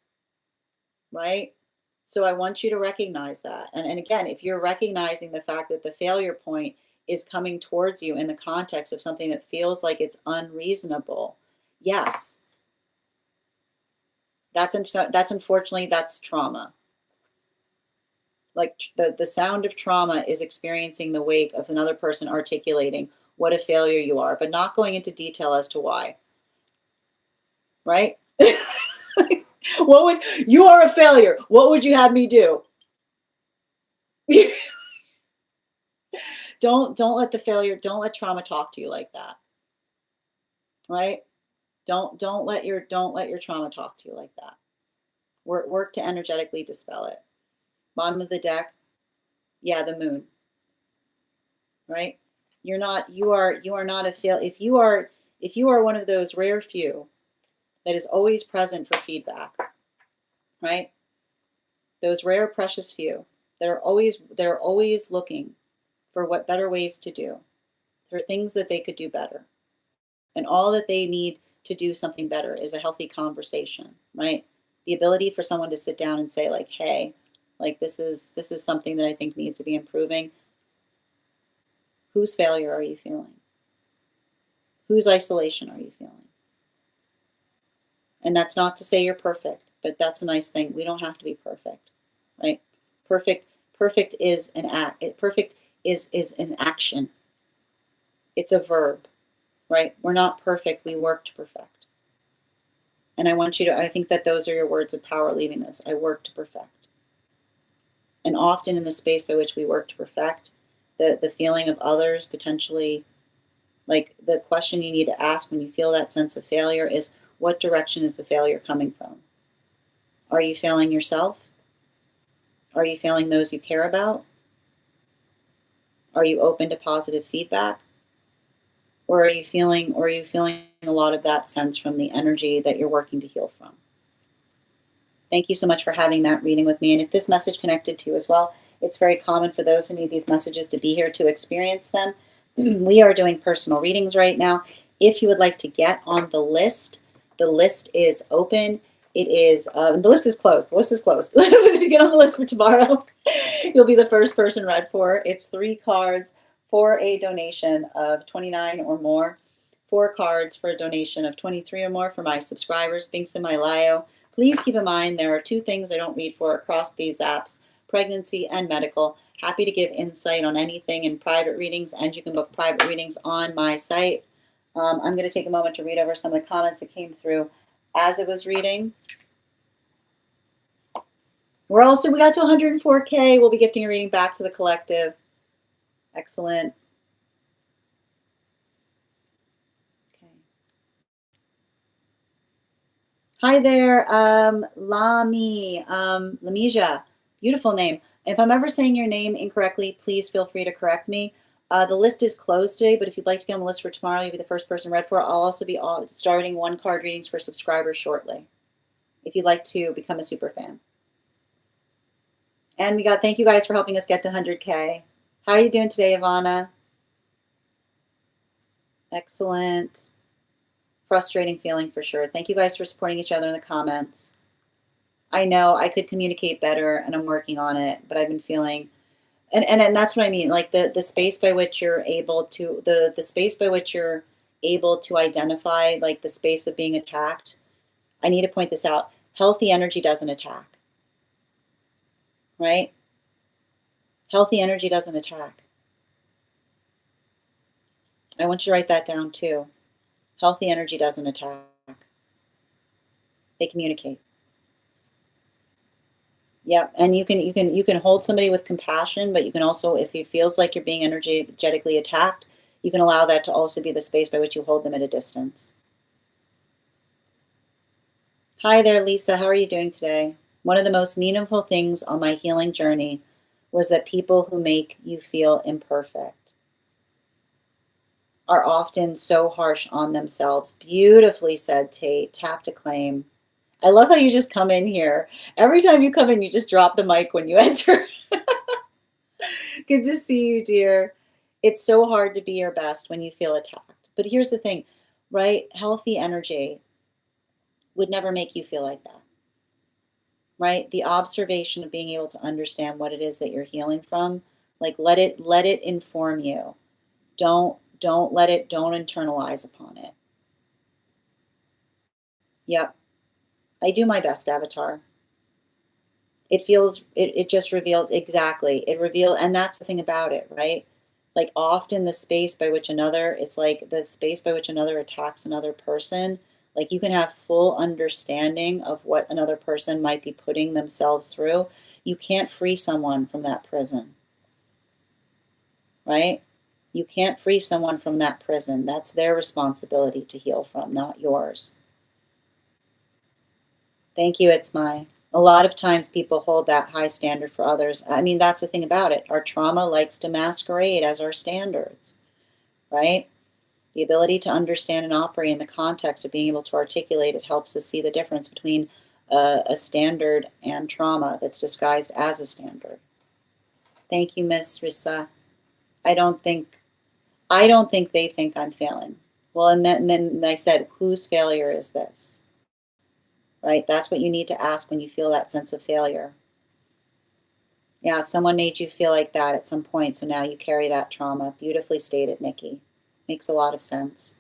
right? So I want you to recognize that. And again, if you're recognizing the fact that the failure point is coming towards you in the context of something that feels like it's unreasonable, yes, that's unfortunately, that's trauma. Like the sound of trauma is experiencing the wake of another person articulating what a failure you are, but not going into detail as to why, right? You are a failure. What would you have me do? Don't let trauma talk to you like that. Right? Don't let your trauma talk to you like that. Work to energetically dispel it. Bottom of the deck, yeah, the moon. Right? You are not a fail. If you are one of those rare few that is always present for feedback, right? Those rare, precious few. They're always looking for what better ways to do, for things that they could do better. And all that they need to do something better is a healthy conversation, right? The ability for someone to sit down and say, like, hey, like this is something that I think needs to be improving. Whose failure are you feeling? Whose isolation are you feeling? And that's not to say you're perfect, but that's a nice thing. We don't have to be perfect, right? Perfect is an act. Perfect is an action. It's a verb, right? We're not perfect. We work to perfect. And I want you to, I think that those are your words of power leaving this. I work to perfect. And often in the space by which we work to perfect, the feeling of others potentially, like the question you need to ask when you feel that sense of failure is, what direction is the failure coming from? Are you failing yourself? Are you failing those you care about? Are you open to positive feedback? Or are you feeling a lot of that sense from the energy that you're working to heal from? Thank you so much for having that reading with me. And if this message connected to you as well, it's very common for those who need these messages to be here to experience them. We are doing personal readings right now. If you would like to get on the list is open. It is, the list is closed. The list is closed. If you get on the list for tomorrow, you'll be the first person read for. It's 3 cards for a donation of $29 or more. 4 cards for a donation of $23 or more for my subscribers. Binks in my Lio. Please keep in mind there are 2 things I don't read for across these apps, pregnancy and medical. Happy to give insight on anything in private readings, and you can book private readings on my site. I'm going to take a moment to read over some of the comments that came through as it was reading. We got to 104K. We'll be gifting a reading back to the collective. Excellent. Okay. Hi there, Lamija. Beautiful name. If I'm ever saying your name incorrectly, please feel free to correct me. The list is closed today, but if you'd like to get on the list for tomorrow, you'll be the first person read for. I'll also be starting 1 card readings for subscribers shortly, if you'd like to become a super fan. And thank you guys for helping us get to 100K. How are you doing today, Ivana? Excellent. Frustrating feeling for sure. Thank you guys for supporting each other in the comments. I know I could communicate better and I'm working on it, but I've been feeling, and that's what I mean, like the space by which you're able to, the space by which you're able to identify, like the space of being attacked. I need to point this out. Healthy energy doesn't attack. Right? Healthy energy doesn't attack. I want you to write that down too. Healthy energy doesn't attack. They communicate. Yeah, and you can hold somebody with compassion, but you can also, if it feels like you're being energetically attacked, you can allow that to also be the space by which you hold them at a distance. Hi there, Lisa. How are you doing today? One of the most meaningful things on my healing journey was that people who make you feel imperfect are often so harsh on themselves. Beautifully said, Tate. Tap to claim. I love how you just come in here. Every time you come in, you just drop the mic when you enter. Good to see you, dear. It's so hard to be your best when you feel attacked. But here's the thing, right? Healthy energy would never make you feel like that. Right? The observation of being able to understand what it is that you're healing from, like let it inform you. Don't internalize upon it. Yep. I do my best, Avatar. It just reveals exactly. And that's the thing about it, right? Like often the space by which it's like the space by which another attacks another person. Like you can have full understanding of what another person might be putting themselves through. You can't free someone from that prison, right? You can't free someone from that prison. That's their responsibility to heal from, not yours. Thank you, It's My. A lot of times people hold that high standard for others. I mean, that's the thing about it. Our trauma likes to masquerade as our standards, right? The ability to understand and operate in the context of being able to articulate it helps us see the difference between a standard and trauma that's disguised as a standard. Thank you, Miss Rissa. I don't think they think I'm failing. Well, and then I said, whose failure is this? Right? That's what you need to ask when you feel that sense of failure. Yeah, someone made you feel like that at some point, so now you carry that trauma. Beautifully stated, Nikki. Makes a lot of sense.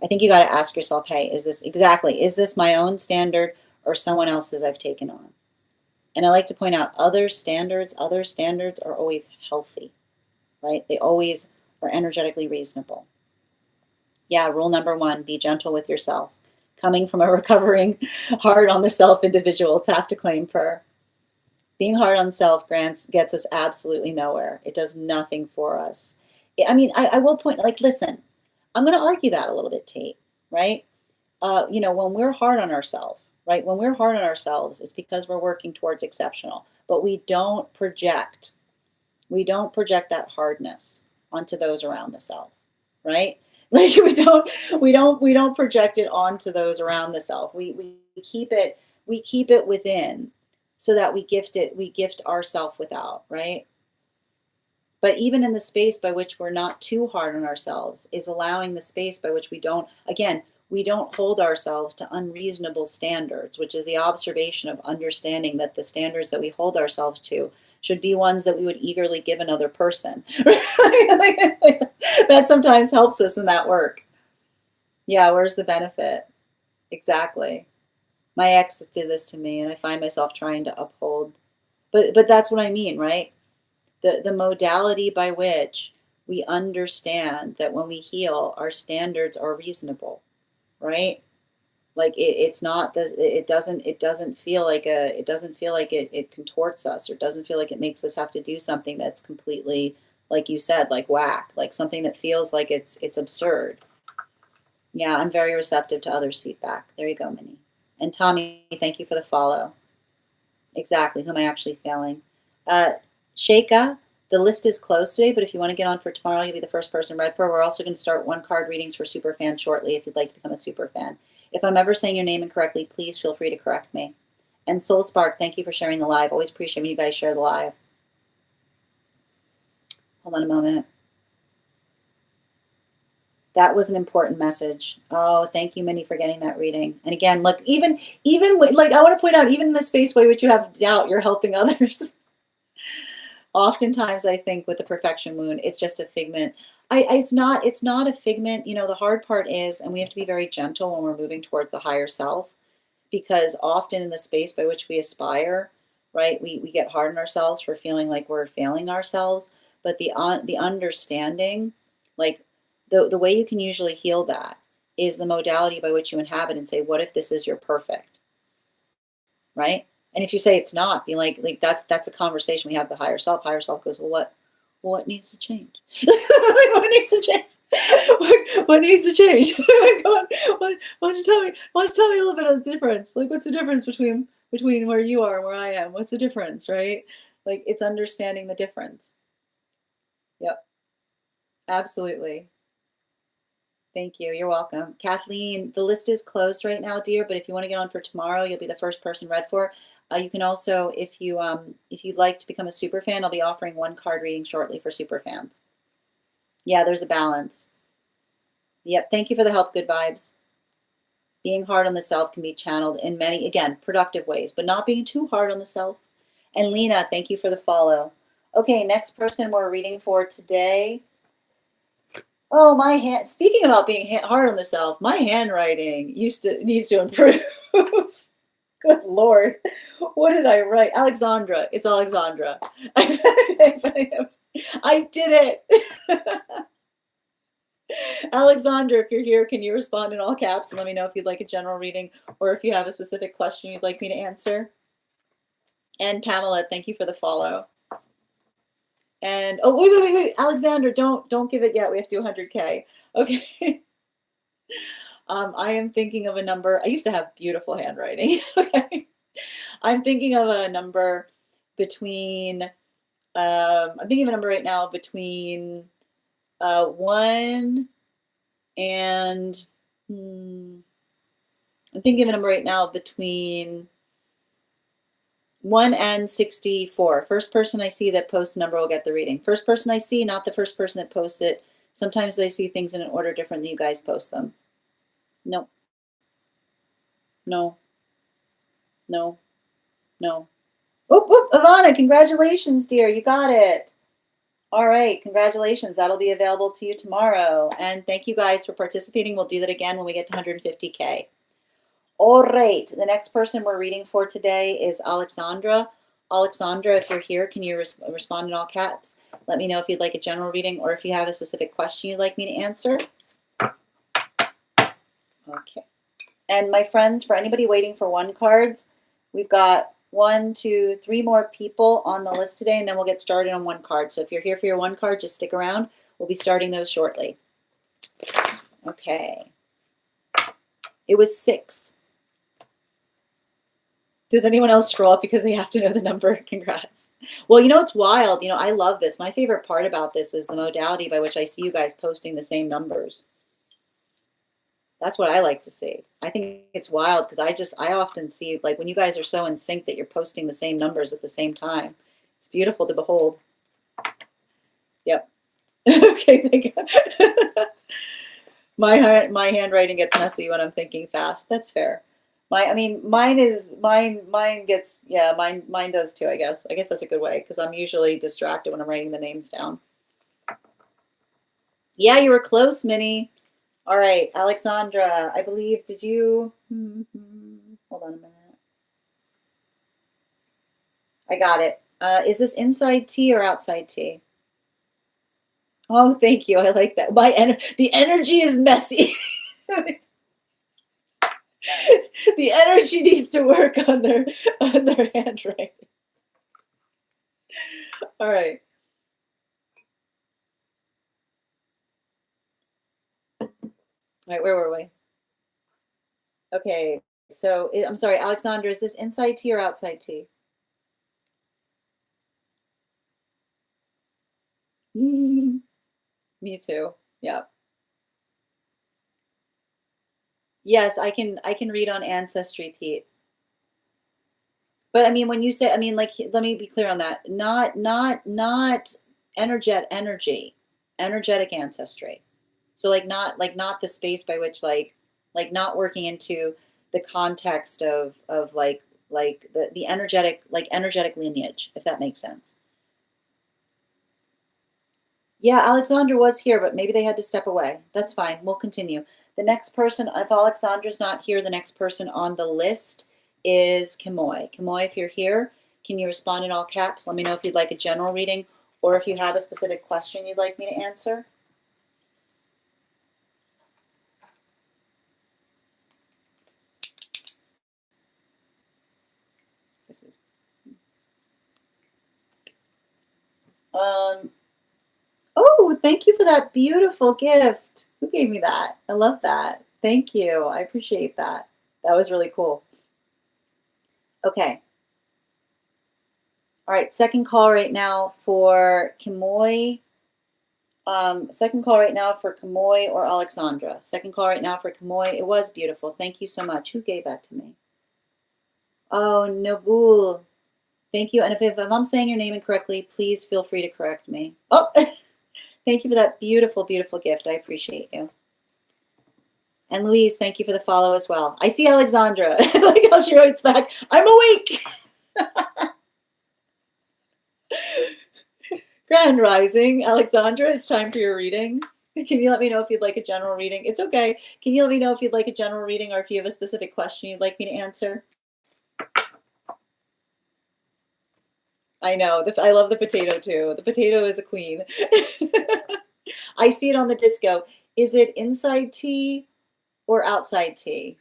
I think you got to ask yourself, hey, is this my own standard or someone else's I've taken on? And I like to point out other standards are always healthy, right? They always are energetically reasonable. Yeah, rule number 1, be gentle with yourself. Coming from a recovering hard on the self individual, it's have to claim for. Being hard on self gets us absolutely nowhere. It does nothing for us. I mean, I will point, like, listen, I'm going to argue that a little bit, Tate, right? When we're hard on ourselves, right? When we're hard on ourselves, it's because we're working towards exceptional, but we don't project that hardness onto those around the self, right? Like we don't project it onto those around the self. We keep it within so that we gift ourself without, right? But even in the space by which we're not too hard on ourselves is allowing the space by which we don't hold ourselves to unreasonable standards, which is the observation of understanding that the standards that we hold ourselves to should be ones that we would eagerly give another person. That sometimes helps us in that work. Yeah, where's the benefit? Exactly. My ex did this to me, and I find myself trying to uphold. But that's what I mean, right? The modality by which we understand that when we heal, our standards are reasonable, right? Like it's not that it doesn't feel like it contorts us, or doesn't feel like it makes us have to do something that's completely, like you said, like whack, like something that feels like it's absurd. Yeah, I'm very receptive to others' feedback. There you go, Minnie. And Tommy, thank you for the follow. Exactly, who am I actually failing? Sheikha, the list is closed today, but if you want to get on for tomorrow, you'll be the first person read for. We're also going to start 1-card readings for super fans shortly if you'd like to become a super fan. If I'm ever saying your name incorrectly, please feel free to correct me. And Soul Spark, thank you for sharing the live. Always appreciate when you guys share the live. Hold on a moment. That was an important message. Oh, thank you, Minnie, for getting that reading. And again, look, even like I want to point out, even in the space by which you have doubt, you're helping others. Oftentimes, I think with the perfection wound, it's just a figment. It's not a figment. The hard part is, and we have to be very gentle when we're moving towards the higher self, because often in the space by which we aspire, right, we get hard on ourselves for feeling like we're failing ourselves. But the understanding, like the way you can usually heal that is the modality by which you inhabit and say, what if this is your perfect, right? And if you say it's not, be like that's a conversation we have with the higher self. Higher self goes, well, what needs to change? What needs to change? What needs to change? Why don't you tell me? Why don't you tell me a little bit of the difference? Like, what's the difference between where you are and where I am? What's the difference, right? Like, it's understanding the difference. Yep, absolutely. Thank you. You're welcome. Kathleen, the list is closed right now, dear, but if you want to get on for tomorrow, you'll be the first person read for. You can also, if you'd like to become a super fan, I'll be offering 1-card reading shortly for super fans. Yeah, there's a balance. Yep. Thank you for the help. Good vibes. Being hard on the self can be channeled in many, again, productive ways, but not being too hard on the self. And Lena, thank you for the follow. Okay, next person we're reading for today. Oh, my hand. Speaking about being hard on the self, my handwriting needs to improve. Good Lord. What did I write? Alexandra. It's Alexandra. I did it. Alexandra, if you're here, can you respond in all caps and let me know if you'd like a general reading or if you have a specific question you'd like me to answer? And Pamela, thank you for the follow. And oh, wait, Alexandra, don't give it yet. We have to do 100K. Okay. I am thinking of a number. I used to have beautiful handwriting. Okay. I'm thinking of a number between, I'm thinking of a number right now between 1 and, I'm thinking of a number right now between 1 and 64. First person I see that posts a number will get the reading. First person I see, not the first person that posts it. Sometimes I see things in an order different than you guys post them. No. No. No. No. Oop, oop, Ivana, congratulations, dear. You got it. All right, congratulations. That'll be available to you tomorrow. And thank you guys for participating. We'll do that again when we get to 150K. All right, the next person we're reading for today is Alexandra. Alexandra, if you're here, can you respond in all caps? Let me know if you'd like a general reading or if you have a specific question you'd like me to answer. Okay. And my friends, for anybody waiting for 1 cards, we've got 1, 2, 3 more people on the list today, and then we'll get started on 1 card. So if you're here for your 1 card, just stick around. We'll be starting those shortly. Okay. It was 6. Does anyone else scroll up because they have to know the number? Congrats. Well, you know, it's wild. You know, I love this. My favorite part about this is the modality by which I see you guys posting the same numbers. That's what I like to see. I think it's wild because I often see, like, when you guys are so in sync that you're posting the same numbers at the same time. It's beautiful to behold. Yep. Okay, thank you. My handwriting gets messy when I'm thinking fast. That's fair. Mine gets, yeah, mine does too, I guess. I guess that's a good way because I'm usually distracted when I'm writing the names down. Yeah, you were close, Minnie. All right, Alexandra, I believe, did you, hold on a minute. I got it. Is this inside T or outside T? Oh, thank you. I like that. The energy is messy. The energy needs to work on their handwriting. All right. All right, where were we? Okay, so I'm sorry, Alexandra, is this inside T or outside T? Me too. Yeah. Yes, I can read on Ancestry, Pete. But I mean, when you say, I mean, like, let me be clear on that. Not energetic ancestry. So like not the space by which like not working into the context of like the energetic lineage, if that makes sense. Yeah, Alexandra was here, but maybe they had to step away. That's fine. We'll continue. The next person, if Alexandra's not here, the next person on the list is Kimoy. Kimoy, if you're here, can you respond in all caps? Let me know if you'd like a general reading or if you have a specific question you'd like me to answer. This is oh, thank you for that beautiful gift. Who gave me that? I love that. Thank you. I appreciate that. That was really cool. Okay. All right, second call right now for Kimoy. Second call right now for Kimoy or Alexandra. Second call right now for Kimoy. It was beautiful. Thank you so much. Who gave that to me? Oh, Nabul. Thank you. And if I'm saying your name incorrectly, please feel free to correct me. Oh, thank you for that beautiful, beautiful gift. I appreciate you. And Louise, thank you for the follow as well. I see Alexandra. Like how she writes back, I'm awake. Grand Rising. Alexandra, it's time for your reading. Can you let me know if you'd like a general reading? It's okay. Can you let me know if you'd like a general reading or if you have a specific question you'd like me to answer? I know. I love the potato too. The potato is a queen. I see it on the disco. Is it inside T or outside T?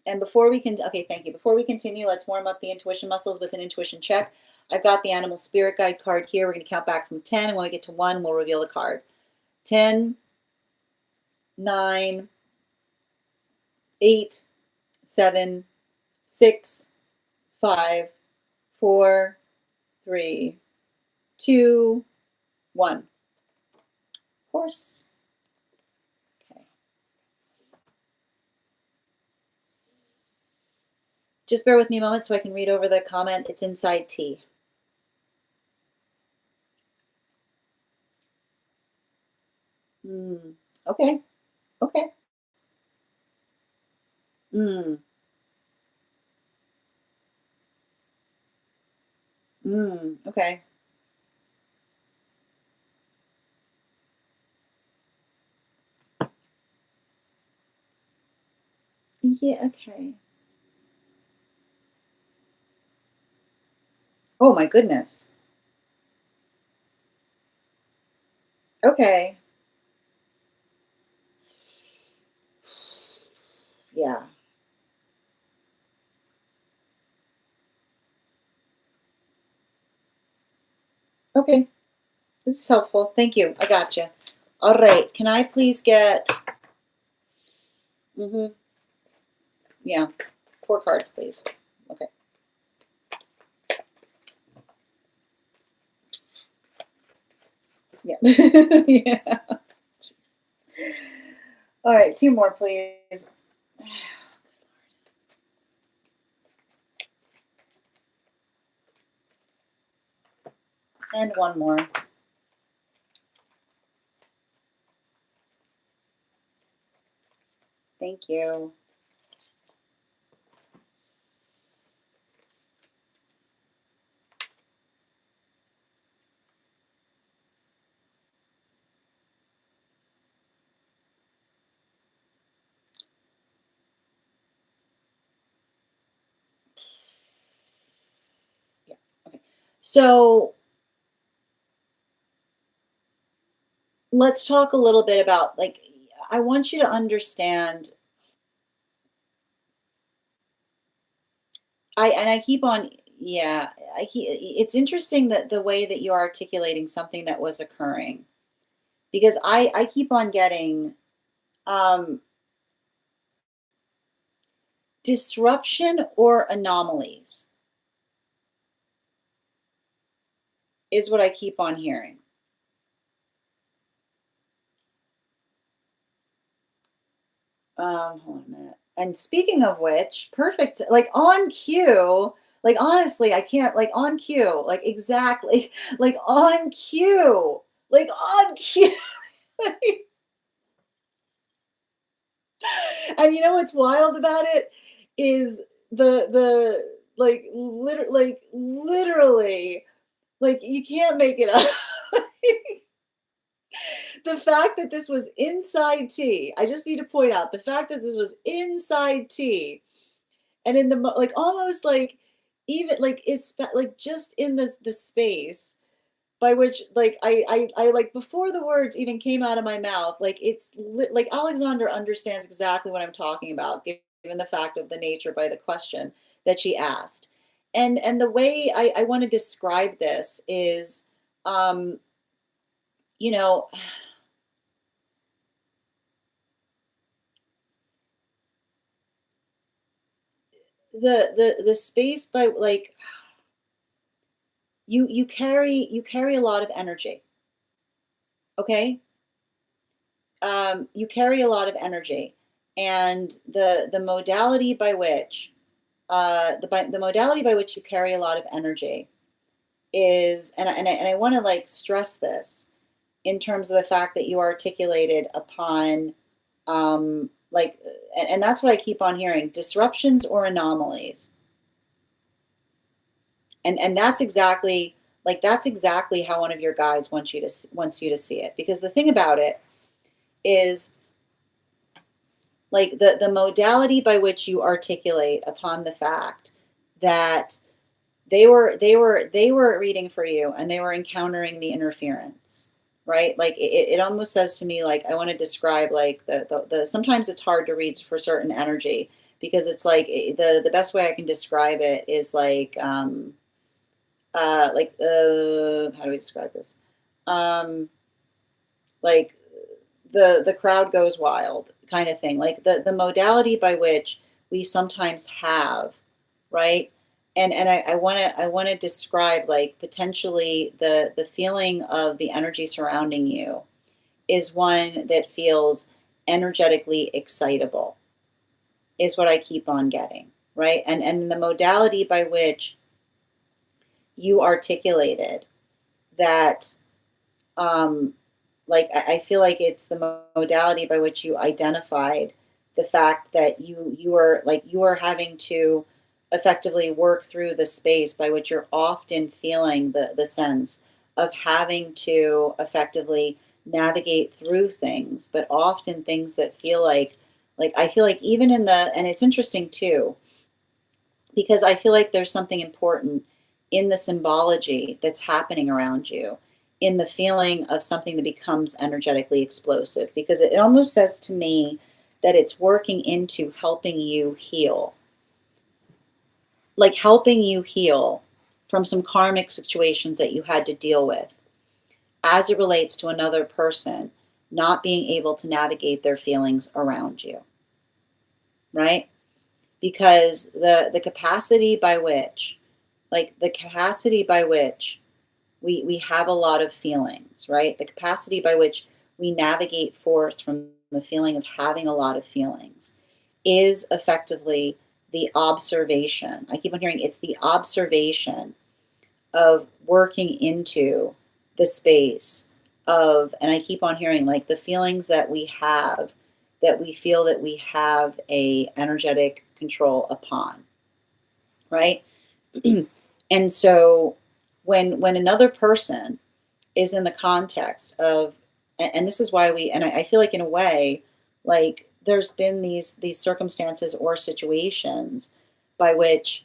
And before we can, okay, thank you. Before we continue, let's warm up the intuition muscles with an intuition check. I've got the animal spirit guide card here. We're going to count back from 10. And when we get to 1, we'll reveal the card. 10, 9, 8, 7, 6, 5, 4, 3, 2, 1. Horse. Okay. Just bear with me a moment so I can read over the comment. It's inside T. Mm, okay. Okay. Mm, okay. Yeah, okay. Oh my goodness. Okay. Yeah. Okay. This is helpful. Thank you. I got you. All right. Can I please get, hmm yeah, 4 cards, please. Okay. Yeah. Yeah. Jeez. All right. 2 more, please. And 1 more. Thank you. Yeah. Okay. So let's talk a little bit about like, I want you to understand. I keep on, yeah, it's interesting that the way that you're articulating something that was occurring, because I keep on getting um, disruption or anomalies is what I keep on hearing. Hold on a minute. And speaking of which, perfect, like on cue, like honestly, I can't, like on cue, like exactly, like on cue, like on cue. And you know what's wild about it is the literally, like you can't make it up. The fact that this was inside tea, I just need to point out the fact that this was inside tea, and in the like almost like even like is like just in the space by which like I like before the words even came out of my mouth, like like Alexander understands exactly what I'm talking about, given the fact of the nature by the question that she asked. And the way I want to describe this is um, you know, the space by like you carry a lot of energy, okay? You carry a lot of energy, and the modality by which the modality by which you carry a lot of energy is, and I want to like stress this in terms of the fact that you articulated upon like and that's what I keep on hearing, disruptions or anomalies. And that's exactly, like that's exactly how one of your guides wants you to see it, because the thing about it is like the modality by which you articulate upon the fact that they were reading for you and they were encountering the interference, right? Like it almost says to me, like I want to describe like the sometimes it's hard to read for certain energy, because it's like the best way I can describe it is how do we describe this? Um, like the crowd goes wild kind of thing. Like the modality by which we sometimes have, right? And I want to describe like potentially the feeling of the energy surrounding you is one that feels energetically excitable, is what I keep on getting, right? And the modality by which you articulated that, like I feel like it's the modality by which you identified the fact that you are having to effectively work through the space by which you're often feeling the sense of having to effectively navigate through things, but often things that feel like I feel like even in the, and it's interesting too, because I feel like there's something important in the symbology that's happening around you, in the feeling of something that becomes energetically explosive, because it almost says to me that it's working into helping you heal, like helping you heal from some karmic situations that you had to deal with as it relates to another person not being able to navigate their feelings around you, right? Because the capacity by which, like the capacity by which we have a lot of feelings, right? The capacity by which we navigate forth from the feeling of having a lot of feelings is effectively the observation. I keep on hearing it's the observation of working into the space of, and I keep on hearing like the feelings that we have, that we feel that we have a energetic control upon, right? And so when another person is in the context of, and this is why we, and I feel like in a way, like there's been these circumstances or situations by which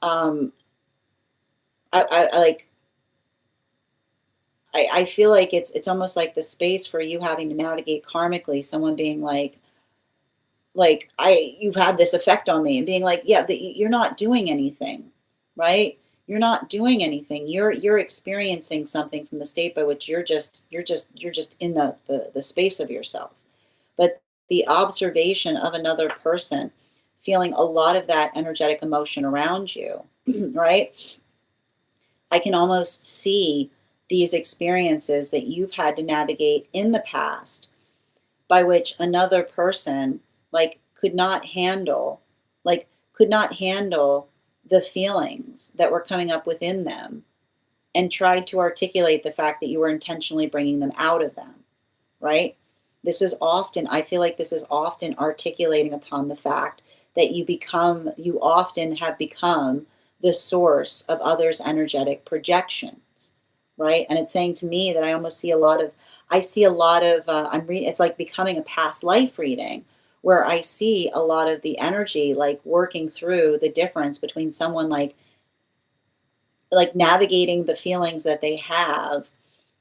um, I like I feel like it's almost like the space for you having to navigate karmically, someone being like you've had this effect on me, and being like, yeah, you're not doing anything, right? You're not doing anything. You're experiencing something from the state by which you're just in the space of yourself. But the observation of another person feeling a lot of that energetic emotion around you, right? I can almost see these experiences that you've had to navigate in the past by which another person like could not handle, like could not handle the feelings that were coming up within them, and tried to articulate the fact that you were intentionally bringing them out of them, right? This is often, I feel like this is often articulating upon the fact that you often have become the source of others' energetic projections, right? And it's saying to me that I almost see a lot of, I see a lot of, I'm reading, it's like becoming a past life reading where I see a lot of the energy like working through the difference between someone like navigating the feelings that they have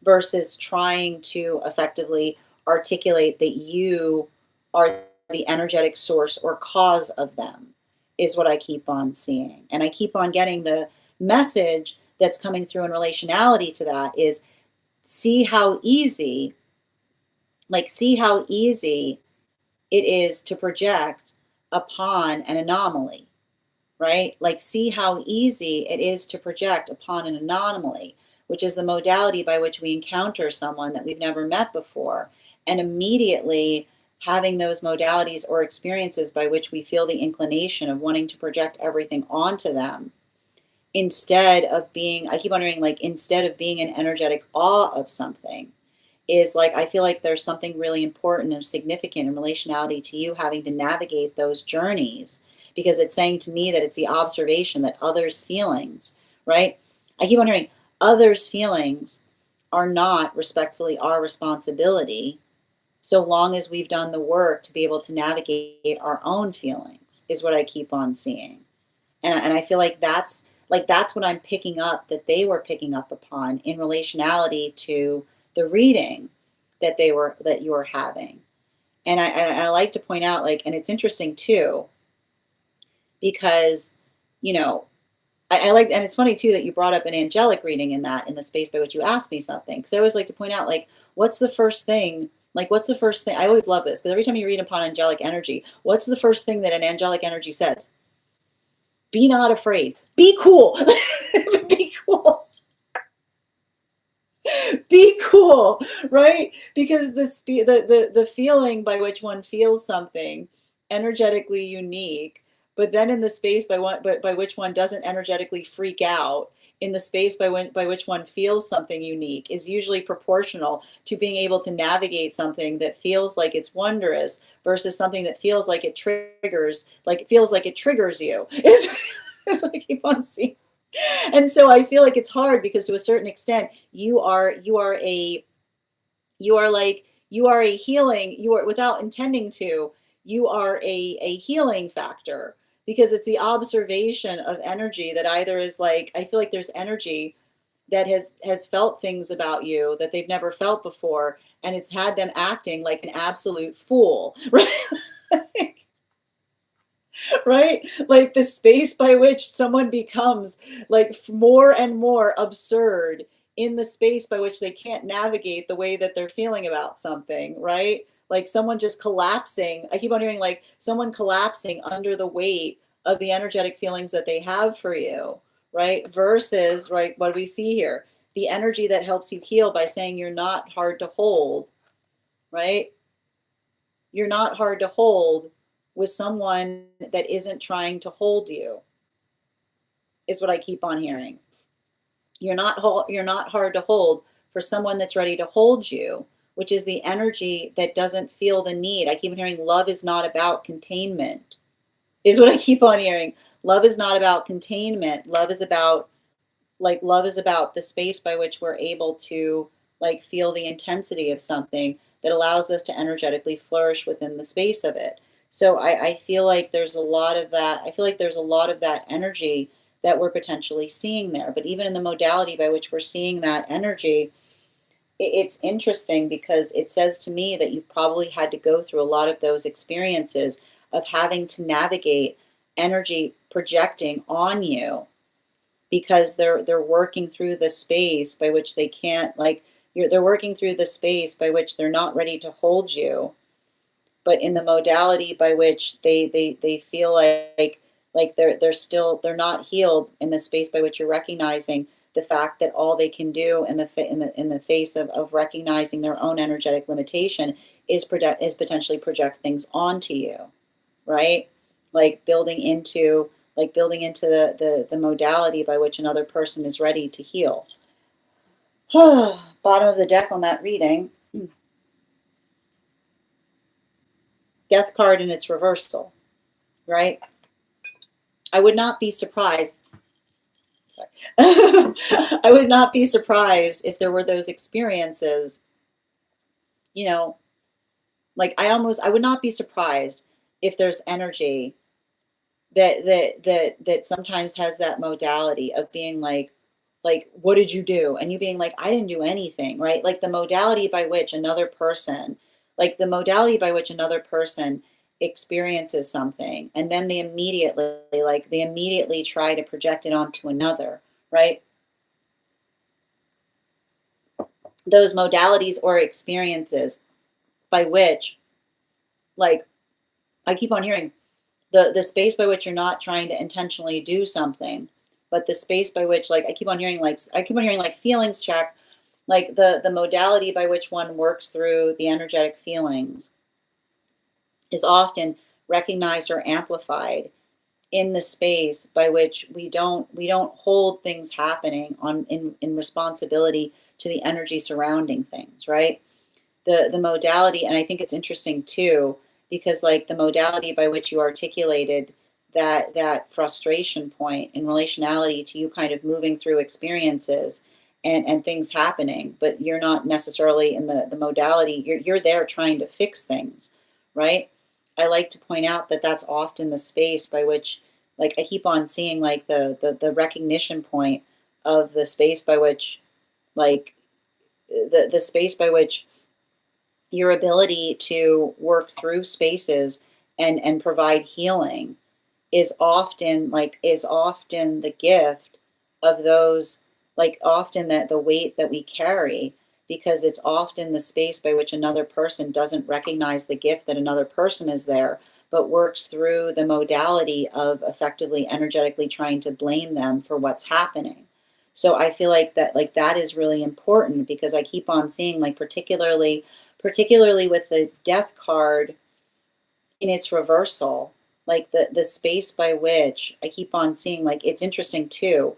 versus trying to effectively articulate that you are the energetic source or cause of them, is what I keep on seeing. And I keep on getting the message that's coming through in relationality to that is see how easy, see how easy it is to project upon an anomaly, right? Like, see how easy it is to project upon an anomaly, which is the modality by which we encounter someone that we've never met before, and immediately having those modalities or experiences by which we feel the inclination of wanting to project everything onto them instead of being, I keep wondering, like, instead of being in energetic awe of something, is like, I feel like there's something really important and significant in relationality to you having to navigate those journeys, because it's saying to me that it's the observation that others' feelings, right? I keep on hearing others' feelings are not respectfully our responsibility so long as we've done the work to be able to navigate our own feelings, is what I keep on seeing. And I feel like that's what I'm picking up that they were picking up upon in relationality to the reading that you were having. And I like to point out, like, and it's interesting too, because, you know, I like, and it's funny too that you brought up an angelic reading in that, in the space by which you asked me something. Because I always like to point out, like, what's the first thing? Like, what's the first thing? I always love this because every time you read upon angelic energy, what's the first thing that an angelic energy says? Be not afraid. Be cool. Be cool. Be cool, right? Because the feeling by which one feels something energetically unique But then in the space by which one doesn't energetically freak out, in the space by which one feels something unique, is usually proportional to being able to navigate something that feels like it's wondrous versus something that feels like it triggers, like it feels like it triggers you. Is what I keep on seeing. And so I feel like it's hard because to a certain extent, you are like you are a healing, you are, without intending to, you are a healing factor, because it's the observation of energy that either is like, I feel like there's energy that has felt things about you that they've never felt before, and it's had them acting like an absolute fool, right? Right? Like the space by which someone becomes like more and more absurd in the space by which they can't navigate the way that they're feeling about something, right? Like someone just collapsing. I keep on hearing like someone collapsing under the weight of the energetic feelings that they have for you, right? Versus, right, what we see here, the energy that helps you heal by saying you're not hard to hold, right? You're not hard to hold with someone that isn't trying to hold you, is what I keep on hearing. You're not hard to hold for someone that's ready to hold you, which is the energy that doesn't feel the need. I keep on hearing love is not about containment, is what I keep on hearing. Love is not about containment. Love is about the space by which we're able to like feel the intensity of something that allows us to energetically flourish within the space of it. So I feel like there's a lot of that. I feel like there's a lot of that energy that we're potentially seeing there. But even in the modality by which we're seeing that energy, it's interesting because it says to me that you've probably had to go through a lot of those experiences of having to navigate energy projecting on you, because they're working through the space by which they can't like they're working through the space by which they're not ready to hold you, but in the modality by which they feel like they're not healed, in the space by which you're recognizing the fact that all they can do in the face of recognizing their own energetic limitation is potentially project things onto you, right? Like building into the modality by which another person is ready to heal. Bottom of the deck on that reading, death card in its reversal, right? I would not be surprised. Sorry. I would not be surprised if there were those experiences, you know, like I would not be surprised if there's energy that sometimes has that modality of being like what did you do, and you being like I didn't do anything, right? Like the modality by which another person experiences something, and then they immediately try to project it onto another, right? Those modalities or experiences by which, like, I keep on hearing the space by which you're not trying to intentionally do something, but the space by which, like, I keep on hearing like feelings check, like the modality by which one works through the energetic feelings is often recognized or amplified in the space by which we don't hold things happening in responsibility to the energy surrounding things, right? The modality, and I think it's interesting too, because like the modality by which you articulated that frustration point in relationality to you kind of moving through experiences and things happening, but you're not necessarily in the modality, you're there trying to fix things, right? I like to point out that that's often the space by which, like, I keep on seeing like the recognition point of the space by which, like, the space by which your ability to work through spaces and provide healing is often the gift of those, like often that the weight that we carry, because it's often the space by which another person doesn't recognize the gift that another person is there, but works through the modality of effectively energetically trying to blame them for what's happening. So I feel like that is really important, because I keep on seeing, like, particularly with the death card in its reversal, like the space by which I keep on seeing, like, it's interesting too,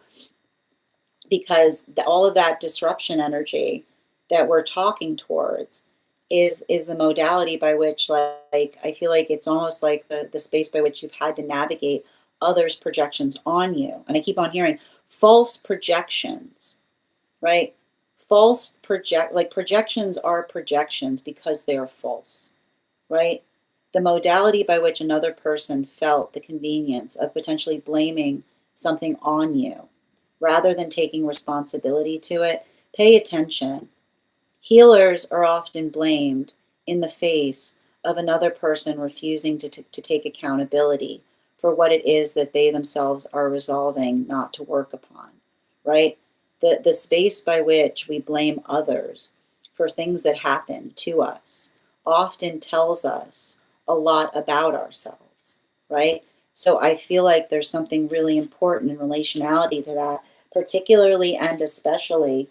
because all of that disruption energy that we're talking towards is the modality by which, like, I feel like it's almost like the space by which you've had to navigate others' projections on you. And I keep on hearing false projections, right? Projections are projections because they are false, right? The modality by which another person felt the convenience of potentially blaming something on you rather than taking responsibility to it. Pay attention. Healers are often blamed in the face of another person refusing to take accountability for what it is that they themselves are resolving not to work upon, right? The space by which we blame others for things that happen to us often tells us a lot about ourselves, right? So I feel like there's something really important in relationality to that, particularly and especially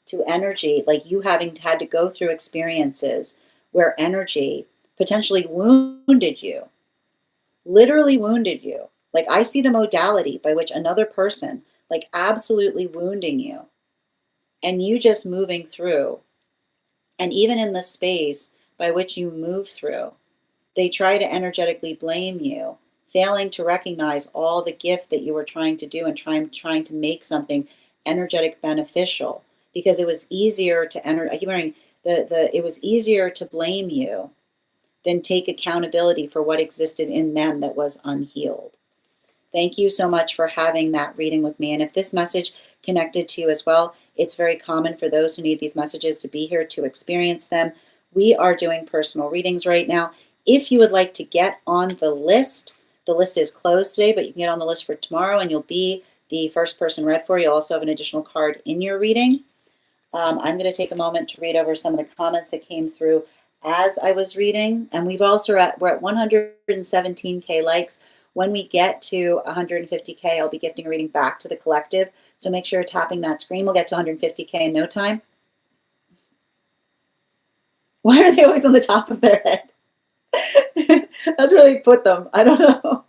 to energy, like you having had to go through experiences where energy potentially wounded you, literally wounded you. Like I see the modality by which another person, like absolutely wounding you, and you just moving through. And even in the space by which you move through, they try to energetically blame you, failing to recognize all the gift that you were trying to do and trying to make something energetic beneficial. Because it was easier to I keep hearing it was easier to blame you than take accountability for what existed in them that was unhealed. Thank you so much for having that reading with me. And if this message connected to you as well, it's very common for those who need these messages to be here to experience them. We are doing personal readings right now. If you would like to get on the list is closed today, but you can get on the list for tomorrow and you'll be the first person read for. You'll also have an additional card in your reading. I'm going to take a moment to read over some of the comments that came through as I was reading. And we're at 117K likes. When we get to 150K, I'll be gifting a reading back to the collective. So make sure you're tapping that screen. We'll get to 150K in no time. Why are they always on the top of their head? That's where they put them. I don't know.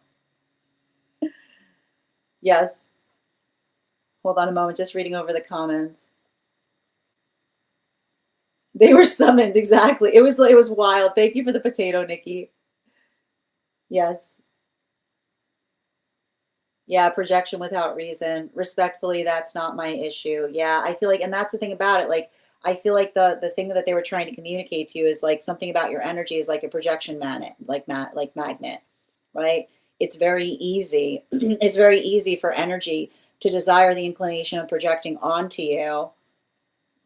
Yes. Hold on a moment. Just reading over the comments. They were summoned. Exactly. It was wild. Thank you for the potato, Nikki. Yes. Yeah, projection without reason. Respectfully, that's not my issue. Yeah, I feel like, and that's the thing about it. Like, I feel like the thing that they were trying to communicate to you is like something about your energy is like a projection magnet, like magnet, right? It's very easy. It's very easy for energy to desire the inclination of projecting onto you,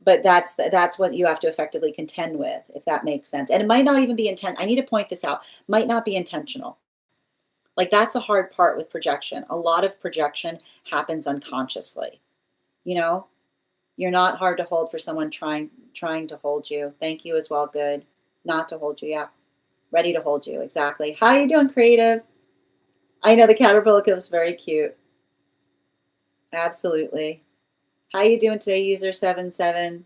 but that's what you have to effectively contend with, if that makes sense. And it might not even be intent. I need to point this out. Might not be intentional. Like that's a hard part with projection. A lot of projection happens unconsciously. You know, you're not hard to hold for someone trying to hold you. Thank you as well. Good. Not to hold you. Yeah. Ready to hold you. Exactly. How you doing, creative? I know the caterpillar was very cute. Absolutely. How you doing today, user 77?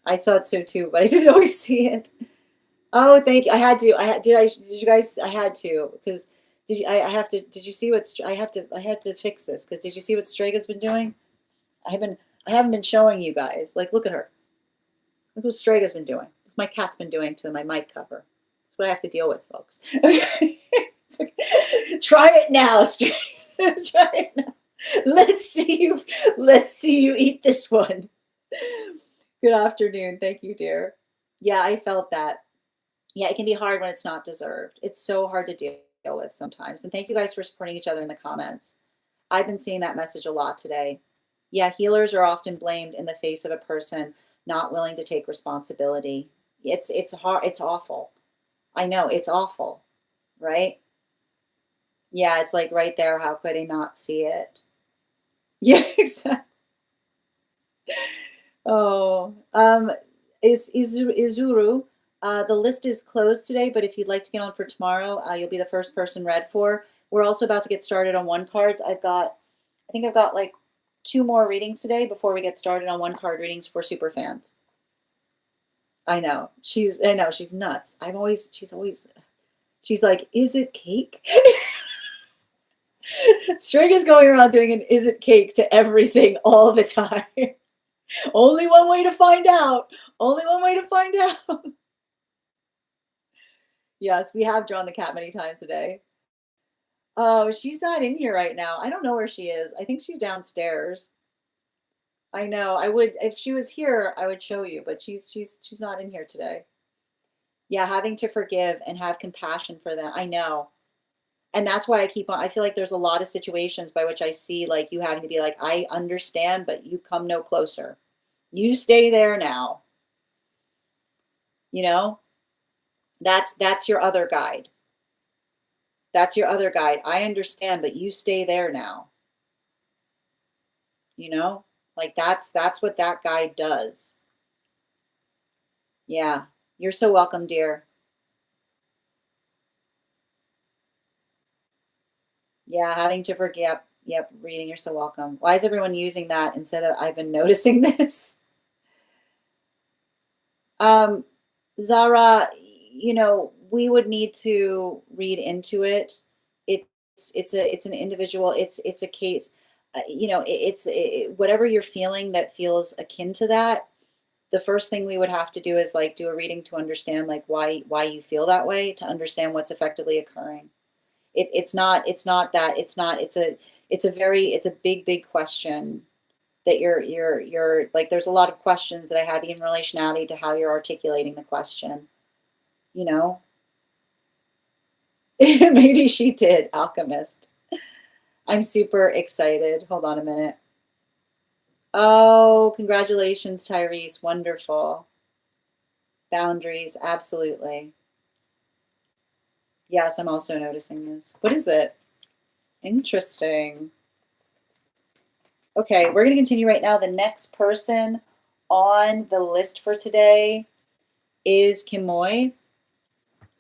I saw it too, but I didn't always see it. Oh, thank you. I had to. Did you guys? I had to because did you? I have to. Did you see what? I have to fix this because did you see what Strega's been doing? I haven't been showing you guys. Like, look at her. Look what Strega's been doing. What my cat's been doing to my mic cover. That's what I have to deal with, folks. Okay. Try it now, Strega. Try it now. Let's see you eat this one. Good afternoon. Thank you, dear. Yeah, I felt that. Yeah, it can be hard when it's not deserved. It's so hard to deal with sometimes. And thank you guys for supporting each other in the comments. I've been seeing that message a lot today. Yeah, healers are often blamed in the face of a person not willing to take responsibility. It's hard. It's awful. I know it's awful, right? Yeah, it's like right there. How could I not see it? Yeah, exactly. Oh, Izuru. The list is closed today, but if you'd like to get on for tomorrow, you'll be the first person read for. We're also about to get started on one cards. I think I've got like 2 more readings today before we get started on one card readings for super fans. I know she's nuts. She's always She's like, is it cake? Strega's going around doing an is it cake to everything all the time. Only one way to find out. Only one way to find out. Yes, we have drawn the cat many times a day. Oh, she's not in here right now. I don't know where she is. I think she's downstairs. I know. I would if she was here, I would show you, but she's not in here today. Yeah, having to forgive and have compassion for them. I know. And that's why I keep on I feel like there's a lot of situations by which I see like you having to be like, I understand, but you come no closer. You stay there now. You know? That's your other guide. That's your other guide. I understand, but you stay there now. You know? Like that's what that guide does. Yeah. You're so welcome, dear. Yeah, having to forgive. Yep, reading, you're so welcome. Why is everyone using that instead of I've been noticing this? Um, Zara, we would need to read into it. It's an individual. It's a case. Whatever you're feeling that feels akin to that. The first thing we would have to do is like do a reading to understand like why you feel that way, to understand what's effectively occurring. It's a big question that you're like there's a lot of questions that I have in relationality to how you're articulating the question, you know? Maybe she did, Alchemist. I'm super excited. Hold on a minute. Oh, congratulations, Tyrese. Wonderful. Boundaries, absolutely. Yes, I'm also noticing this. What is it? Interesting. Okay, we're going to continue right now. The next person on the list for today is Kimoy.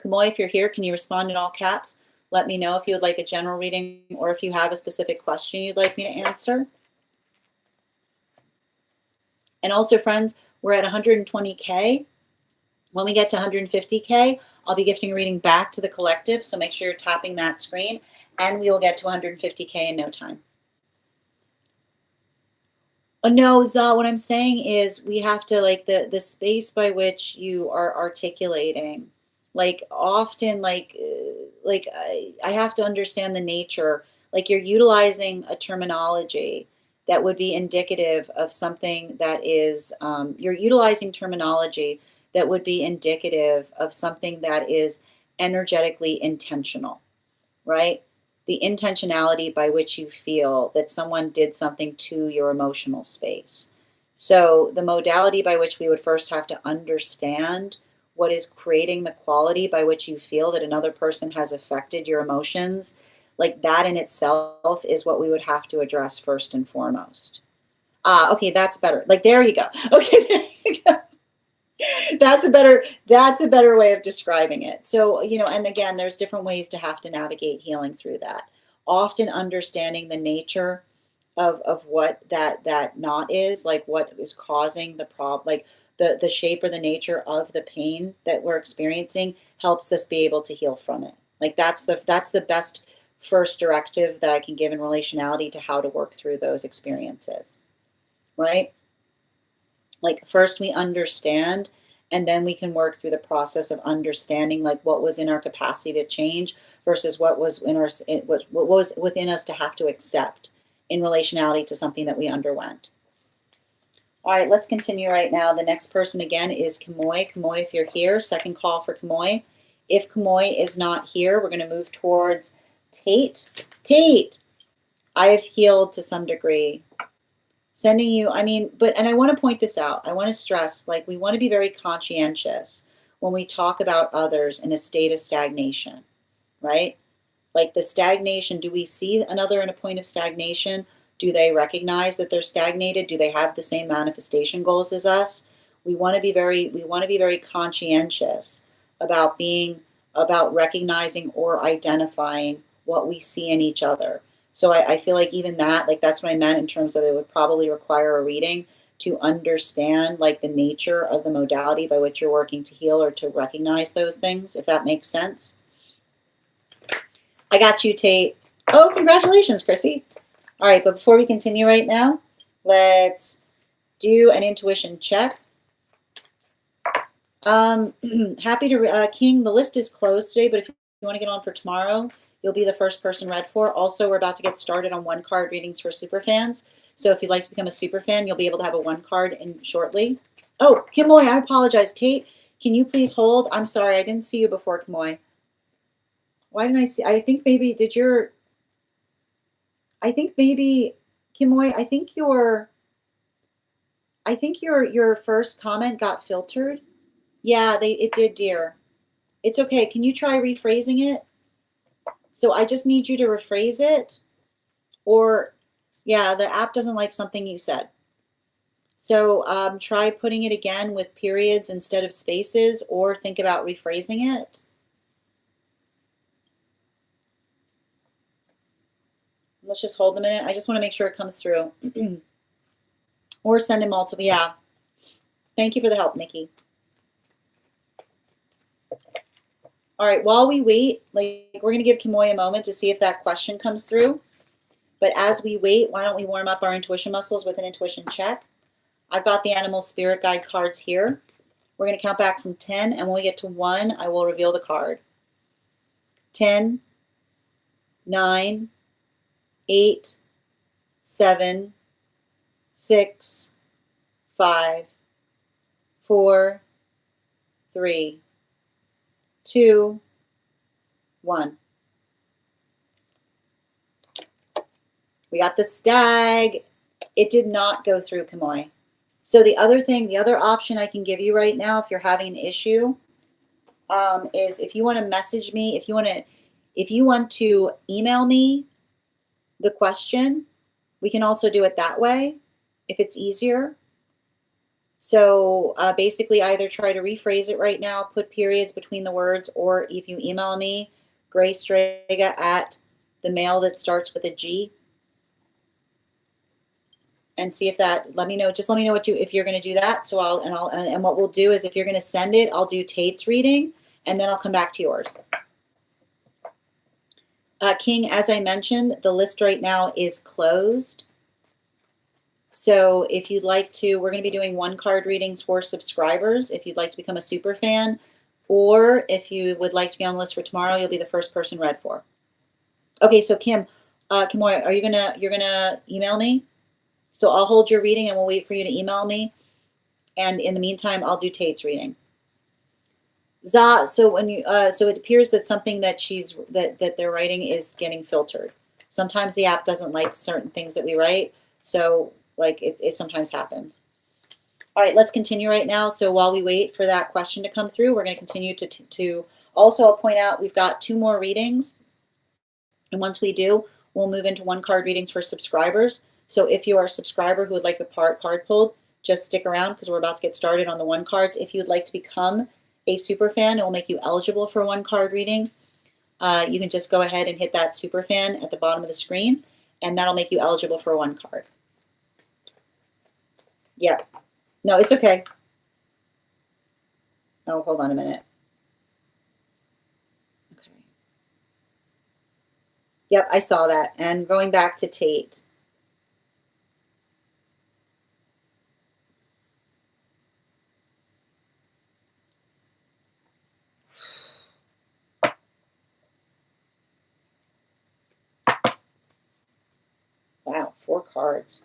Kimoy, if you're here, can you respond in all caps? Let me know if you would like a general reading or if you have a specific question you'd like me to answer. And also, friends, we're at 120K. When we get to 150K, I'll be gifting a reading back to the collective, so make sure you're tapping that screen, and we will get to 150K in no time. Oh, no, Za, what I'm saying is we have to, like, the space by which you are articulating, like, often, I have to understand the nature, like, you're utilizing a terminology that would be indicative of something that is, you're utilizing terminology that would be indicative of something that is energetically intentional, right? The intentionality by which you feel that someone did something to your emotional space. So the modality by which we would first have to understand what is creating the quality by which you feel that another person has affected your emotions, like that in itself is what we would have to address first and foremost. Okay, that's better. Like, there you go. Okay, there you go. That's a better way of describing it. So, and again, there's different ways to have to navigate healing through that. Often understanding the nature of what that knot is, like what is causing the problem, like the shape or the nature of the pain that we're experiencing helps us be able to heal from it. Like that's the best first directive that I can give in relationality to how to work through those experiences. Right? Like first we understand, and then we can work through the process of understanding like what was in our capacity to change versus what was in our what was within us to have to accept in relationality to something that we underwent. All right, let's continue right now. The next person again is Kimoy. Kimoy, if you're here, second call for Kimoy. If Kimoy is not here, we're going to move towards Tate. Tate, I have healed to some degree. Sending you, and I want to point this out. I want to stress, like, we want to be very conscientious when we talk about others in a state of stagnation, right? Like the stagnation, do we see another in a point of stagnation? Do they recognize that they're stagnated? Do they have the same manifestation goals as us? We want to be very conscientious about recognizing or identifying what we see in each other. So I feel like even that, like that's what I meant in terms of it would probably require a reading to understand like the nature of the modality by which you're working to heal or to recognize those things, if that makes sense. I got you, Tate. Oh, congratulations, Chrissy. All right, but before we continue right now, let's do an intuition check. Happy to, King, the list is closed today, but if you want to get on for tomorrow, you'll be the first person read for. Also, we're about to get started on one card readings for super fans. So if you'd like to become a super fan, you'll be able to have a one card in shortly. Oh, Kimoy, I apologize. Tate, can you please hold? I'm sorry, I didn't see you before, Kimoy. Why didn't I see? I think maybe Kimoy, I think your first comment got filtered. Yeah, it did, dear. It's okay. Can you try rephrasing it? So I just need you to rephrase it, or yeah, the app doesn't like something you said. So try putting it again with periods instead of spaces, or think about rephrasing it. Let's just hold a minute. I just want to make sure it comes through. Or send in multiple. Yeah. Thank you for the help, Nikki. All right, while we wait, like we're going to give Kimoy a moment to see if that question comes through. But as we wait, why don't we warm up our intuition muscles with an intuition check? I've got the animal spirit guide cards here. We're going to count back from 10, and when we get to 1, I will reveal the card. 10, 9, 8, 7, 6, 5, 4, 3, 2, 1. We got the stag. It did not go through, Kimoy. So the other option I can give you right now, if you're having an issue, is if you want to message me, if you want to email me the question, we can also do it that way if it's easier. So basically either try to rephrase it right now, put periods between the words, or if you email me, Strega at the mail that starts with a G, and see if that, let me know, just let me know if you're going to do that. So and what we'll do is if you're going to send it, I'll do Tate's reading, and then I'll come back to yours. King, as I mentioned, the list right now is closed. So if you'd like to, we're going to be doing one card readings for subscribers. If you'd like to become a super fan, or if you would like to get on the list for tomorrow, you'll be the first person read for. Okay, so Kimoy, you're gonna email me? So I'll hold your reading and we'll wait for you to email me. And in the meantime, I'll do Tate's reading. So it appears that something that that they're writing is getting filtered. Sometimes the app doesn't like certain things that we write, so like it sometimes happens. All right, let's continue right now. So while we wait for that question to come through, we're going to continue to also, I'll point out we've got 2 more readings, and once we do, we'll move into one card readings for subscribers. So if you are a subscriber who would like a card pulled, just stick around because we're about to get started on the one cards. If you would like to become a super fan, it will make you eligible for one card reading. You can just go ahead and hit that super fan at the bottom of the screen, and that'll make you eligible for one card. Yep. No, it's okay. Oh, hold on a minute. Okay. Yep, I saw that. And going back to Tate. Wow, 4 cards.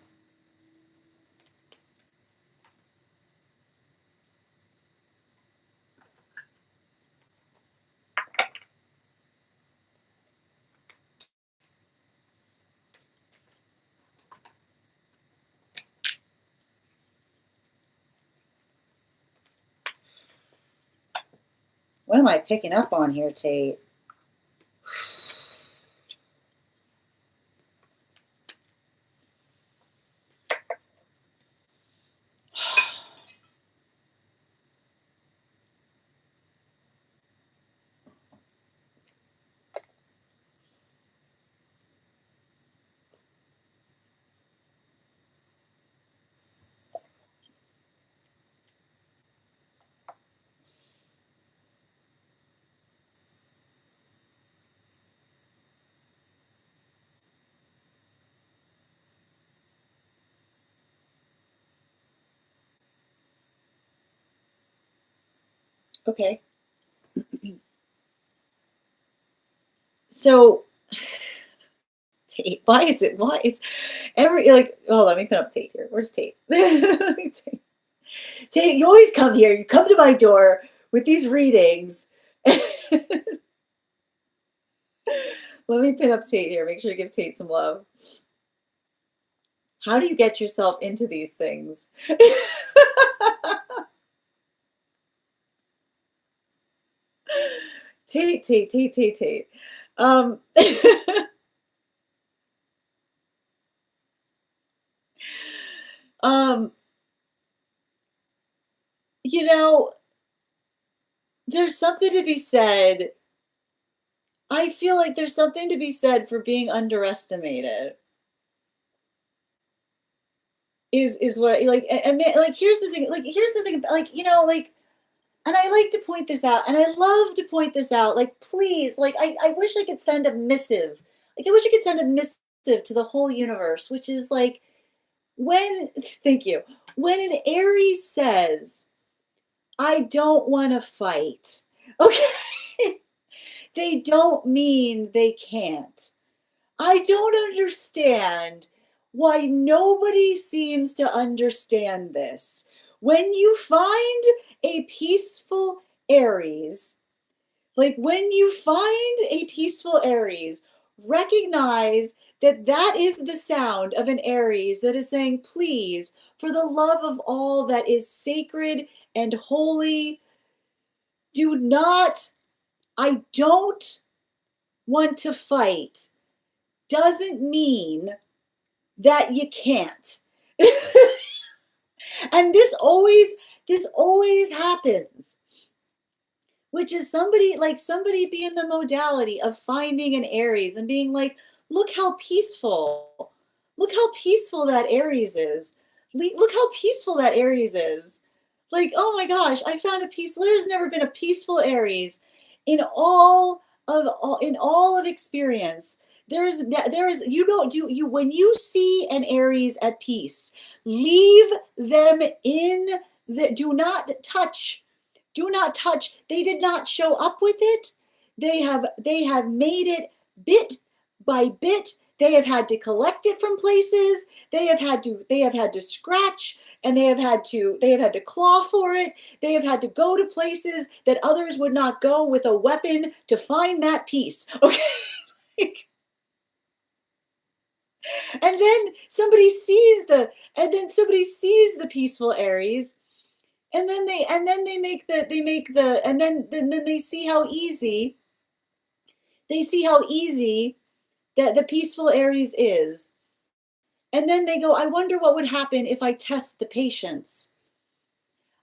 What am I picking up on here, Tate? Okay. So, Tate, why it's every, like, oh, let me put up Tate here. Where's Tate? Tate, you always come here. You come to my door with these readings. Let me pin up Tate here. Make sure to give Tate some love. How do you get yourself into these things? Tate. Um, um, you know, there's something to be said. I feel like there's something to be said for being underestimated. Is what like and like here's the thing, about, like, like, and I like to point this out, and I love to point this out, like, please, like, I wish I could send a missive, like, I wish I could send a missive to the whole universe, which is like, when, thank you, when an Aries says, I don't want to fight, okay, they don't mean they can't. I don't understand why nobody seems to understand this. When you find a peaceful Aries, like when you find a peaceful Aries, recognize that that is the sound of an Aries that is saying, please, for the love of all that is sacred and holy, do not, I don't want to fight, doesn't mean that you can't. And this always happens, which is somebody be in the modality of finding an Aries and being like, look how peaceful, that Aries is. Look how peaceful that Aries is. Like, oh my gosh, I found a peace. There's never been a peaceful Aries in all of experience. There is you don't do you when you see an Aries at peace, leave them in the, do not touch. Do not touch. They did not show up with it. They have made it bit by bit. They have had to collect it from places. They have had to scratch, and they have had to claw for it. They have had to go to places that others would not go with a weapon to find that piece. Okay. And then somebody sees the peaceful Aries, and then they make the and then they see how easy that the peaceful Aries is. And then they go, I wonder what would happen if I test the patience.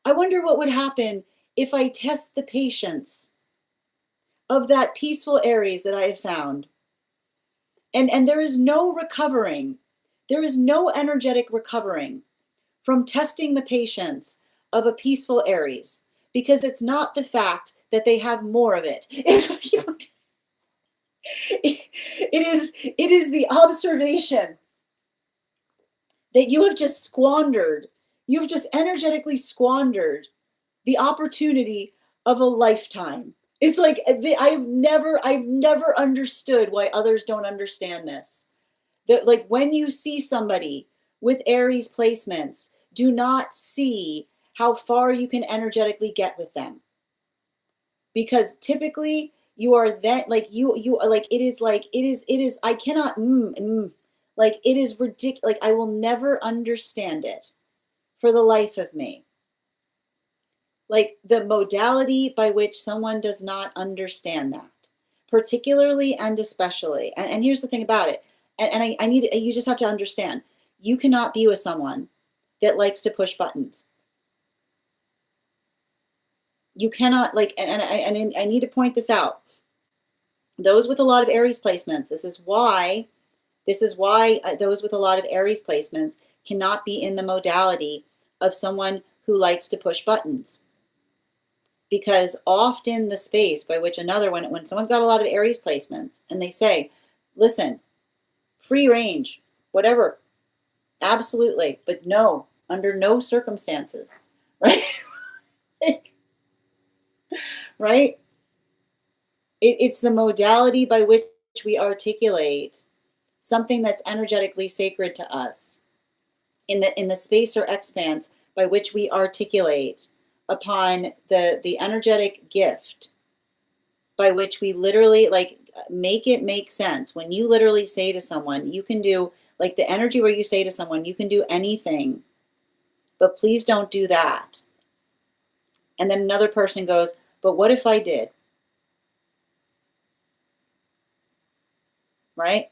I wonder what would happen if I test the patience of that peaceful Aries that I have found. And there is no recovering. There is no energetic recovering from testing the patience of a peaceful Aries, because it's not the fact that they have more of it. It is the observation that you have just squandered. You've just energetically squandered the opportunity of a lifetime. It's like I've never understood why others don't understand this. That, like, when you see somebody with Aries placements, do not see how far you can energetically get with them. Because typically you are that, like, you are like, it is I cannot like, it is ridiculous. Like, I will never understand it for the life of me. Like, the modality by which someone does not understand that, particularly and especially. And here's the thing about it. And I need, you just have to understand, you cannot be with someone that likes to push buttons. You cannot, like, and I need to point this out. Those with a lot of Aries placements, this is why those with a lot of Aries placements cannot be in the modality of someone who likes to push buttons. Because often the space by which another, when someone's got a lot of Aries placements and they say, listen, free range, whatever, absolutely, but no, under no circumstances, right? right? It's the modality by which we articulate something that's energetically sacred to us in the space or expanse by which we articulate upon the energetic gift by which we literally like make it make sense. When you literally say to someone, you can do like the energy where you say to someone, you can do anything, but please don't do that. And then another person goes, but what if I did? Right?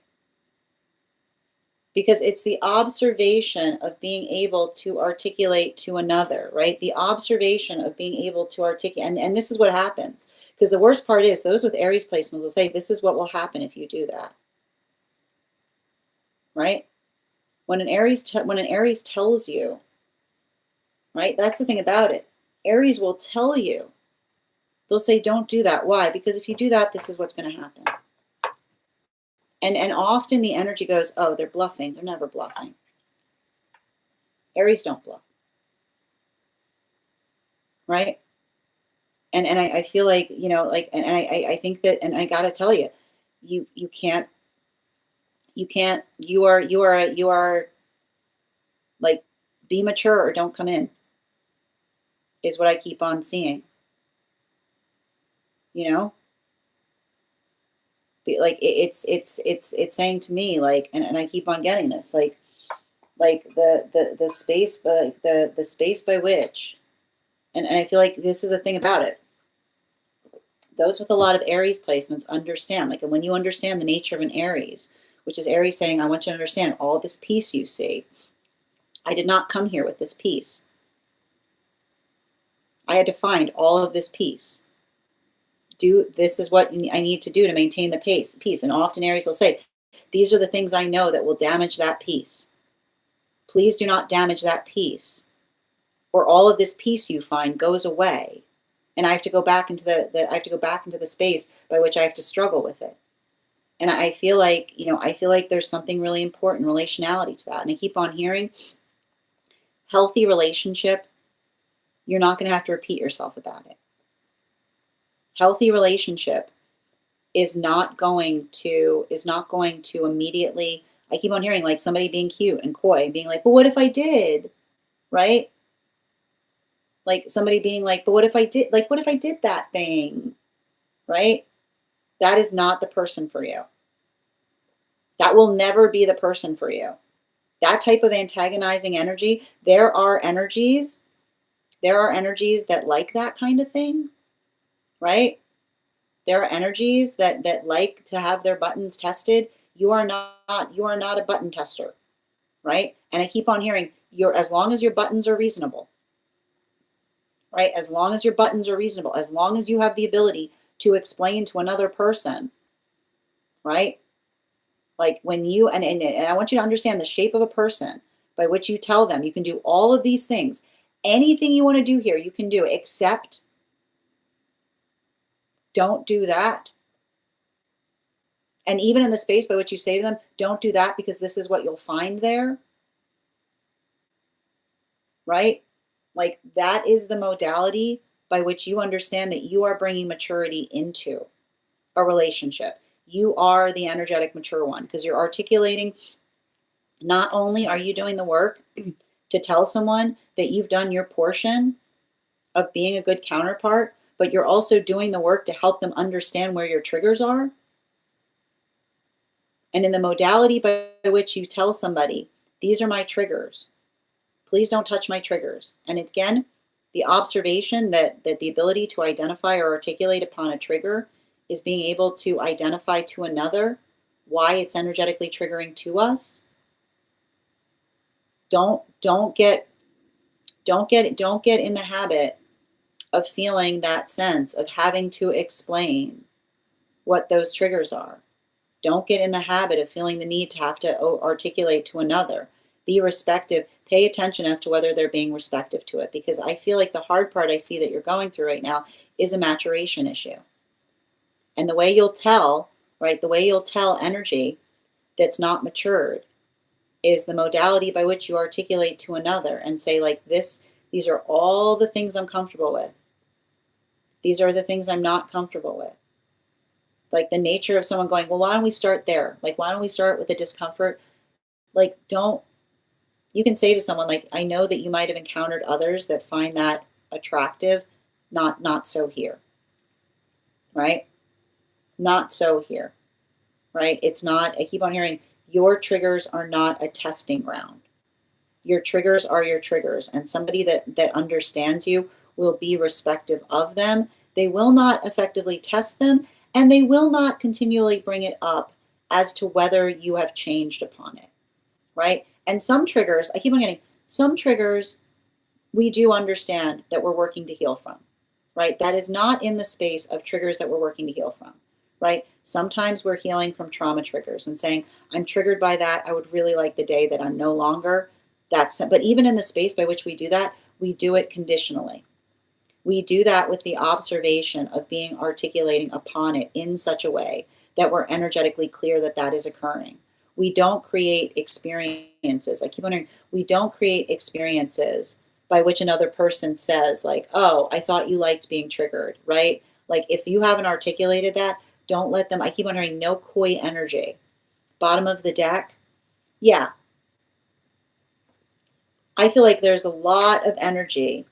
Because it's the observation of being able to articulate to another, right? The observation of being able to articulate. And this is what happens. Because the worst part is those with Aries placements will say, this is what will happen if you do that. Right? When an Aries tells you, right? That's the thing about it. Aries will tell you. They'll say, don't do that. Why? Because if you do that, this is what's going to happen. And often the energy goes, oh, they're bluffing. They're never bluffing. Aries don't bluff. Right? And I feel like, you know, like, and I think that, and I gotta tell you, you can't, you are like, be mature or don't come in, is what I keep on seeing. You know? Like it's saying to me, like, and I keep on getting this, like the space, but the space by which, and I feel like this is the thing about it. Those with a lot of Aries placements understand, like, and when you understand the nature of an Aries, which is Aries saying, I want you to understand all this peace you see. I did not come here with this peace. I had to find all of this peace. This is what I need to do to maintain the peace. And often Aries will say, these are the things I know that will damage that peace. Please do not damage that peace, or all of this peace you find goes away. And I have to go back into the space by which I have to struggle with it. And I feel like, you know, I feel like there's something really important relationality to that. And I keep on hearing healthy relationship, you're not going to have to repeat yourself about it. Healthy relationship is not going to immediately, I keep on hearing like somebody being cute and coy, being like, well, what if I did? Right? Like somebody being like, but what if I did, like, what if I did that thing? Right? That is not the person for you. That will never be the person for you. That type of antagonizing energy, there are energies that like that kind of thing, right? There are energies that like to have their buttons tested. You are not a button tester, right? And I keep on hearing, as long as your buttons are reasonable, right? As long as your buttons are reasonable, as long as you have the ability to explain to another person, right? Like when you, and I want you to understand the shape of a person by which you tell them you can do all of these things. Anything you want to do here, you can do, except don't do that. And even in the space by which you say to them, don't do that because this is what you'll find there, right? Like that is the modality by which you understand that you are bringing maturity into a relationship. You are the energetic mature one because you're articulating, not only are you doing the work to tell someone that you've done your portion of being a good counterpart, but you're also doing the work to help them understand where your triggers are. And in the modality by which you tell somebody, these are my triggers. Please don't touch my triggers. And again, the observation that the ability to identify or articulate upon a trigger is being able to identify to another why it's energetically triggering to us. Don't get in the habit of feeling that sense of having to explain what those triggers are. Don't get in the habit of feeling the need to have to articulate to another. Be respectful. Pay attention as to whether they're being respectful to it, because I feel like the hard part I see that you're going through right now is a maturation issue. And the way you'll tell, right, the way you'll tell energy that's not matured is the modality by which you articulate to another and say like this, these are all the things I'm comfortable with. These are the things I'm not comfortable with. Like the nature of someone going, well, why don't we start there? Like, why don't we start with the discomfort? Like, you can say to someone, like, I know that you might have encountered others that find that attractive, not so here, right? Not so here, right? It's not, I keep on hearing, your triggers are not a testing ground. Your triggers are your triggers, and somebody that understands you will be respective of them. They will not effectively test them, and they will not continually bring it up as to whether you have changed upon it, right? And some triggers, I keep on getting, some triggers we do understand that we're working to heal from, right? That is not in the space of triggers that we're working to heal from, right? Sometimes we're healing from trauma triggers and saying, I'm triggered by that. I would really like the day that I'm no longer. But even in the space by which we do that, we do it conditionally. We do that with the observation of being articulating upon it in such a way that we're energetically clear that that is occurring. We don't create experiences. I keep wondering, we don't create experiences by which another person says, like, oh, I thought you liked being triggered, right? Like, if you haven't articulated that, don't let them, I keep wondering, no coy energy. Bottom of the deck, yeah. I feel like there's a lot of energy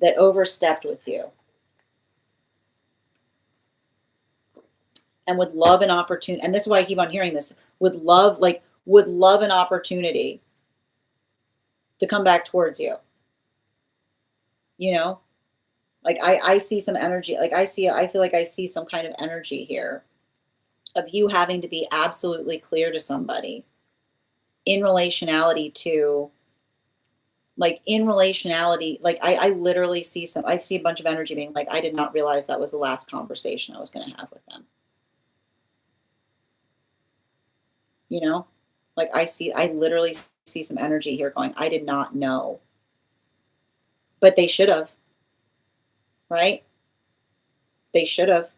that overstepped with you and would love an opportunity. And this is why I keep on hearing this, would love an opportunity to come back towards you. You know, like I see some energy, like I feel like I see some kind of energy here of you having to be absolutely clear to somebody in relationality to, like in relationality, like I literally see I see a bunch of energy being like, I did not realize that was the last conversation I was going to have with them. You know, like I literally see some energy here going, I did not know, but they should have, right? They should have.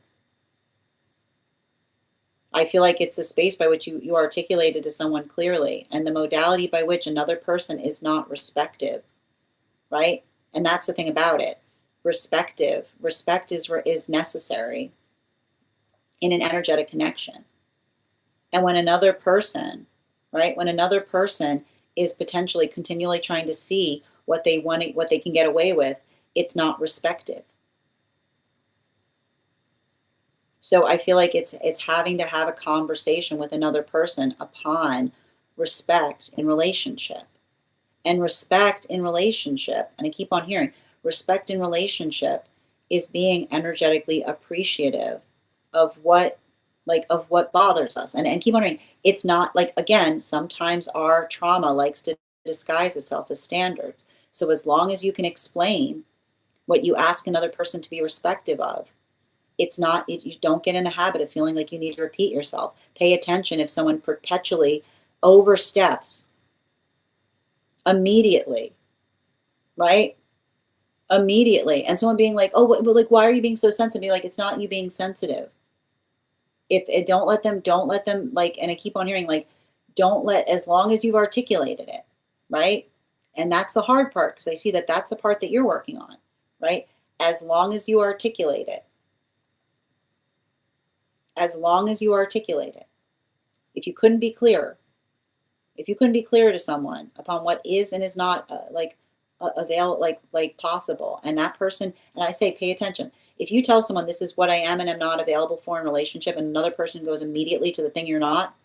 I feel like it's the space by which you articulated to someone clearly, and the modality by which another person is not respective, right? And that's the thing about it. Respect is necessary in an energetic connection. And when another person, right, when another person is potentially continually trying to see what they want, what they can get away with, it's not respective. So I feel like it's having to have a conversation with another person upon respect in relationship. And respect in relationship, and I keep on hearing, respect in relationship is being energetically appreciative of what, like, of what bothers us. And keep on hearing, it's not like, again, sometimes our trauma likes to disguise itself as standards. So as long as you can explain what you ask another person to be respective of, it's not, you don't get in the habit of feeling like you need to repeat yourself. Pay attention if someone perpetually oversteps immediately, right? Immediately. And someone being like, oh, but like, why are you being so sensitive? Be like, it's not you being sensitive. If it, don't let them like, and I keep on hearing, like, as long as you've articulated it, right? And that's the hard part, because I see that that's the part that you're working on, right? As long as you articulate it. As long as you articulate it. If you couldn't be clearer, to someone upon what is and is not possible, and that person, and I say, pay attention. If you tell someone this is what I am and am not available for in relationship, and another person goes immediately to the thing you're not,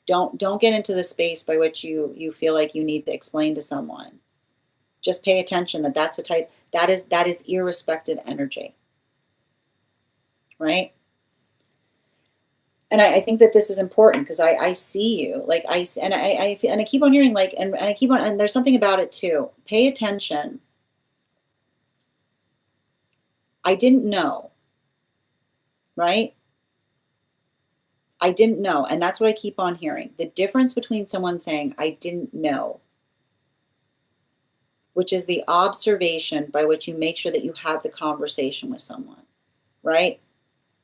don't get into the space by which you feel like you need to explain to someone. Just pay attention that that's a type, that is irrespective energy, right? And I think that this is important, because I see you, like I keep on hearing, like, and I keep on, and there's something about it too. Pay attention. I didn't know, right? I didn't know. And that's what I keep on hearing. The difference between someone saying, I didn't know, which is the observation by which you make sure that you have the conversation with someone, right?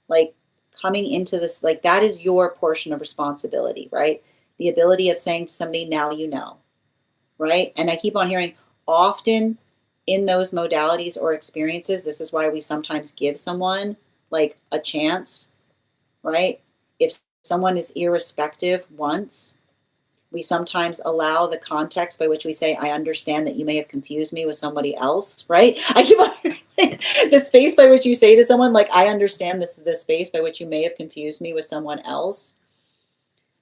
Like, coming into this, like, that is your portion of responsibility, right? The ability of saying to somebody, now you know, right? And I keep on hearing, often in those modalities or experiences, this is why we sometimes give someone like a chance, right? If someone is irrespective once, we sometimes allow the context by which we say, I understand that you may have confused me with somebody else, right? I keep on the space by which you say to someone, like, I understand this is the space by which you may have confused me with someone else,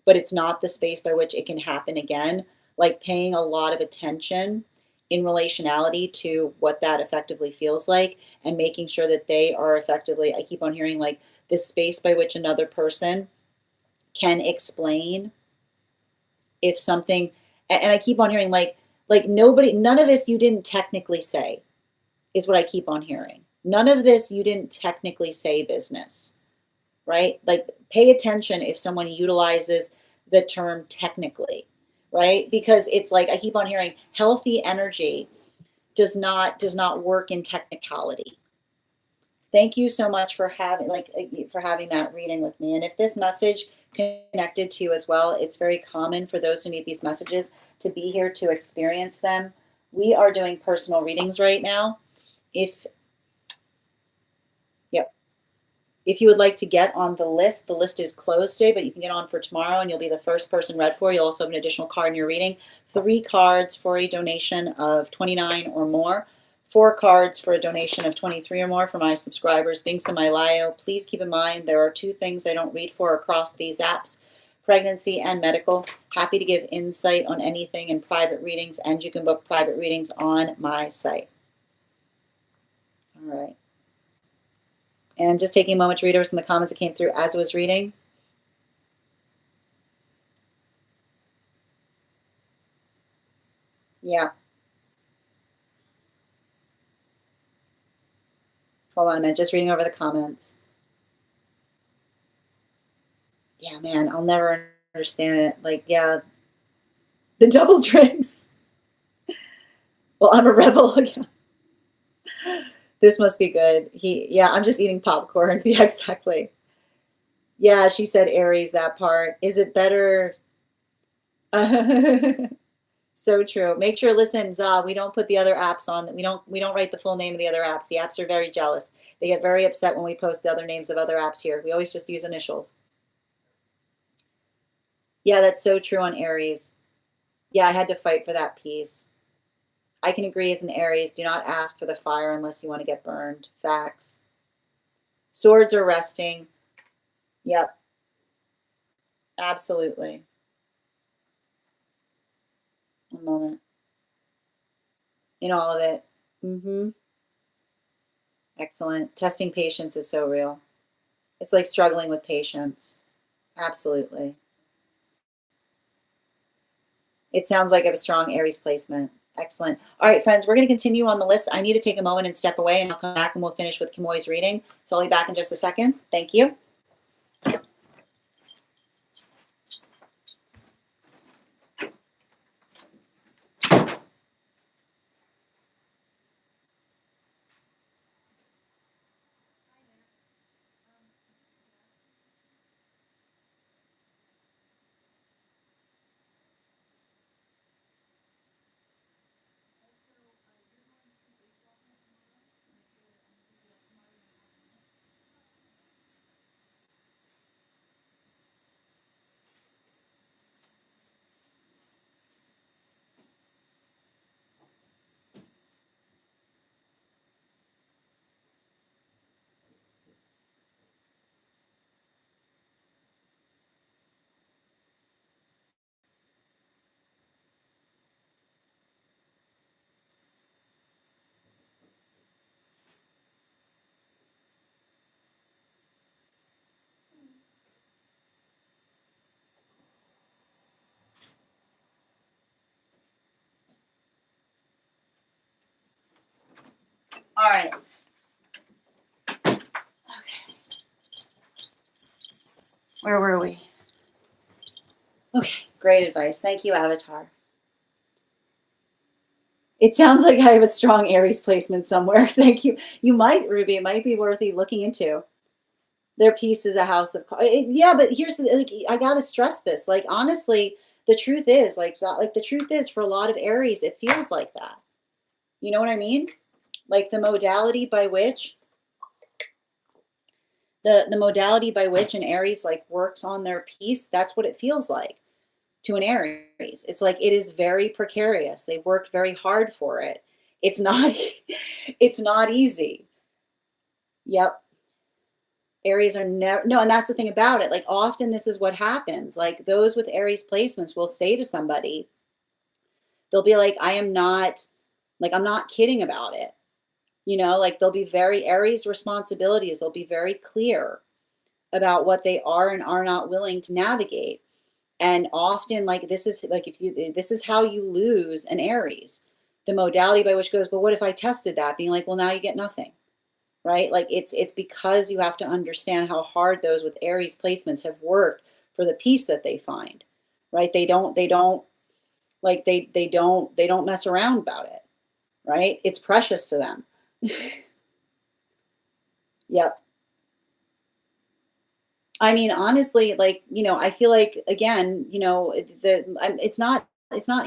but it's not the space by which it can happen again. Like paying a lot of attention in relationality to what that effectively feels like and making sure that they are effectively, I keep on hearing like this space by which another person can explain if something, and I keep on hearing like nobody, none of this you didn't technically say is what I keep on hearing. None of this you didn't technically say business, right? Like pay attention if someone utilizes the term technically, right? Because it's like I keep on hearing healthy energy does not work in technicality. Thank you so much for having that reading with me. And if this message connected to you as well, it's very common for those who need these messages to be here to experience them. We are doing personal readings right now. If you would like to get on the list is closed today, but you can get on for tomorrow and you'll be the first person read for. You'll also have an additional card in your reading. 3 cards for a donation of $29 or more. 4 cards for a donation of $23 or more for my subscribers. Binks and Mylayo. Please keep in mind there are 2 things I don't read for across these apps, pregnancy and medical. Happy to give insight on anything in private readings, and you can book private readings on my site. All right. And just taking a moment to read over some of the comments that came through as I was reading. Yeah. Hold on a minute, just reading over the comments. Yeah, man, I'll never understand it. Like, yeah, the double drinks. Well, I'm a rebel again. This must be good. Yeah, I'm just eating popcorn. Yeah, exactly. Yeah, she said Aries, that part. Is it better? So true. Make sure, listen, Za, we don't put the other apps on. We don't write the full name of the other apps. The apps are very jealous. They get very upset when we post the other names of other apps here. We always just use initials. Yeah, that's so true on Aries. Yeah, I had to fight for that piece. I can agree as an Aries, do not ask for the fire unless you want to get burned. Facts. Swords are resting. Yep. Absolutely. A moment. In all of it. Mm-hmm. Excellent. Testing patience is so real. It's like struggling with patience. Absolutely. It sounds like I have a strong Aries placement. Excellent. All right, friends, we're going to continue on the list. I need to take a moment and step away, and I'll come back and we'll finish with Kimoy's reading. So I'll be back in just a second. Thank you. All right. Okay. Where were we? Okay, great advice. Thank you, Avatar. It sounds like I have a strong Aries placement somewhere. Thank you. You might, Ruby. It might be worth looking into. Their piece is a house of cards. Yeah, but here's the, like, I gotta stress this. Like, honestly, the truth is, like the truth is, for a lot of Aries, it feels like that. You know what I mean? Like the modality by which the modality by which an Aries like works on their piece, that's what it feels like to an Aries. It's like it is very precarious. They worked very hard for it. It's not it's not easy. Yep. Aries are never, no, and that's the thing about it. Like often this is what happens. Like those with Aries placements will say to somebody, they'll be like, I am not, like, I'm not kidding about it. You know, like they'll be very, Aries responsibilities, they'll be very clear about what they are and are not willing to navigate. And often, like, this is like, if you, this is how you lose an Aries. The modality by which goes, but what if I tested that? Being like, well, now you get nothing. Right? Like it's because you have to understand how hard those with Aries placements have worked for the peace that they find. Right? They don't like they don't mess around about it. Right? It's precious to them. Yep. I mean, honestly, like, you know, I feel like again, you know, it's not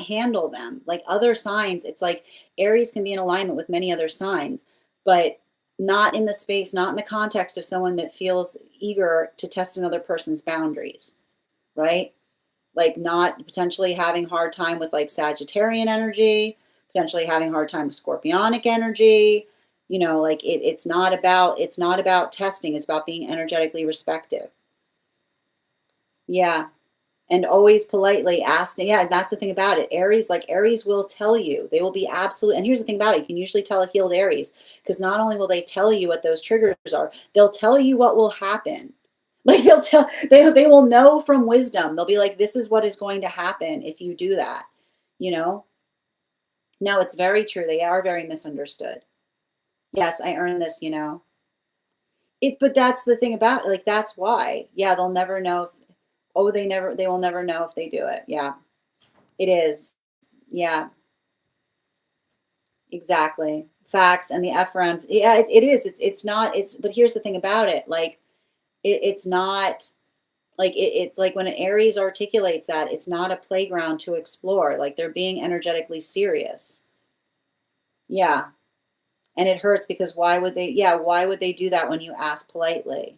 handle them. Like other signs, it's like Aries can be in alignment with many other signs, but not in the space, not in the context of someone that feels eager to test another person's boundaries, right? Like not potentially having hard time with like Sagittarian energy, potentially having hard time with Scorpionic energy. You know, like it's not about testing, it's about being energetically respective. Yeah. And always politely ask. Yeah, that's the thing about it. Aries, like Aries will tell you. They will be absolute. And here's the thing about it. You can usually tell a healed Aries because not only will they tell you what those triggers are, they'll tell you what will happen. Like they will know from wisdom. They'll be like, this is what is going to happen if you do that. You know? No, it's very true. They are very misunderstood. Yes, I earned this, you know. But that's the thing about it. Like that's why. Yeah, they'll never know. Oh, they will never know if they do it. Yeah. It is. Yeah, exactly. Facts and the FRM. Yeah, it is. It's not. It's but here's the thing about it. Like it's not like it's like when an Aries articulates that, it's not a playground to explore. Like they're being energetically serious. Yeah, and it hurts because why would they? Yeah, why would they do that when you ask politely?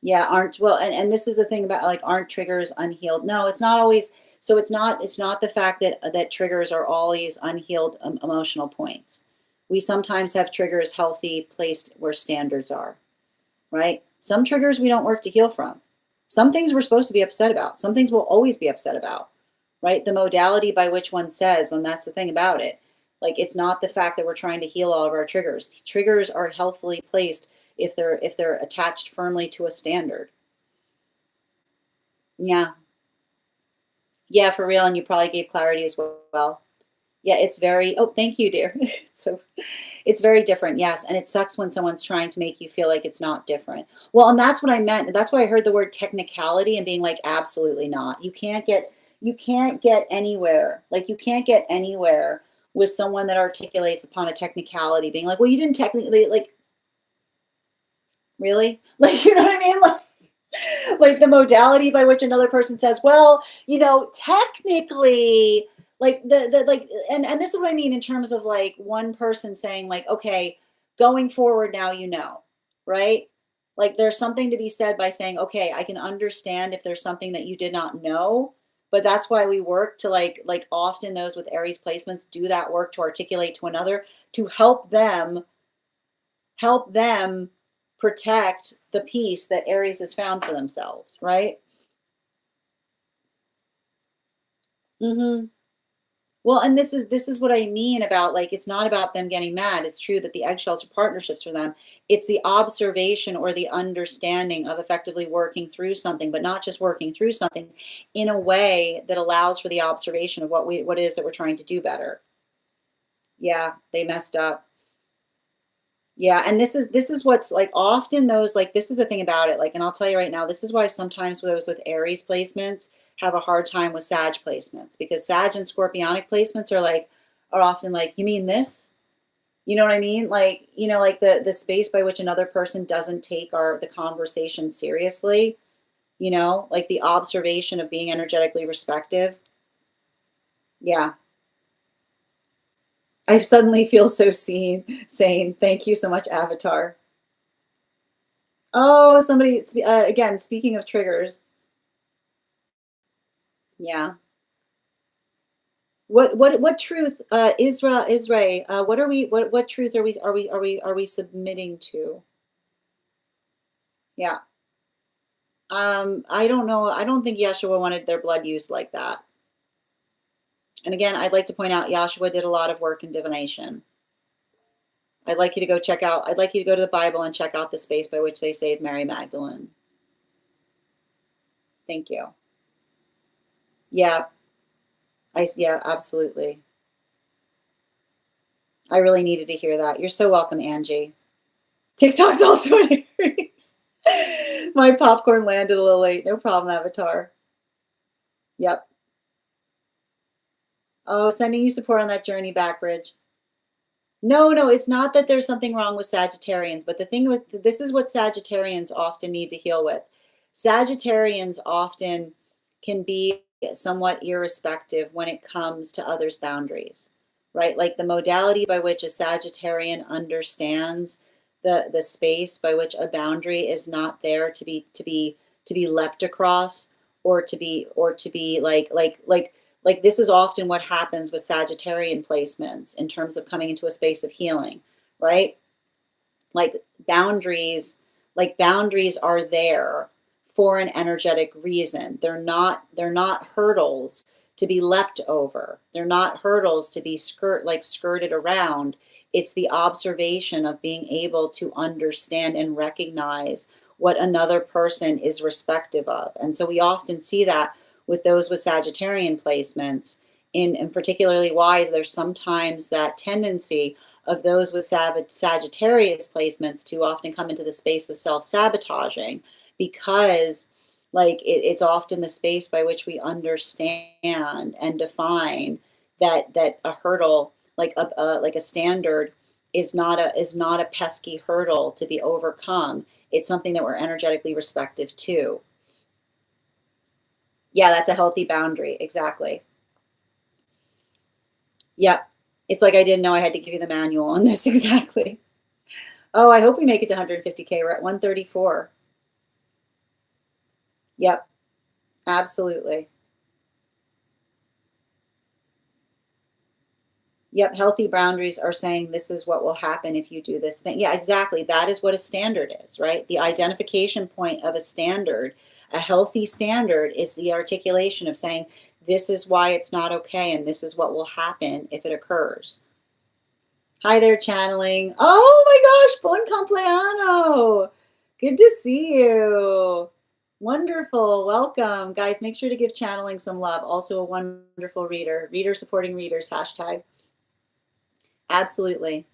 Yeah, aren't well, and this is the thing about like aren't triggers unhealed? No, it's not always. So it's not the fact that triggers are always unhealed emotional points. We sometimes have triggers healthy placed where standards are, right? Some triggers we don't work to heal from. Some things we're supposed to be upset about. Some things we'll always be upset about, right? The modality by which one says, and that's the thing about it. Like it's not the fact that we're trying to heal all of our triggers. Triggers are healthfully placed if they're attached firmly to a standard. Yeah. Yeah, for real. And you probably gave clarity as well. Yeah, it's very, oh, thank you, dear. So it's very different. Yes. And it sucks when someone's trying to make you feel like it's not different. Well, and that's what I meant. That's why I heard the word technicality and being like, absolutely not. You can't get anywhere. Like you can't get anywhere with someone that articulates upon a technicality being like, well, you didn't technically like, really? Like, you know what I mean? Like the modality by which another person says, well, you know, technically, like the like, and this is what I mean in terms of like one person saying, like, okay, going forward now, you know, right? Like there's something to be said by saying, okay, I can understand if there's something that you did not know, but that's why we work to like often those with Aries placements do that work to articulate to another to help them protect the peace that Aries has found for themselves, right? Hmm. Well, and this is what I mean about like it's not about them getting mad. It's true that the eggshells are partnerships for them. It's the observation or the understanding of effectively working through something, but not just working through something in a way that allows for the observation of what it is that we're trying to do better. Yeah, they messed up. Yeah, and this is what's like often those like this is the thing about it. Like, and I'll tell you right now, this is why sometimes those with Aries placements have a hard time with Sag placements because Sag and Scorpionic placements are often like, you mean this? You know what I mean? Like, you know, like the space by which another person doesn't take the conversation seriously, you know, like the observation of being energetically respective. Yeah. I suddenly feel so sane. Thank you so much, Avatar. Oh, somebody, again, speaking of triggers. Yeah. What truth, Israel, what truth are we submitting to? Yeah. I don't know. I don't think Yeshua wanted their blood used like that. And again, I'd like to point out Yeshua did a lot of work in divination. I'd like you to go check out, I'd like you to go to the Bible and check out the space by which they saved Mary Magdalene. Thank you. Yeah, yeah, absolutely. I really needed to hear that. You're so welcome, Angie. TikTok's also an Aries. My popcorn landed a little late. No problem, Avatar. Yep. Oh, sending you support on that journey back, Bridge. No, no, it's not that there's something wrong with Sagittarians, but the thing with this is what Sagittarians often need to heal with. Sagittarians often can be somewhat irrespective when it comes to others' boundaries, right? Like the modality by which a Sagittarian understands the space by which a boundary is not there to be leapt across or to be like this is often what happens with Sagittarian placements in terms of coming into a space of healing, right? Like boundaries, boundaries are there for an energetic reason. They're not hurdles to be leapt over. They're not hurdles to be skirted around. It's the observation of being able to understand and recognize what another person is respective of. And so we often see that with those with Sagittarian placements, and particularly why there's sometimes that tendency of those with Sagittarius placements to often come into the space of self-sabotaging, because it's often the space by which we understand and define that a hurdle, like a standard, is not a pesky hurdle to be overcome. It's something that we're energetically receptive to. Yeah, that's a healthy boundary. Exactly. Yep. It's like I didn't know I had to give you the manual on this. Exactly. Oh, I hope we make it to 150K. We're at 134. Yep. Absolutely. Yep. Healthy boundaries are saying this is what will happen if you do this thing. Yeah, exactly. That is what a standard is, right? The identification point of a standard, a healthy standard, is the articulation of saying this is why it's not okay and this is what will happen if it occurs. Hi there, channeling. Oh my gosh, buon compleanno. Good to see you. Wonderful. Welcome. Guys, make sure to give channeling some love. Also a wonderful reader. Reader supporting readers, hashtag. Absolutely.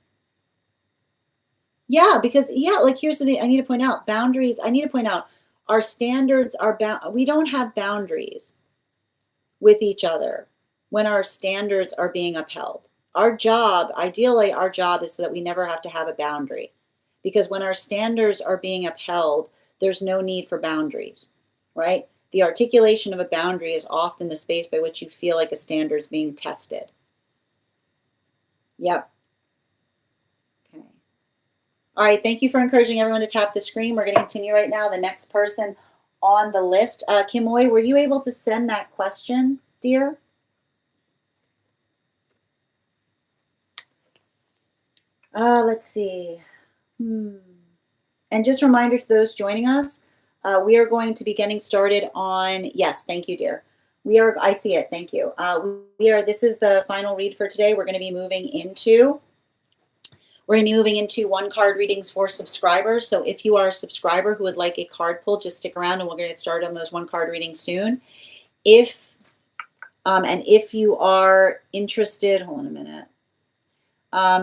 Yeah, because like here's the thing I need to point out. Boundaries, I need to point out our standards are we don't have boundaries with each other when our standards are being upheld. Our job, ideally, our job is so that we never have to have a boundary. Because when our standards are being upheld, there's no need for boundaries, right? The articulation of a boundary is often the space by which you feel like a standard is being tested. Yep. Okay. All right. Thank you for encouraging everyone to tap the screen. We're going to continue right now. The next person on the list, Kimoy, were you able to send that question, dear? Let's see. And just a reminder to those joining us, we are going to be getting started on, yes, thank you, dear. I see it, thank you. This is the final read for today. We're going to be moving into one card readings for subscribers. So if you are a subscriber who would like a card pull, just stick around and we're going to get started on those one card readings soon. If you are interested, hold on a minute.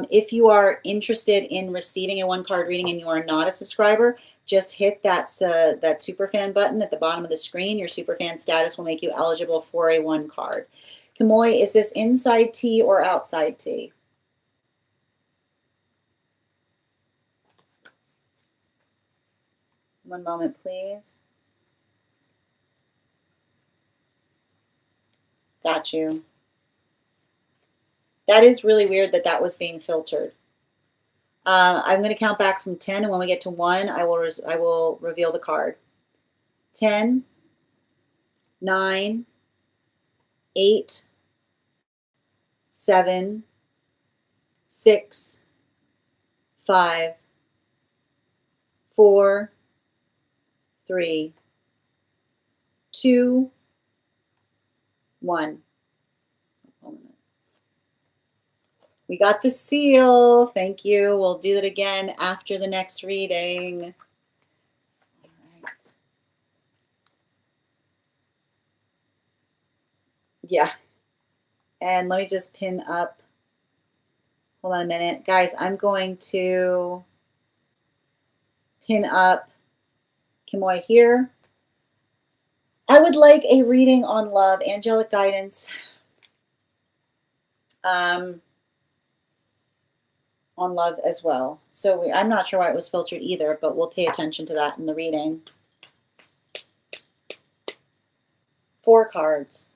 If you are interested in receiving a one card reading and you are not a subscriber, just hit that superfan button at the bottom of the screen. Your superfan status will make you eligible for a one card. Kamoy, is this inside tea or outside tea? One moment, please. Got you. That is really weird that that was being filtered. I'm going to count back from 10, and when we get to 1, I will reveal the card. 10, 9, 8, 7, 6, 5, 4, 3, 2, 1. We got the seal. Thank you. We'll do that again after the next reading. All right. Yeah. And let me just pin up. Hold on a minute. Guys, I'm going to pin up Kimoy here. I would like a reading on love, angelic guidance. On love as well. So I'm not sure why it was filtered either, but we'll pay attention to that in the reading. 4 cards.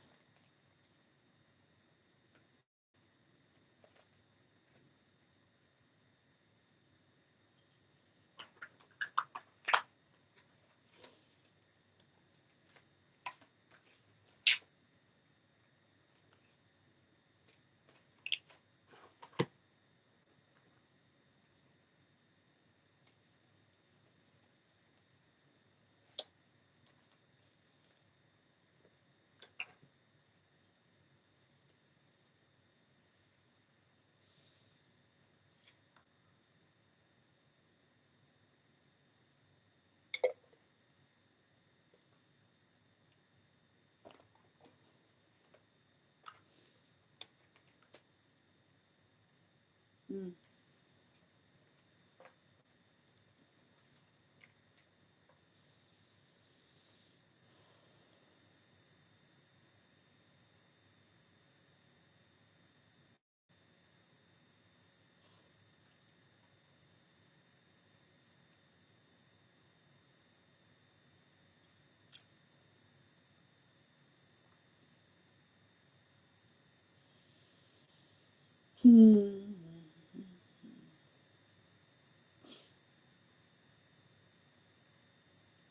Mm.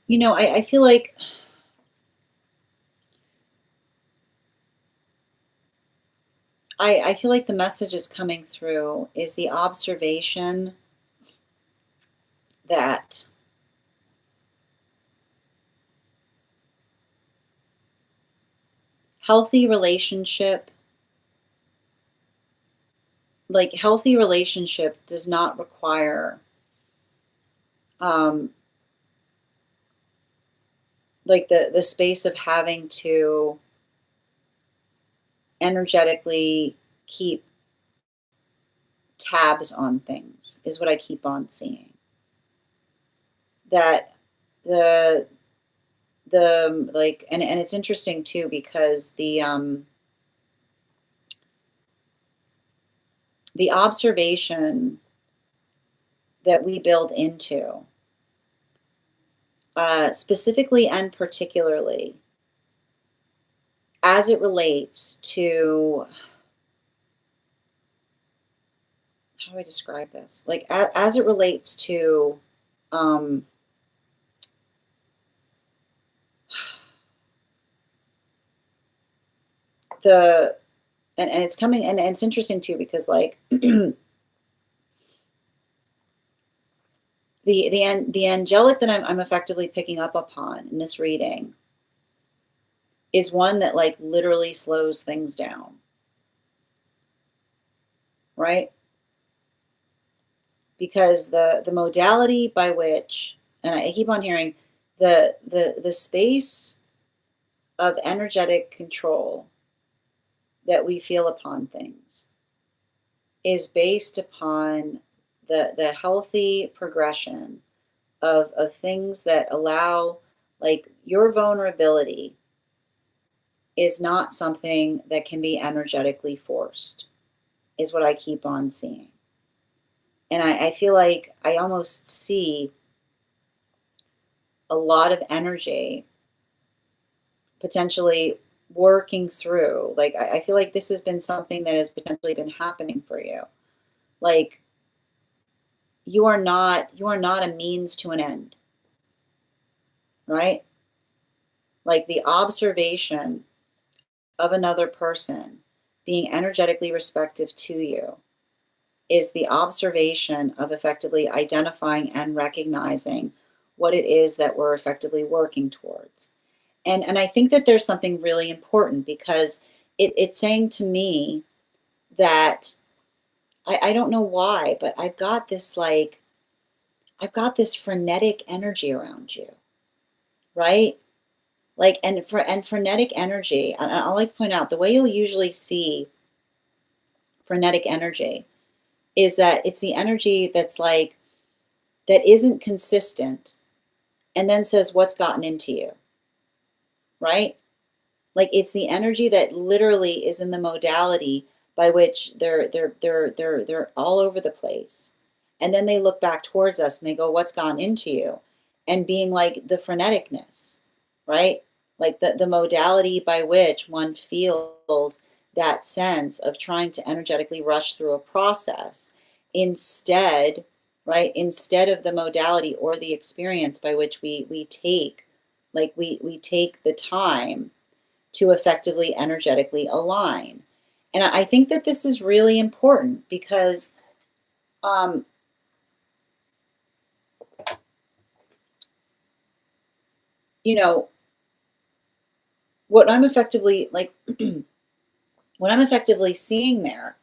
You know, I feel like I feel like the message is coming through is the observation that healthy relationship does not require like the space of having to energetically keep tabs on things is what I keep on seeing. That the like and it's interesting too because the observation that we build into specifically and particularly as it relates to, how do I describe this? Like as it relates to the and it's coming and it's interesting too because like the angelic that I'm effectively picking up upon in this reading is one that like literally slows things down. Right? Because the modality by which, and I keep on hearing the space of energetic control that we feel upon things is based upon the healthy progression of things that allow, like, your vulnerability is not something that can be energetically forced, is what I keep on seeing. And I feel like I almost see a lot of energy potentially working through. Like, I feel like this has been something that has potentially been happening for you. Like, you are not a means to an end, right? Like the observation of another person being energetically receptive to you is the observation of effectively identifying and recognizing what it is that we're effectively working towards. And I think that there's something really important because it's saying to me that I don't know why, but I've got this frenetic energy around you, right? Like, and frenetic energy, and I'll like point out the way you'll usually see frenetic energy is that it's the energy that's like, that isn't consistent and then says, what's gotten into you, right? Like it's the energy that literally is in the modality by which they're all over the place. And then they look back towards us and they go, what's gone into you? And being like the freneticness, right? Like the modality by which one feels that sense of trying to energetically rush through a process instead, right? Instead of the modality or the experience by which we take, like we take the time to effectively energetically align. And I think that this is really important because, um, you know, what I'm effectively like, what I'm effectively seeing there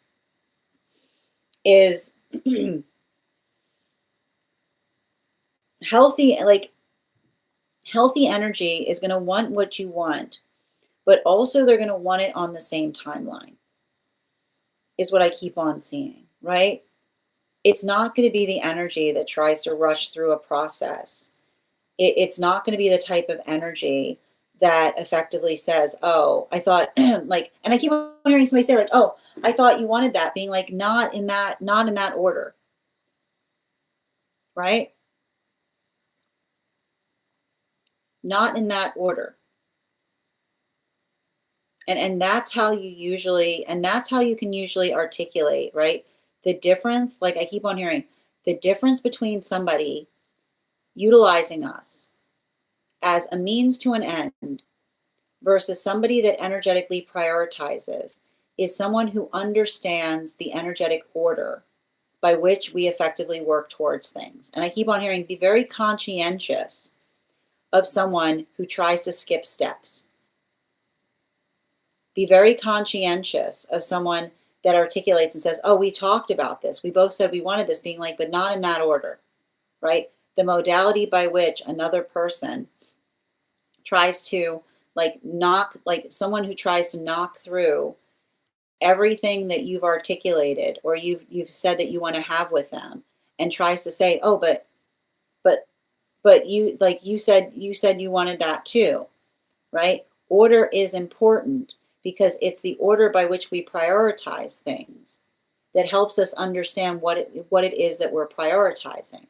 is healthy, like healthy energy is going to want what you want, but also they're going to want it on the same timeline, is what I keep on seeing, right? It's not going to be the energy that tries to rush through a process. It's not going to be the type of energy that effectively says, oh, I thought like, and I keep on hearing somebody say like, oh, I thought you wanted that, being like, not in that order, right? Not in that order. And that's how you usually, and that's how you can usually articulate, right? The difference, like I keep on hearing, the difference between somebody utilizing us as a means to an end versus somebody that energetically prioritizes is someone who understands the energetic order by which we effectively work towards things. And I keep on hearing, be very conscientious of someone who tries to skip steps. Be very conscientious of someone that articulates and says, oh, we talked about this. We both said we wanted this, being like, but not in that order, right? The modality by which another person tries to like someone who tries to knock through everything that you've articulated or you've said that you want to have with them and tries to say, oh, but you, like you said you wanted that too, right? Order is important because it's the order by which we prioritize things that helps us understand what it is that we're prioritizing,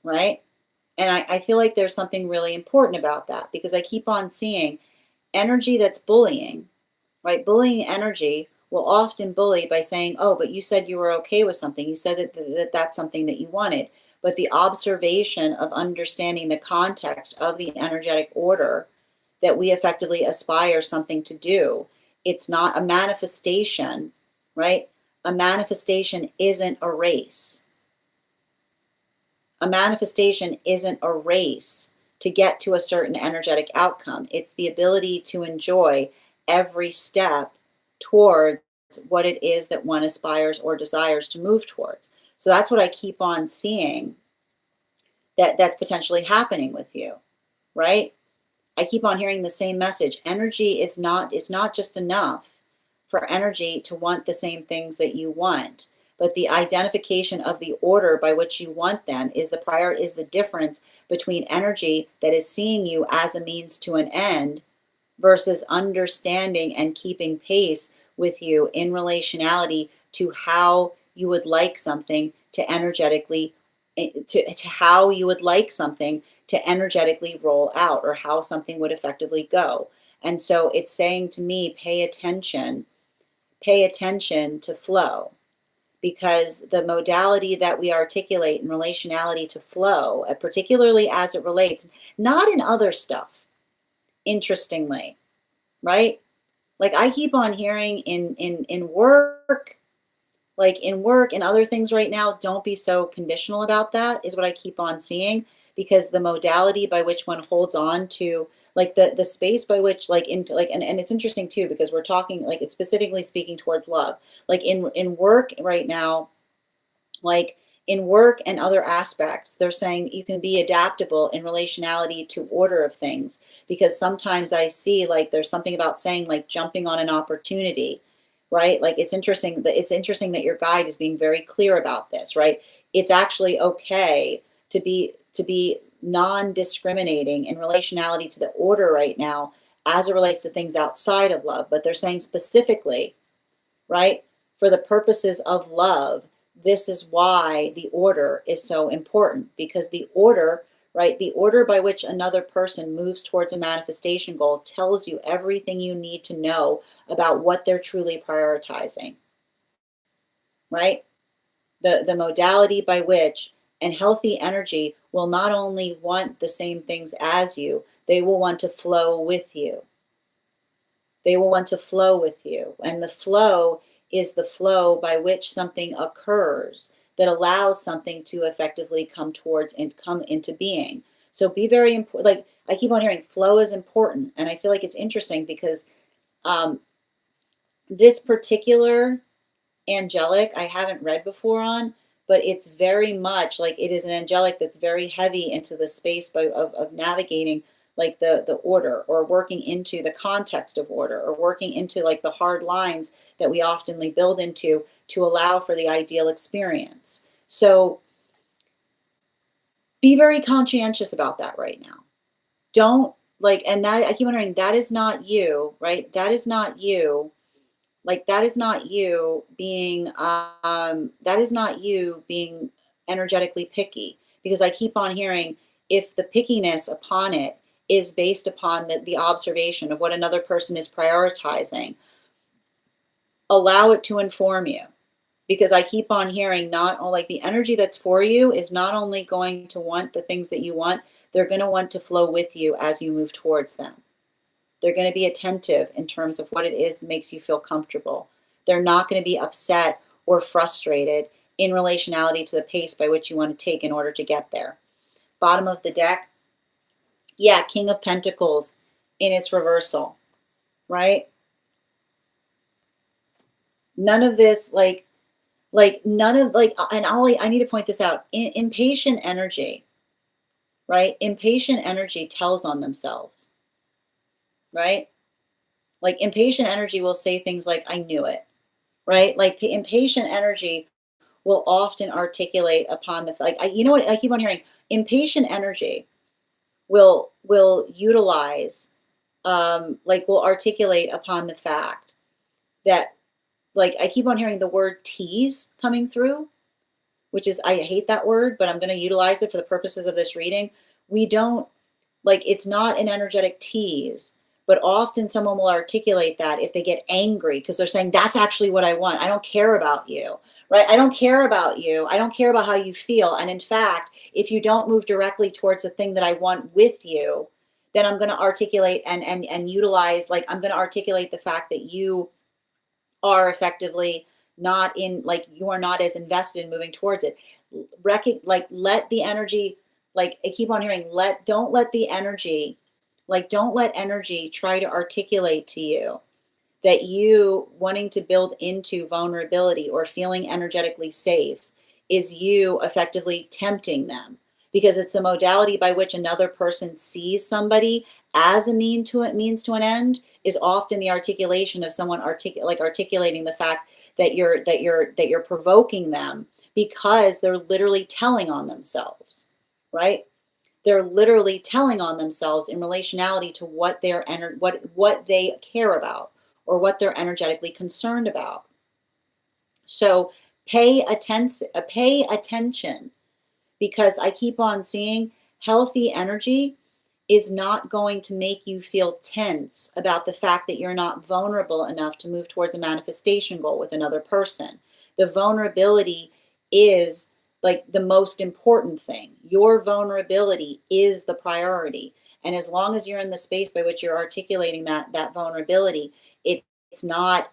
right? And I feel like there's something really important about that because I keep on seeing energy that's bullying, right? Bullying energy will often bully by saying, oh, but you said you were okay with something. You said that's something that you wanted. But the observation of understanding the context of the energetic order that we effectively aspire something to do, it's not a manifestation, right? A manifestation isn't a race. A manifestation isn't a race to get to a certain energetic outcome. It's the ability to enjoy every step towards what it is that one aspires or desires to move towards. So that's what I keep on seeing that's potentially happening with you, right? I keep on hearing the same message. Energy is not just enough for energy to want the same things that you want, but the identification of the order by which you want them is the difference between energy that is seeing you as a means to an end versus understanding and keeping pace with you in relationality to how you would like something to energetically to how you would like something to energetically roll out or how something would effectively go. And so it's saying to me, pay attention to flow, because the modality that we articulate in relationality to flow, particularly as it relates, not in other stuff, interestingly, right? Like I keep on hearing in work, like in work and other things right now, don't be so conditional about that, is what I keep on seeing, because the modality by which one holds on to, like the space by which, like in like and it's interesting too, because we're talking, like it's specifically speaking towards love, like in work right now, like in work and other aspects, they're saying you can be adaptable in relationality to order of things, because sometimes I see, like there's something about saying, like jumping on an opportunity, right? Like it's interesting that your guide is being very clear about this, right? It's actually okay to be non-discriminating in relationality to the order right now as it relates to things outside of love, but they're saying specifically, right? For the purposes of love, this is why the order is so important, because the order, right? The order by which another person moves towards a manifestation goal tells you everything you need to know about what they're truly prioritizing, right? The modality by which, and healthy energy will not only want the same things as you, they will want to flow with you. They will want to flow with you. And the flow is the flow by which something occurs that allows something to effectively come towards and come into being. So be very important. Like I keep on hearing, flow is important. And I feel like it's interesting because um, this particular angelic I haven't read before on, but it's very much like it is an angelic that's very heavy into the space of navigating, like the order, or working into the context of order, or working into like the hard lines that we oftenly build into to allow for the ideal experience. So be very conscientious about that right now. Don't, like, and that I keep wondering, that is not you, right? That is not you, like that is not you being energetically picky, because I keep on hearing, if the pickiness upon it is based upon the observation of what another person is prioritizing, allow it to inform you, because I keep on hearing, not only like the energy that's for you is not only going to want the things that you want, they're going to want to flow with you as you move towards them. They're going to be attentive in terms of what it is that makes you feel comfortable. They're not going to be upset or frustrated in relationality to the pace by which you want to take in order to get there. Bottom of the deck, yeah, King of Pentacles in its reversal, right? None of this, none of, like, and Ollie, I need to point this out. Impatient energy, right? Impatient energy tells on themselves, right? Like impatient energy will say things like, I knew it, right? Like impatient energy will often articulate upon the, like, you know what, I keep on hearing, impatient energy will utilize, like will articulate upon the fact that, like, I keep on hearing the word tease coming through, which is, I hate that word, but I'm going to utilize it for the purposes of this reading. We don't, like, it's not an energetic tease, but often someone will articulate that if they get angry because they're saying, that's actually what I want. I don't care about you, right? I don't care about you. I don't care about how you feel. And in fact, if you don't move directly towards the thing that I want with you, then I'm going to articulate and utilize, like, I'm going to articulate the fact that you are effectively not in, like, you are not as invested in moving towards it. Like, let the energy, like I keep on hearing, don't let the energy, like, don't let energy try to articulate to you that you wanting to build into vulnerability or feeling energetically safe is you effectively tempting them, because it's the modality by which another person sees somebody as a means to an end is often the articulation of someone articulating the fact that you're provoking them, because they're literally telling on themselves, right? They're literally telling on themselves in relationality to what what they care about, or what they're energetically concerned about. So pay attention, because I keep on seeing healthy energy is not going to make you feel tense about the fact that you're not vulnerable enough to move towards a manifestation goal with another person. The vulnerability is like the most important thing. Your vulnerability is the priority. And as long as you're in the space by which you're articulating that vulnerability, it's not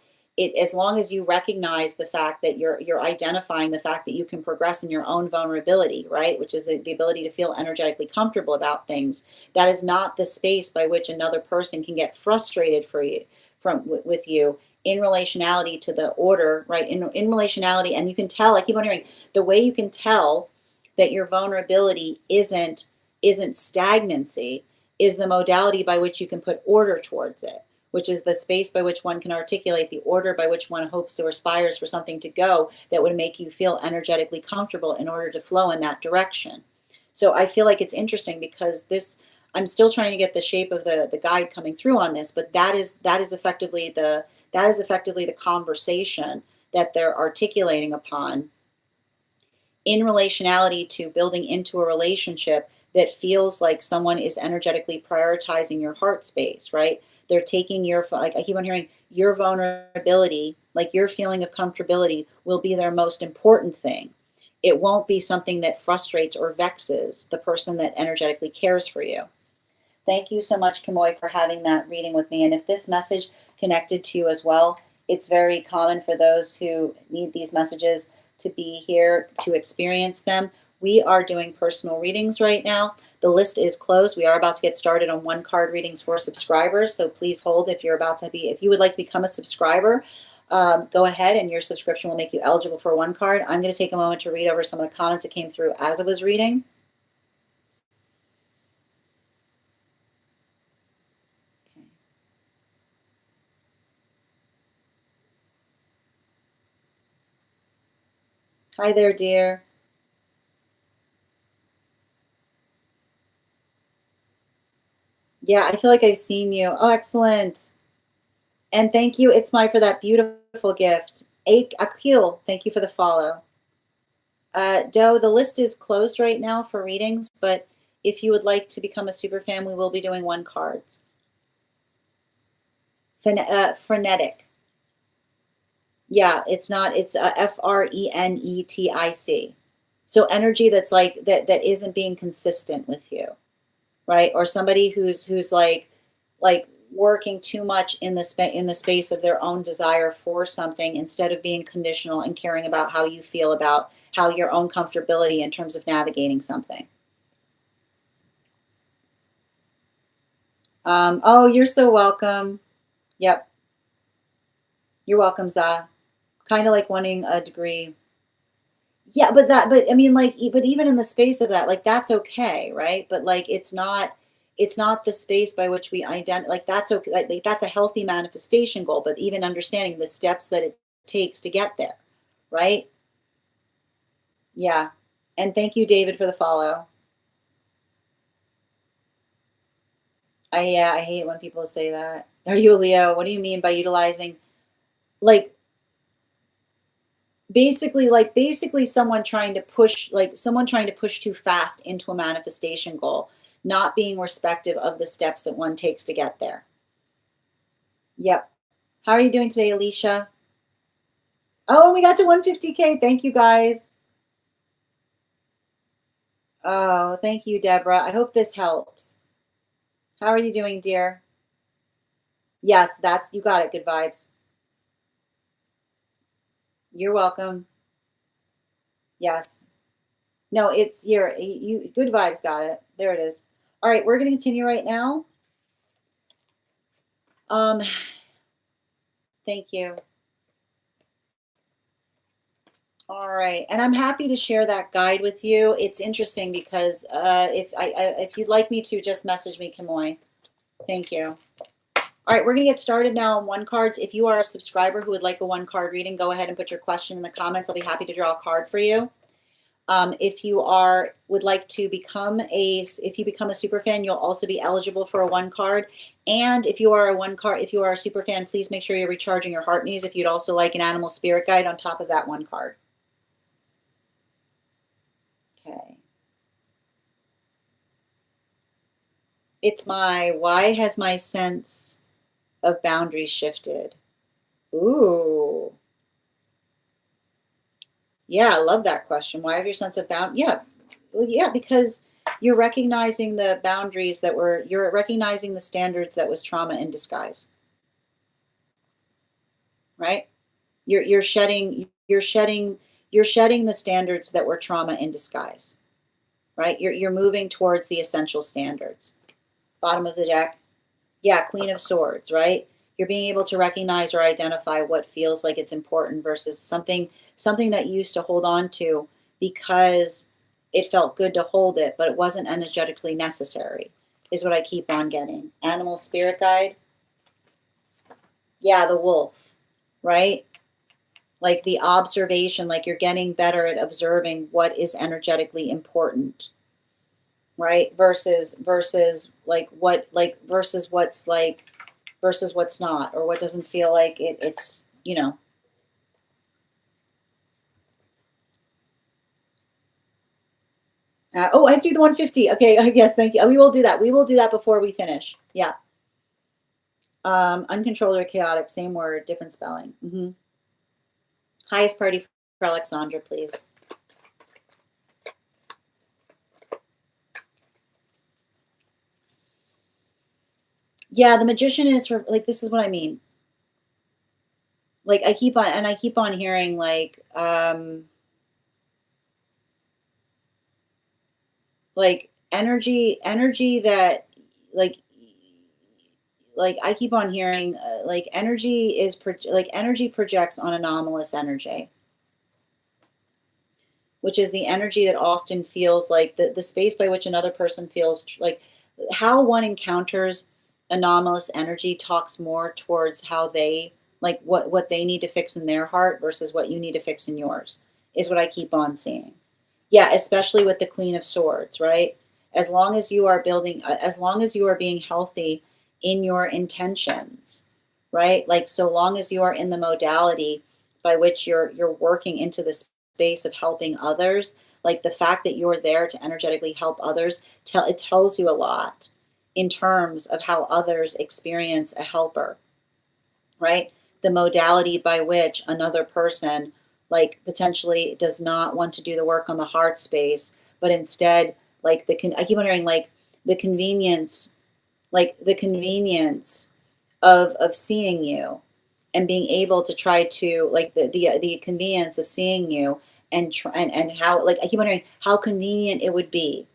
as long as you recognize the fact that you're identifying the fact that you can progress in your own vulnerability, right? Which is the ability to feel energetically comfortable about things. That is not the space by which another person can get frustrated with you in relationality to the order, right? In relationality, and you can tell, I keep on hearing, the way you can tell that your vulnerability isn't stagnancy is the modality by which you can put order towards it, which is the space by which one can articulate the order by which one hopes or aspires for something to go that would make you feel energetically comfortable in order to flow in that direction. So I feel like it's interesting because I'm still trying to get the shape of the guide coming through on this, but that is effectively the conversation that they're articulating upon in relationality to building into a relationship that feels like someone is energetically prioritizing your heart space, right? They're taking like I keep on hearing, your vulnerability, like your feeling of comfortability will be their most important thing. It won't be something that frustrates or vexes the person that energetically cares for you. Thank you so much, Kimoy, for having that reading with me. And if this message connected to you as well, it's very common for those who need these messages to be here to experience them. We are doing personal readings right now. The list is closed. We are about to get started on 1-card readings for subscribers. So please hold if you would like to become a subscriber, go ahead and your subscription will make you eligible for 1 card. I'm going to take a moment to read over some of the comments that came through as I was reading. Okay. Hi there, dear. Yeah, I feel like I've seen you. Oh, excellent. And thank you, Itzmai, for that beautiful gift. Akil, thank you for the follow. Doe, the list is closed right now for readings, but if you would like to become a super fan, we will be doing 1 cards. Frenetic. Yeah, it's not, it's Frenetic. So energy that's like, that isn't being consistent with you, right? Or somebody who's like working too much in the space of their own desire for something instead of being conditional and caring about how you feel about how your own comfortability in terms of navigating something. Oh, you're so welcome. Yep. You're welcome, Za. Kind of like wanting a degree. Yeah, but I mean, like, but even in the space of that, like, that's okay, right? But like, it's not the space by which we identify, like, that's okay. Like, that's a healthy manifestation goal, but even understanding the steps that it takes to get there, right? Yeah. And thank you, David, for the follow. I hate when people say that. Are you a Leo? What do you mean by utilizing, like, basically someone trying to push, too fast into a manifestation goal, not being respective of the steps that one takes to get there. Yep. How are you doing today, Alicia? Oh, and we got to 150K. Thank you, guys. Oh, thank you, Deborah. I hope this helps. How are you doing, dear? Yes, you got it. Good vibes. You're welcome. Yes. No, it's you good vibes, got it. There it is. All right, we're going to continue right now. Thank you. All right, and I'm happy to share that guide with you. It's interesting because if you'd like me to, just message me, Kimoy. Thank you. All right, we're going to get started now on 1 cards. If you are a subscriber who would like a 1 card reading, go ahead and put your question in the comments. I'll be happy to draw a card for you. If you would like to become a super fan, you'll also be eligible for a 1 card. And if you are a super fan, please make sure you're recharging your heart needs. If you'd also like an animal spirit guide on top of that 1 card. Okay. It's why has my sense of boundaries shifted? Ooh. Yeah, I love that question. Why have your sense of Yeah. Well, yeah, because you're recognizing the boundaries you're recognizing the standards that was trauma in disguise, right? You're shedding the standards that were trauma in disguise, right? You're moving towards the essential standards. Bottom of the deck. Yeah, Queen of Swords, right? You're being able to recognize or identify what feels like it's important versus something that you used to hold on to because it felt good to hold it, but it wasn't energetically necessary, is what I keep on getting. Animal spirit guide. Yeah, the wolf, right? Like the observation, like you're getting better at observing what is energetically important, right? Versus what's not, or what doesn't feel like it's, oh, I have to do the 150. Okay, yes, thank you. We will do that. We will do that before we finish. Yeah. Uncontrolled or chaotic, same word, different spelling. Highest party for Alexandra, please. Yeah, the magician is for, like, this is what I mean. Like, I keep on hearing, like energy that, like I keep on hearing, like energy projects on anomalous energy, which is the energy that often feels like the space by which another person feels like how one encounters anomalous energy talks more towards how they, like, what they need to fix in their heart versus what you need to fix in yours, is what I keep on seeing. Yeah, especially with the Queen of Swords, right? As long as you are being healthy in your intentions, right? Like, so long as you are in the modality by which you're working into the space of helping others, like the fact that you're there to energetically help others, it tells you a lot in terms of how others experience a helper, right? The modality by which another person, like, potentially does not want to do the work on the heart space, but instead, like, I keep wondering, the convenience, the convenience of seeing you and being able to try to, like, the convenience of seeing you, and how, like, I keep wondering how convenient it would be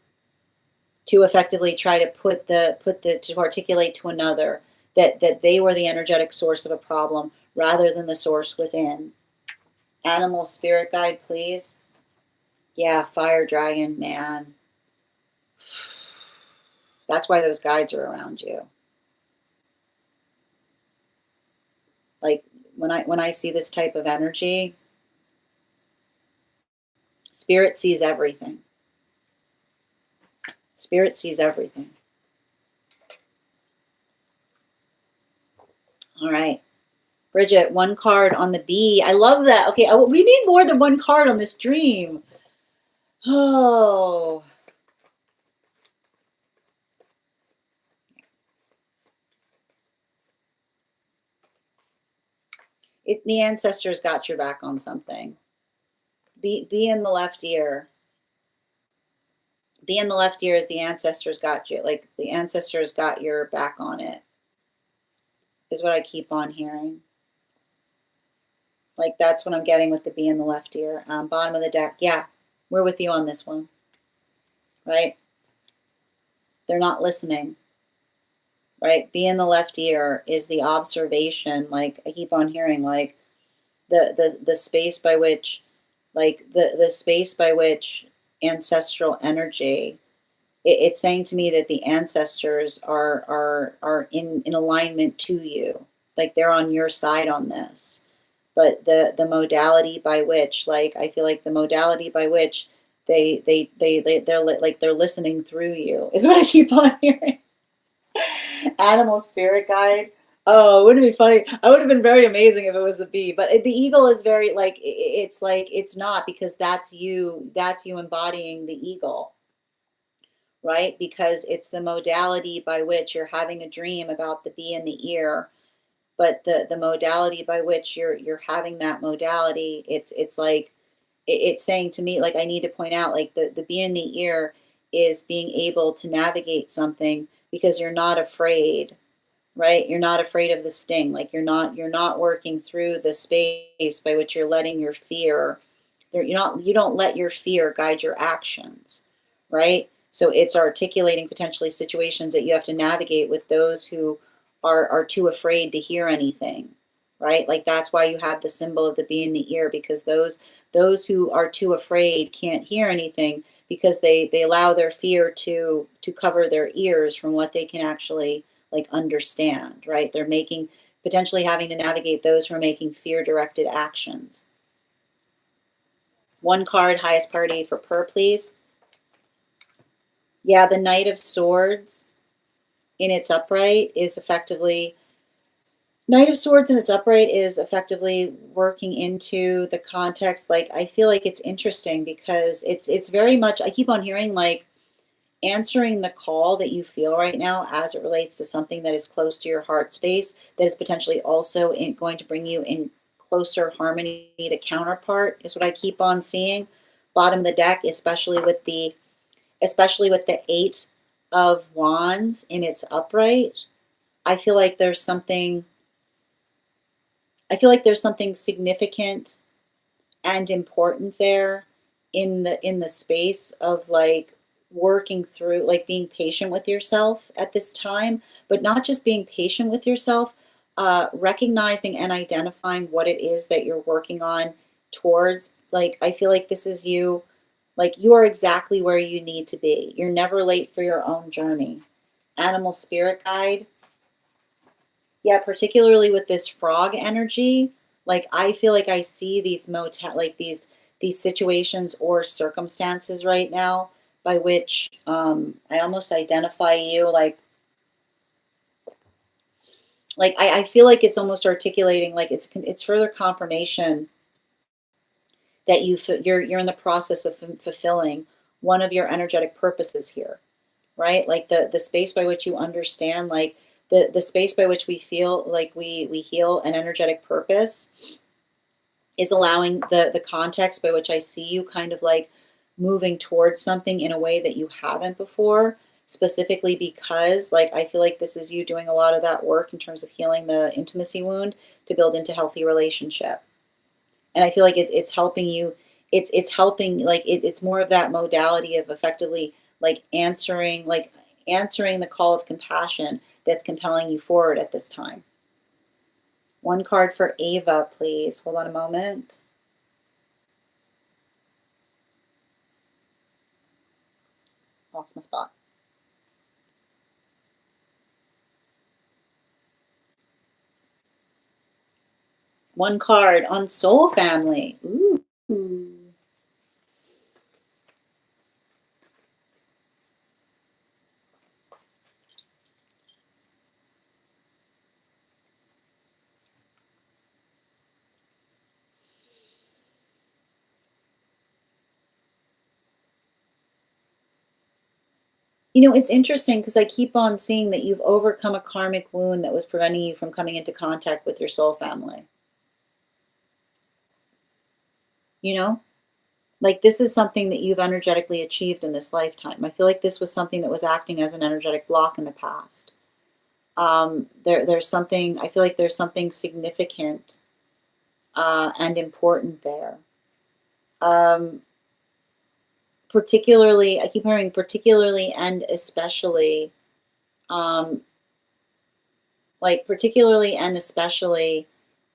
to effectively try to to articulate to another that they were the energetic source of a problem rather than the source within. Animal spirit guide, please. Yeah, fire dragon, man. That's why those guides are around you. Like, when I see this type of energy, spirit sees everything. Spirit sees everything. All right. Bridget, one card on the B. I love that. Okay, we need more than one card on this dream. Oh. The ancestors got your back on something. Be in the left ear. Be in the left ear as the ancestors got you. Like, the ancestors got your back on it, is what I keep on hearing. Like, that's what I'm getting with the be in the left ear. Bottom of the deck. Yeah, we're with you on this one. Right? They're not listening. Right? Be in the left ear is the observation. Like, I keep on hearing, like, the space by which, like, the space by which ancestral energy, it's saying to me that the ancestors are in alignment to you, like they're on your side on this. But the modality by which, like, I feel like the modality by which they're listening through you is what I keep on hearing. Animal spirit guide. Oh, wouldn't it be funny? I would have been very amazing if it was the bee. But the eagle is very, like, it's not, because that's you embodying the eagle, right? Because it's the modality by which you're having a dream about the bee in the ear, but the modality by which you're having that modality, it's like it's saying to me, like, I need to point out, like, the bee in the ear is being able to navigate something because you're not afraid, right? You're not afraid of the sting. Like, you're not working through the space by which you're letting your fear, you don't let your fear guide your actions, right? So it's articulating potentially situations that you have to navigate with those who are too afraid to hear anything, right? Like, that's why you have the symbol of the bee in the ear, because those who are too afraid can't hear anything because they allow their fear to cover their ears from what they can actually, like, understand, right? They're making, potentially having to navigate those who are making fear directed actions. One card, highest priority for per, please. Yeah, the Knight of Swords in its upright is effectively, Knight of Swords in its upright is effectively working into the context. Like, I feel like it's interesting because it's very much, I keep on hearing, like, answering the call that you feel right now as it relates to something that is close to your heart space, that is potentially also going to bring you in closer harmony to counterpart, is what I keep on seeing. Bottom of the deck, especially with the Eight of Wands in its upright, I feel like there's something, I feel like there's something significant and important there in the space of, like, working through, like, being patient with yourself at this time, but not just being patient with yourself, recognizing and identifying what it is that you're working on towards. Like, I feel like this is you, like, you are exactly where you need to be. You're never late for your own journey. Animal spirit guide. Yeah, particularly with this frog energy, like, I feel like I see these like, these situations or circumstances right now by which, I almost identify you, like, I feel like it's almost articulating, like, it's further confirmation that you're in the process of fulfilling one of your energetic purposes here, right? Like, the space by which you understand, like, the space by which we feel like we heal an energetic purpose is allowing the context by which I see you kind of, like, moving towards something in a way that you haven't before, specifically because, like, I feel like this is you doing a lot of that work in terms of healing the intimacy wound to build into healthy relationship. And I feel like it's helping you, it's helping, like, it's more of that modality of effectively, like, answering the call of compassion that's compelling you forward at this time. One card for Ava, please. Hold on a moment. Lost my spot. One card on Soul Family. Ooh. You know, it's interesting because I keep on seeing that you've overcome a karmic wound that was preventing you from coming into contact with your soul family. You know? Like, this is something that you've energetically achieved in this lifetime. I feel like this was something that was acting as an energetic block in the past. There's something, I feel like there's something significant and important there. Um, Particularly, I keep hearing particularly and especially, um, like, particularly and especially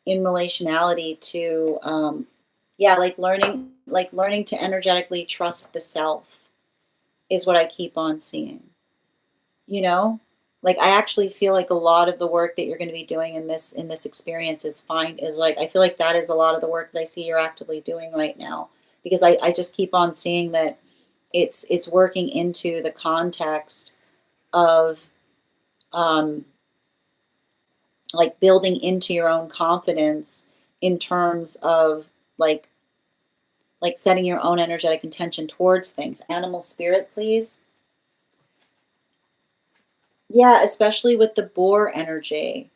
in relationality to, yeah, like learning to energetically trust the self is what I keep on seeing. You know, like, I actually feel like a lot of the work that you're going to be doing in this experience is, like, I feel like that is a lot of the work that I see you're actively doing right now, because I just keep on seeing that it's working into the context of, um, like, building into your own confidence in terms of, like setting your own energetic intention towards things. Animal spirit, please. Yeah, especially with the boar energy.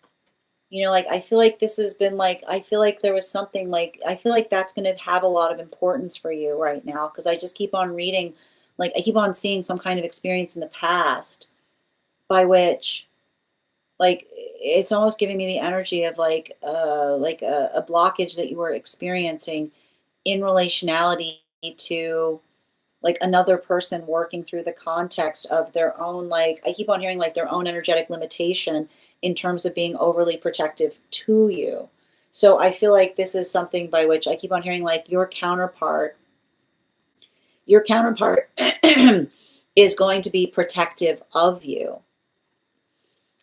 You know, like, I feel like this has been like, I feel like there was something like, I feel like that's going to have a lot of importance for you right now because I just keep on reading, like, I keep on seeing some kind of experience in the past by which, like, it's almost giving me the energy of like a blockage that you were experiencing in relationality to like another person working through the context of their own, like, I keep on hearing like their own energetic limitation in terms of being overly protective to you. So I feel like this is something by which I keep on hearing like your counterpart is going to be protective of you,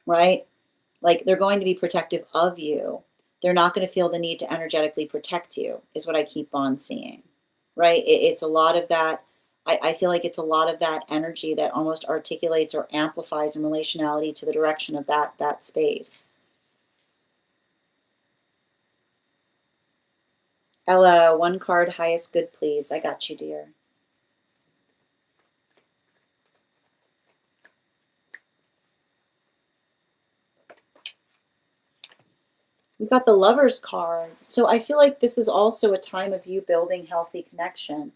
right? Like they're going to be protective of you. They're not going to feel the need to energetically protect you, is what I keep on seeing, right? It's a lot of that. I feel like it's a lot of that energy that almost articulates or amplifies in relationality to the direction of that space. Ella, one card, highest good, please. I got you, dear. We got the Lover's card. So I feel like this is also a time of you building healthy connection.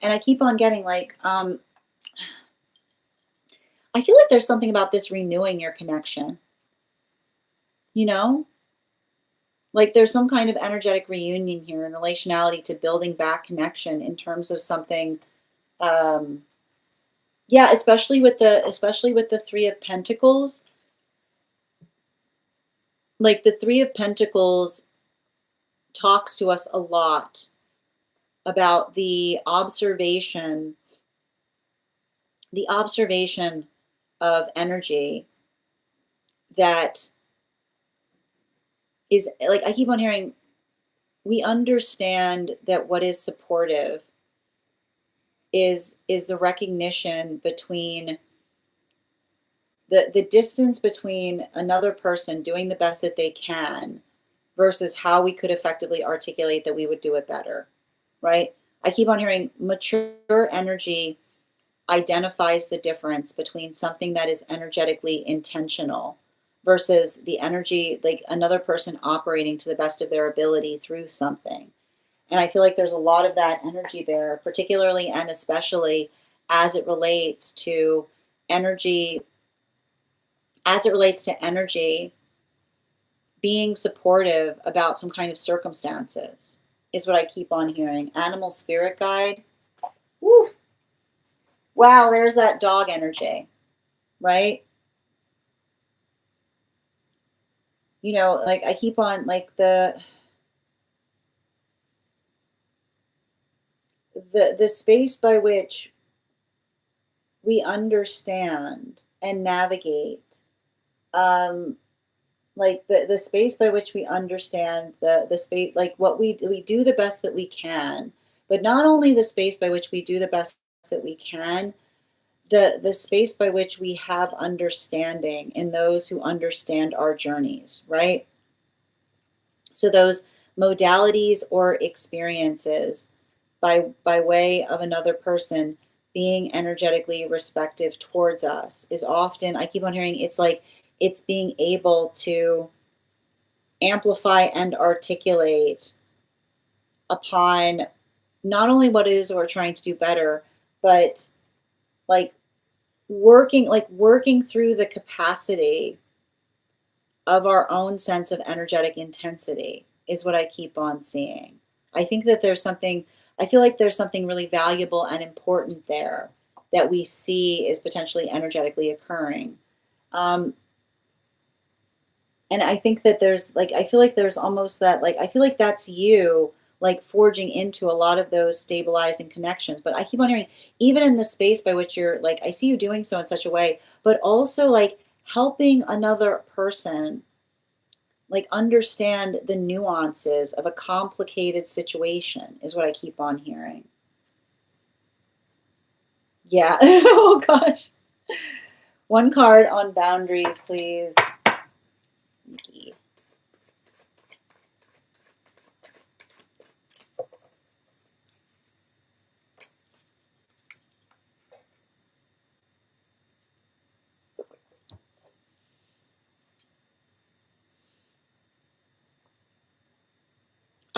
And I keep on getting like, I feel like there's something about this renewing your connection, you know? Like there's some kind of energetic reunion here in relationality to building back connection in terms of something, um yeah, especially with the 3 of Pentacles. Like the 3 of Pentacles talks to us a lot about the observation of energy that is like, I keep on hearing, we understand that what is supportive is the recognition between the distance between another person doing the best that they can versus how we could effectively articulate that we would do it better, right? I keep on hearing mature energy identifies the difference between something that is energetically intentional versus the energy, like another person operating to the best of their ability through something. And I feel like there's a lot of that energy there, particularly and especially as it relates to energy, as it relates to energy being supportive about some kind of circumstances, is what I keep on hearing. Animal spirit guide. Woo. Wow, there's that dog energy, right? You know, like I keep on like the space by which we understand and navigate, um like the space by which we understand the space, like what we do the best that we can, but not only the space by which we do the best that we can, the space by which we have understanding in those who understand our journeys, right? So those modalities or experiences by way of another person being energetically respective towards us is often, I keep on hearing, it's like it's being able to amplify and articulate upon not only what it is that we're trying to do better, but like working through the capacity of our own sense of energetic intensity is what I keep on seeing. I think that there's something, I feel like there's something really valuable and important there that we see is potentially energetically occurring. Um, and I think that there's like, I feel like there's almost that, like, I feel like that's you, like forging into a lot of those stabilizing connections. But I keep on hearing, even in the space by which you're like, I see you doing so in such a way, but also like helping another person like understand the nuances of a complicated situation is what I keep on hearing. Yeah. Oh gosh. One card on boundaries, please. Nikki.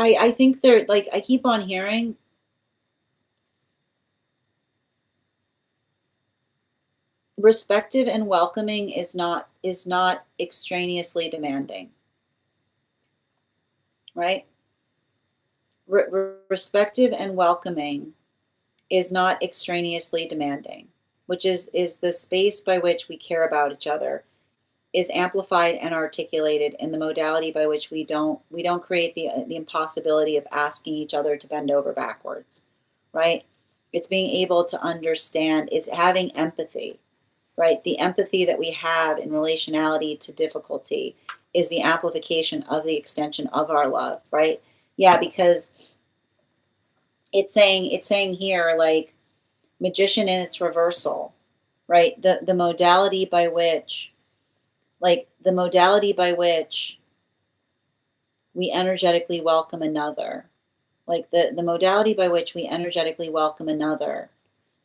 I think they're like, I keep on hearing respective and welcoming is not extraneously demanding, right? Respective and welcoming is not extraneously demanding, which is the space by which we care about each other, is amplified and articulated in the modality by which we don't create the impossibility of asking each other to bend over backwards, right? It's being able to understand, it's having empathy, right? The empathy that we have in relationality to difficulty is the amplification of the extension of our love, right? Yeah, because it's saying here, like, magician in its reversal, right? The modality by which, like, the modality by which we energetically welcome another, like the modality by which we energetically welcome another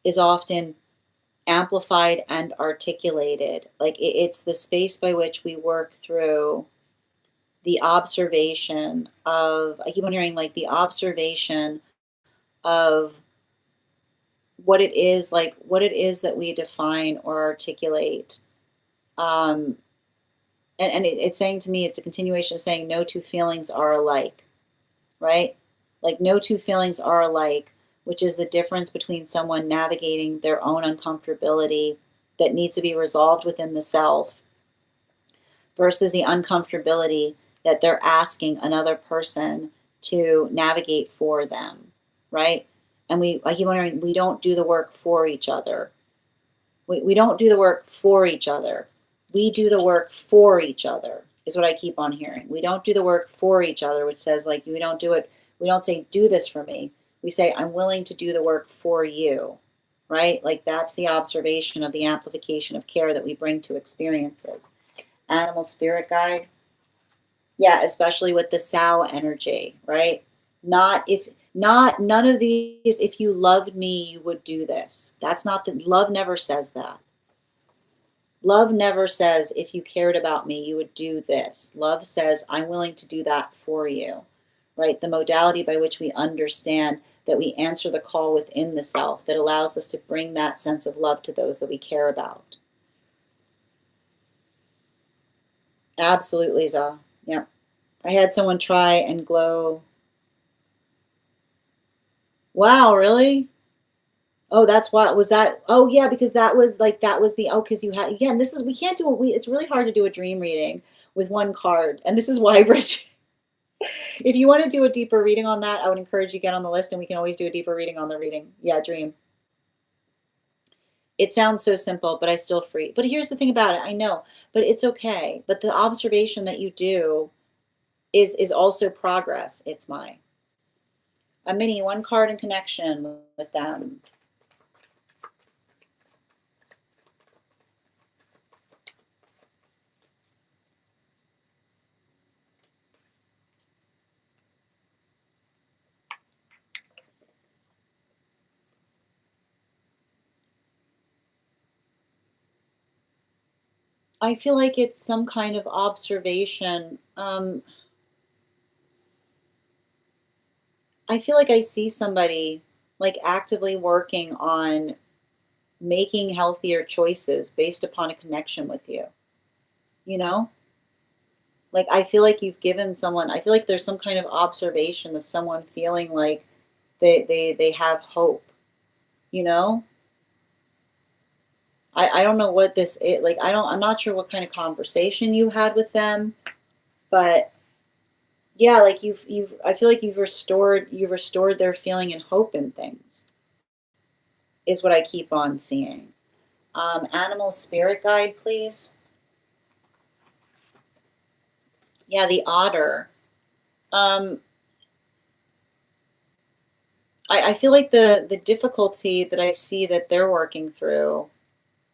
is often amplified and articulated. Like, it's the space by which we work through the observation of, I keep on hearing, like, the observation of what it is that we define or articulate. Um, it's saying to me, it's a continuation of saying no two feelings are alike, right? Like, no two feelings are alike, which is the difference between someone navigating their own uncomfortability that needs to be resolved within the self versus the uncomfortability that they're asking another person to navigate for them, right? And I keep wondering, we don't do the work for each other. We don't do the work for each other. We do the work for each other, is what I keep on hearing. We don't do the work for each other, which says, like, we don't do it. We don't say, do this for me. We say, I'm willing to do the work for you, right? Like, that's the observation of the amplification of care that we bring to experiences. Animal spirit guide. Yeah, especially with the sow energy, right? None of these, if you loved me, you would do this. That's not the love never says that. Love never says, if you cared about me, you would do this. Love says, I'm willing to do that for you, right? The modality by which we understand that we answer the call within the self that allows us to bring that sense of love to those that we care about. Absolutely, Za. Yeah. I had someone try and glow. Wow, really? Oh, that's what was that? Oh, yeah, because that was the, oh, because you had, again, this is, we can't do it's really hard to do a dream reading with one card. And this is why, Rich, if you want to do a deeper reading on that, I would encourage you to get on the list and we can always do a deeper reading on the reading. Yeah, dream. It sounds so simple, but I still free. But here's the thing about it. I know, but it's okay. But the observation that you do is also progress. It's a mini one card in connection with them. I feel like it's some kind of observation. I feel like I see somebody, like, actively working on making healthier choices based upon a connection with you. You know? Like, I feel like you've given someone, I feel like there's some kind of observation of someone feeling like they have hope, you know? I don't know what this is, like, I'm not sure what kind of conversation you had with them, but yeah, like, I feel like you've restored their feeling and hope in things, is what I keep on seeing. Animal spirit guide, please. Yeah, the otter. Um, I feel like the difficulty that I see that they're working through,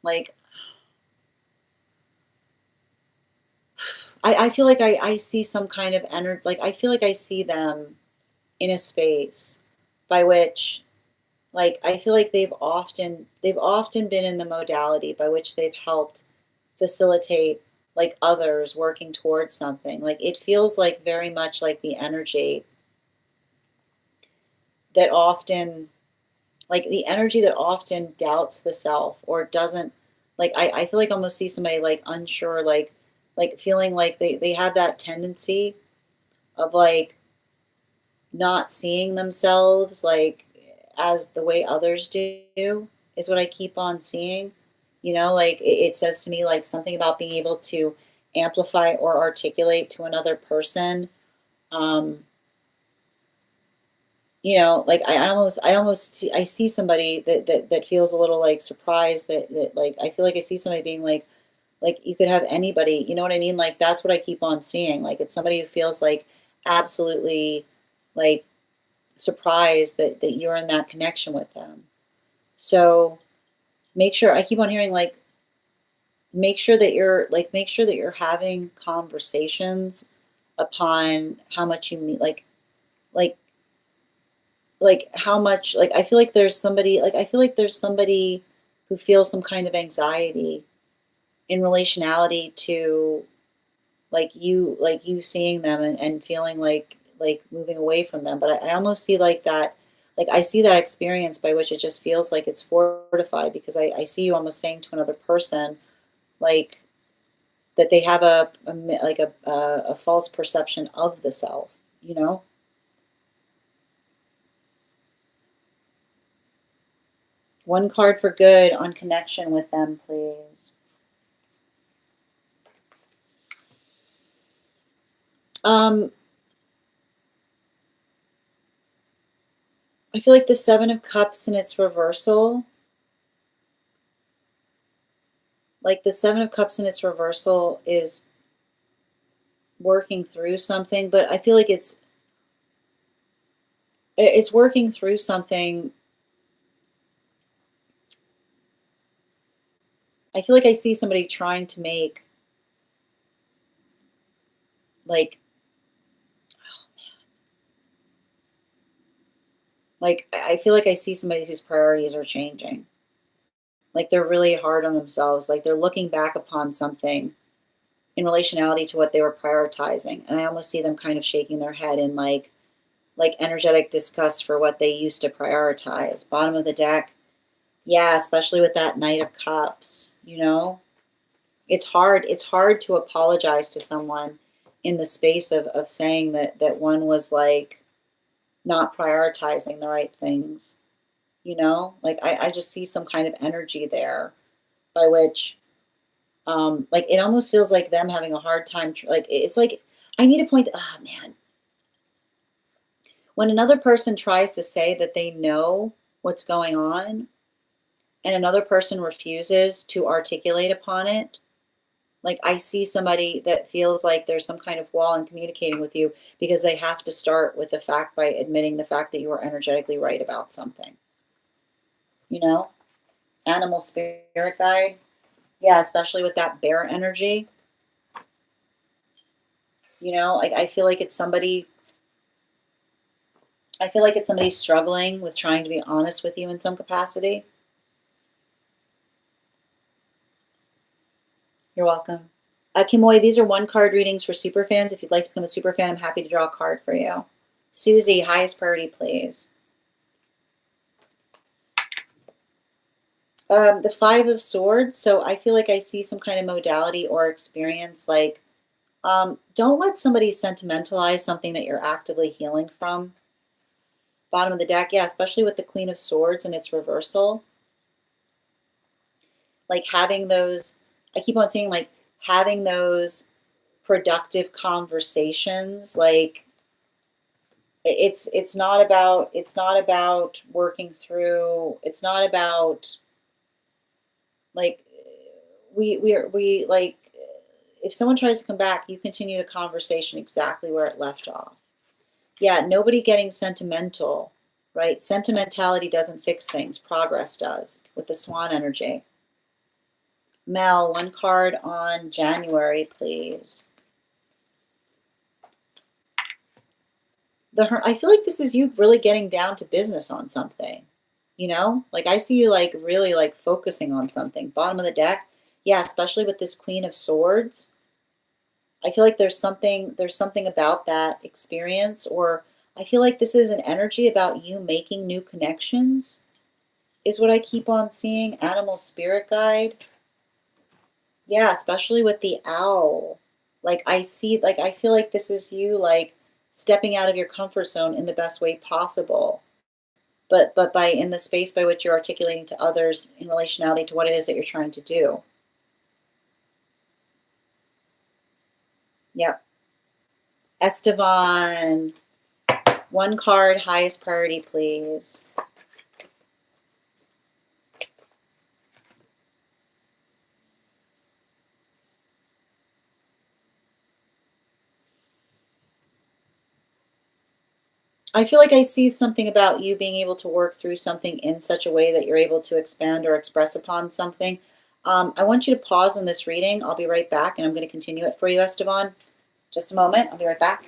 like, I feel like I see some kind of energy, like, I feel like I see them in a space by which, like, I feel like they've often been in the modality by which they've helped facilitate, like, others working towards something. Like, it feels like very much like the energy that often, like the energy that often doubts the self or doesn't, like I feel like I almost see somebody like unsure, like feeling like they have that tendency of like not seeing themselves like as the way others do, is what I keep on seeing. Like it says to me like something about being able to amplify or articulate to another person. Um, like I see somebody that feels a little like surprised that like I feel like I see somebody being like you could have anybody, you know what I mean? Like that's what I keep on seeing. Like it's somebody who feels like absolutely like surprised that you're in that connection with them. So make sure, I keep on hearing like make sure that you're having conversations upon how much you need, like how much, like I feel like there's somebody who feels some kind of anxiety in relationality to like you seeing them and feeling like moving away from them. But I almost see like that, like I see that experience by which it just feels like it's fortified because I see you almost saying to another person like that they have a false perception of the self, you know? One card for good on connection with them, please. Um, I feel like the Seven of Cups in its reversal, like the Seven of Cups in its reversal is working through something, but I feel like it's working through something. I feel like I see somebody trying to make like I feel like I see somebody whose priorities are changing. Like they're really hard on themselves. Like they're looking back upon something in relationality to what they were prioritizing. And I almost see them kind of shaking their head in like energetic disgust for what they used to prioritize. Bottom of the deck. Yeah, especially with that Knight of Cups, you know? It's hard to apologize to someone in the space of saying that one was like not prioritizing the right things, you know? Like I just see some kind of energy there by which like it almost feels like them having a hard time like it's like I need to point oh man, when another person tries to say that they know what's going on and another person refuses to articulate upon it, like I see somebody that feels like there's some kind of wall in communicating with you because they have to start with the fact by admitting the fact that you are energetically right about something, you know? Animal spirit guide. Yeah, especially with that bear energy. Like I feel like it's somebody struggling with trying to be honest with you in some capacity. You're welcome. Kimoy, these are one card readings for superfans. If you'd like to become a superfan, I'm happy to draw a card for you. Susie, highest priority, please. The Five of Swords. So I feel like I see some kind of modality or experience. Like, don't let somebody sentimentalize something that you're actively healing from. Bottom of the deck, yeah, especially with the Queen of Swords and its reversal. Like having those, I keep on saying like having those productive conversations. Like it's not about working through. It's not about like we like if someone tries to come back, you continue the conversation exactly where it left off. Yeah, nobody getting sentimental, right? Sentimentality doesn't fix things. Progress does with the swan energy. Mel, one card on January, please. I feel like this is you really getting down to business on something. Like I see you like really like focusing on something. Bottom of the deck, yeah, especially with this Queen of Swords. I feel like there's something about that experience, or I feel like this is an energy about you making new connections, is what I keep on seeing. Animal spirit guide. Yeah, especially with the owl. Like I see, like I feel like this is you like stepping out of your comfort zone in the best way possible. But by in the space by which you're articulating to others in relationality to what it is that you're trying to do. Yep. Estevan, one card, highest priority, please. I feel like I see something about you being able to work through something in such a way that you're able to expand or express upon something. I want you to pause on this reading. I'll be right back, and I'm going to continue it for you, Estevan. Just a moment. I'll be right back.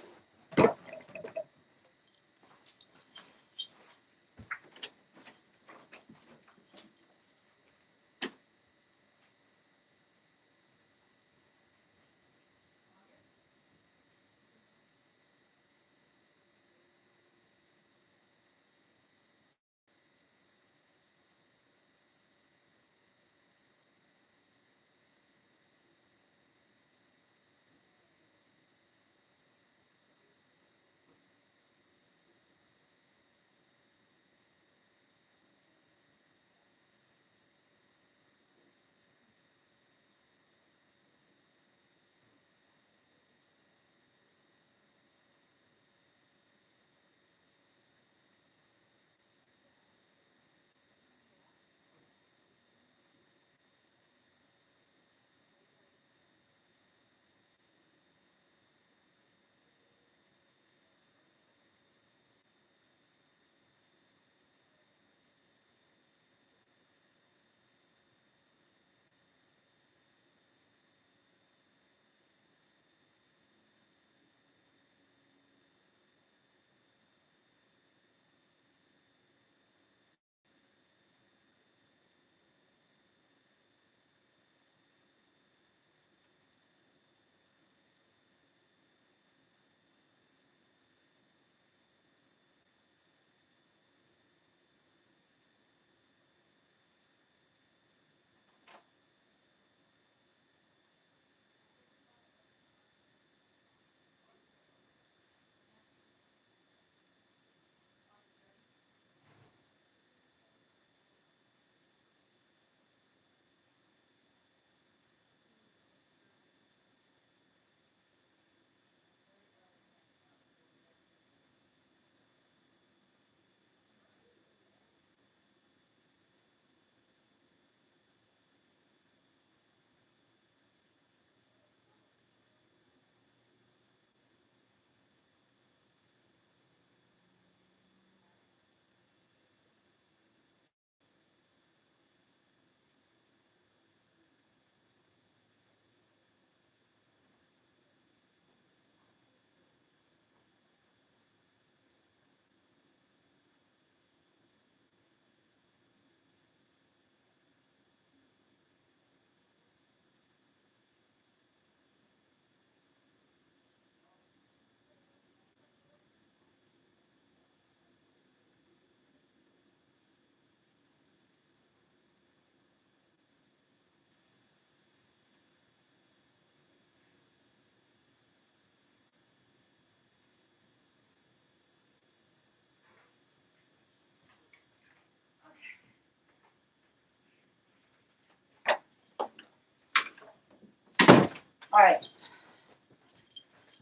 All right.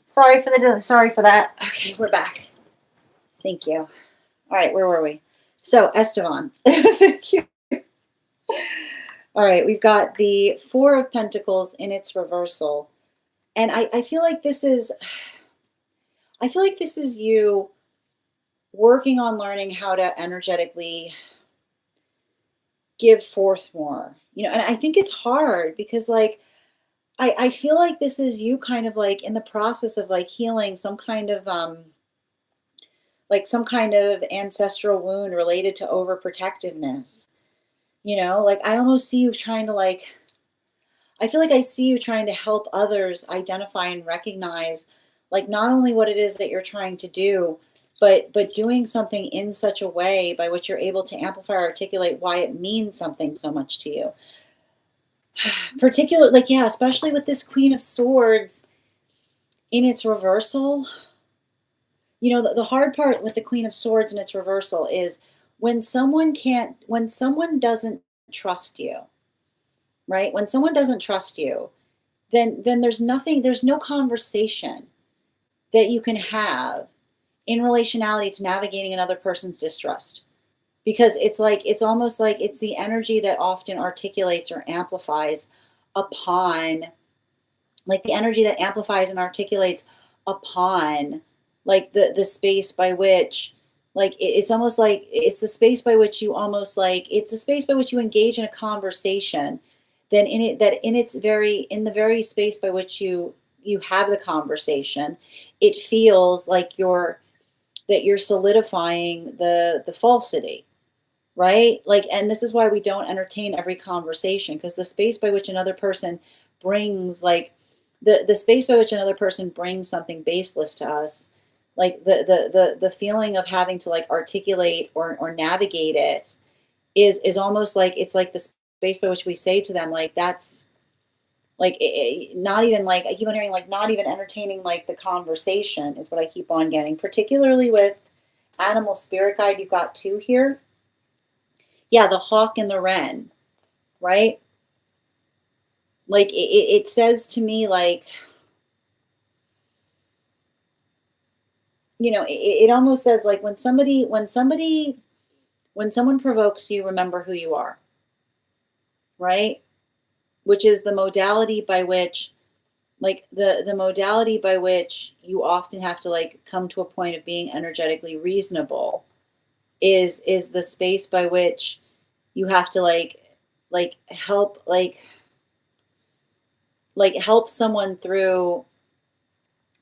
Sorry for that. Okay, we're back. Thank you. All right, where were we? So Estevan. Thank you. All right, we've got the Four of Pentacles in its reversal. And I feel like this is you working on learning how to energetically give forth more. And I think it's hard because like I feel like this is you kind of like in the process of like healing some kind of ancestral wound related to overprotectiveness. Like I almost see you trying to like I feel like I see you trying to help others identify and recognize like not only what it is that you're trying to do, but doing something in such a way by which you're able to amplify or articulate why it means something so much to you. Particularly, like, yeah, especially with this Queen of Swords in its reversal. You know, the hard part with the Queen of Swords in its reversal is when someone doesn't trust you, right? When someone doesn't trust you, then there's no conversation that you can have in relationality to navigating another person's distrust. Because it's almost like it's the energy that often articulates or amplifies upon, like the energy that amplifies and articulates upon, like the space by which, like it's almost like it's the space by which you almost like it's the space by which you engage in a conversation, then in it that in its very in the very space by which you have the conversation, it feels like you're solidifying the falsity, right? Like, and this is why we don't entertain every conversation, because the space by which another person brings, like, the space by which another person brings something baseless to us, like the feeling of having to like articulate or navigate it is almost like it's like the space by which we say to them, like, that's like not even, like, I keep on hearing, like, not even entertaining like the conversation is what I keep on getting, particularly with animal spirit guide. You've got two here. Yeah, the hawk and the wren, right? Like it says to me, like, you know, it almost says like when someone provokes you, remember who you are, right? Which is the modality by which, like, the modality by which you often have to like come to a point of being energetically reasonable is the space by which you have to like help like help someone through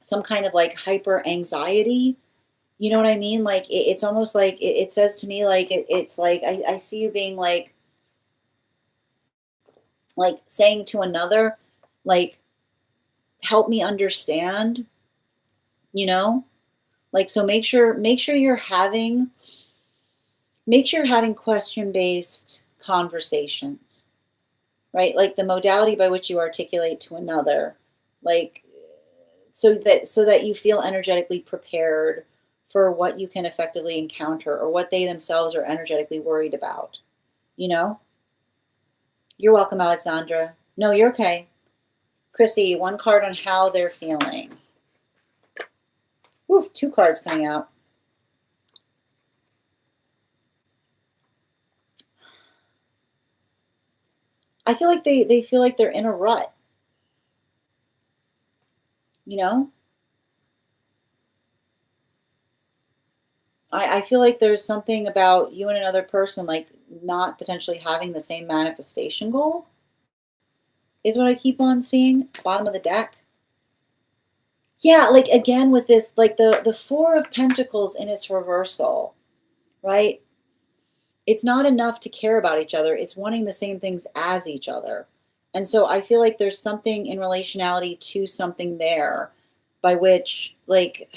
some kind of like hyper anxiety. You know what I mean? Like it's almost like it says to me, like it's like I see you being like saying to another, like, help me understand, you know? Like, so make sure you're having question based conversations, right? Like the modality by which you articulate to another, like, so that you feel energetically prepared for what you can effectively encounter or what they themselves are energetically worried about, you know? You're welcome, Alexandra. No, you're okay. Chrissy, one card on how they're feeling. Ooh, two cards coming out. I feel like they feel like they're in a rut, you know? I feel like there's something about you and another person, like, not potentially having the same manifestation goal, is what I keep on seeing. Bottom of the deck. Yeah, like again with this, like the Four of Pentacles in its reversal, right? It's not enough to care about each other. It's wanting the same things as each other. And so I feel like there's something in relationality to something there by which, like,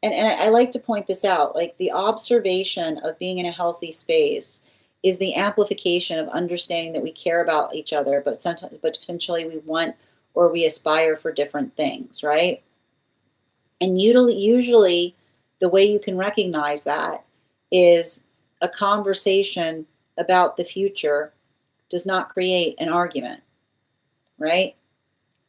and I like to point this out, like the observation of being in a healthy space is the amplification of understanding that we care about each other, but sometimes, but potentially we want or we aspire for different things, right? And usually the way you can recognize that is a conversation about the future does not create an argument, right?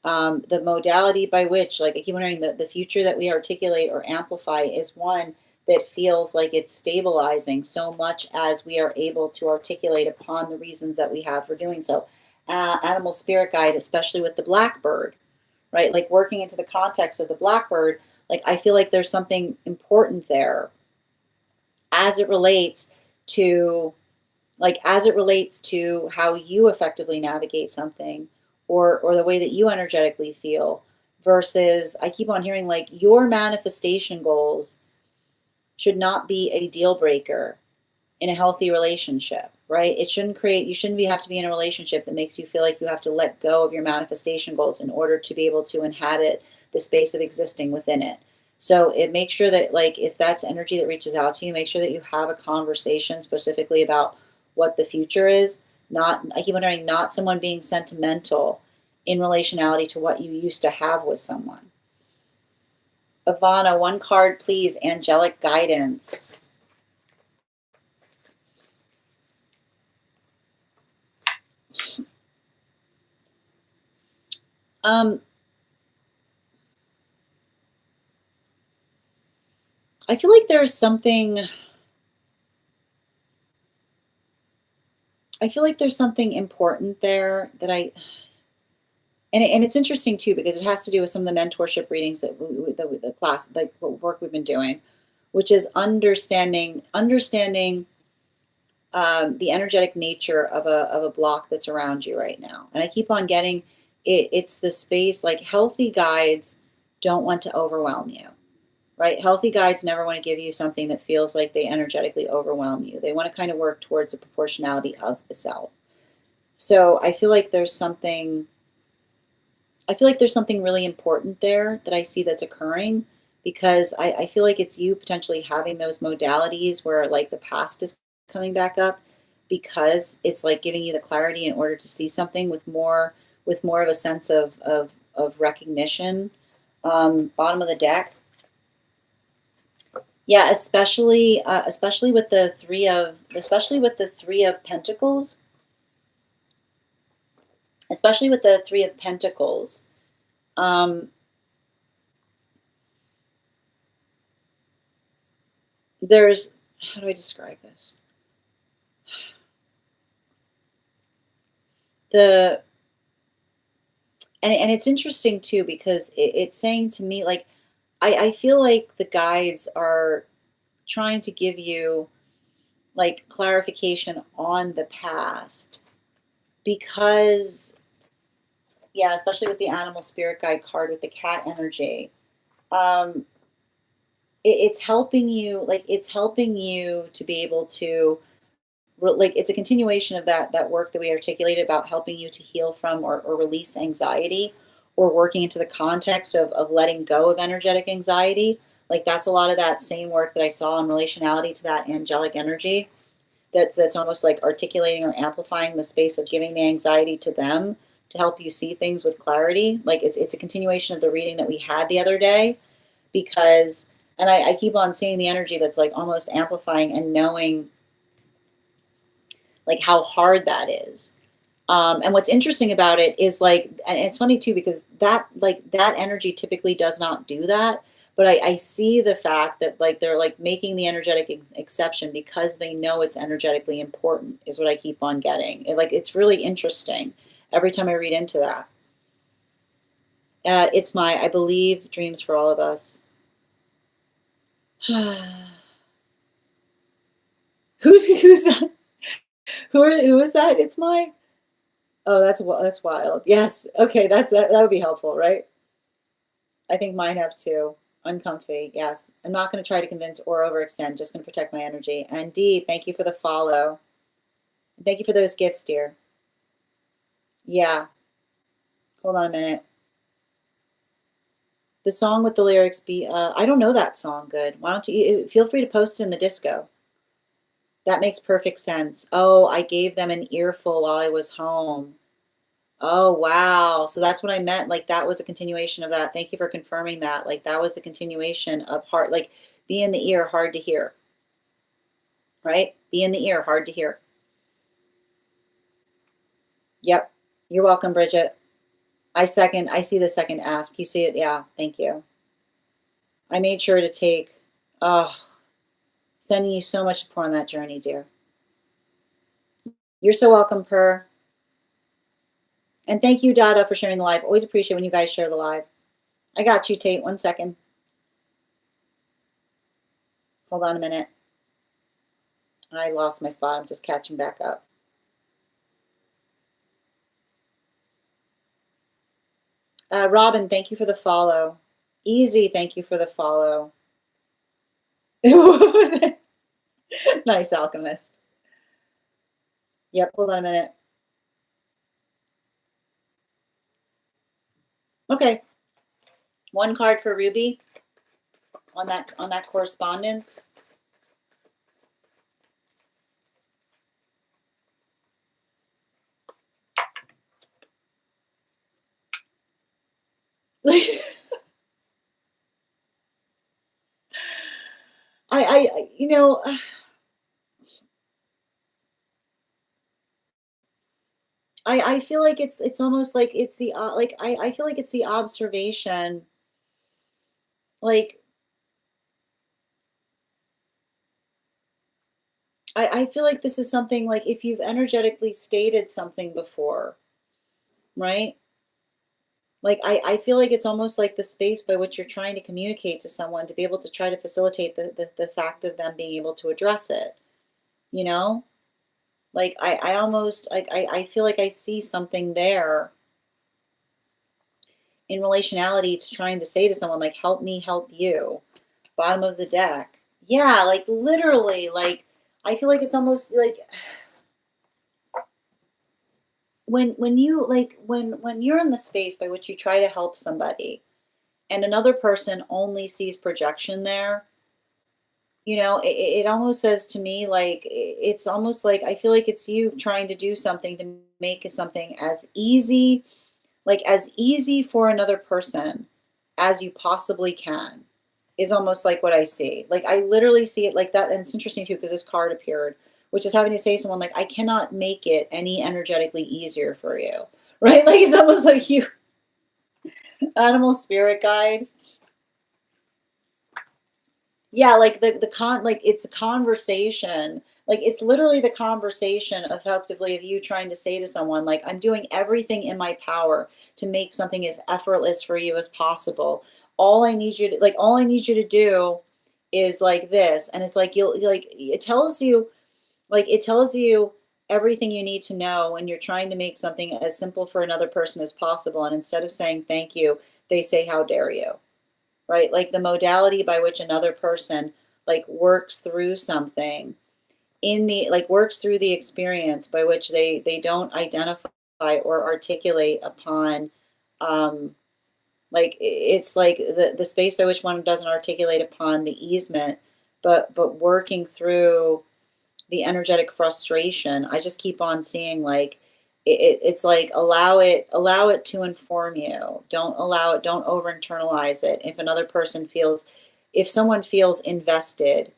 The modality by which, like I keep wondering, the future that we articulate or amplify is one that feels like it's stabilizing so much as we are able to articulate upon the reasons that we have for doing so. Animal spirit guide, especially with the blackbird, right? Like working into the context of the blackbird, like I feel like there's something important there as it relates to, like, as it relates to how you effectively navigate something or the way that you energetically feel, versus I keep on hearing like your manifestation goals should not be a deal breaker in a healthy relationship, right? It shouldn't create, you shouldn't have to be in a relationship that makes you feel like you have to let go of your manifestation goals in order to be able to inhabit the space of existing within it. So it makes sure that, like, if that's energy that reaches out to you, make sure that you have a conversation specifically about what the future is. Not, I keep wondering, not someone being sentimental in relationality to what you used to have with someone. Ivana, one card, please. Angelic guidance. Um, I feel like there's something. I feel like there's something important there that and it's interesting too because it has to do with some of the mentorship readings that the class, like what work we've been doing, which is understanding the energetic nature of a block that's around you right now. And I keep on getting it. It's the space, like healthy guides don't want to overwhelm you, right? Healthy guides never want to give you something that feels like they energetically overwhelm you. They want to kind of work towards the proportionality of the self. So I feel like there's something really important there that I see that's occurring because I feel like it's you potentially having those modalities where like the past is coming back up because it's like giving you the clarity in order to see something with more of a sense of recognition. Bottom of the deck. Yeah, especially with the three of pentacles, especially with the three of pentacles. Um, there's, how do I describe this? The and it's interesting too because it's saying to me like I feel like the guides are trying to give you like clarification on the past because yeah, especially with the animal spirit guide card with the cat energy. Um, it's helping you, like it's helping you to be able to like it's a continuation of that work that we articulated about helping you to heal from or release anxiety or working into the context of letting go of energetic anxiety. Like that's a lot of that same work that I saw in relationality to that angelic energy. That's almost like articulating or amplifying the space of giving the anxiety to them to help you see things with clarity. Like it's a continuation of the reading that we had the other day because and I keep on seeing the energy that's like almost amplifying and knowing like how hard that is. And what's interesting about it is like, and it's funny too, because that like that energy typically does not do that. But I see the fact that like they're like making the energetic exception because they know it's energetically important is what I keep on getting. Like it's really interesting every time I read into that. It's my, I believe, dreams for all of us. who's that? Who is that? It's my. Oh, that's wild. Yes. Okay, that would be helpful, right? I think mine have too. Uncomfy. Yes. I'm not going to try to convince or overextend. Just going to protect my energy. And Dee, thank you for the follow. Thank you for those gifts, dear. Yeah. Hold on a minute. The song with the lyrics be. I don't know that song good. Why don't you feel free to post it in the disco? That makes perfect sense. Oh, I gave them an earful while I was home. Oh, wow. So that's what I meant. Like that was a continuation of that. Thank you for confirming that. Like that was a continuation of hard, like be in the ear, hard to hear, right? Be in the ear, hard to hear. Yep. You're welcome, Bridget. I see the second ask. You see it? Yeah. Thank you. I made sure to take, oh, sending you so much support on that journey, dear. You're so welcome, Per. And thank you, Dada, for sharing the live. Always appreciate when you guys share the live. I got you, Tate. 1 second. Hold on a minute. I lost my spot. I'm just catching back up. Robin, thank you for the follow. Easy, thank you for the follow. Nice, alchemist. Yep, hold on a minute. Okay. One card for Ruby. on that correspondence? Like, you know, I feel like it's almost like it's the like I feel like it's the observation, like I feel like this is something like if you've energetically stated something before, right? Like I feel like it's almost like the space by which you're trying to communicate to someone to be able to try to facilitate the fact of them being able to address it, you know? Like I almost like I feel like I see something there in relationality to trying to say to someone like help me help you. Bottom of the deck. Yeah, like literally, like I feel like it's almost like when you like when you're in the space by which you try to help somebody and another person only sees projection there, you know, it almost says to me like it's almost like I feel like it's you trying to do something to make something as easy, like as easy for another person as you possibly can is almost like what I see. Like I literally see it like that. And it's interesting too, because this card appeared, which is having to say to someone like, I cannot make it any energetically easier for you. Right? Like it's almost like you animal spirit guide. Yeah, like like it's a conversation. Like it's literally the conversation effectively of you trying to say to someone, like, I'm doing everything in my power to make something as effortless for you as possible. All I need you to do is like this. And it's like like it tells you everything you need to know when you're trying to make something as simple for another person as possible. And instead of saying thank you, they say, how dare you? Right? Like the modality by which another person like works through something in the like works through the experience by which they don't identify or articulate upon um like it's like the space by which one doesn't articulate upon the easement, but working through the energetic frustration. I just keep on seeing like it's like allow it to inform you. Don't allow it, don't over internalize it. If someone feels invested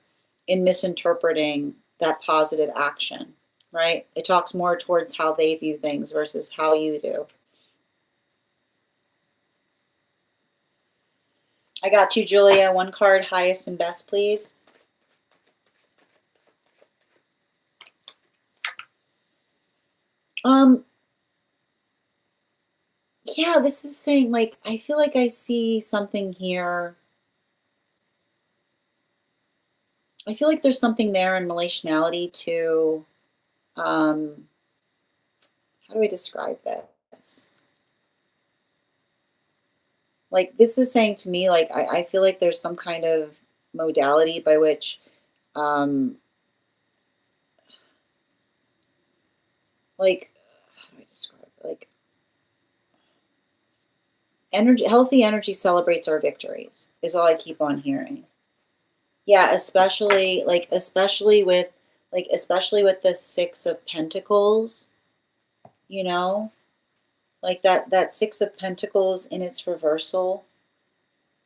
in misinterpreting that positive action, right? It talks more towards how they view things versus how you do. I got you, Julia. One card, highest and best, please. Um, yeah, this is saying like I feel like I see something here. I feel like there's something there in relationality to how do I describe this? Like this is saying to me like I feel like there's some kind of modality by which um like how do I describe it? Like healthy energy celebrates our victories is all I keep on hearing. Yeah, especially with the Six of Pentacles, you know, like that Six of Pentacles in its reversal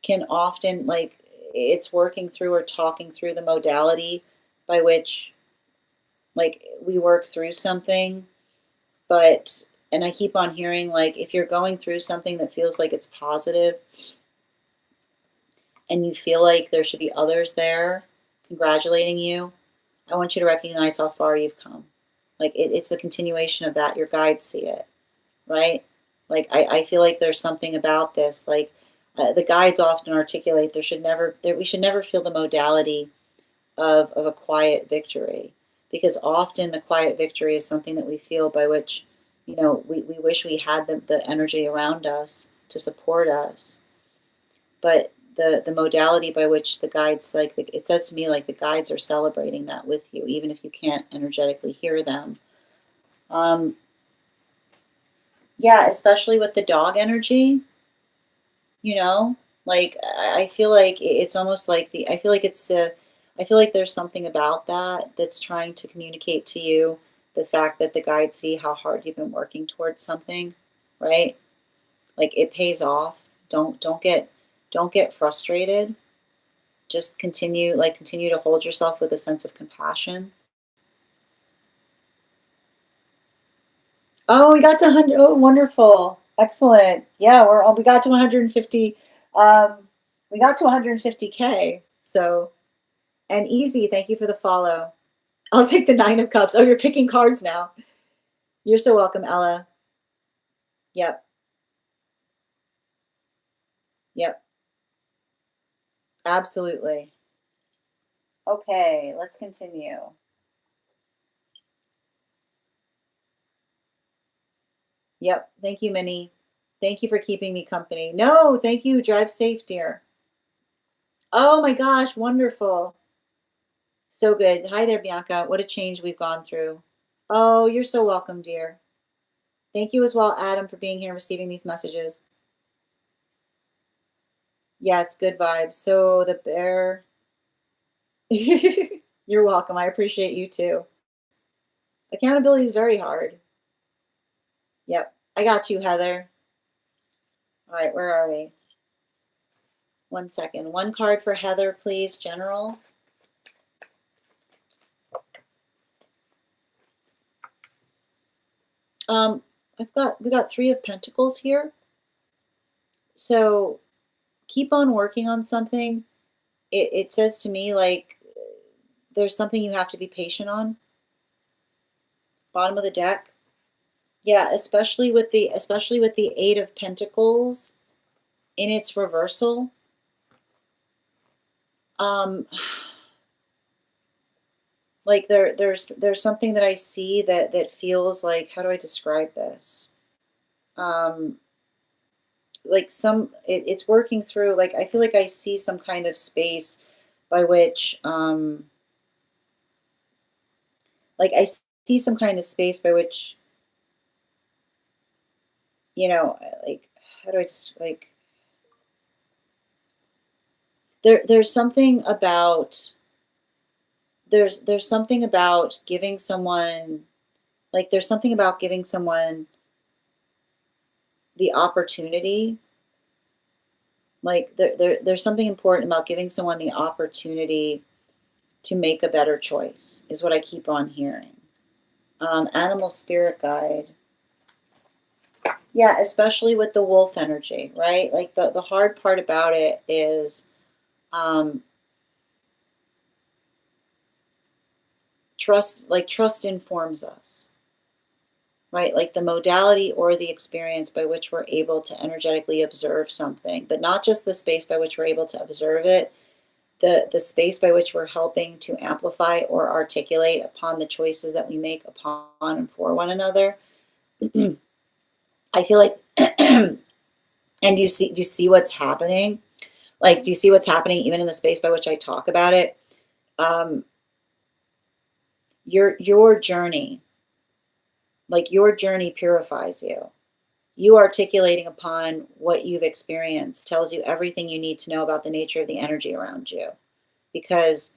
can often like it's working through or talking through the modality by which like we work through something, but and I keep on hearing like if you're going through something that feels like it's positive and you feel like there should be others there congratulating you, I want you to recognize how far you've come. Like it's a continuation of that. Your guides see it, right? Like I feel like there's something about this. Like the guides often articulate we should never feel the modality of a quiet victory because often the quiet victory is something that we feel by which, you know, we wish we had the energy around us to support us. But the modality by which the guides it says to me like the guides are celebrating that with you even if you can't energetically hear them. um yeah, especially with the dog energy, you know, Like, I feel like it's almost like I feel like I feel like there's something about that that's trying to communicate to you the fact that the guides see how hard you've been working towards something, right? Like it pays off. Don't get frustrated. Just continue to hold yourself with a sense of compassion. Oh, we got to 100. Oh, wonderful. Excellent. Yeah, we got to 150. We got to 150K. So, and easy. Thank you for the follow. I'll take the 9 of Cups. Oh, you're picking cards now. You're so welcome, Ella. Yep. Yep. Absolutely. Okay, let's continue. Yep. Thank you, Minnie. Thank you for keeping me company. No, thank you. Drive safe, dear. Oh my gosh, wonderful. So good. Hi there, Bianca. What a change we've gone through. Oh, you're so welcome, dear. Thank you as well, Adam, for being here and receiving these messages. Yes, good vibes. So the bear. You're welcome. I appreciate you too. Accountability is very hard. Yep. I got you, Heather. All right, where are we? 1 second. One card for Heather, please, General. We got 3 of Pentacles here. So keep on working on something. It says to me like there's something you have to be patient on. Bottom of the deck. Yeah, especially with the 8 of Pentacles in its reversal. Like there's something that I see that feels like, how do I describe this? Like it's working through, like I feel like I see some kind of space by which like I see some kind of space by which, like, how do I just like, there's something about there's something about giving someone, like there's something about giving someone the opportunity, like there's something important about giving someone the opportunity to make a better choice, is what I keep on hearing. Animal spirit guide. Yeah, especially with the wolf energy, right? Like the hard part about it is trust informs us, right? Like the modality or the experience by which we're able to energetically observe something, but not just the space by which we're able to observe it, the space by which we're helping to amplify or articulate upon the choices that we make upon and for one another. I feel like, and do you see what's happening? Like, do you see what's happening even in the space by which I talk about it? Your journey, like your journey purifies you. You articulating upon what you've experienced tells you everything you need to know about the nature of the energy around you. Because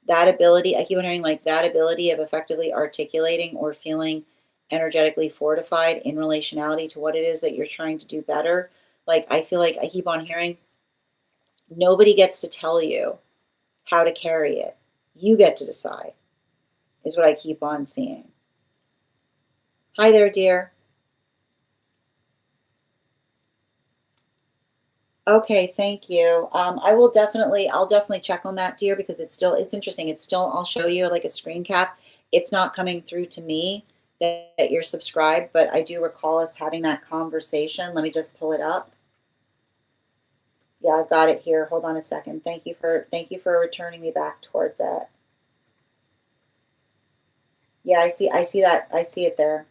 that ability, I keep on hearing like that ability of effectively articulating or feeling energetically fortified in relationality to what it is that you're trying to do better. Like, I feel like I keep on hearing nobody gets to tell you how to carry it. You get to decide, is what I keep on seeing. Hi there, dear. Okay, thank you. I'll definitely check on that, dear, because it's interesting. I'll show you like a screen cap. It's not coming through to me that you're subscribed, but I do recall us having that conversation. Let me just pull it up. Yeah, I've got it here. Hold on a second. Thank you for returning me back towards it. Yeah, I see that. I see it there.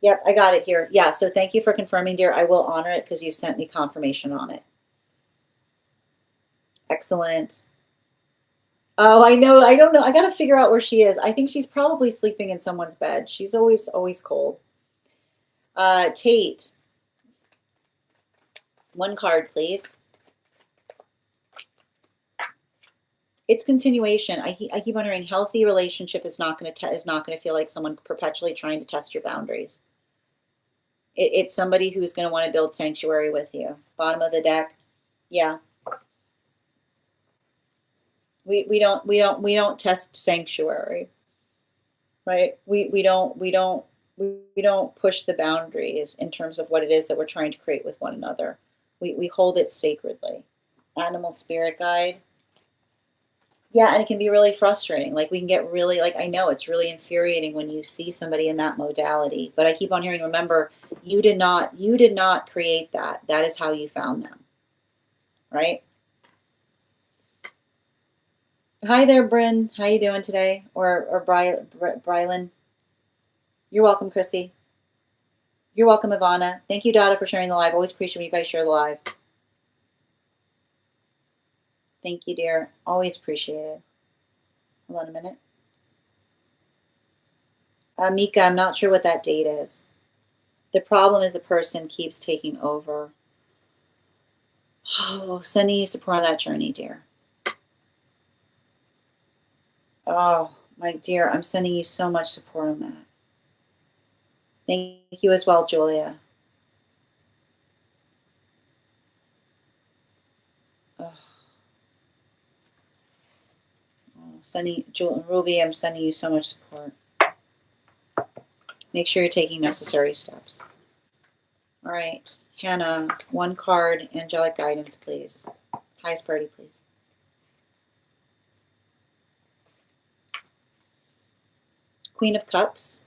Yep, I got it here. Yeah, so thank you for confirming, dear. I will honor it because you sent me confirmation on it. Excellent. Oh, I know. I don't know. I got to figure out where she is. I think she's probably sleeping in someone's bed. She's always cold. Tate. One card, please. It's continuation. I keep on hearing healthy relationship is not going to feel like someone perpetually trying to test your boundaries. It's somebody who's going to want to build sanctuary with you. Bottom of the deck. Yeah. We don't test sanctuary, right? We don't push the boundaries in terms of what it is that we're trying to create with one another. We hold it sacredly. Animal spirit guide. Yeah, and it can be really frustrating. Like we can get really like I know it's really infuriating when you see somebody in that modality, but I keep on hearing, remember, you did not create that. That is how you found them, right? Hi there, Bryn. How you doing today? Or Brylan? You're welcome, Chrissy. You're welcome, Ivana. Thank you, Dada, for sharing the live. Always appreciate when you guys share the live. Thank you, dear. Always appreciate it. Hold on a minute. Mika, I'm not sure what that date is. The problem is a person keeps taking over. Oh, sending you support on that journey, dear. Oh, my dear, I'm sending you so much support on that. Thank you as well, Julia. Oh. Ruby, I'm sending you so much support. Make sure you're taking necessary steps. All right, Hannah, one card, angelic guidance, please. Highest priority, please. Queen of Cups.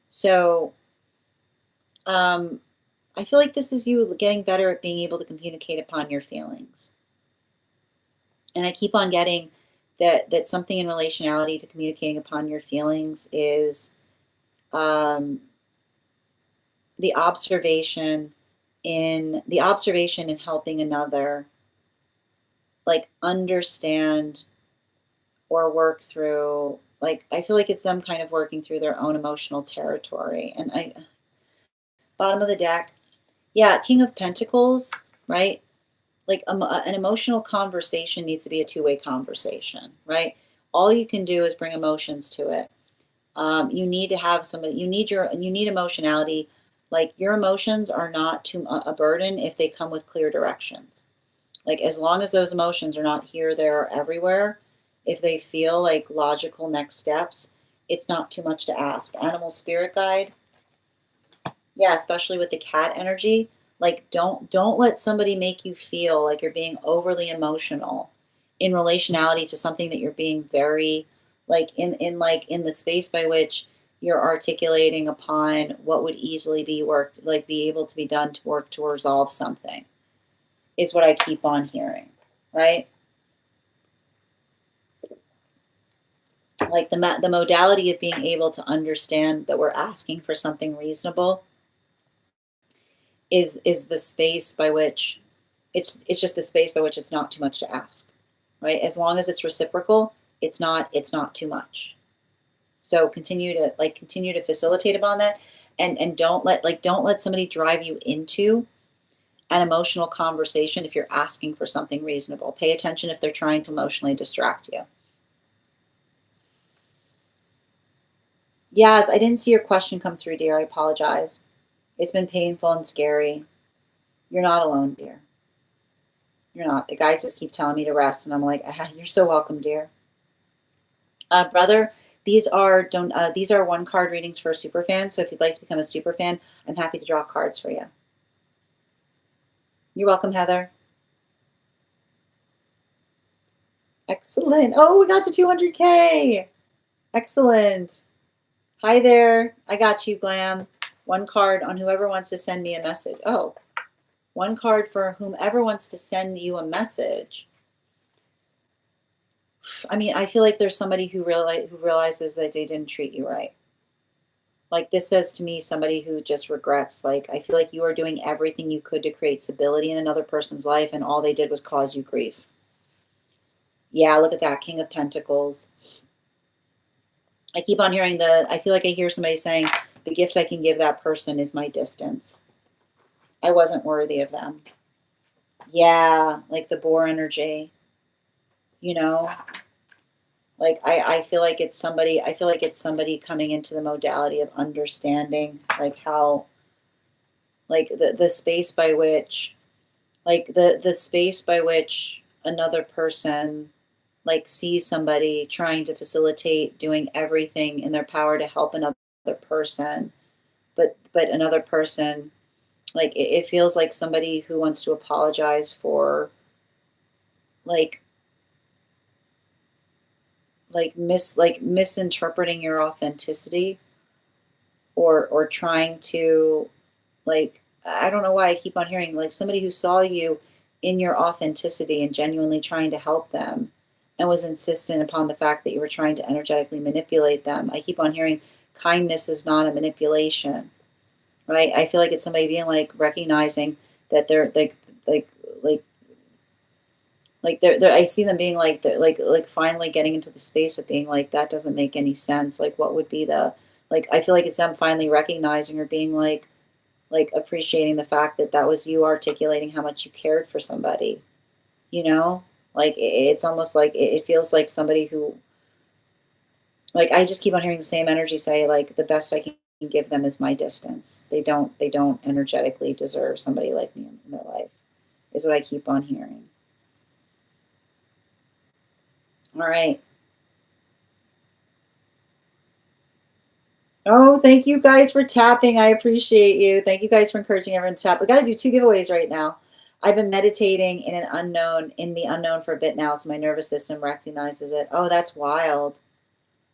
So, I feel like this is you getting better at being able to communicate upon your feelings. And I keep on getting that something in relationality to communicating upon your feelings is the observation in helping another like understand or work through, like I feel like it's them kind of working through their own emotional territory. And bottom of the deck, yeah, King of Pentacles, right? Like an emotional conversation needs to be a two-way conversation, right? All you can do is bring emotions to it. You need to have somebody. You need emotionality. Like your emotions are not too a burden if they come with clear directions. Like as long as those emotions are not here, there, or everywhere, if they feel like logical next steps, it's not too much to ask. Animal spirit guide. Yeah, especially with the cat energy. Like don't let somebody make you feel like you're being overly emotional in relationality to something that you're being very like in the space by which you're articulating upon what would easily be worked, like be able to be done to work to resolve something, is what I keep on hearing, right? Like the modality of being able to understand that we're asking for something reasonable is the space by which it's just the space by which it's not too much to ask, right? As long as it's reciprocal, it's not too much. So continue to facilitate upon that, and don't let somebody drive you into an emotional conversation if you're asking for something reasonable. Pay attention if they're trying to emotionally distract you. Yes, I didn't see your question come through, dear. I apologize. It's been painful and scary. You're not alone, dear. You're not. The guys just keep telling me to rest, and I'm like, you're so welcome, dear. Brother, these are one card readings for a super fan. So if you'd like to become a super fan, I'm happy to draw cards for you. You're welcome, Heather. Excellent. Oh, we got to 200K. Excellent. Hi there. I got you, Glam. One card on whoever wants to send me a message. Oh, one card for whomever wants to send you a message. I mean, I feel like there's somebody who realizes that they didn't treat you right. Like this says to me, somebody who just regrets, like, I feel like you are doing everything you could to create stability in another person's life, and all they did was cause you grief. Yeah, look at that, King of Pentacles. I keep on hearing I feel like I hear somebody saying, the gift I can give that person is my distance. I wasn't worthy of them. Yeah, like the Boar energy, you know? Like I feel like it's somebody, I feel like it's somebody coming into the modality of understanding like how, like the space by which, like the space by which another person like sees somebody trying to facilitate doing everything in their power to help another person, but another person, like it feels like somebody who wants to apologize for like like misinterpreting your authenticity, or trying to, like, I don't know why I keep on hearing like somebody who saw you in your authenticity and genuinely trying to help them and was insistent upon the fact that you were trying to energetically manipulate them. I keep on hearing kindness is not a manipulation, right? I feel like it's somebody being like recognizing that they're like like they're I see them being like like finally getting into the space of being like, that doesn't make any sense. Like what would be the, like I feel like it's them finally recognizing or being like appreciating the fact that that was you articulating how much you cared for somebody, you know? Like it's almost like it feels like somebody who, like I just keep on hearing the same energy say like the best I can give them is my distance. They don't energetically deserve somebody like me in their life, is what I keep on hearing. All right. Oh, thank you guys for tapping. I appreciate you. Thank you guys for encouraging everyone to tap. We got to do 2 giveaways right now. I've been meditating in the unknown for a bit now, so my nervous system recognizes it. Oh, that's wild.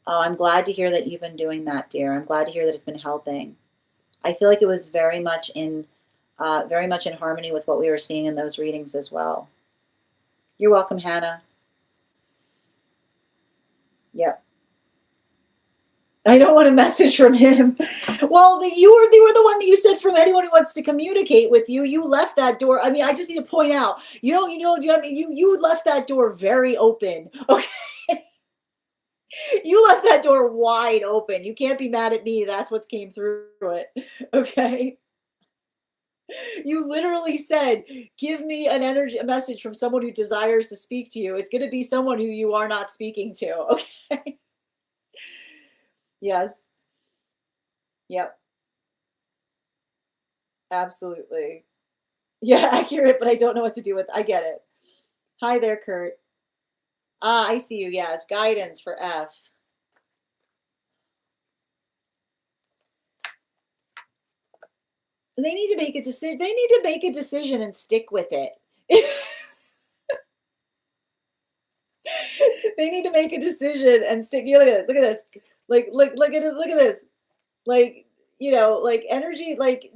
Oh, I'm glad to hear that you've been doing that, dear. I'm glad to hear that it's been helping. I feel like it was very much in harmony with what we were seeing in those readings as well. You're welcome, Hannah. Yep. I don't want a message from him. Well, you were the one that you said from anyone who wants to communicate with you. You left that door. I mean, I just need to point out, you left that door very open. Okay. You left that door wide open. You can't be mad at me. That's what came through it. Okay. You literally said, give me a message from someone who desires to speak to you. It's going to be someone who you are not speaking to. Okay. Yes. Yep. Absolutely. Yeah, accurate, but I don't know what to do with. I get it. Hi there, Kurt. Ah, I see you. Yes, guidance for F. They need to make a decision. They need to make a decision and stick with it. They need to make a decision and stick. Look at this. Look at this. Like, like energy, like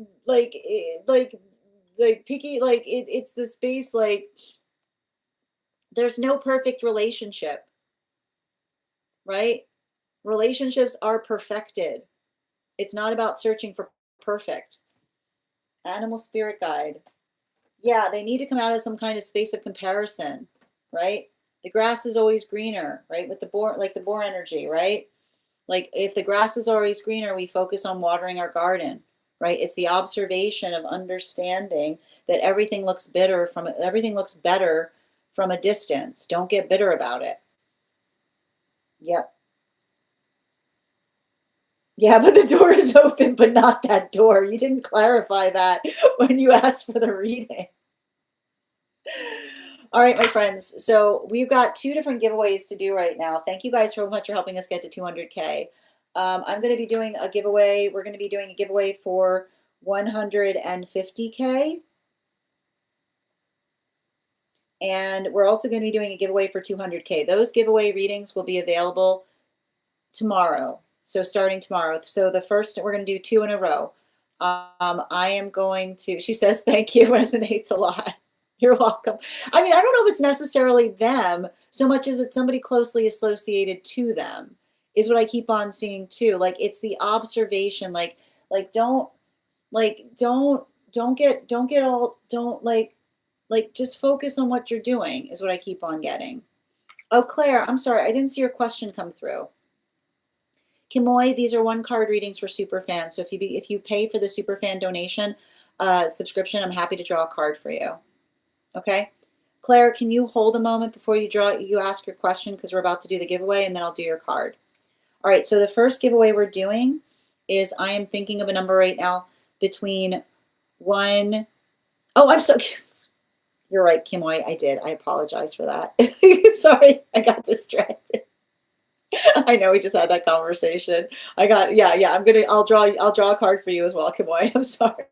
picky. Like it's the space. Like there's no perfect relationship, right? Relationships are perfected. It's not about searching for perfect. Animal spirit guide. Yeah, they need to come out of some kind of space of comparison, right? The grass is always greener, right? With the boar, like the boar energy, right? Like if the grass is always greener, we focus on watering our garden, right? It's the observation of understanding that everything looks better from a distance. Don't get bitter about it. Yep. Yeah, but the door is open, but not that door. You didn't clarify that when you asked for the reading. All right, my friends. So we've got 2 different giveaways to do right now. Thank you guys so much for helping us get to 200K. I'm going to be doing a giveaway. We're going to be doing a giveaway for 150K. And we're also going to be doing a giveaway for 200K. Those giveaway readings will be available tomorrow. So starting tomorrow. So the first, we're going to do 2 in a row. I am going to, she says, thank you, resonates a lot. You're welcome. I mean, I don't know if it's necessarily them so much as it's somebody closely associated to them, is what I keep on seeing too. Like it's the observation, like don't don't get all, don't just focus on what you're doing is what I keep on getting. Oh, Claire, I'm sorry, I didn't see your question come through. Kimoy, these are 1 card readings for super fans. So if you pay for the super fan donation subscription, I'm happy to draw a card for you. Okay. Claire, can you hold a moment before you ask your question, because we're about to do the giveaway, and then I'll do your card. All right, so the first giveaway we're doing is, I am thinking of a number right now between one, oh, I'm so, you're right, Kim White, I did. I apologize for that. Sorry, I got distracted. I know we just had that conversation. I'll draw a card for you as well, Kim White. I'm sorry.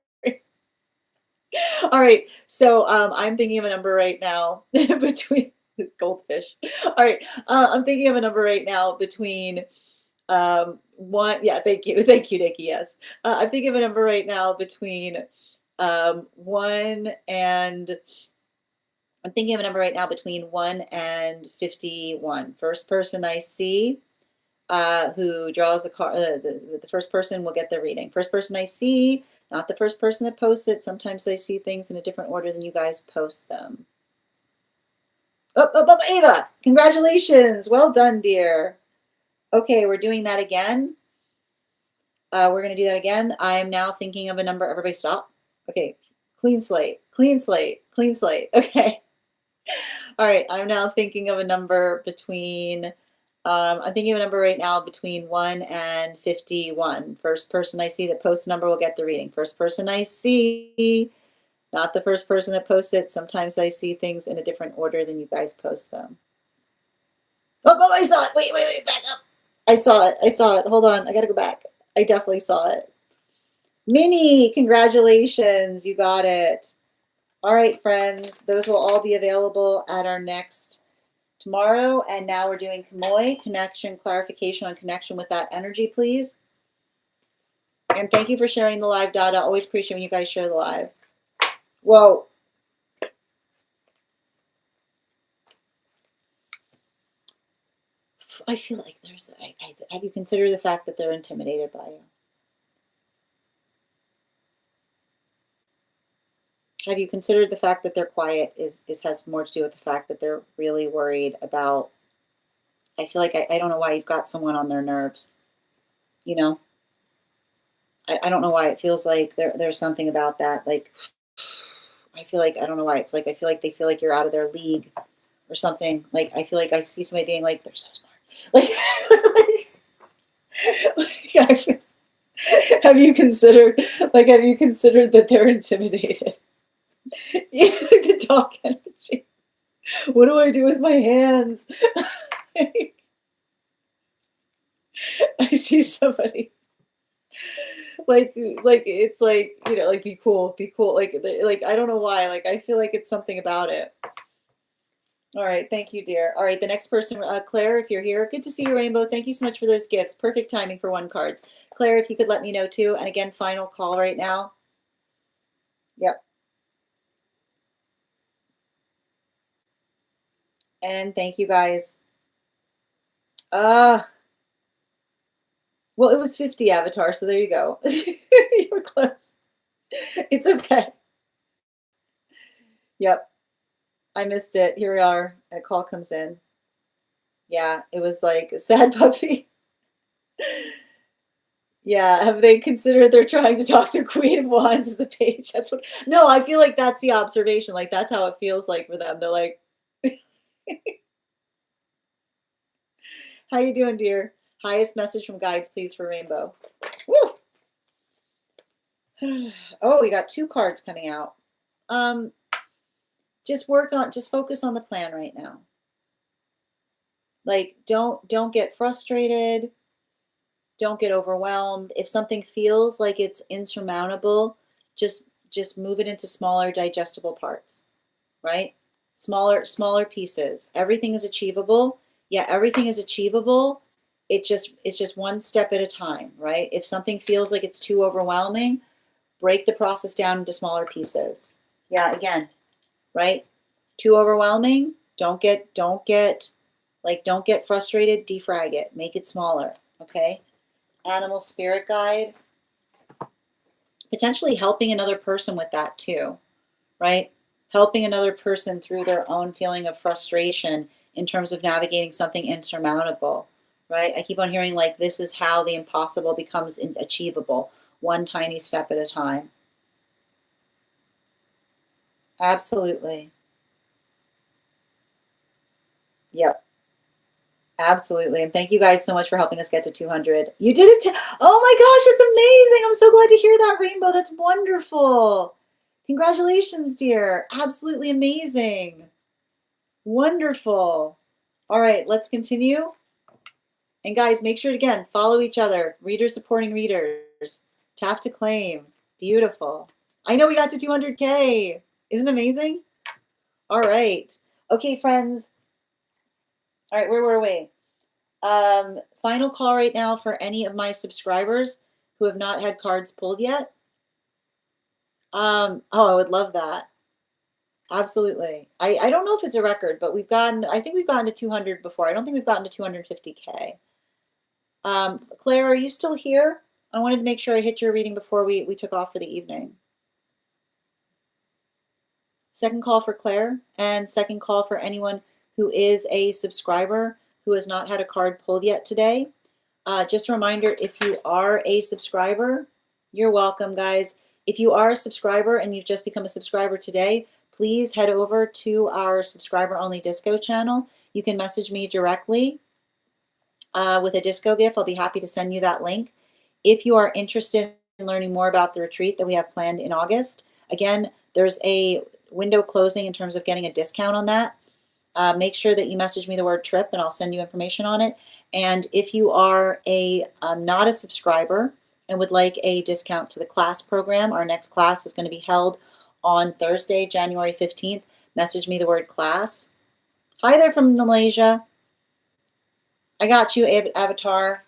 All right, so I'm thinking of a number right now between goldfish. All right, I'm thinking of a number right now between one. Yeah, thank you, Nikki. Yes, I'm thinking of a number right now between 1 and. I'm thinking of a number right now between 1 and 51. First person I see who draws the card, the first person will get the reading. First person I see, not the first person that posts it. Sometimes I see things in a different order than you guys post them. Oh, Ava, congratulations. Well done, dear. Okay, we're doing that again. We're going to do that again. I am now thinking of a number. Everybody stop. Okay, clean slate, clean slate, clean slate. Okay. All right, I'm now thinking of a number between, I'm thinking of a number right now between 1 and 51. First person I see that posts a number will get the reading. First person I see, not the first person that posts it. Sometimes I see things in a different order than you guys post them. Oh, I saw it. Wait, back up. I saw it. Hold on, I gotta go back. I definitely saw it. Minnie, congratulations, you got it. All right, friends, those will all be available at our next tomorrow. And now we're doing Kamoi, connection, clarification on connection with that energy, please. And thank you for sharing the live, Dada. Always appreciate when you guys share the live. Whoa. I feel like there's, have you considered the fact that they're intimidated by you? Have you considered the fact that they're quiet has more to do with the fact that they're really worried about, I feel like I don't know why you've got someone on their nerves, you know? I don't know why it feels like there's something about that. Like, I feel like, I don't know why. It's like, I feel like they feel like you're out of their league or something. Like, I feel like I see somebody being like, they're so smart. Like, have you considered that they're intimidated? Yeah, the dog energy. What do I do with my hands? I see somebody like it's like, you know, like be cool, like I don't know why, like I feel like it's something about it. All right, thank you, dear. All right, the next person, Claire, if you're here, good to see you, Rainbow. Thank you so much for those gifts. Perfect timing for 1 cards. Claire, if you could let me know too. And again, final call right now. Yep. And thank you guys. Well, it was 50 Avatar, so there you go. You were close. It's okay. Yep. I missed it. Here we are. A call comes in. Yeah, it was like a sad puppy. Yeah, have they considered they're trying to talk to Queen of Wands as a page? That's what. No, I feel like that's the observation. Like that's how it feels like for them. They're like, "How you doing, dear? Highest message from guides, please, for Rainbow." Woo! Oh, we got 2 cards coming out. Just focus on the plan right now. Like, don't get frustrated. Don't get overwhelmed. If something feels like it's insurmountable, just move it into smaller digestible parts, right? Smaller pieces. Everything is achievable. Yeah, everything is achievable. It's just one step at a time, right? If something feels like it's too overwhelming, break the process down into smaller pieces. Yeah, again, right? Too overwhelming, don't get frustrated, defrag it, make it smaller, okay? Animal spirit guide, potentially helping another person with that too, right? Helping another person through their own feeling of frustration in terms of navigating something insurmountable, right? I keep on hearing like this is how the impossible becomes achievable, one tiny step at a time. Absolutely. Yep. Absolutely. And thank you guys so much for helping us get to 200. You did it. Oh my gosh, it's amazing. I'm so glad to hear that, Rainbow. That's wonderful. Congratulations, dear. Absolutely amazing. Wonderful. All right, let's continue. And guys, make sure to, again, follow each other. Readers supporting readers. Tap to claim. Beautiful. I know we got to 200K. Isn't it amazing? All right. Okay, friends. All right, where were we? Final call right now for any of my subscribers who have not had cards pulled yet. Oh, I would love that. Absolutely. I don't know if it's a record, but I think we've gotten to 200 before. I don't think we've gotten to 250K. Claire, are you still here? I wanted to make sure I hit your reading before we took off for the evening. Second call for Claire, and second call for anyone who is a subscriber who has not had a card pulled yet today. Just a reminder, if you are a subscriber, you're welcome, guys. If you are a subscriber and you've just become a subscriber today, please head over to our subscriber-only disco channel. You can message me directly with a disco gift. I'll be happy to send you that link. If you are interested in learning more about the retreat that we have planned in August, again, there's a window closing in terms of getting a discount on that. Make sure that you message me the word trip and I'll send you information on it. And if you are not a subscriber and would like a discount to the class program, our next class is going to be held on Thursday, January 15th. Message me the word class. Hi there from Malaysia. I got you, Avatar.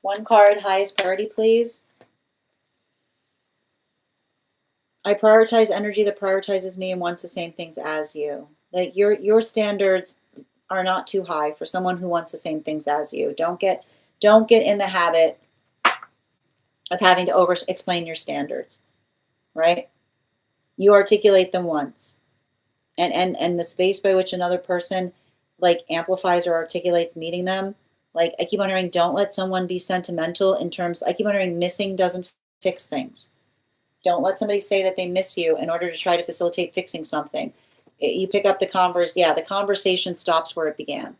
One card, highest priority, please. I prioritize energy that prioritizes me and wants the same things as you. Like your standards are not too high for someone who wants the same things as you. Don't get in the habit of having to over explain your standards, right? You articulate them once. And the space by which another person like amplifies or articulates meeting them, like I keep on hearing, don't let someone be sentimental in terms, I keep on hearing missing doesn't fix things. Don't let somebody say that they miss you in order to try to facilitate fixing something. You pick up the the conversation stops where it began.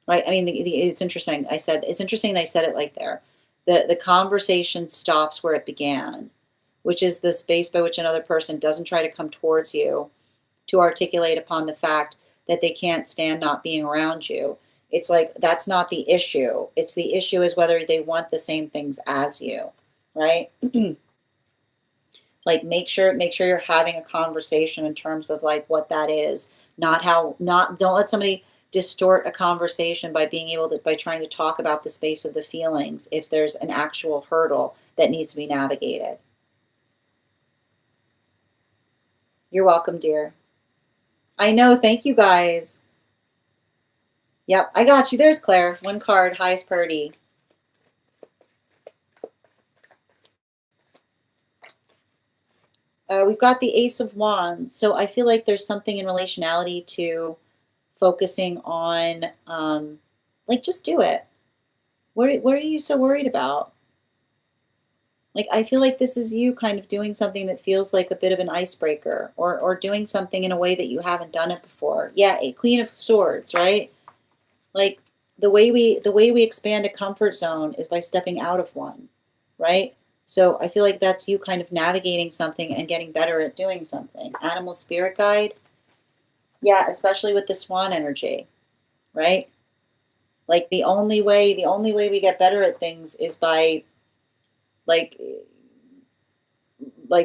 Right? I mean, it's interesting. It's interesting they said it like there. The conversation stops where it began, which is the space by which another person doesn't try to come towards you to articulate upon the fact that they can't stand not being around you. It's like, that's not the issue. It's the issue is whether they want the same things as you, right? Like make sure you're having a conversation in terms of like what that is, don't let somebody distort a conversation by by trying to talk about the space of the feelings if there's an actual hurdle that needs to be navigated. You're welcome, dear. I know, thank you guys. Yep, I got you. There's Claire. One card, highest priority. We've got the Ace of Wands. So I feel like there's something in relationality to focusing on, like, just do it. What are you so worried about? Like, I feel like this is you kind of doing something that feels like a bit of an icebreaker or doing something in a way that you haven't done it before. Yeah, a Queen of Swords, right? Like the way we expand a comfort zone is by stepping out of one, right? So I feel like that's you kind of navigating something and getting better at doing something. Animal spirit guide. Yeah, especially with the swan energy, right? Like the only way we get better at things is by like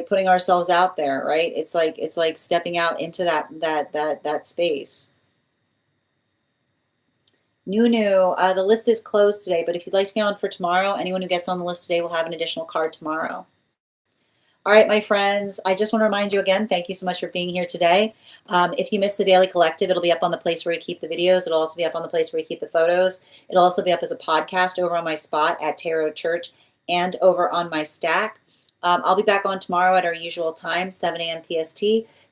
putting ourselves out there, right? It's like stepping out into that space. Nunu, the list is closed today, but if you'd like to get on for tomorrow, anyone who gets on the list today will have an additional card tomorrow. All right, my friends, I just want to remind you again, thank you so much for being here today. If you missed the Daily Collective, it'll be up on the place where we keep the videos. It'll also be up on the place where we keep the photos. It'll also be up as a podcast over on my spot at Tarot Church and over on my stack. I'll be back on tomorrow at our usual time, 7 a.m. PST,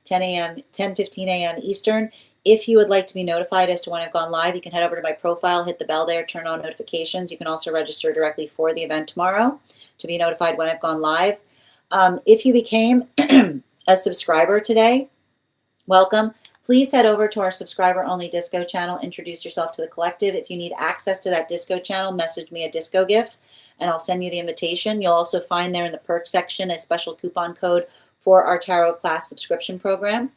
10:15 a.m. Eastern. If you would like to be notified as to when I've gone live, you can head over to my profile, hit the bell there, turn on notifications. You can also register directly for the event tomorrow to be notified when I've gone live. If you became a subscriber today, welcome. Please head over to our subscriber-only disco channel, introduce yourself to the collective. If you need access to that disco channel, message me a disco GIF, and I'll send you the invitation. You'll also find there in the perks section a special coupon code for our tarot class subscription program.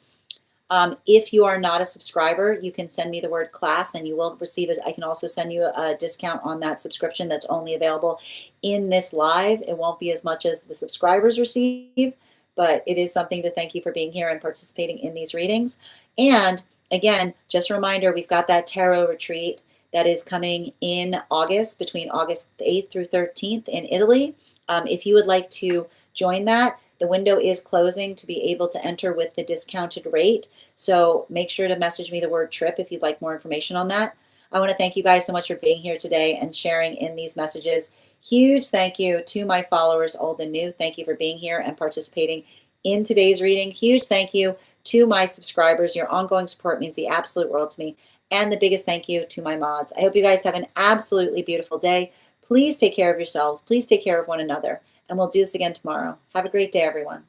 If you are not a subscriber, you can send me the word class and you will receive it. I can also send you a discount on that subscription that's only available in this live. It won't be as much as the subscribers receive, but it is something to thank you for being here and participating in these readings. And again, just a reminder, we've got that tarot retreat that is coming in August, between August 8th through 13th in Italy. If you would like to join that, the window is closing to be able to enter with the discounted rate. So make sure to message me the word trip if you'd like more information on that. I want to thank you guys so much for being here today and sharing in these messages. Huge thank you to my followers, old and new. Thank you for being here and participating in today's reading. Huge thank you to my subscribers. Your ongoing support means the absolute world to me. And the biggest thank you to my mods. I hope you guys have an absolutely beautiful day. Please take care of yourselves. Please take care of one another. And we'll do this again tomorrow. Have a great day, everyone.